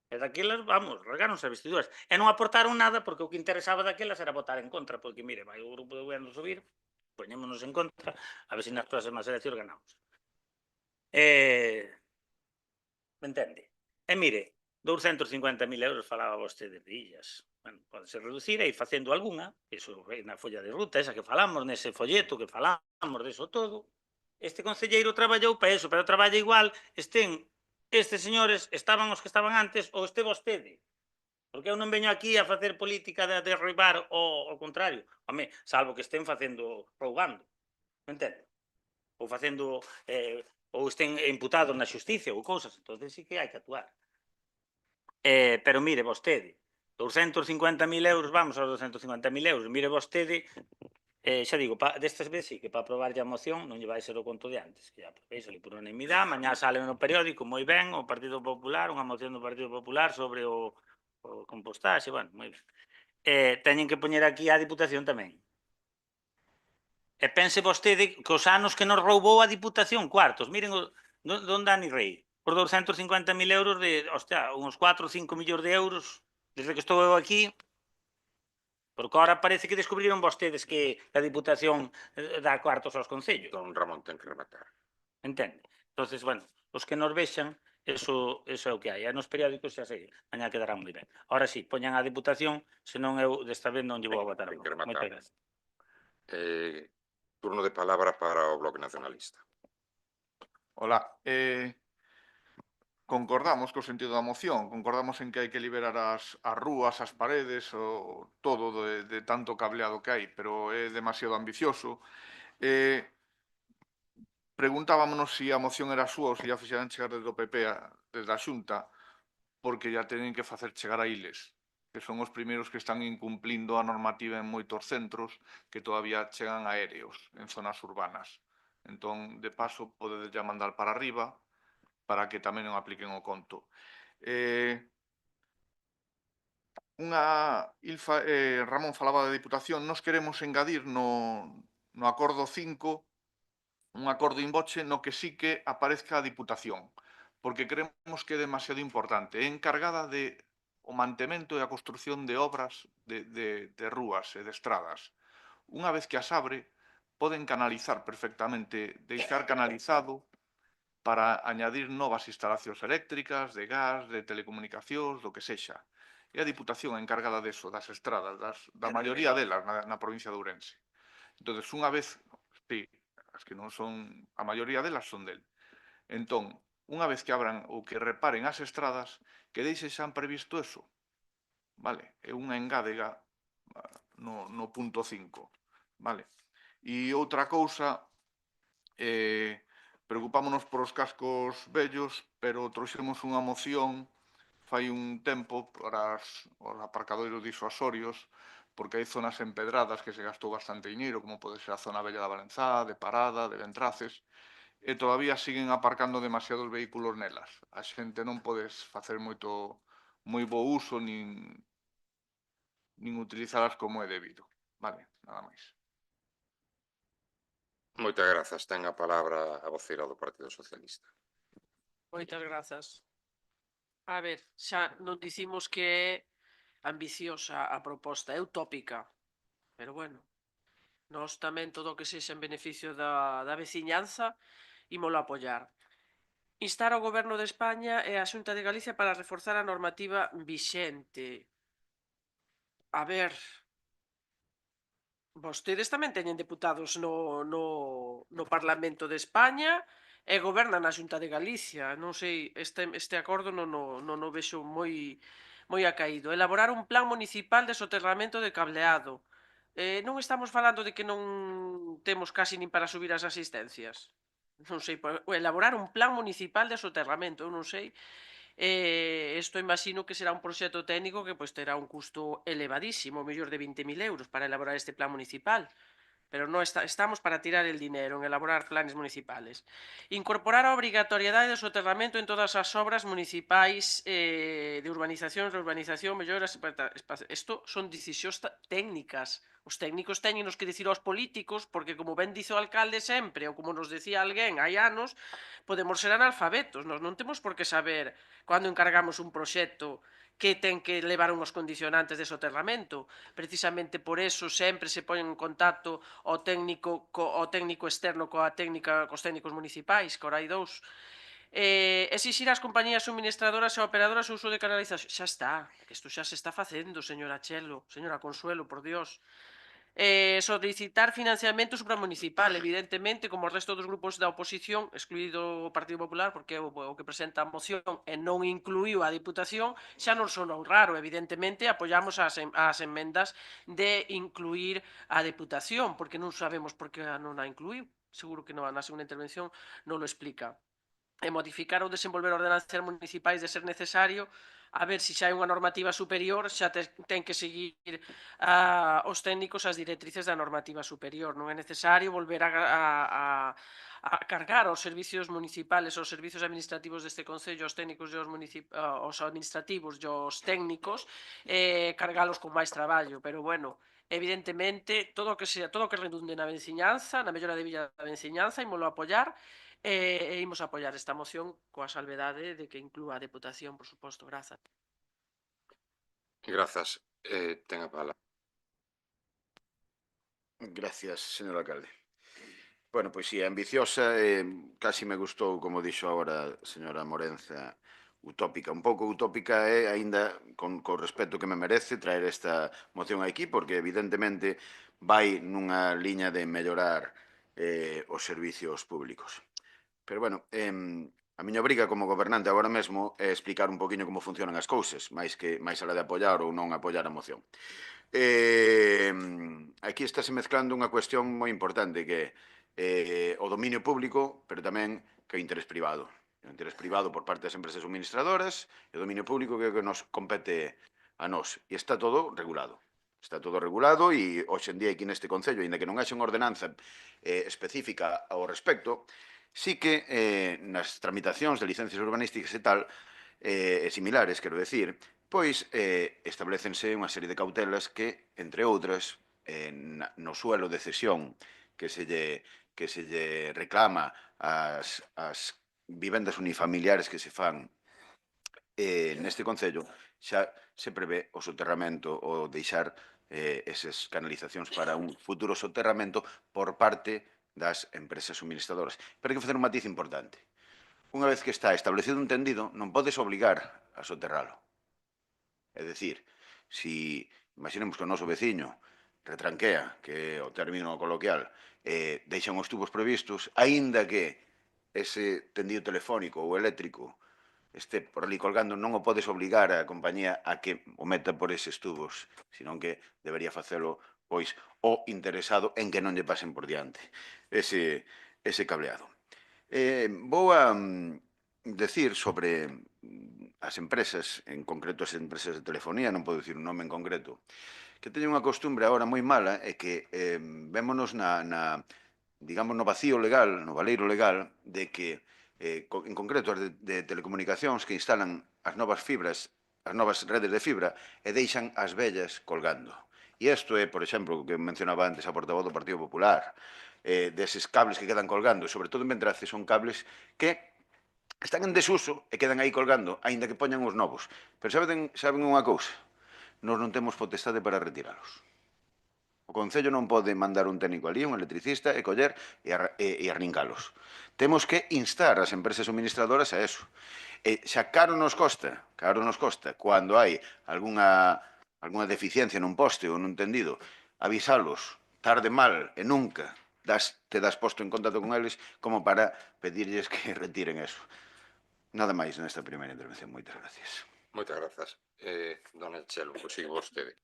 E daquelas, vamos, rasgáronse as vestiduras. E non aportaron nada porque o que interesaba daquelas era votar en contra, porque, mire, vai o grupo de goberno subir, poñémonos en contra, a ver se nas próximas eleccións ganamos. Me entende? E mire, 250.000 euros falaba vostede de illas. Bueno, podese reducir e ir facendo algunha, iso na folla de ruta, esa que falamos, nese folleto que falamos, deso todo. Este concelleiro traballou para eso, pero traballa igual, estén estes señores, estaban os que estaban antes, ou este vostede. Porque eu non veño aquí a facer política de derribar o ao contrario. Home, salvo que estén facendo, roubando. Me entende? Ou facendo, ou estén imputados na xusticia ou cousas. Entón, sí que hai que actuar. Pero mire vostede, 250.000 euros, vamos aos 250.000 euros. Mire vostede, xa digo, destas veces sí, que para aprobar a moción non lle vai ser o conto de antes, que ya aprobéis ali por unanimidade, mañá sale no periódico, moi ben, o Partido Popular, unha moción do Partido Popular sobre o compostaxe, bueno, moi ben. Teñen que poñer aquí a Diputación tamén. E pense vostede que os anos que nos roubou a Diputación cuartos, miren don Dani Rey, por 250.000 euros de, hostia, uns 4 ou 5 millóns de euros, desde que estou eu aquí. Porque ahora parece que descubriron vostedes que a Diputación dá cuartos aos concellos.
Don Ramón ten que rematar.
Entende? Entonces, bueno, os que nos vexan, eso é o que hai. Nos periódicos xa sei, mañá quedarán moi ben. Ahora sí, poñan a Diputación, senón eu desta vez non lle vou a votar.
Ten que rematar.
Moitas gracias.
Turno de palabra para o Bloque Nacionalista.
Hola, concordamos co sentido da moción, concordamos en que hai que liberar as rúas, as paredes, todo de tanto cableado que hai, pero é demasiado ambicioso. Preguntábamos se a moción era súa ou se a fixeran chegar desde o PP, desde a Xunta, porque ya teñen que facer chegar a Iles, que son os primeiros que están incumplindo a normativa en moitos centros que todavía chegan aéreos en zonas urbanas. Entón, de paso, podedes ya mandar para arriba para que tamén non apliquen o conto. Ramón falaba da Diputación, nós queremos engadir no acordo 5 un acordo in voce no que sí que aparezca a Diputación, porque creemos que é demasiado importante. É encargada de o mantemento e a construción de obras de rúas e de estradas. Unha vez que as abre, poden canalizar perfectamente, deixar canalizado para añadir novas instalacións eléctricas, de gas, de telecomunicacións, do que sexa. É a Diputación encargada deso, das estradas, da maioría delas na provincia de Ourense. Entón, unha vez, sí, as que non son, a maioría delas son del. Entón, unha vez que abran ou que reparen as estradas, que deixe xa previsto eso. Vale, é unha engádega no punto 5. Vale. E outra cousa, preocupámonos por os cascos vellos, pero trouxemos unha moción fai un tempo para os aparcadoiros disuasorios, porque hai zonas empedradas que se gastou bastante dinheiro, como pode ser a zona bella da Valenzá, de Parada, de Ventraces, e todavía siguen aparcando demasiados vehículos nelas. A xente non podes facer moi bo uso, nin utilizalas como é debido. Vale, nada máis.
Moitas grazas. Ten a palabra a voceira do Partido Socialista.
Moitas grazas. A ver, xa non dicimos que é ambiciosa a proposta, é utópica. Pero bueno, nós tamén todo o que sexa en beneficio da veciñanza ímolo apoiar. Instar ao Goberno de España e a Xunta de Galicia para reforzar a normativa vixente. A ver, vostedes tamén teñen deputados no Parlamento de España e gobernan a Xunta de Galicia. Non sei, este acordo non o vexo moi acaído. Elaborar un plan municipal de soterramento de cableado. Non estamos falando de que non temos casi nin para subir as asistencias. Non sei, elaborar un plan municipal de soterramento, eu non sei. Isto imagino que será un proxecto técnico que pois terá un custo elevadísimo, mellor de 20.000 euros para elaborar este plan municipal. Pero no estamos para tirar el dinero en elaborar planes municipales. Incorporar a obrigatoriedade do soterramento en todas as obras municipais de urbanización, melloras... Isto son decisións técnicas. Os técnicos teñenos que dicir aos políticos, porque como ben dice o alcalde sempre, ou como nos decía alguén hai anos, podemos ser analfabetos. Nos non temos por que saber cando encargamos un proxecto que ten que levar unhos condicionantes de soterramento. Precisamente por eso sempre se poñen en contacto o técnico externo cos técnicos municipais, que ora hai dous. Exixir ás compañías suministradoras e operadoras o uso de canalización. Xa está, que isto xa se está facendo, señora Chelo, señora Consuelo, por Dios. Solicitar financiamento supramunicipal, evidentemente, como o resto dos grupos da oposición, excluído o Partido Popular, porque é o que presenta a moción e non incluíu a Diputación, xa non sonou raro, evidentemente, apoiamos as emendas de incluir a Diputación, porque non sabemos por que non a incluíu, seguro que na segunda intervención non lo explica. E modificar ou desenvolver ordenanzas municipais de ser necesario, a ver se xa hai unha normativa superior, xa ten que seguir os técnicos as directrices da normativa superior. Non é necesario volver a cargar aos servicios municipales, aos servicios administrativos deste Concello, aos técnicos e aos administrativos e aos técnicos, cargalos con máis traballo. Pero, bueno, evidentemente, todo o que redunde na veciñanza, na mellora de vida da veciñanza, ímolo apoiar, e imos apoiar esta moción coa salvedade de que inclúa a Deputación, por suposto. Grazas.
Grazas. Ten a palabra.
Gracias, señor alcalde. Bueno, pois sí, ambiciosa, casi me gustou, como dixo agora a señora Morenza, utópica. Un pouco utópica é, aínda con respeto que me merece, traer esta moción aquí, porque evidentemente vai nunha liña de mellorar os servicios públicos. Pero, bueno, a miña obriga como gobernante agora mesmo é explicar un poquinho como funcionan as cousas, máis alá de apoiar ou non apoiar a moción. Aquí estáse mezclando unha cuestión moi importante que é o dominio público, pero tamén que o interés privado. O interés privado por parte das empresas suministradoras e o dominio público que nos compete a nós. E está todo regulado. Está todo regulado e hoxe en día aquí neste Concello, ainda que non haxa unha ordenanza específica ao respecto, sí que nas tramitacións de licencias urbanísticas e tal, similares, quero decir, pois establecense unha serie de cautelas que, entre outras, no suelo de cesión que se lle reclama ás vivendas unifamiliares que se fan neste Concello, xa se prevé o soterramento, o deixar esas canalizacións para un futuro soterramento por parte das empresas suministradoras. Pero hai que facer un matiz importante. Unha vez que está establecido un tendido, non podes obligar a soterralo. É dicir, si imaginemos que o noso veciño retranquea, que é o término coloquial, deixan os tubos previstos, aínda que ese tendido telefónico ou eléctrico este por ali colgando, non o podes obligar a compañía a que o meta por eses tubos, senón que debería facelo pois o interesado en que non lle pasen por diante ese cableado. Vou a decir sobre as empresas, en concreto as empresas de telefonía, non podo dicir un nome en concreto, que teñen unha costumbre agora moi mala e que vémonos digamos, no vacío legal, no valeiro legal, de que, en concreto, as de telecomunicacións que instalan as novas fibras, as novas redes de fibra, e deixan as vellas colgando. E isto é, por exemplo, o que mencionaba antes a portavoz do Partido Popular, deses cables que quedan colgando, sobre todo en Ventrace, son cables que están en desuso e quedan aí colgando, aínda que poñan os novos. Pero saben unha cousa? Nós non temos potestade para retiralos. O Concello non pode mandar un técnico ali, un electricista, e coller e arrincalos. Temos que instar as empresas suministradoras a eso. E xa caro nos costa, cando hai algunha deficiencia nun poste ou nun tendido, avisalos, tarde mal e nunca te das posto en contacto con eles como para pedirlles que retiren eso. Nada máis nesta primeira intervención. Moitas gracias.
Moitas grazas. Dona Chelo, prosigo vostede.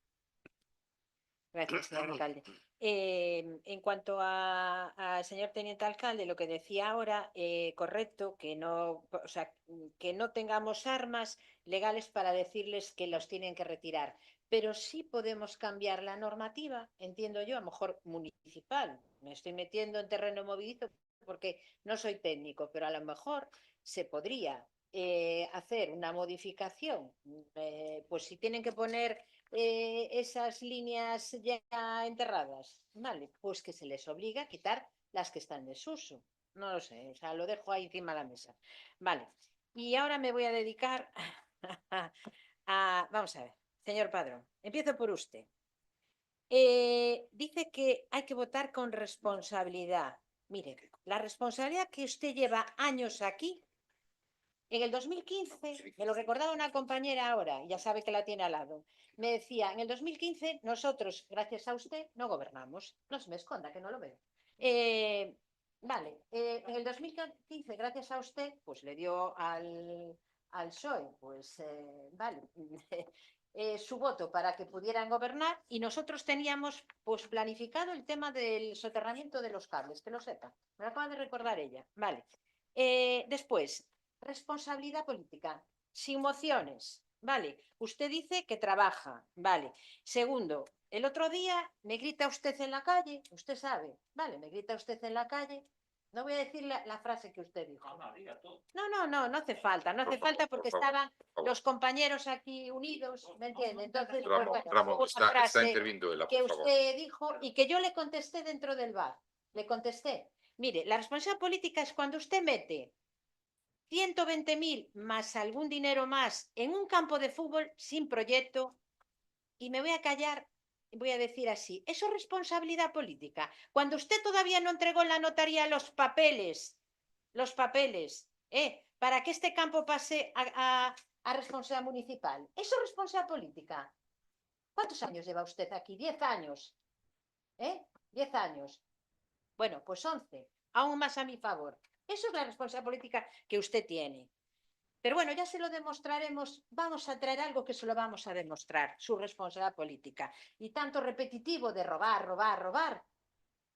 Gracias, señor alcalde. En cuanto al señor teniente alcalde, lo que decía ahora, correcto, que no, o sea, que no tengamos armas legales para decirles que los tienen que retirar, pero sí podemos cambiar la normativa, entiendo yo, a lo mejor municipal. Me estoy metiendo en terreno movedizo porque no soy técnico, pero a lo mejor se podría hacer una modificación, pues si tienen que poner esas líneas ya enterradas, vale, pues que se les obliga a quitar las que están en desuso. No lo sé, o sea, lo dejo ahí encima de la mesa. Vale, y ahora me voy a dedicar vamos a ver, señor Padrón, empiezo por usted. Dice que hay que votar con responsabilidad. Mire, la responsabilidad que usted lleva años aquí. En el 2015, me lo recordaba una compañera ahora, ya sabe que la tiene al lado, me decía, en el 2015 nosotros, gracias a usted, no gobernamos. No se me esconda, que no lo veo. Vale, en el 2015, gracias a usted, pues le dio al PSOE, pues vale, su voto para que pudieran gobernar y nosotros teníamos pues planificado el tema del soterramiento de los cables, que lo sepa. Me lo acaba de recordar ella. Vale. Después, responsabilidad política, sin mociones, ¿vale? Usted dice que trabaja, ¿vale? Segundo, el otro día me grita usted en la calle, usted sabe, ¿vale? Me grita usted en la calle, no voy a decir la frase que usted dijo. No hace falta, no hace falta porque estaban los compañeros aquí unidos, ¿me entiende? Entonces, pues, bueno,
Ramón,
una
está
frase
interviniendo él,
que
por favor.
usted dijo y que yo le contesté dentro del bar, le contesté. Mire, la responsabilidad política es cuando usted mete 120.000 más algún dinero más en un campo de fútbol sin proyecto, y me voy a callar, voy a decir así, eso es responsabilidad política. Cuando usted todavía no entregó en la notaría los papeles, para que este campo pase a responsabilidad municipal, eso es responsabilidad política. ¿Cuántos años lleva usted aquí? 10 años. 10 años. Bueno, pues 11, aún más a mi favor. Eso es la responsabilidad política que usted tiene. Pero bueno, ya se lo demostraremos, vamos a traer algo que se lo vamos a demostrar, su responsabilidad política. Y tanto repetitivo de robar,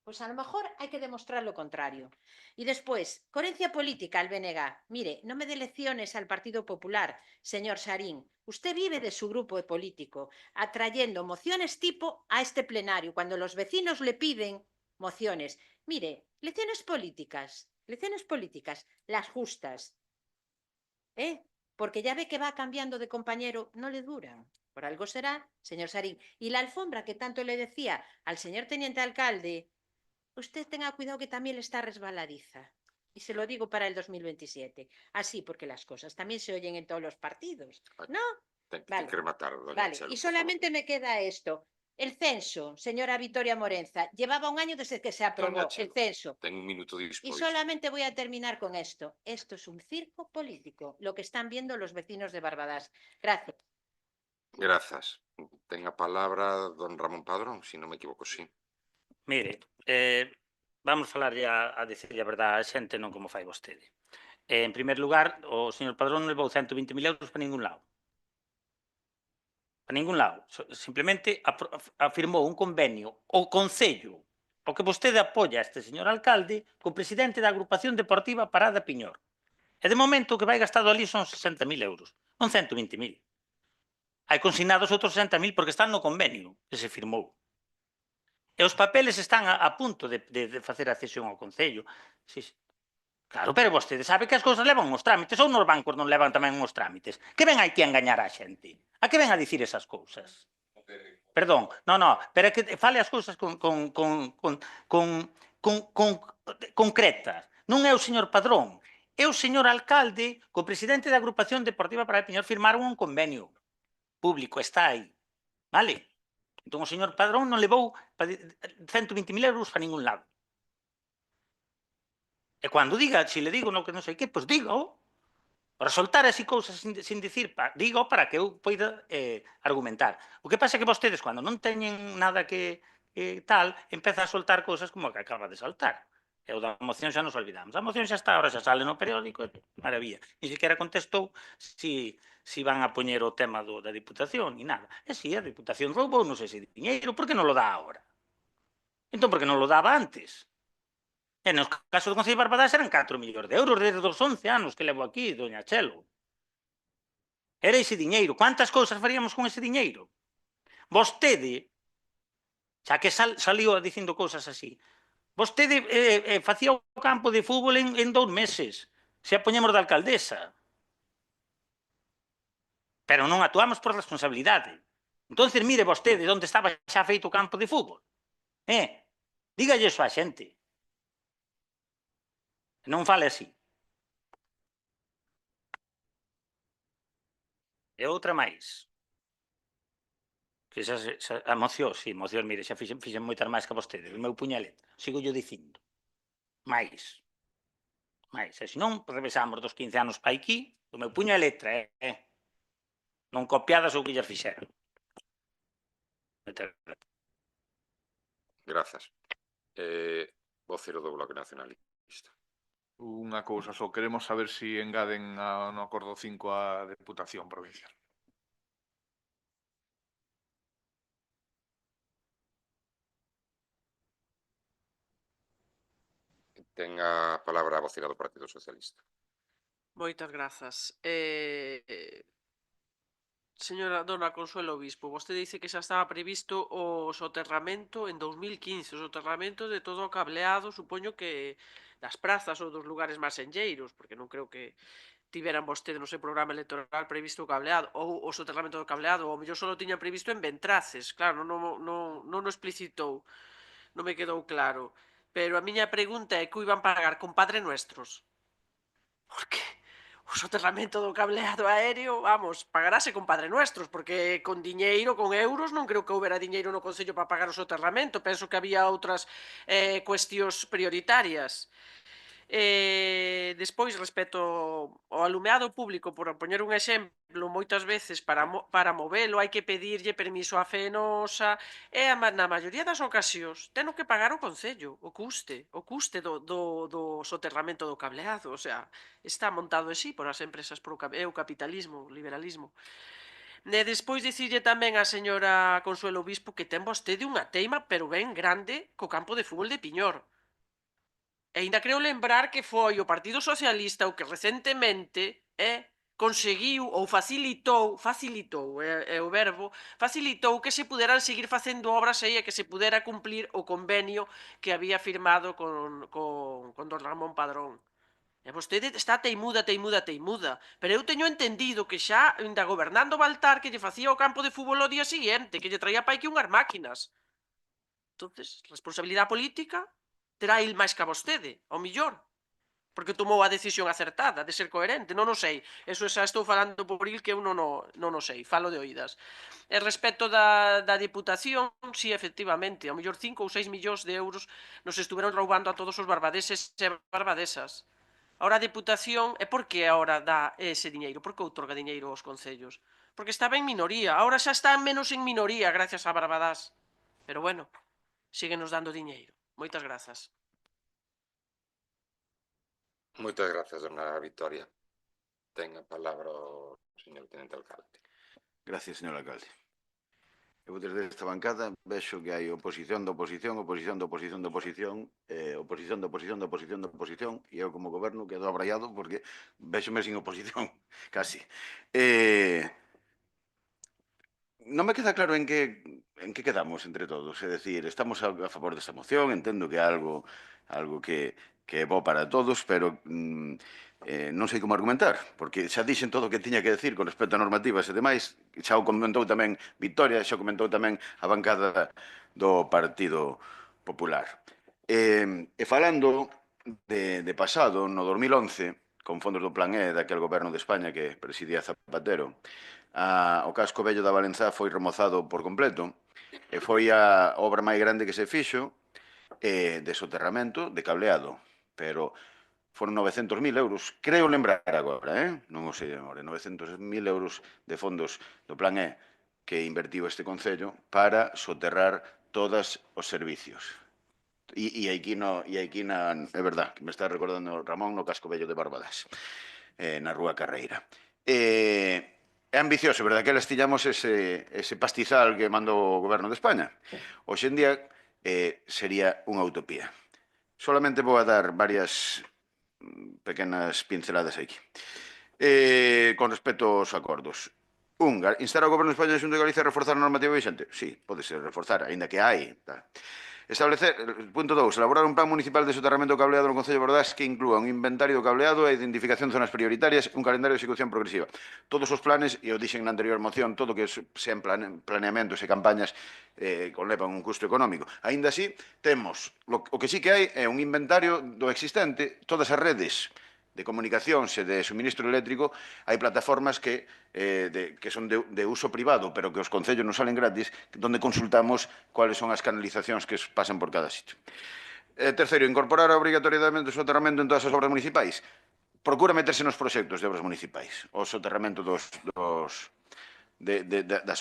pues a lo mejor hay que demostrar lo contrario. Y después, coherencia política al BNG. Mire, no me dé lecciones al Partido Popular, señor Sarín. Usted vive de su grupo político, atrayendo mociones tipo a este plenario, cuando los vecinos le piden mociones. Mire, lecciones políticas, las justas. Porque ya ve que va cambiando de compañero, no le duran. Por algo será, señor Sarín. Y la alfombra que tanto le decía al señor teniente alcalde, usted tenga cuidado que también le está resbaladiza. Y se lo digo para el 2027. Así, porque las cosas también se oyen en todos los partidos. ¿No?
Ten que rematar, doña
Vale.
Chelo,
Y
por favor.
solamente me queda esto. El censo, señora Victoria Morenza, llevaba un año desde que se aprobó
Doña Chelo,
el censo.
ten un minuto
Y
disposto.
solamente voy a terminar con esto. Esto es un circo político, lo que están viendo los vecinos de Barbadas. Gracias.
Grazas. Ten a palabra don Ramón Padrón, se non me equivoco, sí.
Mire, vamos falar a dicirlle a verdade a xente, non como fai vostede. En primer lugar, o señor Padrón non levou 120.000 euros para ningún lado. Para ningún lado. Simplemente afirmou un convenio o Concello, o que vostede apoia a este señor alcalde, co presidente da agrupación deportiva Parada Piñor. E de momento o que vai gastado ali son 60.000 euros, non 120.000. Hai consignados outros 60.000 porque están no convenio que se firmou. E os papeles están a punto de facer a cesión ao Concello. Sí, sí. Claro, pero vostede sabe que as cousas levan uns trámites, ou nos bancos non levan tamén uns trámites. Que ven aquí a engañar a xente? A que ven a dicir esas cousas? Perdón, no, pero é que fale as cousas concretas. Non é o señor Padrón, é o señor alcalde co presidente da agrupación deportiva Parada Piñor firmaron un convenio público, está aí, vale? Entón o señor Padrón non levou 120.000 euros a ningún lado. E cando diga, se le digo no que non sei que, pois dígao. Para soltar así cousas sin dicir, digo para que eu poida argumentar. O que pasa é que vostedes, cando non teñen nada que tal, empeza a soltar cousas como a que acaba de soltar. E o da moción xa nos olvidamos. A moción xa está, ahora xa sale no periódico, maravilla. Ni siquiera contestou si van a poñer o tema da Diputación, ni nada. E si a Diputación roubou, non sei se diñeiro, por que non lo dá agora? Entón, por que non lo daba antes? E no caso do Concello de Barbadás eran 4 millóns de euros desde os 11 anos que levo aquí, doña Chelo. Era ese diñeiro. Cuántas cousas faríamos con ese diñeiro? Vostede, xa que salió dicindo cousas así, vostede facía o campo de fútbol en 2 meses, se a poñemos de alcaldesa. Pero non actuamos por responsabilidade. Entonces, mire vostede onde estaba xa feito o campo de fútbol. Dígalle iso á xente. Non fale así. E outra máis. Que a moción, mire, xa fixen moitas máis que vostede. O meu puño a letra. Sigo yo dicindo. Máis. E senón, regresamos dos 15 anos para aquí, o meu puño a letra, non copiadas o que lles fixeron.
Grazas. Vocero do Bloque Nacionalista.
Unha cousa, só queremos saber se engaden no acordo 5 a Deputación Provincial.
Ten a palabra a vocera do Partido Socialista.
Moitas grazas. Señora dona Consuelo Obispo, vostede dice que xa estaba previsto o soterramento en 2015, o soterramento de todo o cableado, supoño que das prazas ou dos lugares máis enlleiros, porque non creo que tiveran vostede no seu programa electoral previsto o cableado, ou o soterramento do cableado, ou mellor só lo tiñan previsto en Ventraces, claro, non o explicitou, non me quedou claro. Pero a miña pregunta é que o iban pagar con Padre Nuestros. Porque o soterramento do cableado aéreo, vamos, pagarase con Padre Nuestros, porque con diñeiro, con euros, non creo que houbera diñeiro no Concello para pagar o soterramento. Penso que había outras cuestións prioritarias. Despois, respecto ao alumeado público, por poñer un exemplo, moitas veces para movelo hai que pedirlle permiso á Fenosa e na maioría das ocasións teno que pagar o Concello, o custe do soterramento do cableado, o sea, está montado así por as empresas, é o capitalismo, o liberalismo. E despois dicirlle tamén á señora Consuelo Obispo que ten vostede unha teima, pero ben grande, co campo de fútbol de Piñor. E ainda creo lembrar que foi o Partido Socialista o que recentemente conseguiu ou facilitou é o verbo, facilitou que se puderan seguir facendo obras aí e que se pudera cumplir o convenio que había firmado con don Ramón Padrón. E vostede está teimuda, pero eu teño entendido que xa, ainda gobernando Baltar, que lle facía o campo de fútbol o día siguiente, que lle traía pa aquí unhas máquinas. Entonces, responsabilidade política terá il máis que a vostede, ao millor, porque tomou a decisión acertada de ser coherente, non o sei. Eso xa estou falando por il que eu non o sei, falo de oídas. E respecto da Diputación, sí, efectivamente, ao mellor 5 ou 6 millóns de euros nos estuveron roubando a todos os barbadeses e barbadesas. Ahora a Diputación, e por que ahora dá ese diñeiro? Por que outorga diñeiro aos concellos? Porque estaba en minoría, ahora xa está menos en minoría gracias a Barbadás. Pero bueno, síguenos dando diñeiro. Moitas grazas.
Moitas grazas, dona Victoria. Ten a palabra o señor Tenente Alcalde.
Gracias, señor alcalde. Eu desde esta bancada vexo que hai oposición da oposición, oposición da oposición da oposición, oposición da oposición da oposición da oposición, e eu como goberno quedo abraiado porque vexome sin oposición, casi. Non me queda claro en que quedamos entre todos, é dicir, estamos a favor desta moción, entendo que é algo que é bo para todos, pero non sei como argumentar, porque xa dixen todo o que tiña que decir con respecto a normativas e demais, xa o comentou tamén Victoria, xa o comentou tamén a bancada do Partido Popular. E falando de pasado, no 2011, con fondos do Plan E daquel goberno de España que presidía Zapatero, o casco vello da Valenzá foi remozado por completo e foi a obra máis grande que se fixo de soterramento, de cableado, pero foron 900.000 euros, creo lembrar agora, non o sei agora, 900.000 euros de fondos do Plan E que invertiu este Concello para soterrar todos os servicios. E aquí é verdad, que me está recordando Ramón no Casco Vello de Barbadas, na Rúa Carreira. É ambicioso, verdad, que eles tiñamos ese pastizal que mandou o goberno de España. Hoxe en día sería unha utopía. Solamente vou a dar varias pequenas pinceladas aquí. Con respecto aos acordos. Instar ao Goberno de España e a Xunta de Galicia a reforzar a normativa vixente? Sí, pode ser reforzar, aínda que hai. Establecer, punto 2, elaborar un plan municipal de soterramento cableado no Concello de Bordás que inclúa un inventario do cableado e identificación de zonas prioritarias e un calendario de execución progresiva. Todos os planes, e o dixen na anterior moción, todo que sean planeamentos e campañas conlevan un custo económico. Aínda así, temos, o que sí que hai é un inventario do existente, todas as redes de comunicacións e de suministro eléctrico, hai plataformas que son de uso privado, pero que os concellos nos salen gratis, donde consultamos cuáles son as canalizacións que pasan por cada sitio. Terceiro, incorporar a obrigatoriedade do soterramento en todas as obras municipais. Procura meterse nos proxectos de obras municipais, o soterramento das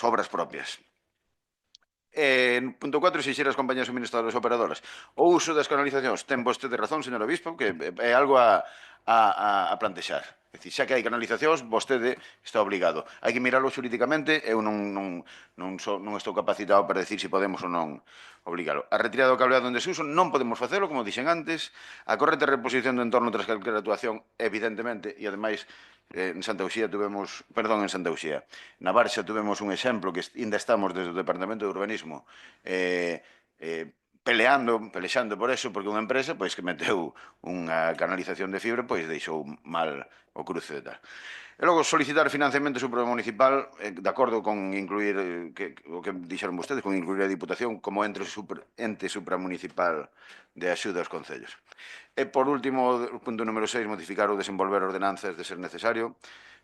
obras propias. Punto 4, exixir as compañías suministradoras operadoras. O uso das canalizacións, ten vostede razón, señor Obispo, que é algo a plantexar. É dicir, xa que hai canalizacións, vostede está obligado. Hai que mirarlo xurídicamente, eu non estou capacitado para decir se podemos ou non obligalo. A retirada do cableado en desuso non podemos facelo, como dixen antes. A correcta reposición do entorno tras calquera actuación, evidentemente, e ademais en Santa Uxía na Barxa tuvemos un exemplo que ainda estamos desde o Departamento de Urbanismo pelexando por eso, porque unha empresa que meteu unha canalización de fibra deixou mal o cruce de tal. E logo, solicitar financiamento supramunicipal, de acordo con incluir, o que dixeron vostedes, con incluir a Diputación como ente supramunicipal de axuda aos concellos. E, por último, o punto número 6, modificar ou desenvolver ordenanzas de ser necesario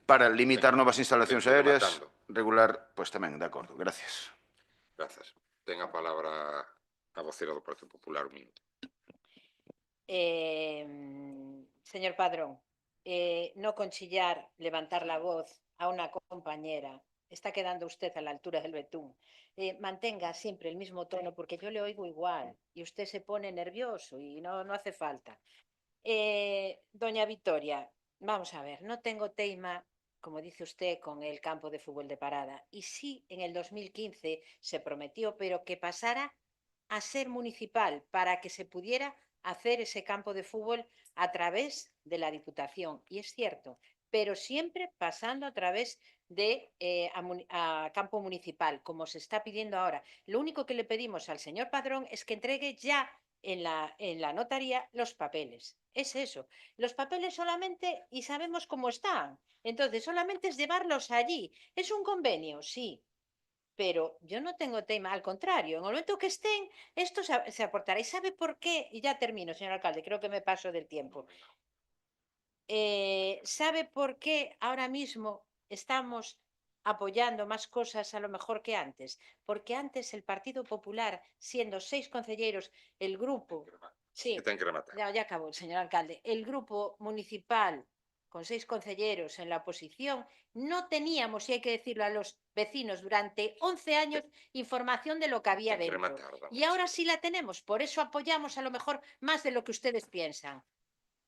para limitar novas instalacións aéreas, regular, pois tamén, de acordo. Gracias.
Grazas. Ten a palabra a vocera do Partido Popular, un minuto.
Señor Padrón, no conchillar, levantar la voz a una compañera. Está quedando usted a la altura del betún. Mantenga siempre el mismo tono porque yo le oigo igual y usted se pone nervioso y no hace falta. Doña Victoria, vamos a ver, no tengo teima, como dice usted, con el campo de fútbol de Parada. Y sí, en el 2015 se prometió, pero que pasara a ser municipal para que se pudiera hacer ese campo de fútbol a través de la Diputación. Y es cierto, pero siempre pasando a través de a campo municipal, como se está pidiendo ahora. Lo único que le pedimos al señor Padrón es que entregue ya en la notaría los papeles. Es eso. Los papeles solamente, y sabemos cómo están. Entonces, solamente es llevarlos allí. ¿Es un convenio? Sí. Pero yo no tengo tema, al contrario, en el momento que estén, esto se aportará. ¿Y sabe por qué? Y ya termino, señor alcalde, creo que me paso del tiempo. ¿Sabe por qué ahora mismo estamos apoyando más cosas a lo mejor que antes? Porque antes el Partido Popular, siendo 6 concelleiros, el grupo... Sí, ya acabó, señor alcalde. El grupo municipal con 6 concelleros en la oposición, no teníamos, y hay que decirlo a los vecinos, durante 11 años información de lo que había dentro. Y ahora sí la tenemos, por eso apoyamos a lo mejor más de lo que ustedes piensan.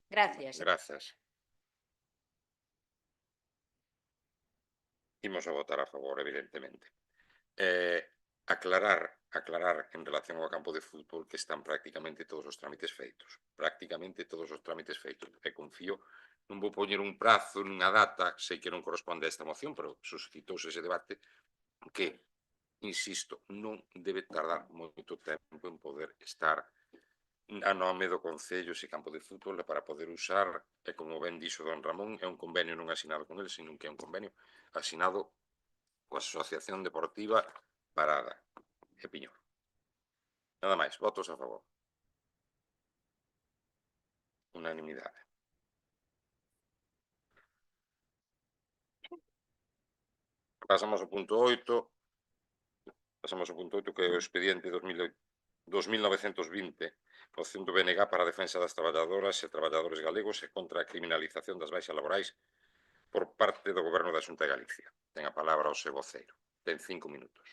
Gracias.
Grazas. Imos a votar a favor, evidentemente. Aclarar en relación ao campo de fútbol que están prácticamente todos os trámites feitos. Prácticamente todos os trámites feitos. E confío, non vou poñer un prazo, nunha data, sei que non corresponde a esta moción, pero suscitouse ese debate que, insisto, non debe tardar moito tempo en poder estar a nome do Concello ese campo de fútbol para poder usar, e como ben dixo don Ramón, é un convenio non asinado con ele, sino que é un convenio asinado coa Asociación Deportiva Parada e Piñor. Nada máis, votos a favor. Unanimidade. Pasamos ao punto 8. Pasamos ao punto 8, que é o expediente 2920, moción do BNG para a defensa das traballadoras e traballadores galegos e contra a criminalización das baixas laborais por parte do Goberno da Xunta de Galicia. Ten a palabra o seu voceiro. Ten 5 minutos.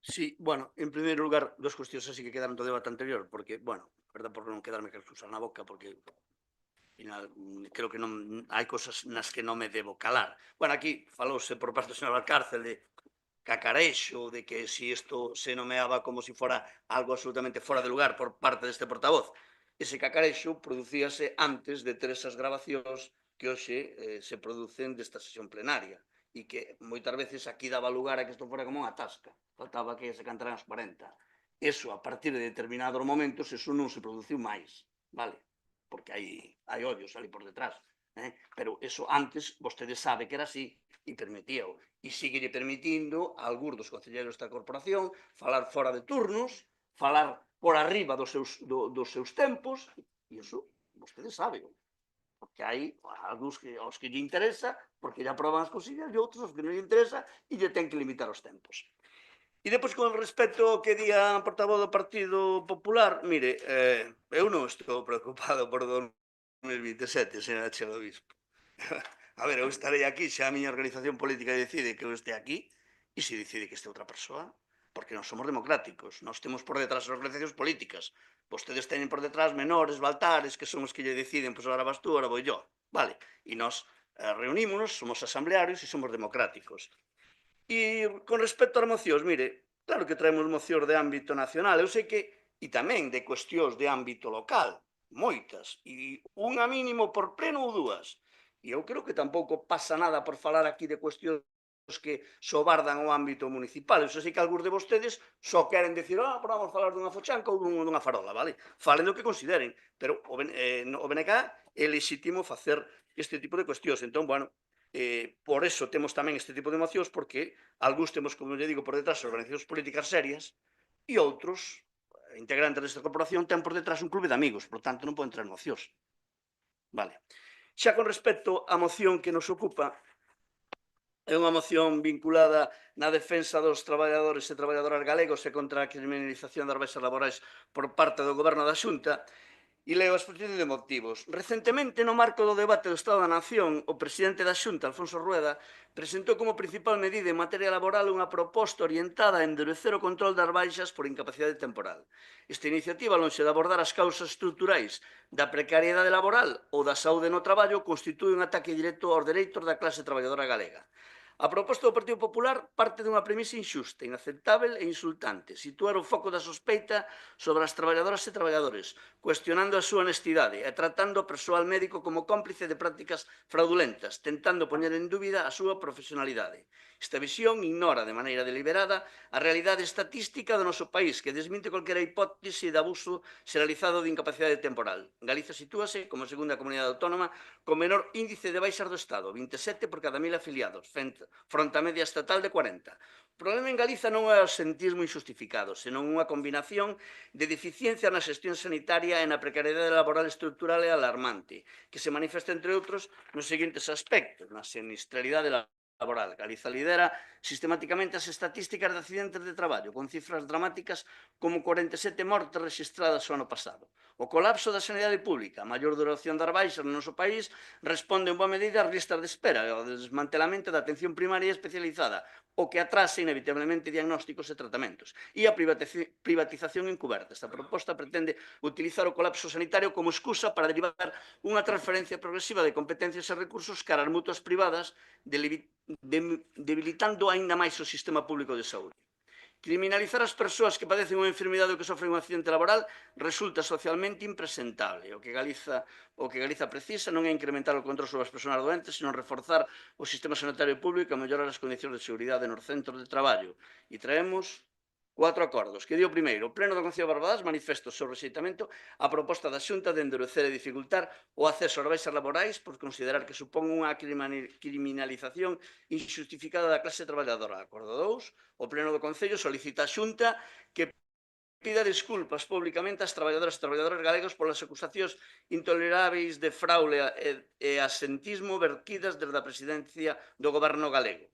Sí, bueno, en primeiro lugar, dos cuestións así que quedaron do debate anterior, porque, bueno, verdad, por non quedarme que usar na boca, porque ao final creo que non hai cosas nas que non me debo calar. Bueno, aquí falouse por parte do señor Alcárcel de cacarexo, de que si isto se nomeaba como si fora algo absolutamente fora de lugar por parte deste portavoz. Ese cacarexo producíase antes de ter esas grabacións que hoxe se producen desta sesión plenaria e que moitas veces aquí daba lugar a que isto fora como unha tasca. Faltaba que se cantaran os 40. Eso, a partir de determinados momentos, eso non se produciu máis, vale? Porque hai odios ali por detrás. Pero eso antes, vostede sabe que era así e permitíao. E sigue permitindo a algúns dos concelleiros da corporación falar fora de turnos, falar por arriba dos seus tempos, e iso vostede sabe. Porque hai algúns que aos que lle interesa, porque lle aproban as cosillas, e outros aos que non lle interesa e lle ten que limitar os tempos. E depois, con respecto ao que di a portavoz do Partido Popular, mire, eu non estou preocupado por 2027, señora Chela Obispo. A ver, eu estarei aquí se a miña organización política decide que eu este aquí e se decide que este outra persoa, porque non somos democráticos, nós temos por detrás as organizacións políticas, vostedes teñen por detrás menores, baltares, que son os que lle deciden, pois agora vas tú, agora vou yo, vale? E nós reunímonos, somos asamblearios e somos democráticos. E con respecto ás mocións, mire, claro que traemos mocións de ámbito nacional, eu sei que, e tamén de cuestións de ámbito local, moitas, e unha mínimo por pleno ou dúas. E eu creo que tampouco pasa nada por falar aquí de cuestións que sobardan o ámbito municipal. Eu sei que algúns de vostedes só queren decir, pero vamos falar dunha fochanca ou dunha farola, vale? Falen do que consideren, pero o BNK é legítimo facer este tipo de cuestións. Entón, bueno, por eso temos tamén este tipo de mocións, porque algúns temos, como lle digo, por detrás organizacións políticas serias e outros integrantes desta corporación ten por detrás un clube de amigos, por tanto non poden traer mocións. Vale. Xa con respecto á moción que nos ocupa, é unha moción vinculada na defensa dos traballadores e traballadoras galegos e contra a criminalización das baixas laborais por parte do Goberno da Xunta, e leo a exposición de motivos. Recentemente, no marco do debate do Estado da Nación, o presidente da Xunta, Alfonso Rueda, presentou como principal medida en materia laboral unha proposta orientada a endurecer o control das baixas por incapacidade temporal. Esta iniciativa, lonxe de abordar as causas estruturais da precariedade laboral ou da saúde no traballo, constitúe un ataque directo aos dereitos da clase traballadora galega. A proposta do Partido Popular parte dunha premisa injusta, inaceptável e insultante, situar o foco da sospeita sobre as traballadoras e traballadores, cuestionando a súa honestidade e tratando o persoal médico como cómplice de prácticas fraudulentas, tentando poñer en dúbida a súa profesionalidade. Esta visión ignora de maneira deliberada a realidade estatística do noso país, que desminte calquera hipótese de abuso xeralizado de incapacidade temporal. Galiza sitúase como segunda comunidade autónoma con menor índice de baixas do Estado, 27 por cada 1000 afiliados, fronte á media estatal de 40. O problema en Galiza non é o absentismo injustificado, senón unha combinación de deficiencia na xestión sanitaria e na precariedade laboral estrutural e alarmante, que se manifesta, entre outros, nos seguintes aspectos: na sinistralidade laboral. Galiza lidera sistemáticamente as estatísticas de accidentes de traballo, con cifras dramáticas como 47 mortes registradas o ano pasado. O colapso da sanidade pública, a maior duración das baixas no noso país, responde en boa medida ás listas de espera e ao desmantelamento da atención primaria e especializada, o que atrasa inevitablemente diagnósticos e tratamentos. E a privatización encuberta. Esta proposta pretende utilizar o colapso sanitario como excusa para derivar unha transferencia progresiva de competencias e recursos cara ás mutuas privadas, debilitando aínda máis o sistema público de saúde. Criminalizar as persoas que padecen unha enfermidade ou que sofren un accidente laboral resulta socialmente impresentable. O que Galiza precisa non é incrementar o control sobre as persoas doentes, senón reforzar o sistema sanitario público e mellorar as condicións de seguridade nos centros de traballo. E traemos 4 acordos, que di o primeiro: o Pleno do Concello de Barbadas manifesta o seu rexeitamento á proposta da Xunta de endurecer e dificultar o acceso ás baixas laborais por considerar que supón unha criminalización injustificada da clase traballadora. Acordo 2, o Pleno do Concello solicita á Xunta que pida desculpas públicamente ás traballadoras e traballadores galegos polas acusacións intoleráveis de fraude e asentismo vertidas desde a presidencia do Goberno galego.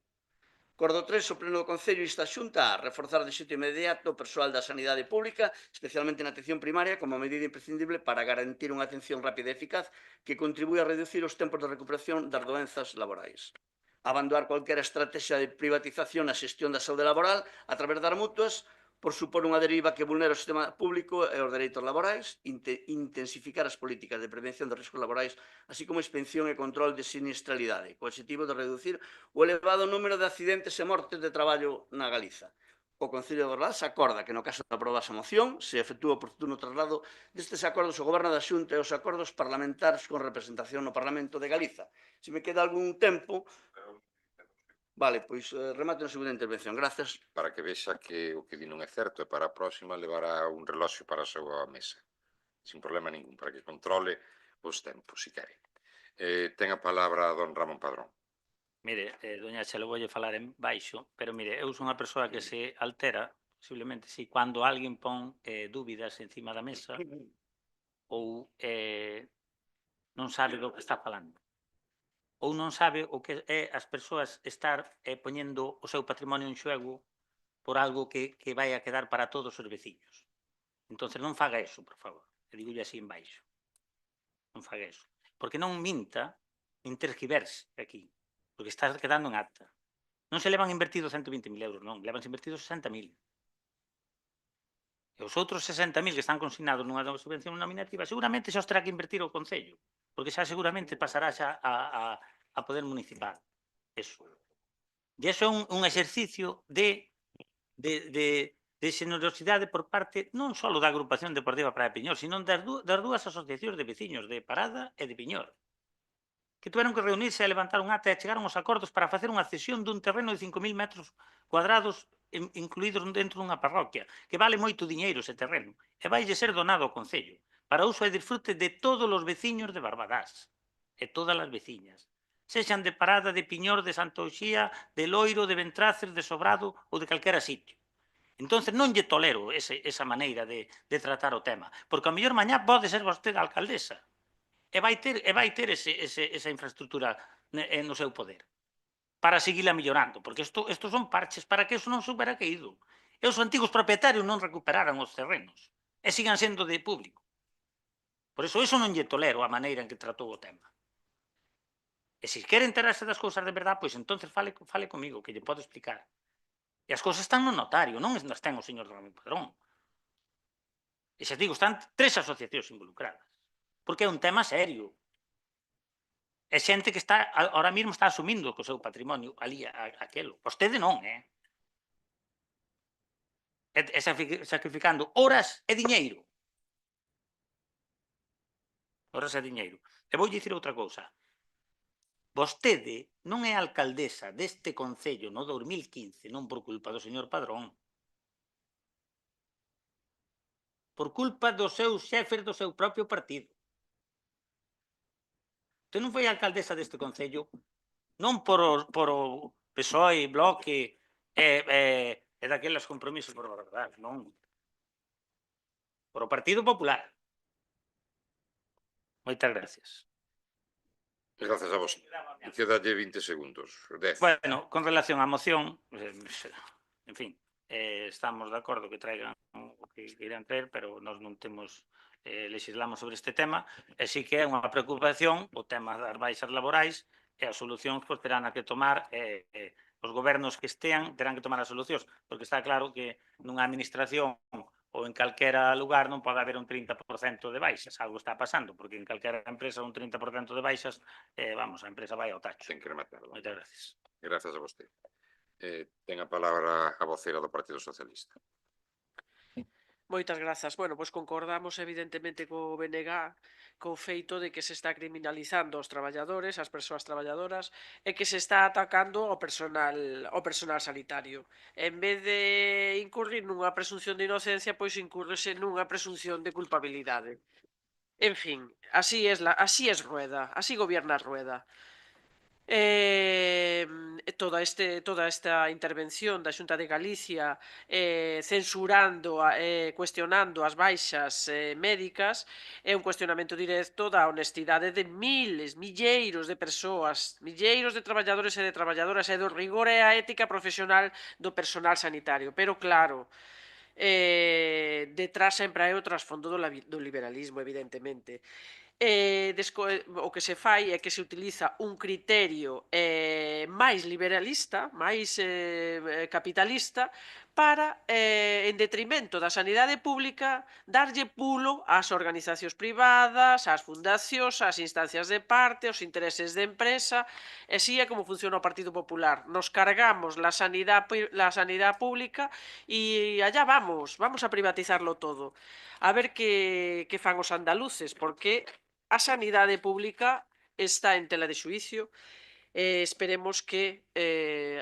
Acordo 3, o Pleno do Concello insta a Xunta a reforzar de xeito inmediato o persoal da sanidade pública, especialmente na atención primaria, como medida imprescindible para garantir unha atención rápida e eficaz que contribúe a reducir os tempos de recuperación das doenzas laborais. abandonar cualquier estrategia de privatización na xestión da saúde laboral a través das mutuas, por supor unha deriva que vulnera o sistema público e os dereitos laborais, intensificar as políticas de prevención de riscos laborais, así como inspección e control de sinistralidade, co objetivo de reducir o elevado número de accidentes e mortes de traballo na Galiza. O Concello de Orlás acorda que no caso de aprobar esa moción se efectúa o oportuno traslado destes acordos ao Goberno da Xunta e os acordos parlamentarios con representación no Parlamento de Galiza. Se me queda algún tempo... Vale, pois remato na segunda intervención. Gracias.
Para que vexa que o que di non é certo e para a próxima levará un reloxo para a súa mesa. Sin problema ningún, para que controle os tempos, si quere. Ten a palabra don Ramón Padrón.
Mire, doña Chelo, voulle falar en baixo, pero mire, eu sou unha persoa que se altera, posiblemente, si cando alguén pon dúbidas encima da mesa ou non sabe do que está falando. Ou non sabe o que é as persoas estar poñendo o seu patrimonio en xogo por algo que vai a quedar para todos os veciños. Entón, non faga eso, por favor. E digolle así en baixo. Non faga eso. Porque non minta, nin tergiverse aquí. Porque está quedando en acta. Non se levan invertidos 120.000 euros, non. Levan invertidos 60.000. E os outros 60.000 que están consignados nunha subvención nominativa seguramente xa os terá que invertir o Concello. Porque xa seguramente pasará xa a poder municipal. Eso. E iso é un exercicio de xenerosidade por parte non só da agrupación deportiva Praia de Piñor, sino das dúas asociacións de veciños de Parada e de Piñor, que tuveron que reunirse e levantar un acta e chegaron aos acordos para facer unha cesión dun terreno de 5.000 metros cuadrados incluídos dentro dunha parroquia, que vale moito diñeiro ese terreno, e vai ser donado ao Concello, para uso e disfrute de todos os veciños de Barbadás, e todas as veciñas, sexan de Parada, de Piñor, de Santa Uxía, de Loiro, de Ventraces, de Sobrado ou de calquera sitio. Entón, non lle tolero esa maneira de tratar o tema, porque ao mellor mañá pode ser vostede a alcaldesa, e vai ter esa infraestructura no seu poder para seguirla mellorando, porque estos son parches para que eso non se hubiera caído. E os antigos propietarios non recuperaran os terrenos e sigan sendo de público. Por eso non lle tolero a maneira en que tratou o tema. E se quere enterarse das cousas de verdad, pois entón fale comigo, que lle podo explicar. E as cousas están no notario, non as ten o señor Ramón Padrón. E xa digo, están 3 asociacións involucradas. Porque é un tema serio. É xente que está, ahora mesmo está asumindo co seu patrimonio ali aquelo. Vostede non, E sacrificando horas e diñeiro. Horas e diñeiro. E vou dicir outra cousa. Vostede non é alcaldesa deste Concello no 2015, non por culpa do señor Padrón. Por culpa dos seus xefes do seu propio partido. Você non foi alcaldesa deste Concello non por o PSOE, Bloque e daqueles compromisos por verdade, non. Por o Partido Popular. Moitas gracias.
Gracias a vos. Quedalle 20 segundos. 10.
Bueno, con relación á moción, en fin, estamos de acordo que traigan o que queiran traer, pero nós non temos legislamos sobre este tema, e sí que é unha preocupación o tema das baixas laborais e as solucións pois terán que tomar os gobernos que estean terán que tomar as solucións, porque está claro que nunha administración ou en calquera lugar non pode haber un 30% de baixas, algo está pasando, porque en calquera empresa un 30% de baixas, vamos, a empresa vai ao tacho.
Ten que rematarlo.
Moitas gracias.
Gracias a vostede. Ten a palabra a vocera do Partido Socialista.
Moitas grazas. Bueno, pois concordamos evidentemente co BNG co feito de que se está criminalizando os traballadores, as persoas traballadoras, e que se está atacando ao personal sanitario. En vez de incurrir nunha presunción de inocencia, pois incurrese nunha presunción de culpabilidade. En fin, así es Rueda, así gobierna Rueda. Toda esta intervención da Xunta de Galicia censurando, cuestionando as baixas médicas é un cuestionamento directo da honestidade de milleiros de persoas, milleiros de traballadores e de traballadoras e do rigor e a ética profesional do personal sanitario. Pero claro, detrás sempre hai o trasfondo do liberalismo, evidentemente. o que se fai é que se utiliza un criterio máis liberalista, máis capitalista, para, en detrimento da sanidade pública, darlle pulo ás organizacións privadas, ás fundacións, ás instancias de parte, aos intereses de empresa, e así é como funciona o Partido Popular. Nos cargamos la sanidade pública e allá vamos a privatizarlo todo. A ver que fan os andaluces, porque a sanidade pública está en tela de xuicio e esperemos que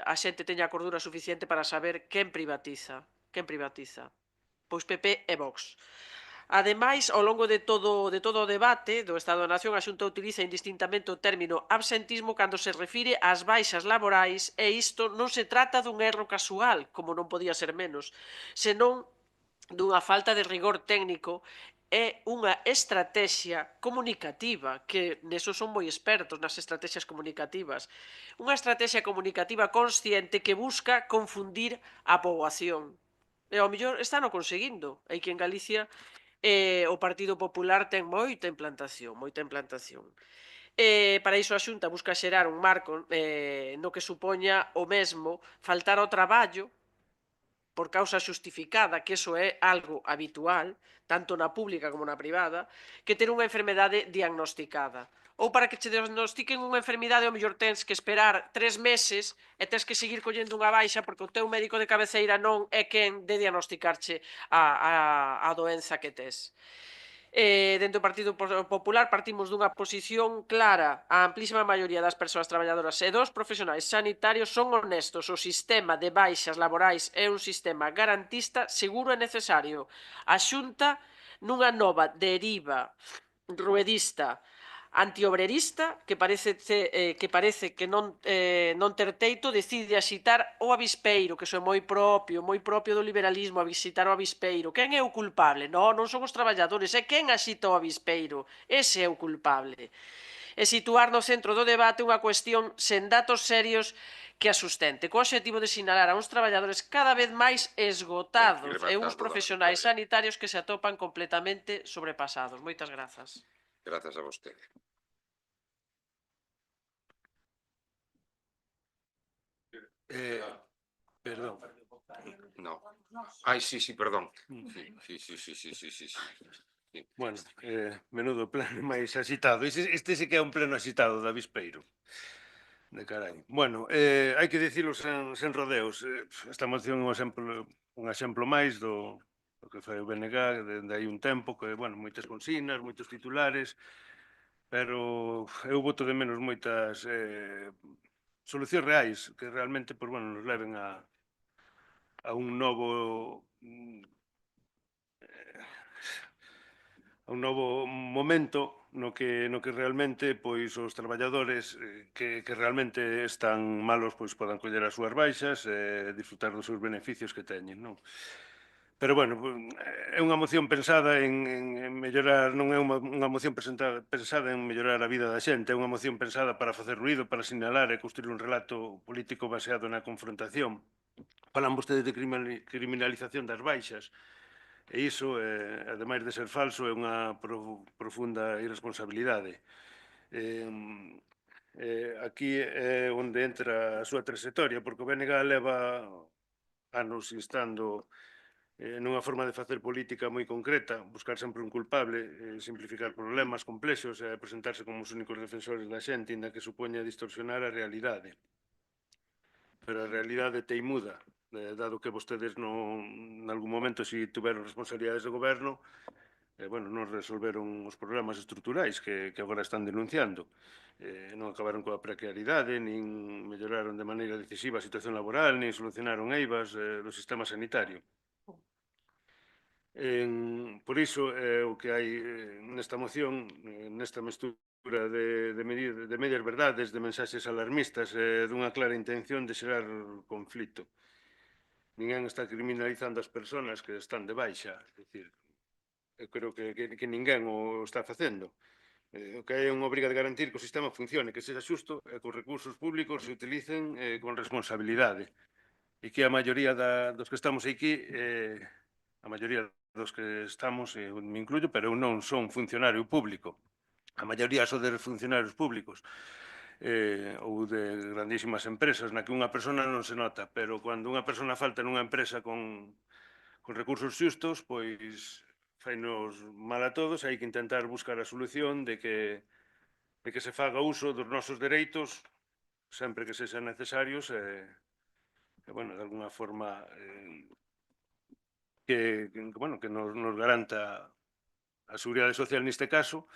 a xente teña a cordura suficiente para saber quen privatiza. Pois PP e Vox. Ademais, ao longo de todo o debate do Estado da Nación, a Xunta utiliza indistintamente o término absentismo cando se refire ás baixas laborais, e isto non se trata dun erro casual, como non podía ser menos, senón dunha falta de rigor técnico é unha estrategia comunicativa, que neso son moi expertos nas estrategias comunicativas. Unha estrategia comunicativa consciente que busca confundir a poboación. E ao mellor están o conseguindo. E que en Galicia o Partido Popular ten moita implantación. Para iso a Xunta busca xerar un marco no que supoña o mesmo faltar ao traballo por causa xustificada, que iso é algo habitual, tanto na pública como na privada, que ter unha enfermedade diagnosticada. Ou para que che diagnostiquen unha enfermidade, ao mellor tens que esperar 3 meses e tens que seguir collendo unha baixa porque o teu médico de cabeceira non é quen de diagnosticarche a doenza que tes. Dentro do Partido Popular partimos dunha posición clara. A amplísima maioría das persoas traballadoras e dos profesionais sanitarios son honestos. O sistema de baixas laborais é un sistema garantista, seguro e necesario. A Xunta, nunha nova deriva ruedista antiobrerista que parece que non ter teito, decide axitar o avispeiro, que iso é moi propio do liberalismo, axitar o avispeiro. Quen é o culpable? Non son os traballadores, é quen axita o avispeiro. Ese é o culpable. E situar no centro do debate unha cuestión sen datos serios que a sustente, co obxectivo de sinalar a uns traballadores cada vez máis esgotados e uns profesionais sanitarios que se atopan completamente sobrepasados. Moitas grazas.
Grazas a vostede.
Perdón.
No. Ai, sí, perdón. Sí.
Bueno, menudo pleno máis axitado. Este sí que é un pleno axitado de avispeiro. De carai. Bueno, hai que dicilo sen rodeos. Esta moción é un exemplo máis do que foi o BNG dende hai un tempo, que, bueno, moitas consignas, moitos titulares, pero eu boto de menos moitas solucións reais que realmente, pues, bueno, nos leven a un novo momento no que realmente, pois, os traballadores que realmente están malos, pois podan coller as súas baixas e disfrutar dos seus beneficios que teñen, non? Pero, bueno, é unha moción pensada en mellorar, non é unha moción pensada en mellorar a vida da xente, é unha moción pensada para facer ruído, para sinalar e construir un relato político baseado na confrontación. Falan vostedes de criminalización das baixas, e iso, ademais de ser falso, é unha profunda irresponsabilidade. Aquí é onde entra a súa trayectoria, porque o BNG leva anos instando nunha forma de facer política moi concreta, buscar sempre un culpable, simplificar problemas complexos e presentarse como os únicos defensores da xente, inda que supoña distorsionar a realidade. Pero a realidade teimuda, dado que vostedes en algún momento si tuveron responsabilidades de goberno, non resolveron os problemas estruturais que agora están denunciando. Non acabaron coa precariedade, nin melloraron de maneira decisiva a situación laboral, nin solucionaron eivas do sistema sanitario. Por iso, o que hai nesta moción, nesta mestura de medias verdades, de mensaxes alarmistas, dunha clara intención de xerar conflito. Ninguén está criminalizando as persoas que están de baixa, é dicir, eu creo que ninguén o está facendo. O que hai é unha obriga de garantir que o sistema funcione, que sexa xusto e que os recursos públicos se utilicen con responsabilidade. E que a maioría dos que estamos aquí, a maioría dos que estamos, me incluyo, pero eu non son funcionario público. a maioría son de funcionarios públicos ou de grandísimas empresas na que unha persona non se nota, pero cando unha persona falta nunha empresa con recursos xustos, pois fainos mal a todos, hai que intentar buscar a solución de que se faga uso dos nosos dereitos sempre que sexan necesarios bueno, de alguna forma que nos garanta a seguridade social neste caso,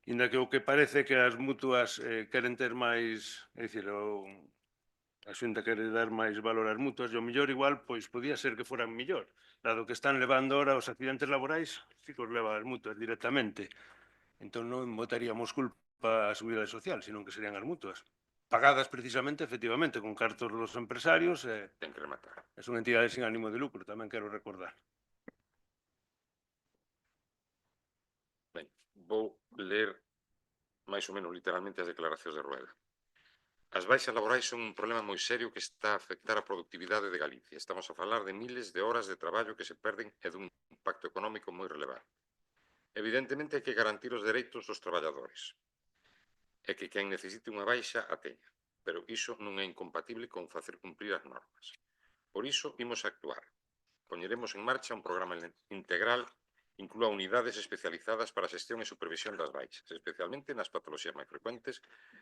inda que o que parece que as mutuas queren ter máis, é dicir, a Xunta quere dar máis valor ás mutuas, e o mellor igual, pois podía ser que foran mellor, dado que están levando ahora os accidentes laborais, si que os leva as mutuas directamente. Entón non botaríamos culpa á seguridade social, senón que serían as mutuas, pagadas precisamente, efectivamente, con cartos dos empresarios,
Ten que rematar.
son entidades sin ánimo de lucro, tamén quero recordar.
Ben, vou ler máis ou menos literalmente as declaracións de Rueda. As baixas laborais son un problema moi serio que está a afectar a productividade de Galicia. Estamos a falar de miles de horas de traballo que se perden e dun impacto económico moi relevante. Evidentemente hai que garantir os dereitos dos traballadores e que quen necesite unha baixa a teña, pero iso non é incompatible con facer cumprir as normas. Por iso, imos actuar. Poñeremos en marcha un programa integral inclúa unidades especializadas para a xestión e supervisión das baixas, especialmente nas patoloxías máis frecuentes,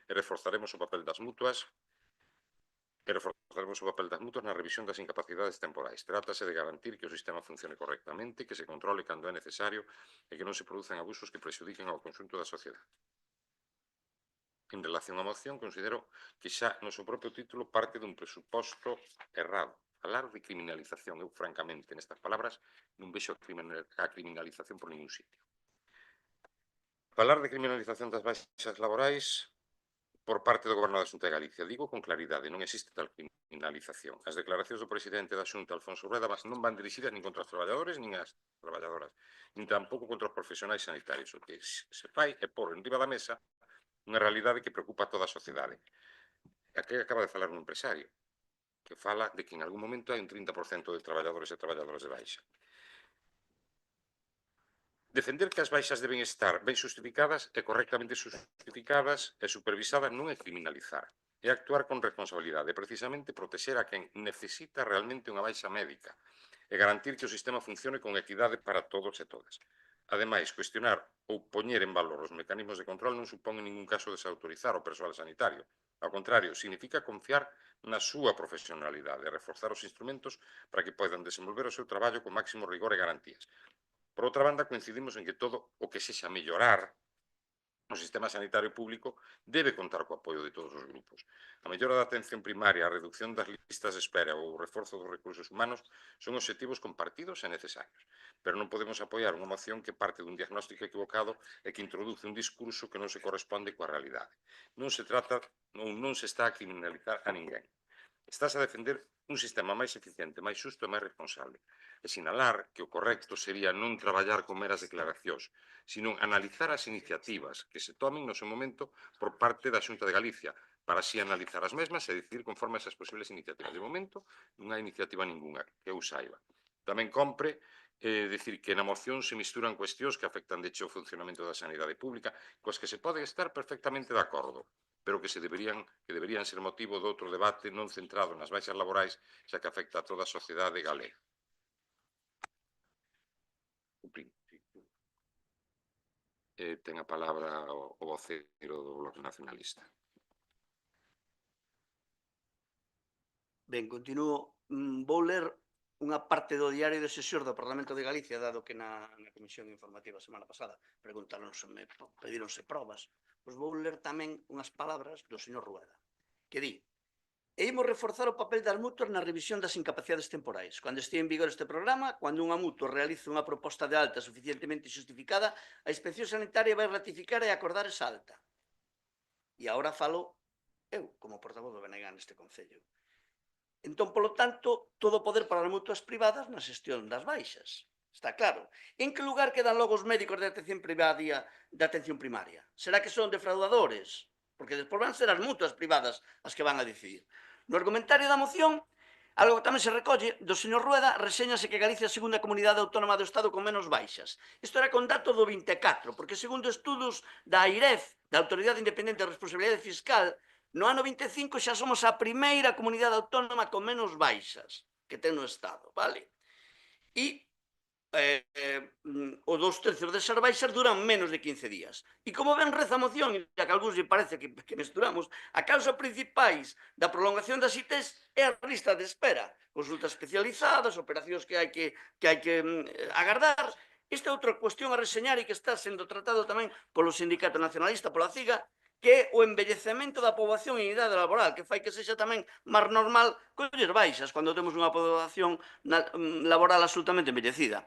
e reforzaremos o papel das mutuas na revisión das incapacidades temporais. Trátase de garantir que o sistema funcione correctamente, que se controle cando é necesario e que non se produzan abusos que prexudiquen ao conxunto da sociedade. En relación á moción, considero que xa no seu propio título parte dun presuposto errado. Falar de criminalización, eu francamente, nestas palabras, non vexo a criminalización por ningún sitio. Falar de criminalización das baixas laborais por parte do Goberno da Xunta de Galicia. Digo con claridade, non existe tal criminalización. As declaracións do presidente da Xunta, Alfonso Rueda, non van dirixidas nin contra os traballadores nin as traballadoras, nin tampouco contra os profesionais sanitarios. O que se fai é pôr en riba da mesa unha realidade que preocupa a toda a sociedade. Aquí acaba de falar un empresario que fala de que en algún momento hai un 30% de traballadores e traballadoras de baixa. Defender que as baixas deben estar ben justificadas e correctamente justificadas e supervisadas non é criminalizar, é actuar con responsabilidade, precisamente protexer a quen necesita realmente unha baixa médica e garantir que o sistema funcione con equidade para todos e todas. Ademais, cuestionar ou poñer en valor os mecanismos de control non supón en ningún caso desautorizar o persoal sanitario. Ao contrario, significa confiar na súa profesionalidade e reforzar os instrumentos para que poidan desenvolver o seu traballo con máximo rigor e garantías. Por outra banda, coincidimos en que todo o que sexa mellorar o sistema sanitario público debe contar co apoio de todos os grupos. A mellora da atención primaria, a reducción das listas de espera ou o reforzo dos recursos humanos son obxectivos compartidos e necesarios, pero non podemos apoiar unha moción que parte dun diagnóstico equivocado e que introduce un discurso que non se corresponde coa realidade. Non se trata ou non se está a criminalizar a ninguén. Estás a defender un sistema máis eficiente, máis xusto e máis responsable. E sinalar que o correcto sería non traballar con meras declaracións, sino analizar as iniciativas que se tomen no seu momento por parte da Xunta de Galicia, para así analizar as mesmas e decidir conforme a esas posibles iniciativas. De momento, non hai iniciativa ninguna que eu saiba. Tamén compre decir que na moción se misturan cuestións que afectan de hecho o funcionamento da sanidade pública, coas que se pode estar perfectamente de acordo, pero que deberían ser motivo de outro debate non centrado nas baixas laborais, xa que afecta a toda a sociedade galega. Ten a palabra o voceiro do Bloque Nacionalista.
Ben, continuo. Vou ler unha parte do diario de sesións do Parlamento de Galicia, dado que na comisión informativa a semana pasada pedíronse probas. Pois vou ler tamén unhas palabras do señor Rueda, que di: e imos reforzar o papel das mutuas na revisión das incapacidades temporais. Cando estea en vigor este programa, cando unha mutua realice unha proposta de alta suficientemente justificada, a Inspección Sanitaria vai ratificar e acordar esa alta. E agora falo eu, como portavoz do BNG neste Concello. Entón, polo tanto, todo o poder para as mutuas privadas na xestión das baixas. Está claro. En que lugar quedan logo os médicos de atención primaria? Será que son defraudadores? Porque despois van ser as mutuas privadas as que van a decidir. No argumentario da moción Algo que tamén se recolle do señor Rueda, reséñase que Galicia é a segunda comunidade autónoma do Estado con menos baixas. Isto era con dato do 24, porque segundo estudos da AIREF, da Autoridade Independente de Responsabilidade Fiscal, no ano 25 xa somos a primeira comunidade autónoma con menos baixas que ten no Estado, vale? E o 2/3 desas baixas duran menos de 15 días. E como ben reza a moción, e a que algúns lle parece que mesturamos, a causa principais da prolongación das ITES é a lista de espera, consultas especializadas, operacións que hai que agardar. Esta é outra cuestión a reseñar e que está sendo tratado tamén polo Sindicato Nacionalista, pola CIGA, que é o envellecemento da poboación en idade laboral, que fai que sexa tamén máis normal coller baixas cando temos unha poboación laboral absolutamente envellecida.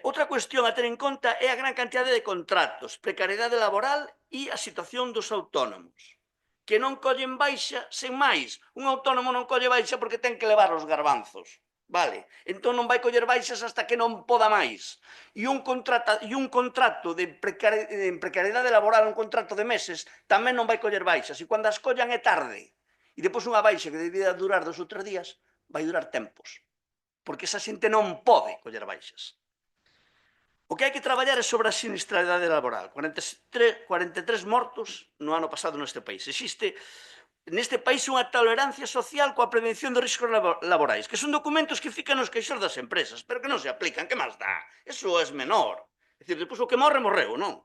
Outra cuestión a ter en conta é a gran cantidade de contratos, precariedade laboral e a situación dos autónomos, que non collen baixa sen máis. Un autónomo non colle baixa porque ten que levar os garbanzos, vale? Entón non vai coller baixas hasta que non poda máis. E un contrato de precariedade laboral, un contrato de meses, tamén non vai coller baixas. E cando as collan é tarde. E depois unha baixa que debía durar 2 ou 3 días, vai durar tempos. Porque esa xente non pode coller baixas. O que hai que traballar é sobre a sinistralidade laboral. 43 mortos no ano pasado neste país. Existe neste país unha tolerancia social coa prevención de riscos laborais, que son documentos que fican nos queixos das empresas, pero que non se aplican. Que máis dá? Eso é menor. É dicir, depois o que morre, morreu, non?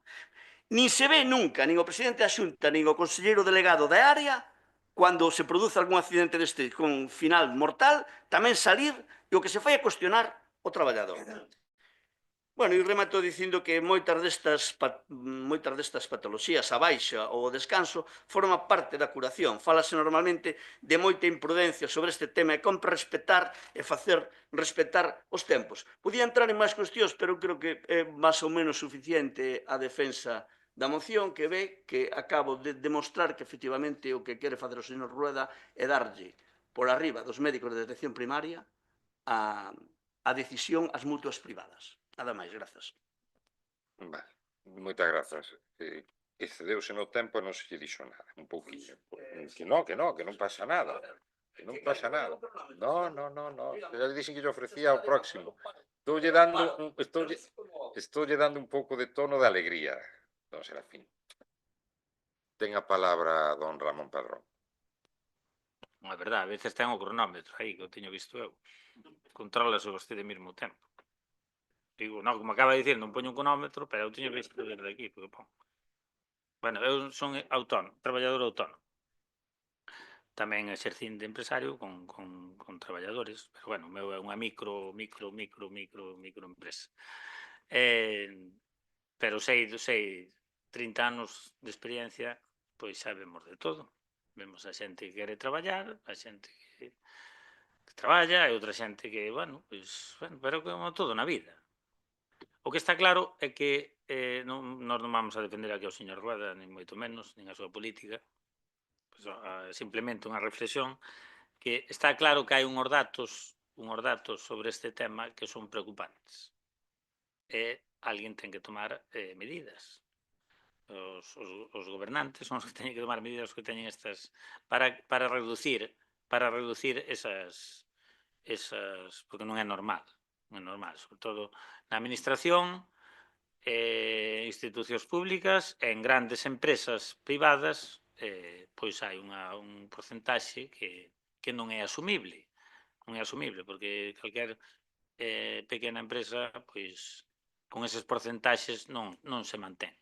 Nin se ve nunca, nin o presidente da Xunta, nin o conselleiro delegado da área, cando se produce algún accidente deste con final mortal, tamén salir e o que se fai é cuestionar o traballador. Bueno, e remato dicindo que moitas destas patoloxías, a baixa ou o descanso, forma parte da curación. Fálase normalmente de moita imprudencia sobre este tema e compre respetar e facer respetar os tempos. Podía entrar en máis cuestións, pero creo que é máis ou menos suficiente a defensa da moción, que ve que acabo de demostrar que efectivamente o que quere facer o señor Rueda é darlle por arriba dos médicos de detección primaria a decisión ás mutuas privadas. Nada máis, grazas.
Vale, moitas grazas. Excedeuse no tempo e non se lle dixo nada, un pouquinho. Que non pasa nada. Que non pasa nada. No. Já lle dixen que lle ofrecía ao próximo. Estoulle dando un pouco de tono de alegría, don Serafín. Ten a palabra don Ramón Padrón.
Non é verdade, a veces ten o cronómetro aí, que o teño visto eu. Contrólase vostede mesmo o tempo. Digo, non, como acaba de dicir, non poño un cronómetro, pero eu teño visto desde aquí, porque pon. Bueno, eu son autónomo, traballador autónomo. Tamén exercín de empresario con traballadores, pero bueno, o meu é unha micro empresa. Pero sei, 30 anos de experiencia, pois sabemos de todo. Vemos a xente que quere traballar, a xente que traballa, e outra xente que, bueno, pero como todo na vida. O que está claro é que nós non vamos a defender aquí ao señor Rueda, nin moito menos, nin a súa política, simplemente unha reflexión, que está claro que hai unhos datos sobre este tema que son preocupantes. E alguén ten que tomar medidas. Os gobernantes son os que teñen que tomar medidas que teñen estas para reducir esas, porque non é normal, sobre todo na administración, institucións públicas, en grandes empresas privadas, pois hai un porcentaxe que non é asumible, porque calquer pequena empresa, pois, con eses porcentaxes non se mantén.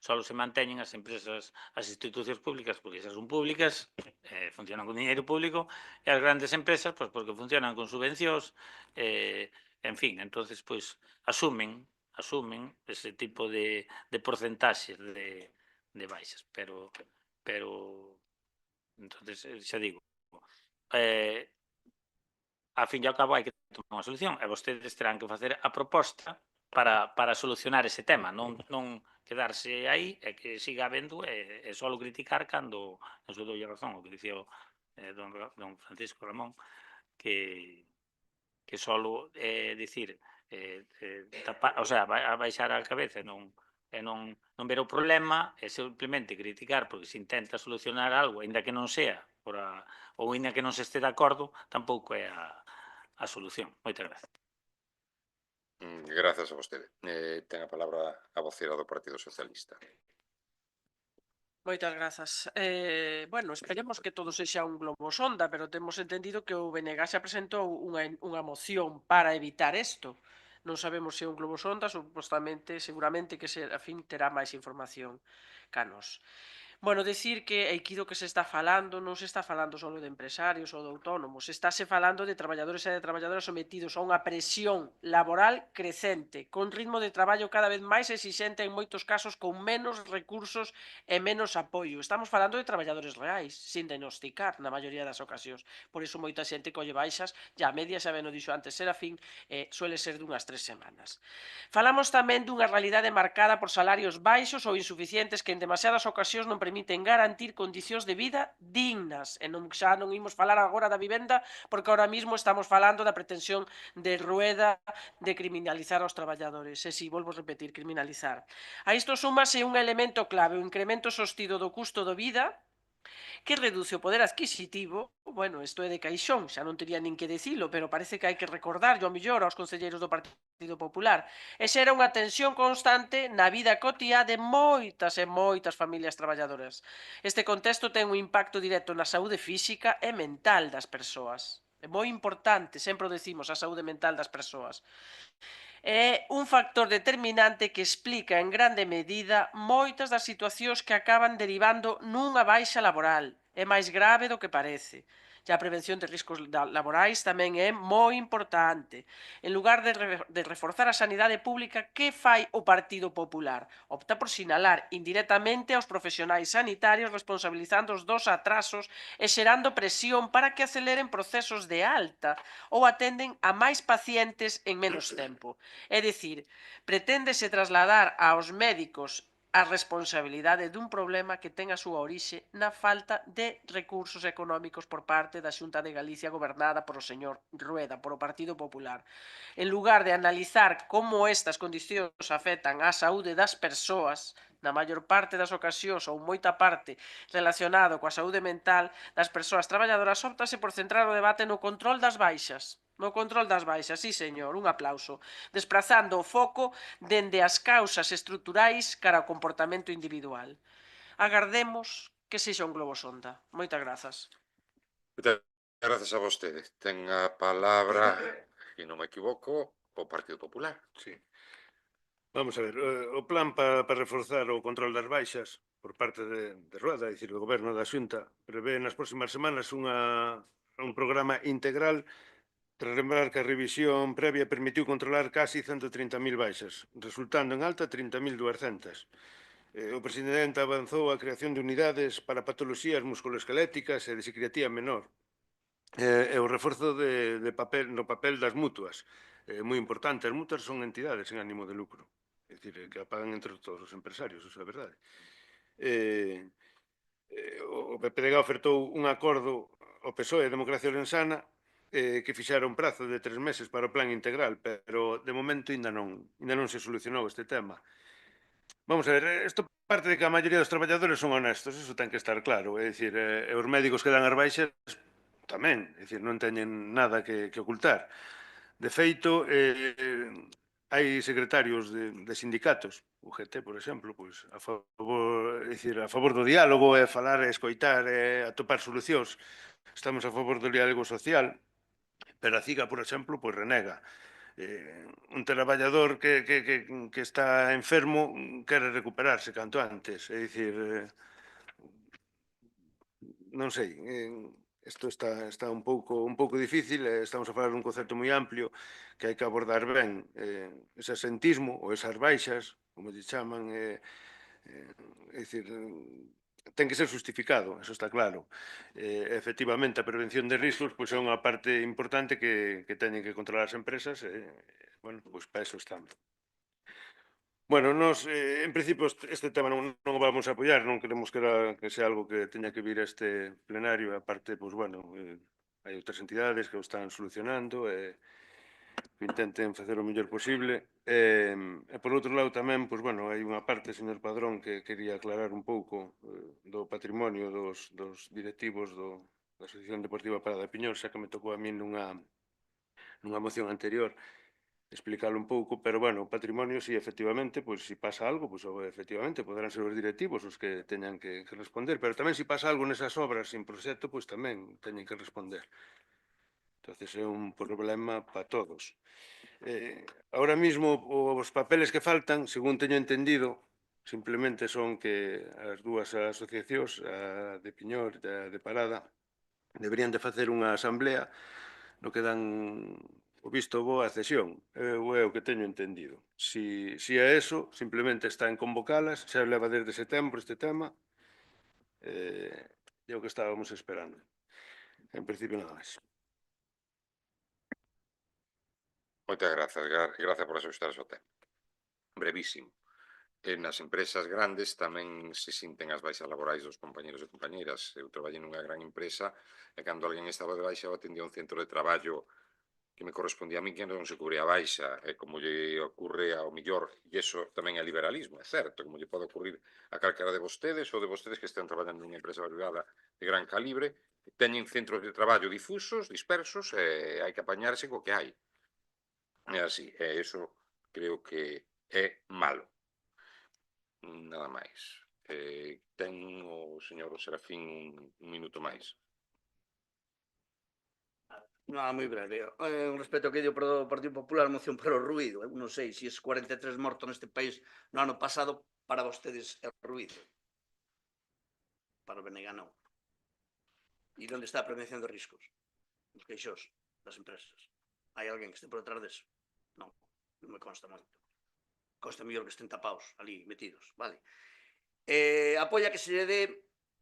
Só se manteñen as empresas, as institucións públicas, porque esas son públicas, funcionan con dinheiro público, e as grandes empresas, pois, porque funcionan con subvencións, en fin, entonces, pois, asumen ese tipo de porcentaxes de baixas, pero entonces, xa digo, a fin e ao cabo hai que tomar unha solución, e vostedes terán que facer a proposta para solucionar ese tema, non quedarse aí e que siga habendo e só criticar cando non se doulle razón o que dicía don Francisco Ramón, que só dicir, o sea, baixar a cabeza e non ver o problema e simplemente criticar porque se intenta solucionar algo, ainda que non sea ou ainda que non se este de acordo, tampouco é a solución. Moitas gracias.
Grazas a vostede. Ten a palabra a vocera do Partido Socialista.
Moitas grazas. Bueno, esperemos que todo sexa un globo sonda, pero temos entendido que o BNG xa presentou unha moción para evitar isto. Non sabemos se é un globo sonda, supostamente, seguramente que a fin terá máis información canos. Bueno, decir que aquí do que se está falando non se está falando só de empresarios ou de autónomos, estáse falando de traballadores e de traballadoras sometidos a unha presión laboral crecente, con ritmo de traballo cada vez máis exixente en moitos casos con menos recursos e menos apoio. Estamos falando de traballadores reais, sin diagnosticar na maioría das ocasións. Por iso moita xente colle baixas, e a media, xa ben o dixo antes Serafín, suele ser dunhas 3 semanas. Falamos tamén dunha realidade marcada por salarios baixos ou insuficientes que en demasiadas ocasións non permiten garantir condicións de vida dignas. E xa non imos falar agora da vivenda, porque ahora mismo estamos falando da pretensión de Rueda de criminalizar aos traballadores. E si, volvo a repetir, criminalizar. A isto súmase un elemento clave, o incremento sostido do custo da vida, que reduce o poder adquisitivo. Bueno, isto é de caixón, xa non tería nin que dicilo, pero parece que hai que recordarlo ao mellor aos concelleiros do Partido Popular. E xera unha tensión constante na vida cotiá de moitas e moitas familias traballadoras. Este contexto ten un impacto directo na saúde física e mental das persoas. É moi importante, sempre o decimos, a saúde mental das persoas. É un factor determinante que explica en grande medida moitas das situacións que acaban derivando nunha baixa laboral. É máis grave do que parece. E a prevención de riscos laborais tamén é moi importante. En lugar de reforzar a sanidade pública, que fai o Partido Popular? Opta por sinalar indirectamente aos profesionais sanitarios, responsabilizando os dos atrasos e xerando presión para que aceleren procesos de alta ou atenden a máis pacientes en menos tempo. É dicir, preténdese trasladar aos médicos a responsabilidade dun problema que ten a súa orixe na falta de recursos económicos por parte da Xunta de Galicia gobernada por o señor Rueda, por o Partido Popular. En lugar de analizar como estas condicións afectan á saúde das persoas, na maior parte das ocasións ou moita parte relacionado coa saúde mental das persoas traballadoras, óptase por centrar o debate no control das baixas. No control das baixas, sí señor, un aplauso, desprazando o foco dende as causas estruturais cara ao comportamento individual. Agardemos que sexa un globo sonda. Moitas grazas.
Moitas grazas a vostede. Ten a palabra, se non me equivoco, o Partido Popular.
Sí. Vamos a ver, o plan para reforzar o control das baixas por parte de Rueda, é dicir, do Goberno da Xunta, prevé nas próximas semanas un programa integral. Tras lembrar que a revisión previa permitiu controlar casi 130.000 baixas, resultando en alta 30.200. O presidente avanzou a creación de unidades para patoloxías musculoesqueléticas e de psiquiatría menor. E o reforzo no papel das mutuas. Moi importante, as mutuas son entidades sen ánimo de lucro. É dicir, que pagan entre todos os empresarios, iso é verdade. O PPDG ofertou un acordo ao PSOE e Democracia Orensana que fixera un prazo de 3 meses para o plan integral, pero de momento ainda non se solucionou este tema. Vamos a ver, isto parte de que a maioría dos traballadores son honestos, iso ten que estar claro, é dicir, os médicos que dan as baixas tamén, é dicir, non teñen nada que ocultar. De feito, hai secretarios de sindicatos, o GT, por exemplo, pois a favor do diálogo e falar e escoitar e atopar solucións. Estamos a favor do diálogo social, pero a CIGA, por exemplo, pois renega. Un traballador que está enfermo quere recuperarse canto antes, é dicir, non sei, isto está un pouco difícil, estamos a falar dun concepto moi amplio que hai que abordar ben, ese asentismo ou esas baixas, como lle chaman, é dicir, ten que ser justificado, eso está claro. Efectivamente, a prevención de riscos pois é unha parte importante que teñen que controlar as empresas e, bueno, pois para eso estamos. Bueno, nos, en principio, este tema non o vamos a apoiar, non queremos que sea algo que teña que vir a este plenario, aparte, pois, bueno, hai outras entidades que o están solucionando e que intenten facer o mellor posible. E, por outro lado, tamén, pois, bueno, hai unha parte, señor Padrón, que quería aclarar un pouco do patrimonio dos directivos da Asociación Deportiva Parada de Piñor, xa que me tocou a mí nunha moción anterior explicalo un pouco, pero, bueno, o patrimonio, sí, efectivamente, pois, se pasa algo, pois, efectivamente, poderán ser os directivos os que teñan que responder, pero tamén se pasa algo nesas obras sin proxecto, pois tamén teñen que responder. Entonces é un problema para todos. Ahora mismo os papeles que faltan, según teño entendido, simplemente son que as dúas asociacións, a de Piñor e a de Parada, deberían de facer unha asamblea no que dan o visto bo a cesión. É o que teño entendido. Si é eso, simplemente está en convocalas, xa leva desde setembro este tema, é o que estábamos esperando. En principio nada máis.
Moitas grazas, gracias por axustar o tempo. Brevísimo. Nas empresas grandes tamén se sinten as baixas laborais dos compañeros e compañeiras. Eu traballei nunha gran empresa e cando alguén estaba de baixa eu atendía un centro de traballo que me correspondía a mí que non se cubría a baixa, e como lle ocurre ao millor, e iso tamén é liberalismo, é certo, como lle pode ocurrir a calquera de vostedes ou de vostedes que estén traballando nunha empresa privada de gran calibre, teñen centros de traballo difusos, dispersos, e hai que apañarse co que hai. É así, e iso creo que é malo. Nada máis. Ten o señor Serafín un minuto máis.
Nada, moi breve. Respecto ao que dio o Partido Popular, moción para o ruído. Eu non sei se es 43 mortos neste país no ano pasado, para vostedes é ruído. Para o BNG non. E onde está a prevención de riscos? Os queixos das empresas. Hai alguén que este por detrás deso? Non, non me consta moito. Consta mellor que estén tapados ali, metidos, vale? Apoia que se lle dé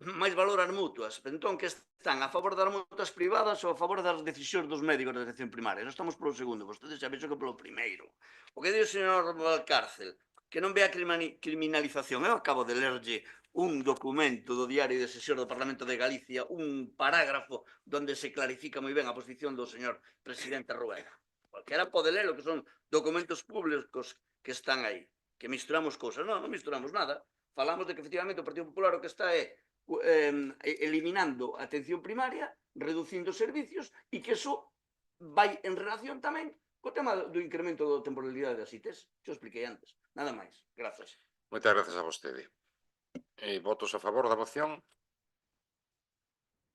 máis valor ás mutuas. Entón, que están a favor das mutuas privadas ou a favor das decisións dos médicos de atención primaria? Non estamos polo segundo, vostedes xa vexo que polo primeiro. O que di o señor Valcárcel, que non ve a criminalización. Eu acabo de lerlle un documento do Diario de Sesión do Parlamento de Galicia, un parágrafo donde se clarifica moi ben a posición do señor presidente Rueda. Cualquera pode ler o que son documentos públicos que están aí. Que misturamos cousas. Non misturamos nada. Falamos de que, efectivamente, o Partido Popular o que está é eliminando a atención primaria, reducindo servicios, e que iso vai en relación tamén co tema do incremento da temporalidade das ITs. Xo expliquei antes. Nada máis. Grazas.
Moitas grazas a vostede. Votos a favor da moción?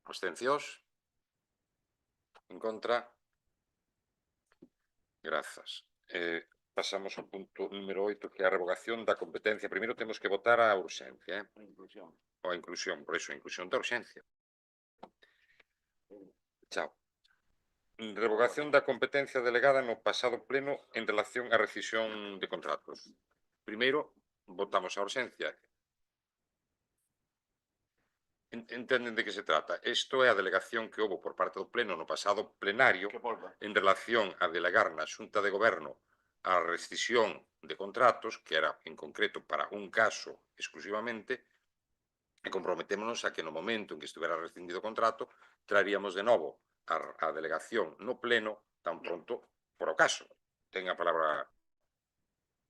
Abstencións? En contra? Grazas. Pasamos ao punto número 8, que é a revogación da competencia. Primeiro temos que votar a urxencia, ou a inclusión, por iso, a inclusión da urxencia. Chao. Revogación da competencia delegada no pasado pleno en relación á rescisión de contratos. Primeiro, votamos a urxencia. Entenden de que se trata. Isto é a delegación que houve por parte do pleno no pasado plenario en relación a delegar na Xunta de Goberno a rescisión de contratos, que era en concreto para un caso exclusivamente, e comprometémonos a que no momento en que estivera rescindido o contrato traeríamos de novo a delegación no pleno tan pronto por o caso. Ten a palabra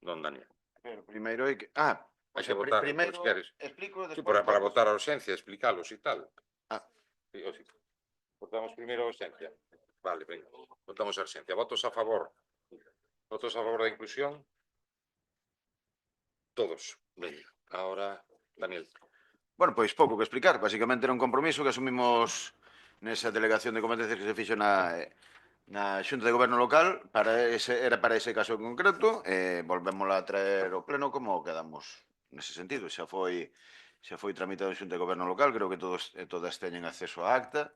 don Daniel.
Pero primeiro hai que...
Hai que votar,
primeiro
pois, queres.
explico
Sí,
despois...
para votar a urxencia, explicalos e tal.
Sí,
sí. Votamos primeiro a urxencia. Vale, venga. Votamos a urxencia. Votos a favor? Votos a favor da inclusión? Todos. Venga. Ahora, Daniel.
Bueno, pois pouco que explicar. Basicamente era un compromiso que asumimos nesa delegación de competencias que se fixo na Xunta de Goberno local, era para ese caso en concreto, e volvémola a traer ao pleno como quedamos nese sentido. Xa foi tramitado en Xunta de Goberno local, creo que todos e todas teñen acceso á acta,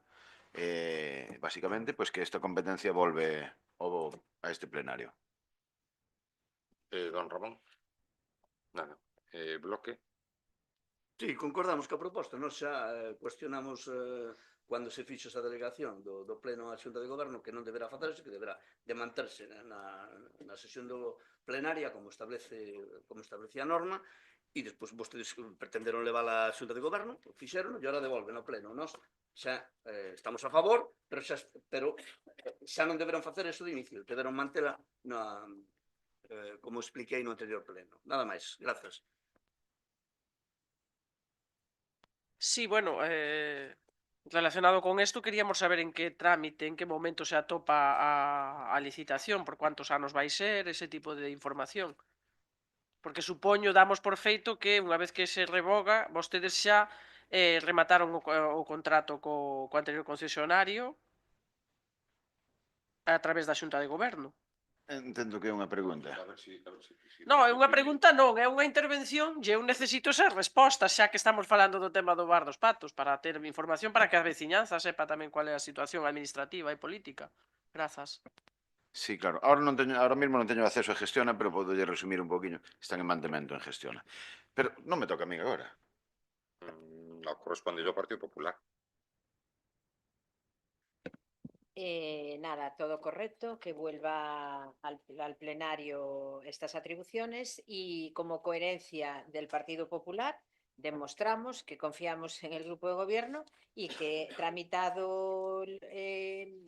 basicamente, pois que esta competencia volve a este plenario.
Don Ramón. Nada. Bloque.
Sí, concordamos coa proposta. Nós xa cuestionamos cando se fixo esa delegación do pleno á Xunta de Goberno que non deberá facerse, que deberá de manterse na sesión plenaria como establecía a norma, e despois vostedes pretenderon levar a Xunta de Goberno, fixeron, e agora devolven ao pleno. Nós xa estamos a favor, pero xa non deberon facer eso de inicio, deberon mantela como expliquei no anterior pleno. Nada máis. Grazas.
Sí, bueno, Relacionado con esto, queríamos saber en que trámite, en que momento se atopa a licitación, por cuántos anos vai ser, ese tipo de información. Porque supoño, damos por feito que unha vez que se revoga, vostedes xa remataron o contrato co anterior concesionario a través da Xunta de Goberno.
Entendo que é unha pregunta.
Non, é unha pregunta non, é unha intervención e eu necesito esas respostas, xa que estamos falando do tema do bar dos patos, para ter información para que a veciñanza sepa tamén cual é a situación administrativa e política. Grazas.
Sí, claro. Ahora mismo non teño acceso a Gestiona, pero podo resumir un poquinho. Están en mantemento en Gestiona. Pero non me toca a mí agora.
No, corresponde ao Partido Popular.
Nada, todo correcto, que vuelva al plenario estas atribuciones y como coherencia del Partido Popular demostramos que confiamos en el grupo de gobierno y que tramitado el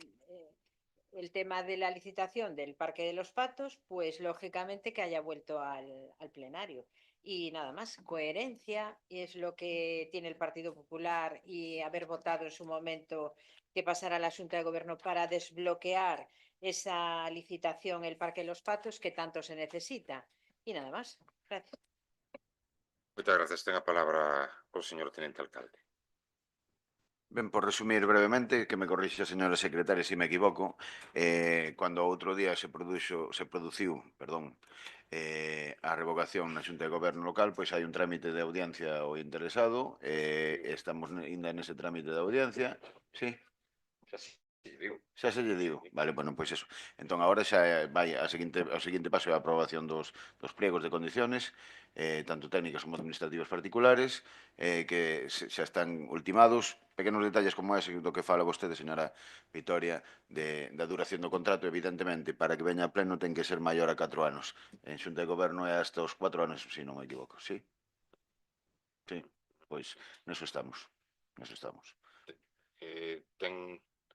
tema de la licitación del Parque de los Patos, pues lógicamente que haya vuelto al plenario. Y nada más, coherencia es lo que tiene el Partido Popular y haber votado en su momento que pasara a la Junta de Gobierno para desbloquear esa licitación, el Parque de los Patos, que tanto se necesita. Y nada más. Gracias.
Moitas gracias. Ten a palabra o señor Tenente Alcalde.
Ben, por resumir brevemente, que me corrixe a señora secretaria se me equivoco, cando outro día se produciu a revocación na Xunta de Goberno local, pois hai un trámite de audiencia ao interesado, estamos ainda nese trámite de audiencia, sí? Xa se lle digo. Vale, bueno, pois eso. Entón, agora xa vai o seguinte paso é a aprobación dos pliegos de condiciones, tanto técnicas como administrativas particulares, que xa están ultimados. Pequenos detalles como ese do que fala vostede, señora Vitoria, da duración do contrato, evidentemente, para que veña a pleno ten que ser maior a 4 anos. En Xunta de Goberno é hasta os 4 anos, se non me equivoco, sí? Sí, pois neso estamos. Neso estamos.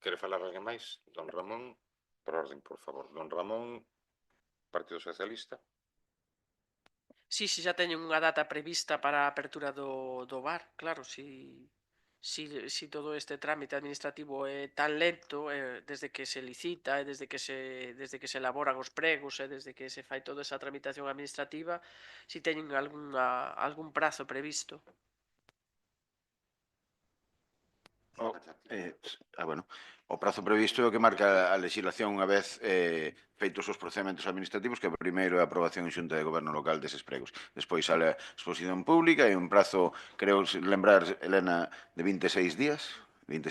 Quere falar alguén máis? Don Ramón, por orden, por favor. Don Ramón, Partido Socialista.
Sí, xa teñen unha data prevista para a apertura do bar, claro, si todo este trámite administrativo é tan lento, desde que se licita e desde que se elaboran os pregos e desde que se fai toda esa tramitación administrativa, si teñen algún prazo previsto.
Bueno, o prazo previsto é o que marca a legislación unha vez feitos os procedementos administrativos, que primeiro é a aprobación en Xunta de Goberno local deses pregos. Despois sale a exposición pública e un prazo, creo lembrar, Elena, de 26 días, e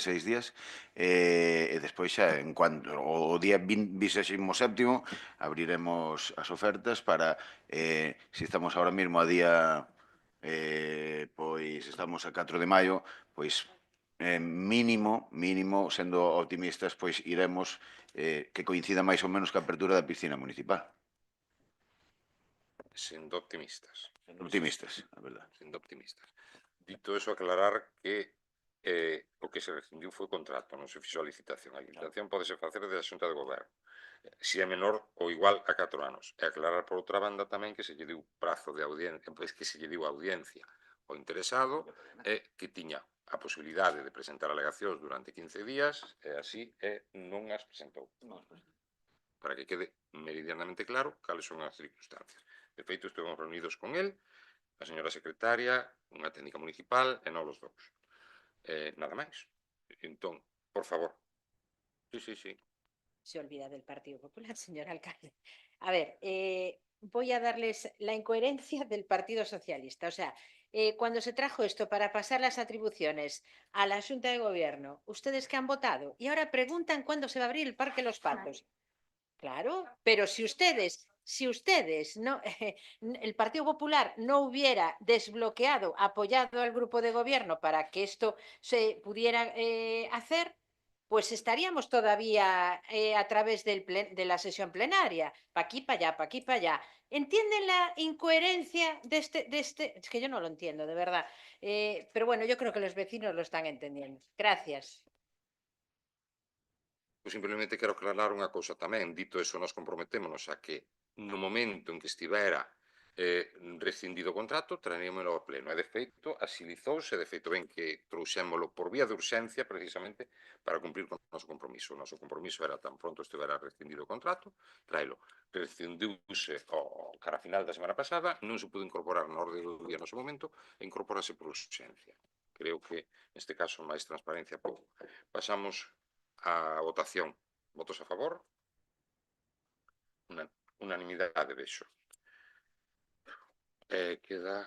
despois xa, en cuanto o día 27º, abriremos as ofertas para, se estamos ahora mesmo a día, pois estamos a 4 de maio, pois mínimo, sendo optimistas, pois iremos que coincida máis ou menos ca apertura da piscina municipal.
Sendo optimistas.
A verdade.
Sendo optimistas. Dito eso, aclarar que o que se rescindiu foi o contrato, non se fixo a licitación. A licitación podese facer desde a Xunta de Goberno, se é menor ou igual a 4 anos. E aclarar por outra banda tamén que se lle diu prazo de audiencia, pois que se lle diu audiencia ao interesado e que tiña a posibilidade de presentar alegacións durante 15 días e así non as presentou. Para que quede meridianamente claro cales son as circunstancias. De feito, estuvemos reunidos con el, a señora secretaria, unha técnica municipal e non os dous. Nada máis. Entón, por favor. Sí.
Se olvida del Partido Popular, señor alcalde. A ver, voy a darles la incoherencia del Partido Socialista. O sea, cuando se trajo esto para pasar las atribuciones a la Junta de Gobierno, ustedes que han votado, y ahora preguntan cuándo se va a abrir el Parque Los Patos. Claro, pero si ustedes no, el Partido Popular no hubiera desbloqueado, apoyado al grupo de gobierno para que esto se pudiera hacer, pues estaríamos todavía a través de la sesión plenaria, pa' aquí, pa' allá, pa' aquí, pa' allá. ¿Entienden la incoherencia de este? Es que yo no lo entiendo, de verdad. Pero bueno, yo creo que los vecinos lo están entendiendo. Gracias.
Pois simplemente quero aclarar unha cousa tamén. Dito eso, nos comprometémonos a que no momento en que estivera rescindido o contrato, traeríamolo ao pleno. E, de feito, asilizouse, de feito, ben que trouxémolo por vía de urxencia, precisamente, para cumprir con o noso compromiso. O noso compromiso era tan pronto estivera rescindido o contrato, traelo. Rescindiuse cara a final da semana pasada, non se pudo incorporar na orde do día no seu momento, e incorporase por urxencia. Creo que, neste caso, máis transparencia pouco. Pasamos á votación. Votos a favor? Unanimidade, vexo. Queda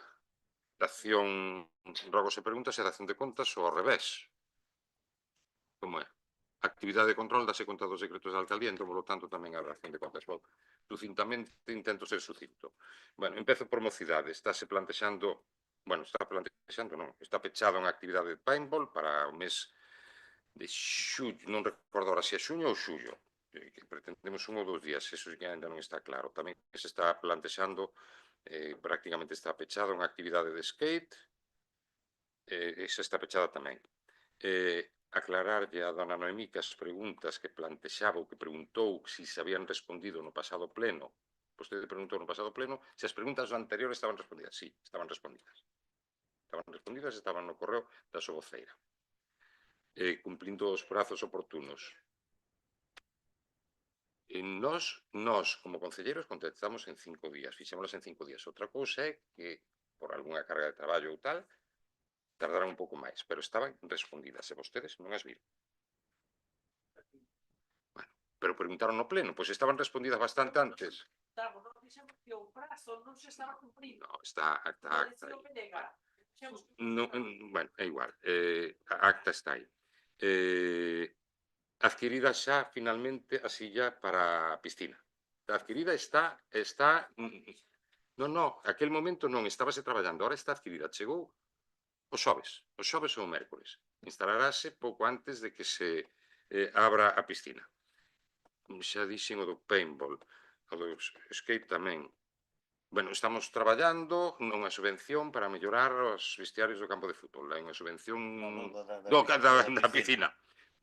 dación, rogos e preguntas e dación de contas ou ao revés. Como é? A actividade de control dase conta dos decretos da alcaldía, entón, polo tanto, tamén a dación de contas. Vou, sucintamente, intento ser sucinto. Bueno, empezo por mocidade. Está pechado unha actividade de paintball para o mes de xullo, non recordo ahora se é xuño ou xullo, que pretendemos 1 ou 2 días, eso que ainda non está claro. Tamén se está plantexando, prácticamente está pechada unha actividade de skate, esa está pechada tamén. Aclararlle a dona Noemí que as preguntas que plantexaba ou que preguntou se se habían respondido no pasado pleno, vostede preguntou no pasado pleno, se as preguntas do anterior estaban respondidas. Sí, estaban respondidas. Estaban no correo da súa voceira. Cumplindo os prazos oportunos. Nós, como concelleiros, contestamos en 5 días, fixémolas en 5 días. Outra cousa é que, por algunha carga de traballo ou tal, tardaron un pouco máis, pero estaban respondidas, e vostedes non as viron. Bueno, pero preguntaron no pleno, pois estaban respondidas bastante antes.
Non fixemos que o prazo non se estaba cumprindo.
No, está acta aí. Bueno, é igual, a acta está aí. Adquirida xa, finalmente, a silla para a piscina. Adquirida está... Non, aquel momento non, estábase traballando, ahora está adquirida, chegou o xoves ou o mércores. Instalarase pouco antes de que se abra a piscina. Xa dixen o do paintball, o do skate tamén. Bueno, estamos traballando nunha subvención para mellorar os vestiarios do campo de fútbol. Hai unha subvención da piscina.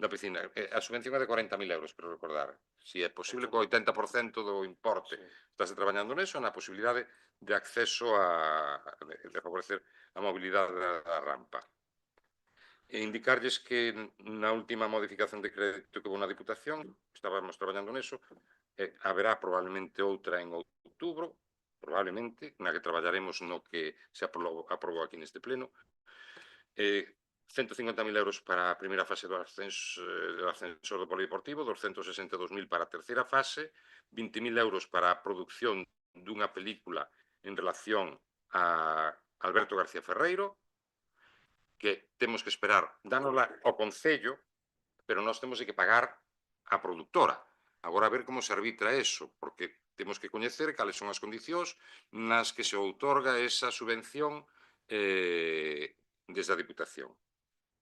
A subvención é de 40.000 euros, pero recordar, se é posible, co 80% do importe. Estáse traballando neso, na posibilidade de acceso de favorecer a mobilidade da rampa. E indicarlles que na última modificación de crédito que houve na Diputación, estábamos traballando neso, haberá probablemente outra en outubro, probablemente, na que traballaremos no que se aprobou aquí neste pleno, 150.000 euros para a primeira fase do ascensor do polideportivo, 262.000 para a terceira fase, 20.000 euros para a produción dunha película en relación a Alberto García Ferreiro, que temos que esperar, dánola ao Concello, pero nós temos que pagar a produtora. Agora a ver como se arbitra eso, porque temos que coñecer cales son as condicións nas que se outorga esa subvención desde a Diputación.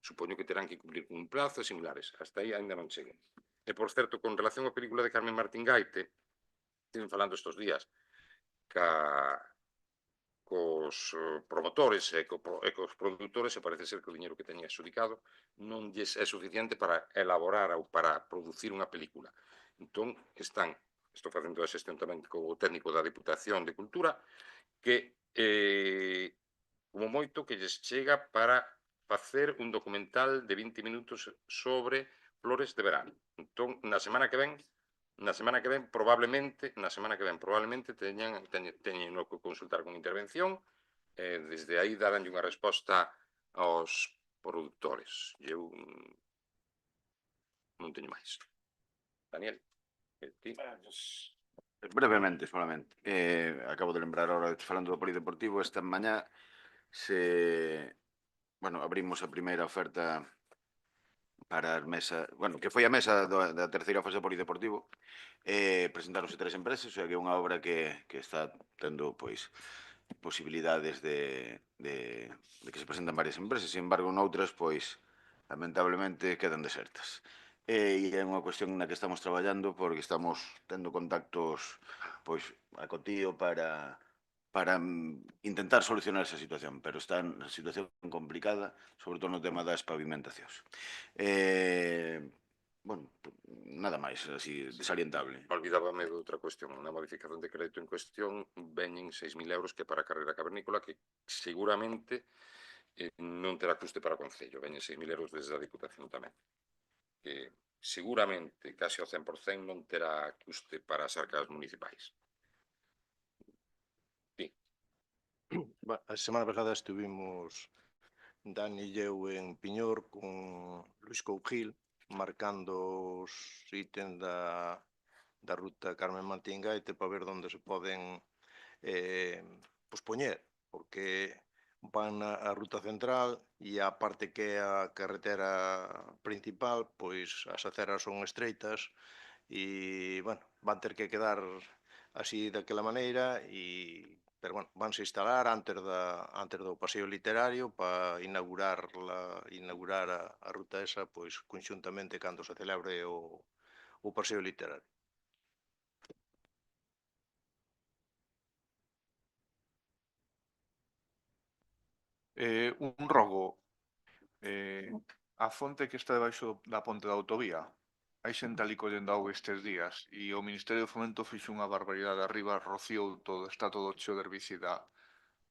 Supoño que terán que cumplir con un plazo e similares. Hasta aí ainda non cheguen. E, por certo, con relación á película de Carmen Martín Gaite, estiven falando estes días cos promotores e cos produtores, e parece ser que o diñeiro que teñen adxudicado non lles é suficiente para elaborar ou para producir unha película. Entón, estou facendo a xestión tamén co técnico da Diputación de Cultura, que, como moito, que lles chega para facer un documental de 20 minutos sobre flores de verano. Entón, na semana que ven, probablemente teñen que consultar con intervención, desde aí daranlle unha resposta aos produtores. Eu non teño máis. Daniel, ti?
Brevemente, solamente. Acabo de lembrar ahora, falando do polideportivo, esta mañá abrimos a primeira oferta para a mesa, que foi a mesa da terceira fase do polideportivo. Presentáronse 3 empresas, o sea que é unha obra que está tendo posibilidades de que se presentan varias empresas, sin embargo, noutras, lamentablemente, quedan desertas. E é unha cuestión na que estamos traballando porque estamos tendo contactos a cotío para intentar solucionar esa situación, pero está en situación complicada, sobre todo no tema das pavimentacións. bueno, nada máis así de salientable.
Olvidábame de outra cuestión. Na modificación de crédito en cuestión veñen 6.000 euros que para a carreira cavernícola que seguramente non terá custe para o Concello. Veñen 6.000 euros desde a Diputación tamén. Que seguramente, case ao 100%, non terá custe para as arcas municipais.
A semana pasada estuvimos Dani e eu en Piñor con Luis Cougil marcando os ítems da ruta Carmen Martín Gaite para ver onde se poden poñer, porque van a ruta central e a parte que é a carretera principal, pois as aceras son estreitas e, bueno, van ter que quedar así daquela maneira pero, bueno, vanse instalar antes do paseo literario para inaugurar a ruta esa, pois, conxuntamente cando se celebre o paseo literario.
Un rogo. A fonte que está debaixo da ponte da autovía, hai xente ali collendo auga estes días e o Ministerio de Fomento fixo unha barbaridade arriba, rociou todo, está todo cheo de herbicida.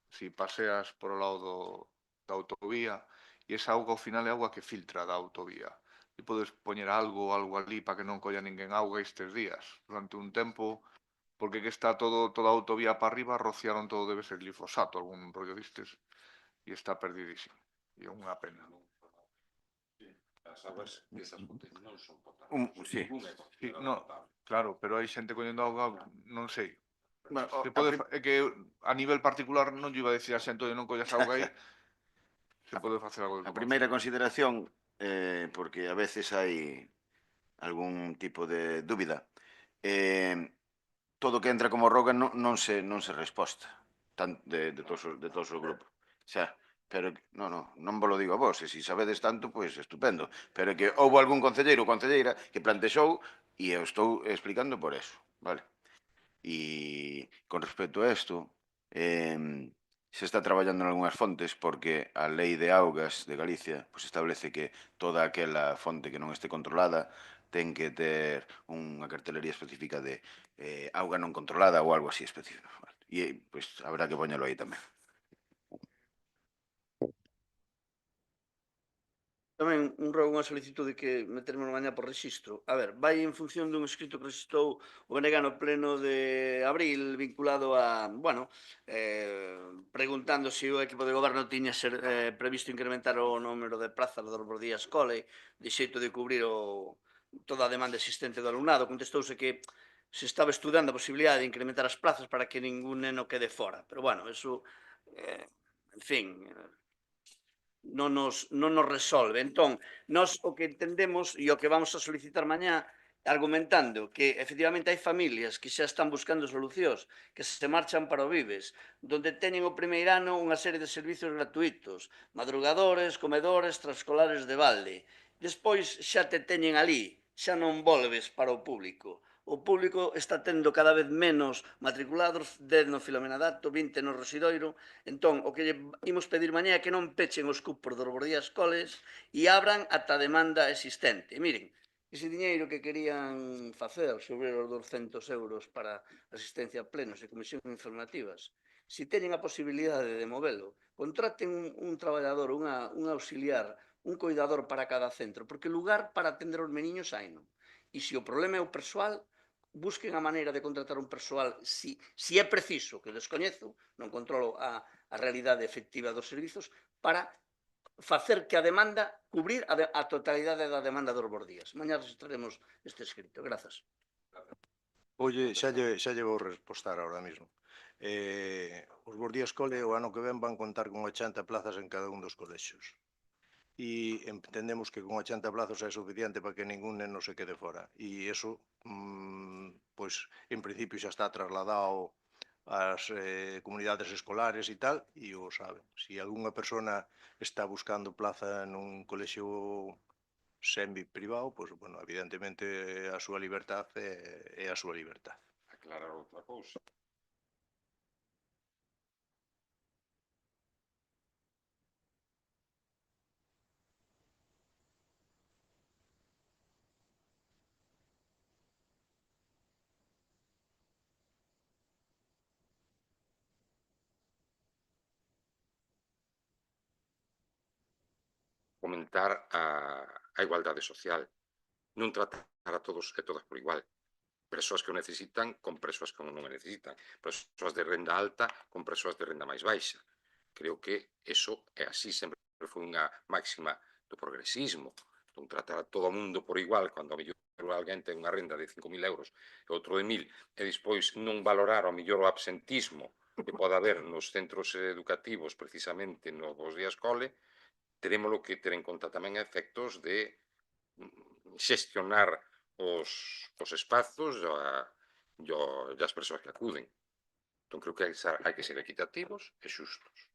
Si paseas por o lado da autovía e esa auga ao final é auga que filtra da autovía. E podes poñer algo ali para que non colla ninguén auga estes días. Durante un tempo, porque que está toda a autovía para arriba, rociaron todo, debe ser glifosato, algún rollo distes, e está perdidísimo. E é unha pena.
As augas desas fontes non son potables.
Sí.
Sí, no, claro, pero hai xente collendo auga, non sei.
Bueno,
É que a nivel particular non lle iba a decir a xente, non collas auga aí, se pode facer algo.
A primeira consideración, porque a veces hai algún tipo de dúbida, todo que entra como roga non se resposta de todos os grupos. Xa, pero non vos lo digo a vos, e se sabedes tanto, pois estupendo, pero que houve algún concelleiro ou concelleira que plantexou e eu estou explicando por eso, vale? E con respecto a isto, se está traballando en algunhas fontes porque a Lei de Augas de Galicia pois establece que toda aquela fonte que non este controlada ten que ter unha cartelería específica de auga non controlada ou algo así específico. E pois habrá que poñelo aí tamén.
Tamén un rogo, unha solicitude que meterme mañá por rexistro. A ver, vai en función dun escrito que registrou o BNG no pleno de abril vinculado a, bueno, preguntando se o equipo de goberno tiña previsto incrementar o número de plazas do Días Cole de xeito de cubrir toda a demanda existente do alumnado. Contestouse que se estaba estudando a posibilidade de incrementar as plazas para que ningún neno quede fora. Pero, bueno, eso, en fin, non nos resolve. Entón, nós o que entendemos e o que vamos a solicitar mañá argumentando que efectivamente hai familias que xa están buscando solucións, que se marchan para o Vives, donde teñen o primeiro ano unha serie de servicios gratuitos, madrugadores, comedores, trascolares de balde. Despois xa te teñen ali, xa non volves para o público. O público está tendo cada vez menos matriculados, 10 no Filomena Dato, 20 no Rosidoiro. Entón, o que imos pedir mañá é que non pechen os cupos dos Bordías Coles e abran ata a demanda existente. E miren, ese diñeiro que querían facer sobre os 200 euros para asistencia a plenos e comisións informativas, se teñen a posibilidade de movelo, contraten un traballador, un auxiliar, un cuidador para cada centro, porque lugar para atender os meniños hai non. E se o problema é o persoal, busquen a maneira de contratar un persoal, si é preciso, que descoñezo, non controlo a realidade efectiva dos servizos, para facer que a demanda, cubrir a totalidade da demanda dos Bordías. Mañá registraremos este escrito. Grazas.
Oye, xa lle vou respostar ahora mismo. Os Bordías Cole o ano que ven van contar con 80 plazas en cada un dos colexios. E entendemos que con 80 plazos é suficiente para que ningún neno se quede fora. E iso, pois, en principio xa está trasladado ás comunidades escolares e tal, e o saben. Se algunha persona está buscando plaza nun colexio semi-privado, pois, bueno, evidentemente a súa libertad é a súa libertad.
Aclarar outra cousa. fomentar a igualdade social, non tratar a todos e todas por igual. Persoas que o necesitan con persoas que non o necesitan, persoas de renda alta con persoas de renda máis baixa. Creo que eso é así, sempre foi unha máxima do progresismo, non tratar a todo o mundo por igual, cando a mellor alguén ten unha renda de 5.000 euros e outro de 1.000, e despois non valorar ao mellor o absentismo que pode haber nos centros educativos precisamente nos días cole, terémolo que ter en conta tamén efectos de xestionar os espazos e as persoas que acuden. Entón, creo que hai que ser equitativos e xustos.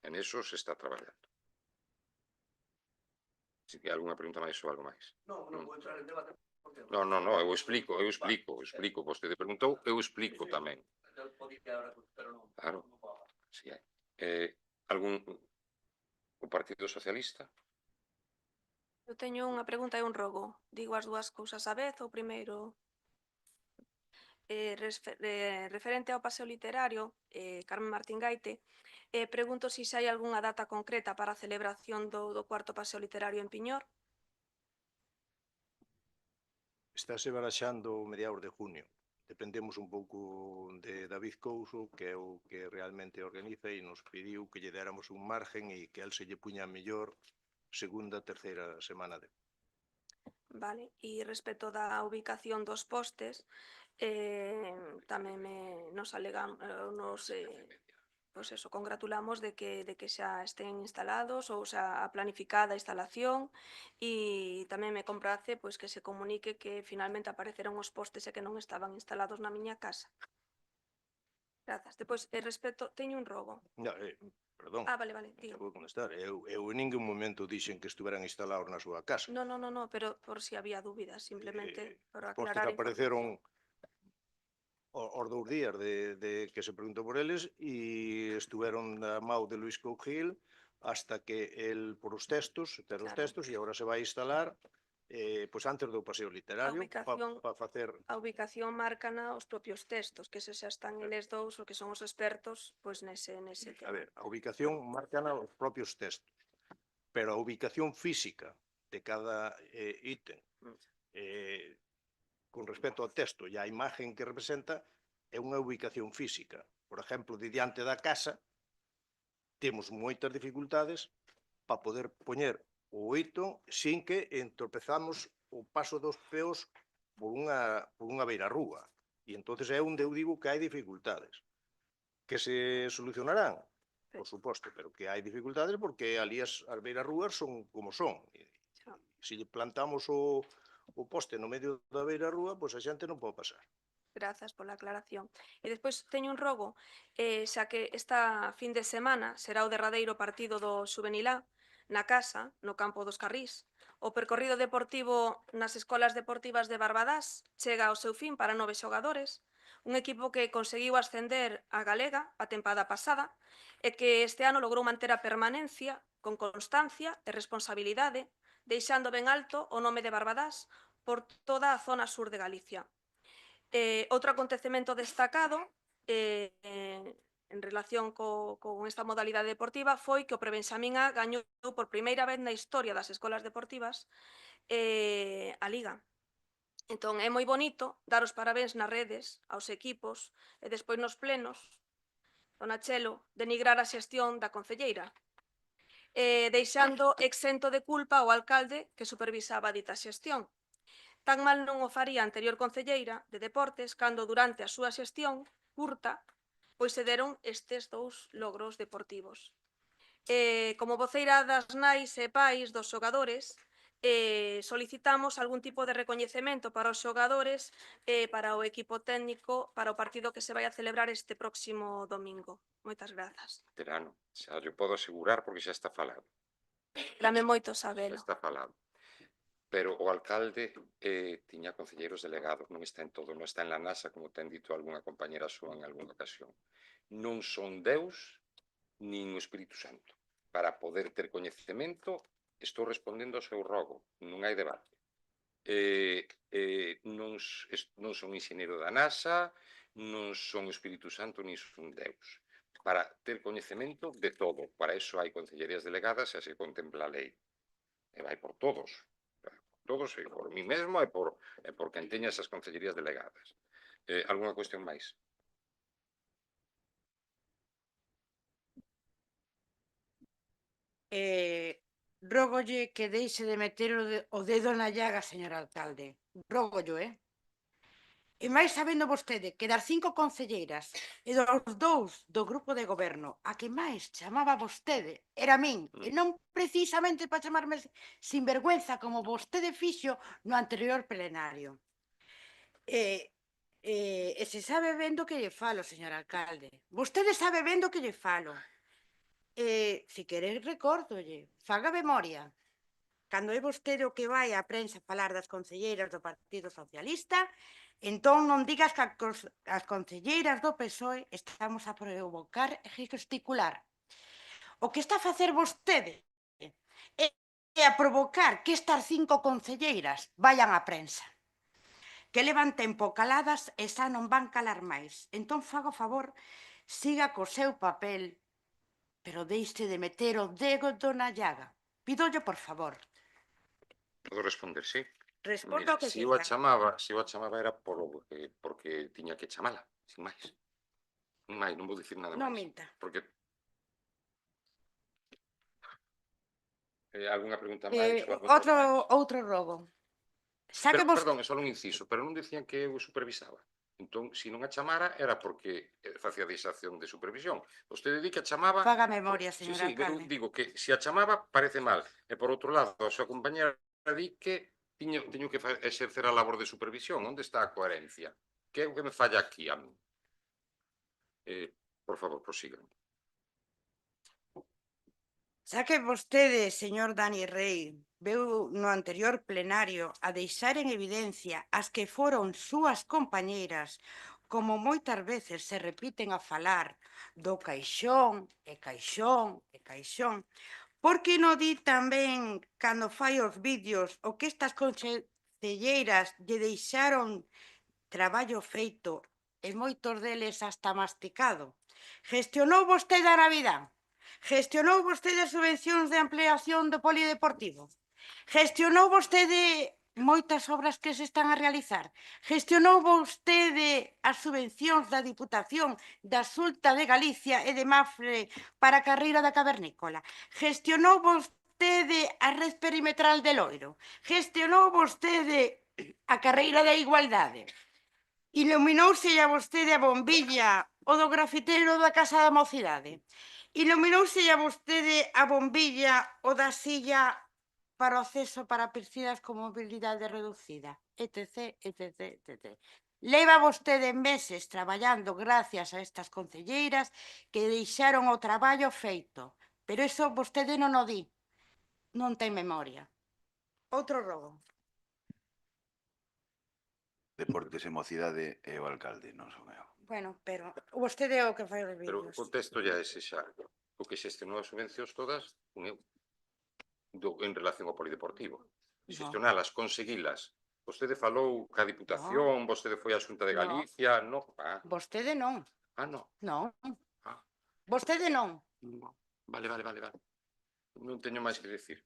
En eso se está traballando. Se hai algunha pregunta máis ou algo máis.
Non vou entrar en debate.
Non, eu explico. Vostede preguntou, eu explico tamén. Claro, si hai. O Partido Socialista?
Eu teño unha pregunta e un rogo. Digo as dúas cousas á vez. O primeiro, referente ao paseo literario, Carmen Martín Gaite, pregunto se hai algunha data concreta para a celebración do cuarto paseo literario en Piñor.
Estáse baraxando mediados de junio. Dependemos un pouco de David Couso, que é o que realmente organiza e nos pediu que lle déramos un margen e que el se lle puña mellor segunda, terceira semana de.
Vale, e respecto da ubicación dos postes, tamén nos pois eso, congratulamos de que xa estén instalados ou xa a planificada a instalación, e tamén me comprace pois que se comunique que finalmente apareceron os postes e que non estaban instalados na miña casa. Grazas. Depois, respecto, teño un rogo.
Perdón,
Vale, diga.
vou contestar. Eu en ningún momento dixen que estuveran instalados na súa casa.
No, pero por si había dúbidas, simplemente por
Os postes
aclarar a
apareceron os 2 días de que se preguntou por eles e estuveron da mau de Luís Cougil hasta que el por os textos, ter os textos, e agora se vai instalar pois antes do paseo literario para facer...
A ubicación márcana os propios textos, que se xa están eles dous, o que son os expertos, pois nese tema.
A ver, a ubicación márcana os propios textos, pero a ubicación física de cada ítem con respecto ao texto e á imagen que representa é unha ubicación física. Por exemplo, de diante da casa temos moitas dificultades para poder poñer o hito sin que entropezamos o paso dos peos por unha beirarrúa. E entonces é onde eu digo que hai dificultades. Que se solucionarán? Por suposto, pero que hai dificultades porque ali as beirarrúas son como son. Se plantamos o poste no medio da beirarrúa, pois a xente non pode pasar.
Grazas pola aclaración. E despois teño un rogo, xa que esta fin de semana será o derradeiro partido do Xuvenil A na casa, no campo dos Carrís. O percorrido deportivo nas escolas deportivas de Barbadás chega ao seu fin para 9 xogadores, un equipo que conseguiu ascender a Galega a tempada pasada e que este ano logrou manter a permanencia con constancia e responsabilidade, deixando ben alto o nome de Barbadás por toda a zona sur de Galicia. Outro acontecemento destacado en relación con esta modalidade deportiva foi que o Prebenxamín A gañou por primeira vez na historia das escolas deportivas a Liga. Entón, é moi bonito dar os parabéns nas redes aos equipos e despois nos plenos, dona Chelo, denigrar a xestión da concelleira, deixando exento de culpa o alcalde que supervisaba a dita xestión. Tan mal non o faría a anterior concelleira de Deportes cando durante a súa xestión curta pois se deron estes dous logros deportivos. Como voceira das nais e pais dos xogadores, solicitamos algún tipo de recoñecemento para os xogadores e para o equipo técnico para o partido que se vai a celebrar este próximo domingo. Moitas grazas.
Terano, xa yo podo asegurar porque xa está falado.
Dame moito sabelo.
Xa está falado. Pero o alcalde tiña concelleiros delegados, non está en todo, non está en la NASA, como ten dito algunha compañera súa en algunha ocasión. Non son Deus nin o Espírito Santo. Para poder ter coñecemento, estou respondendo ao seu rogo, non hai debate. Non son enxeñeiro da NASA, non son o Espírito Santo, nin son Deus. Para ter coñecemento de todo, para iso hai concellerías delegadas e se contempla a lei. e vai por todos. Todos, e por mí mesmo e por quen teña esas concellerías delegadas. Algunha cuestión máis?
Rógolle que deixe de meter o dedo na llaga, señor alcalde. Rógollo, E máis sabendo vostede que das 5 concelleiras e dos 2 do grupo de goberno a que máis chamaba vostede era a min, e non precisamente para chamarme sinvergüenza como vostede fixo no anterior plenario. E se sabe ben do que lle falo, señor alcalde. Vostede sabe ben do que lle falo. Se querer, recórdolle, faga memoria. Cando é vostede o que vai á prensa falar das concelleiras do Partido Socialista, entón non digas que as concelleiras do PSOE estamos a provocar e gesticular. O que está a facer vostede é a provocar que estas 5 concelleiras vayan á prensa. Que levan tempo caladas e xa non van calar máis. Entón, faga o favor, siga co seu papel, pero deixe de meter o dedo na llaga. Pídollo, por favor.
Podo responder, sí?
Respondo o que
se eu a chamaba era porque tiña que chamala, sin máis. Non máis, non vou dicir nada máis.
Non minta.
Porque... algunha pregunta máis?
Outro rogo.
Perdón, é só un inciso, pero non dicían que eu supervisaba. Entón, se non a chamara, era porque facía deixación de supervisión. Vostede di que a chamaba...
Faga memoria, señor alcalde.
Eu digo que se a chamaba parece mal. E por outro lado, a súa compañera di que teño que exercer a labor de supervisión. Onde está a coherencia? Que é o que me falla aquí a mí? Por favor, prosigan.
Xa que vostede, señor Dani Rei, veu no anterior plenario a deixar en evidencia as que foron súas compañeiras, como moitas veces se repiten a falar do caixón, e caixón, e caixón, por que non di tamén, cando fai os vídeos, o que estas concelleiras lle deixaron traballo feito, e moitos deles hasta masticado? Gestionou vostede a Navidad? Gestionou vostede as subvencións de ampliación do polideportivo? Gestionou vostede moitas obras que se están a realizar? Gestionou vostede as subvencións da Diputación, da Xunta de Galicia e de Mafre para a carreira da cavernícola? Gestionou vostede a red perimetral de Loiro? Gestionou vostede a carreira da igualdade? Iluminouse a vostede a bombilla o do grafiteiro da Casa da Mocidade? Iluminouse a vostede a bombilla o da silla para o acceso para persoas con mobilidade reducida, etc, etc, etc. Leva vostede meses traballando gracias a estas concelleiras que deixaron o traballo feito, pero iso vostede non o di, non ten memoria. Outro rogo.
Deportes e Mocidade e o alcalde, non son eu.
Bueno, pero vostede é o que fai os
Pero
vídeos.
o texto ya ese xa. O que xestionou as subvencións todas, un eu. En relación ao polideportivo. Xestionalas, conseguilas. Vostede falou ca Diputación, vostede foi á Xunta de Galicia, non?
Vostede non.
Non.
Non. Vostede non.
Vale. Non teño máis que decir.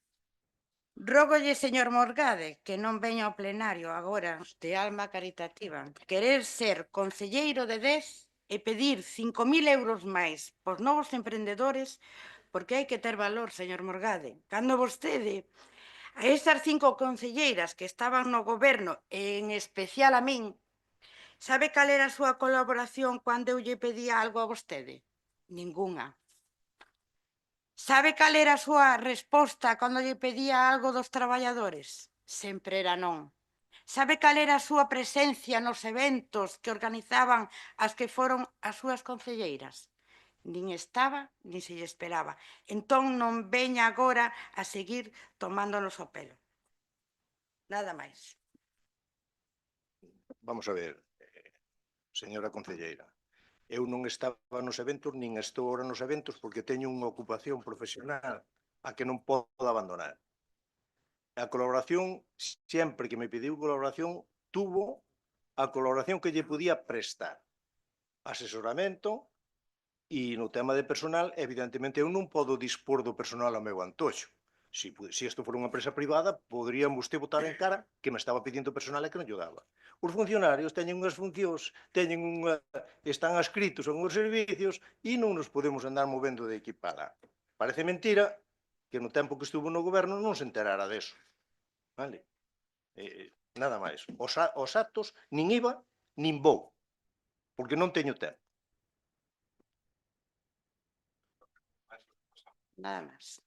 Rógolle, señor Morgade, que non veña ao plenario agora de alma caritativa. Querer ser concelleiro de 10 e pedir 5.000 euros máis por novos emprendedores, porque hai que ter valor, señor Morgade. Cando vostede, a estas 5 concelleiras que estaban no goberno, e en especial a min, sabe cal era a súa colaboración cando eu lle pedía algo a vostede? Ningunha. Sabe cal era a súa resposta cando lle pedía algo dos traballadores? Sempre era non. Sabe cal era a súa presencia nos eventos que organizaban as que foron as súas concelleiras? Nin estaba, nin se lle esperaba. Entón non veña agora a seguir tomándonos o pelo. Nada máis.
Vamos a ver, señora concelleira. Eu non estaba nos eventos, nin estou ahora nos eventos, porque teño unha ocupación profesional a que non podo abandonar. A colaboración, sempre que me pediu colaboración, tuvo a colaboración que lle podía prestar. Asesoramento, e no tema de personal, evidentemente, eu non podo dispor do personal ao meu antoxo. Si isto fora unha empresa privada, poderían vostede votar en cara que me estaba pedindo personal e que non lle daba. Os funcionarios teñen unhas funcións, están adscritos a unhos servicios e non nos podemos andar movendo de aquí para lá. Parece mentira que no tempo que estuvo no goberno non se enterara deso. Vale? Nada máis. Os actos nin iba, nin vou, porque non teño tempo.
Nada máis.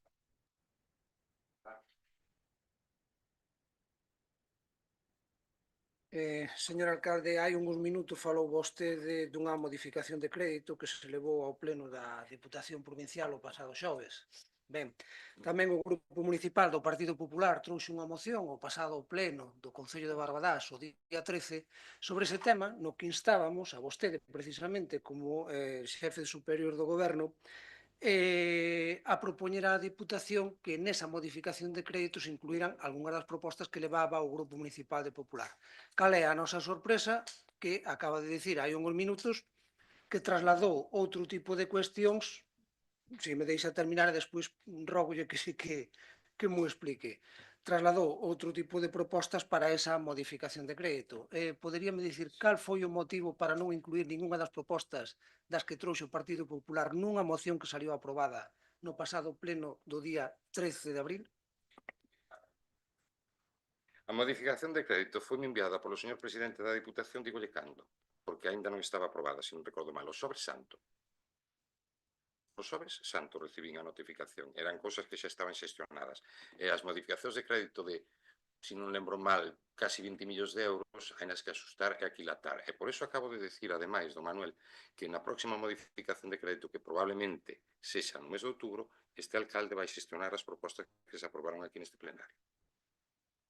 Señor alcalde, hai uns minutos falou vostede dunha modificación de crédito que se levou ao pleno da Diputación Provincial o pasado xoves. Ben, tamén o Grupo Municipal do Partido Popular trouxe unha moción ao pasado pleno do Concello de Barbadás o día 13 sobre ese tema, no que instábamos a vostede precisamente como xefe superior do goberno a propoñer á Diputación que nesa modificación de créditos incluíran algunhas das propostas que levaba o Grupo Municipal de Popular. Cal é a nosa sorpresa? Que acaba de dicir hai uns minutos que trasladou outro tipo de cuestións, se me deixa terminar e despois rogolle que sí que mo explique. Trasladou outro tipo de propostas para esa modificación de crédito. Poderíame dicir cal foi o motivo para non incluir ningunha das propostas das que trouxe o Partido Popular nunha moción que salió aprobada no pasado pleno do día 13 de abril?
A modificación de crédito foi enviada polo señor presidente da Diputación, dígolle cando, porque aínda non estaba aprobada, se non recordo mal, o Xoves Santo. O Xoves Santo recibín a notificación, eran cousas que xa estaban xestionadas. E as modificacións de crédito de, se non lembro mal, casi 20 millóns de euros, hai nas que asustar e aquilatar. E por eso acabo de decir, ademais, do Manuel, que na próxima modificación de crédito, que probablemente sexa no mes de outubro, este alcalde vai xestionar as propostas que se aprobaron aquí neste plenario.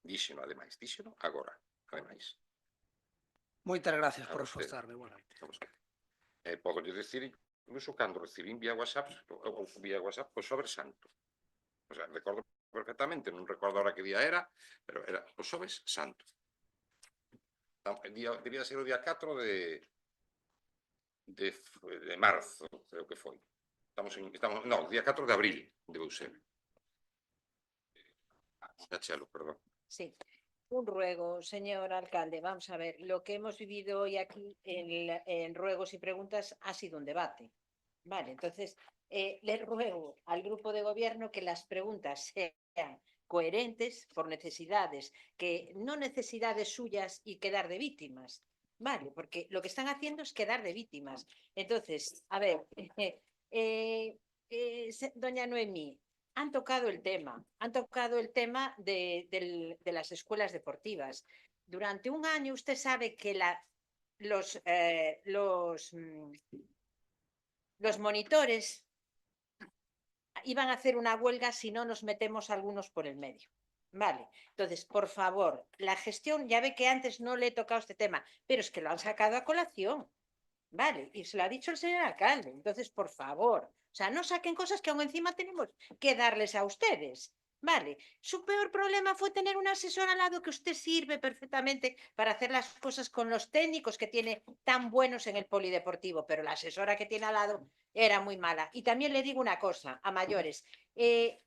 Díxeno, ademais, díxeno agora, ademais.
Moitas gracias por reforzarme. Boa noite.
Podo dicir, incluso cando recibín vía WhatsApp, o Xoves Santo. O sea, recordo perfectamente, non recordo ahora que día era, pero era o Xoves Santo. Debía ser o día 4 de marzo, creo que foi. Non, día 4 de abril, debeu ser. Chelo, perdón.
Sí. Un ruego, señor alcalde. Vamos a ver, lo que hemos vivido hoy aquí en ruegos y preguntas ha sido un debate. Vale, entonces le ruego al grupo de gobierno que las preguntas sean coherentes por necesidades, que no necesidades suyas y quedar de víctimas. Vale, porque lo que están haciendo es quedar de víctimas. Entonces, a ver, doña Noemí, han tocado el tema de las escuelas deportivas. Durante un año usted sabe que los monitores iban a hacer una huelga si no nos metemos algunos por el medio. Vale, entonces, por favor, la gestión, ya ve que antes no le he tocado este tema, pero es que lo han sacado a colación. Vale, y se lo ha dicho el señor alcalde. Entonces, por favor, o sea, no saquen cosas que aún encima tenemos que darles a ustedes. Vale, su peor problema fue tener un asesor al lado que usted sirve perfectamente para hacer las cosas con los técnicos que tiene tan buenos en el polideportivo, pero la asesora que tiene al lado era muy mala. Y también le digo una cosa a mayores,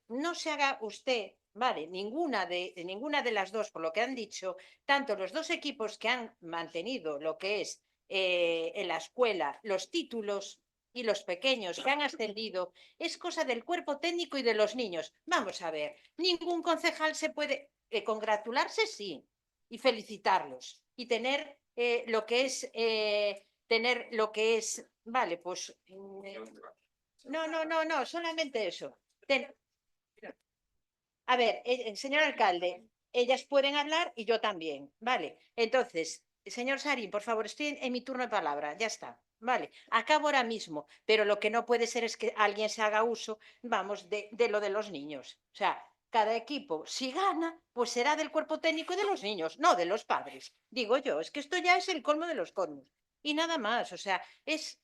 no se haga usted, vale, ninguna de las dos, por lo que han dicho, tanto los dos equipos que han mantenido lo que es en la escuela, los títulos y los pequeños que han ascendido, es cosa del cuerpo técnico y de los niños. Vamos a ver, ningún concejal se puede congratularse, sí, y felicitarlos, y tener lo que es, vale, pues no, solamente eso. A ver, señor alcalde, ellas pueden hablar y yo también, vale. Entonces, señor Sarín, por favor, estoy en mi turno de palabra, ya está. Vale, acabo ahora mismo, pero lo que no puede ser es que alguien se haga uso, vamos, de lo de los niños. O sea, cada equipo, si gana, pues será del cuerpo técnico y de los niños, no de los padres. Digo yo, es que esto ya es el colmo de los colmos. Y nada más, o sea, es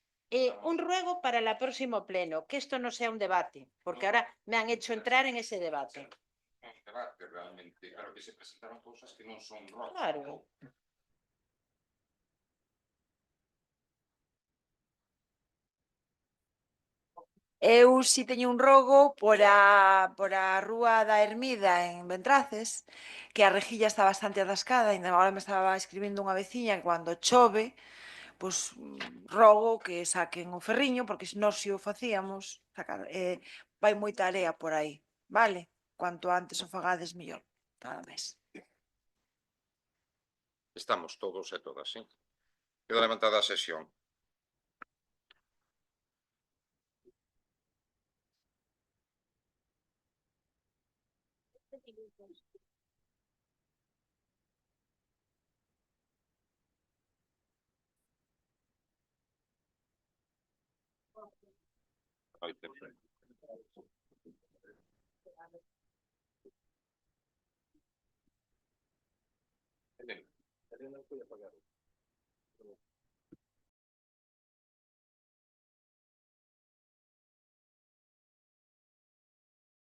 un ruego para el próximo pleno, que esto no sea un debate, porque ahora me han hecho entrar en ese debate.
Debate, realmente, claro que se presentaron cousas que non son rojas.
Claro.
Eu si teño un rogo por a rúa da Ermida en Ventraces, que a rejilla está bastante atascada, e agora me estaba escribindo unha veciña que cando chove, pois rogo que saquen o ferriño, porque nós si o facíamos, vai moita area por aí, vale? Cuanto antes o fagades, mellor. Nada máis.
Estamos todos e todas, sí? Queda levantada a sesión.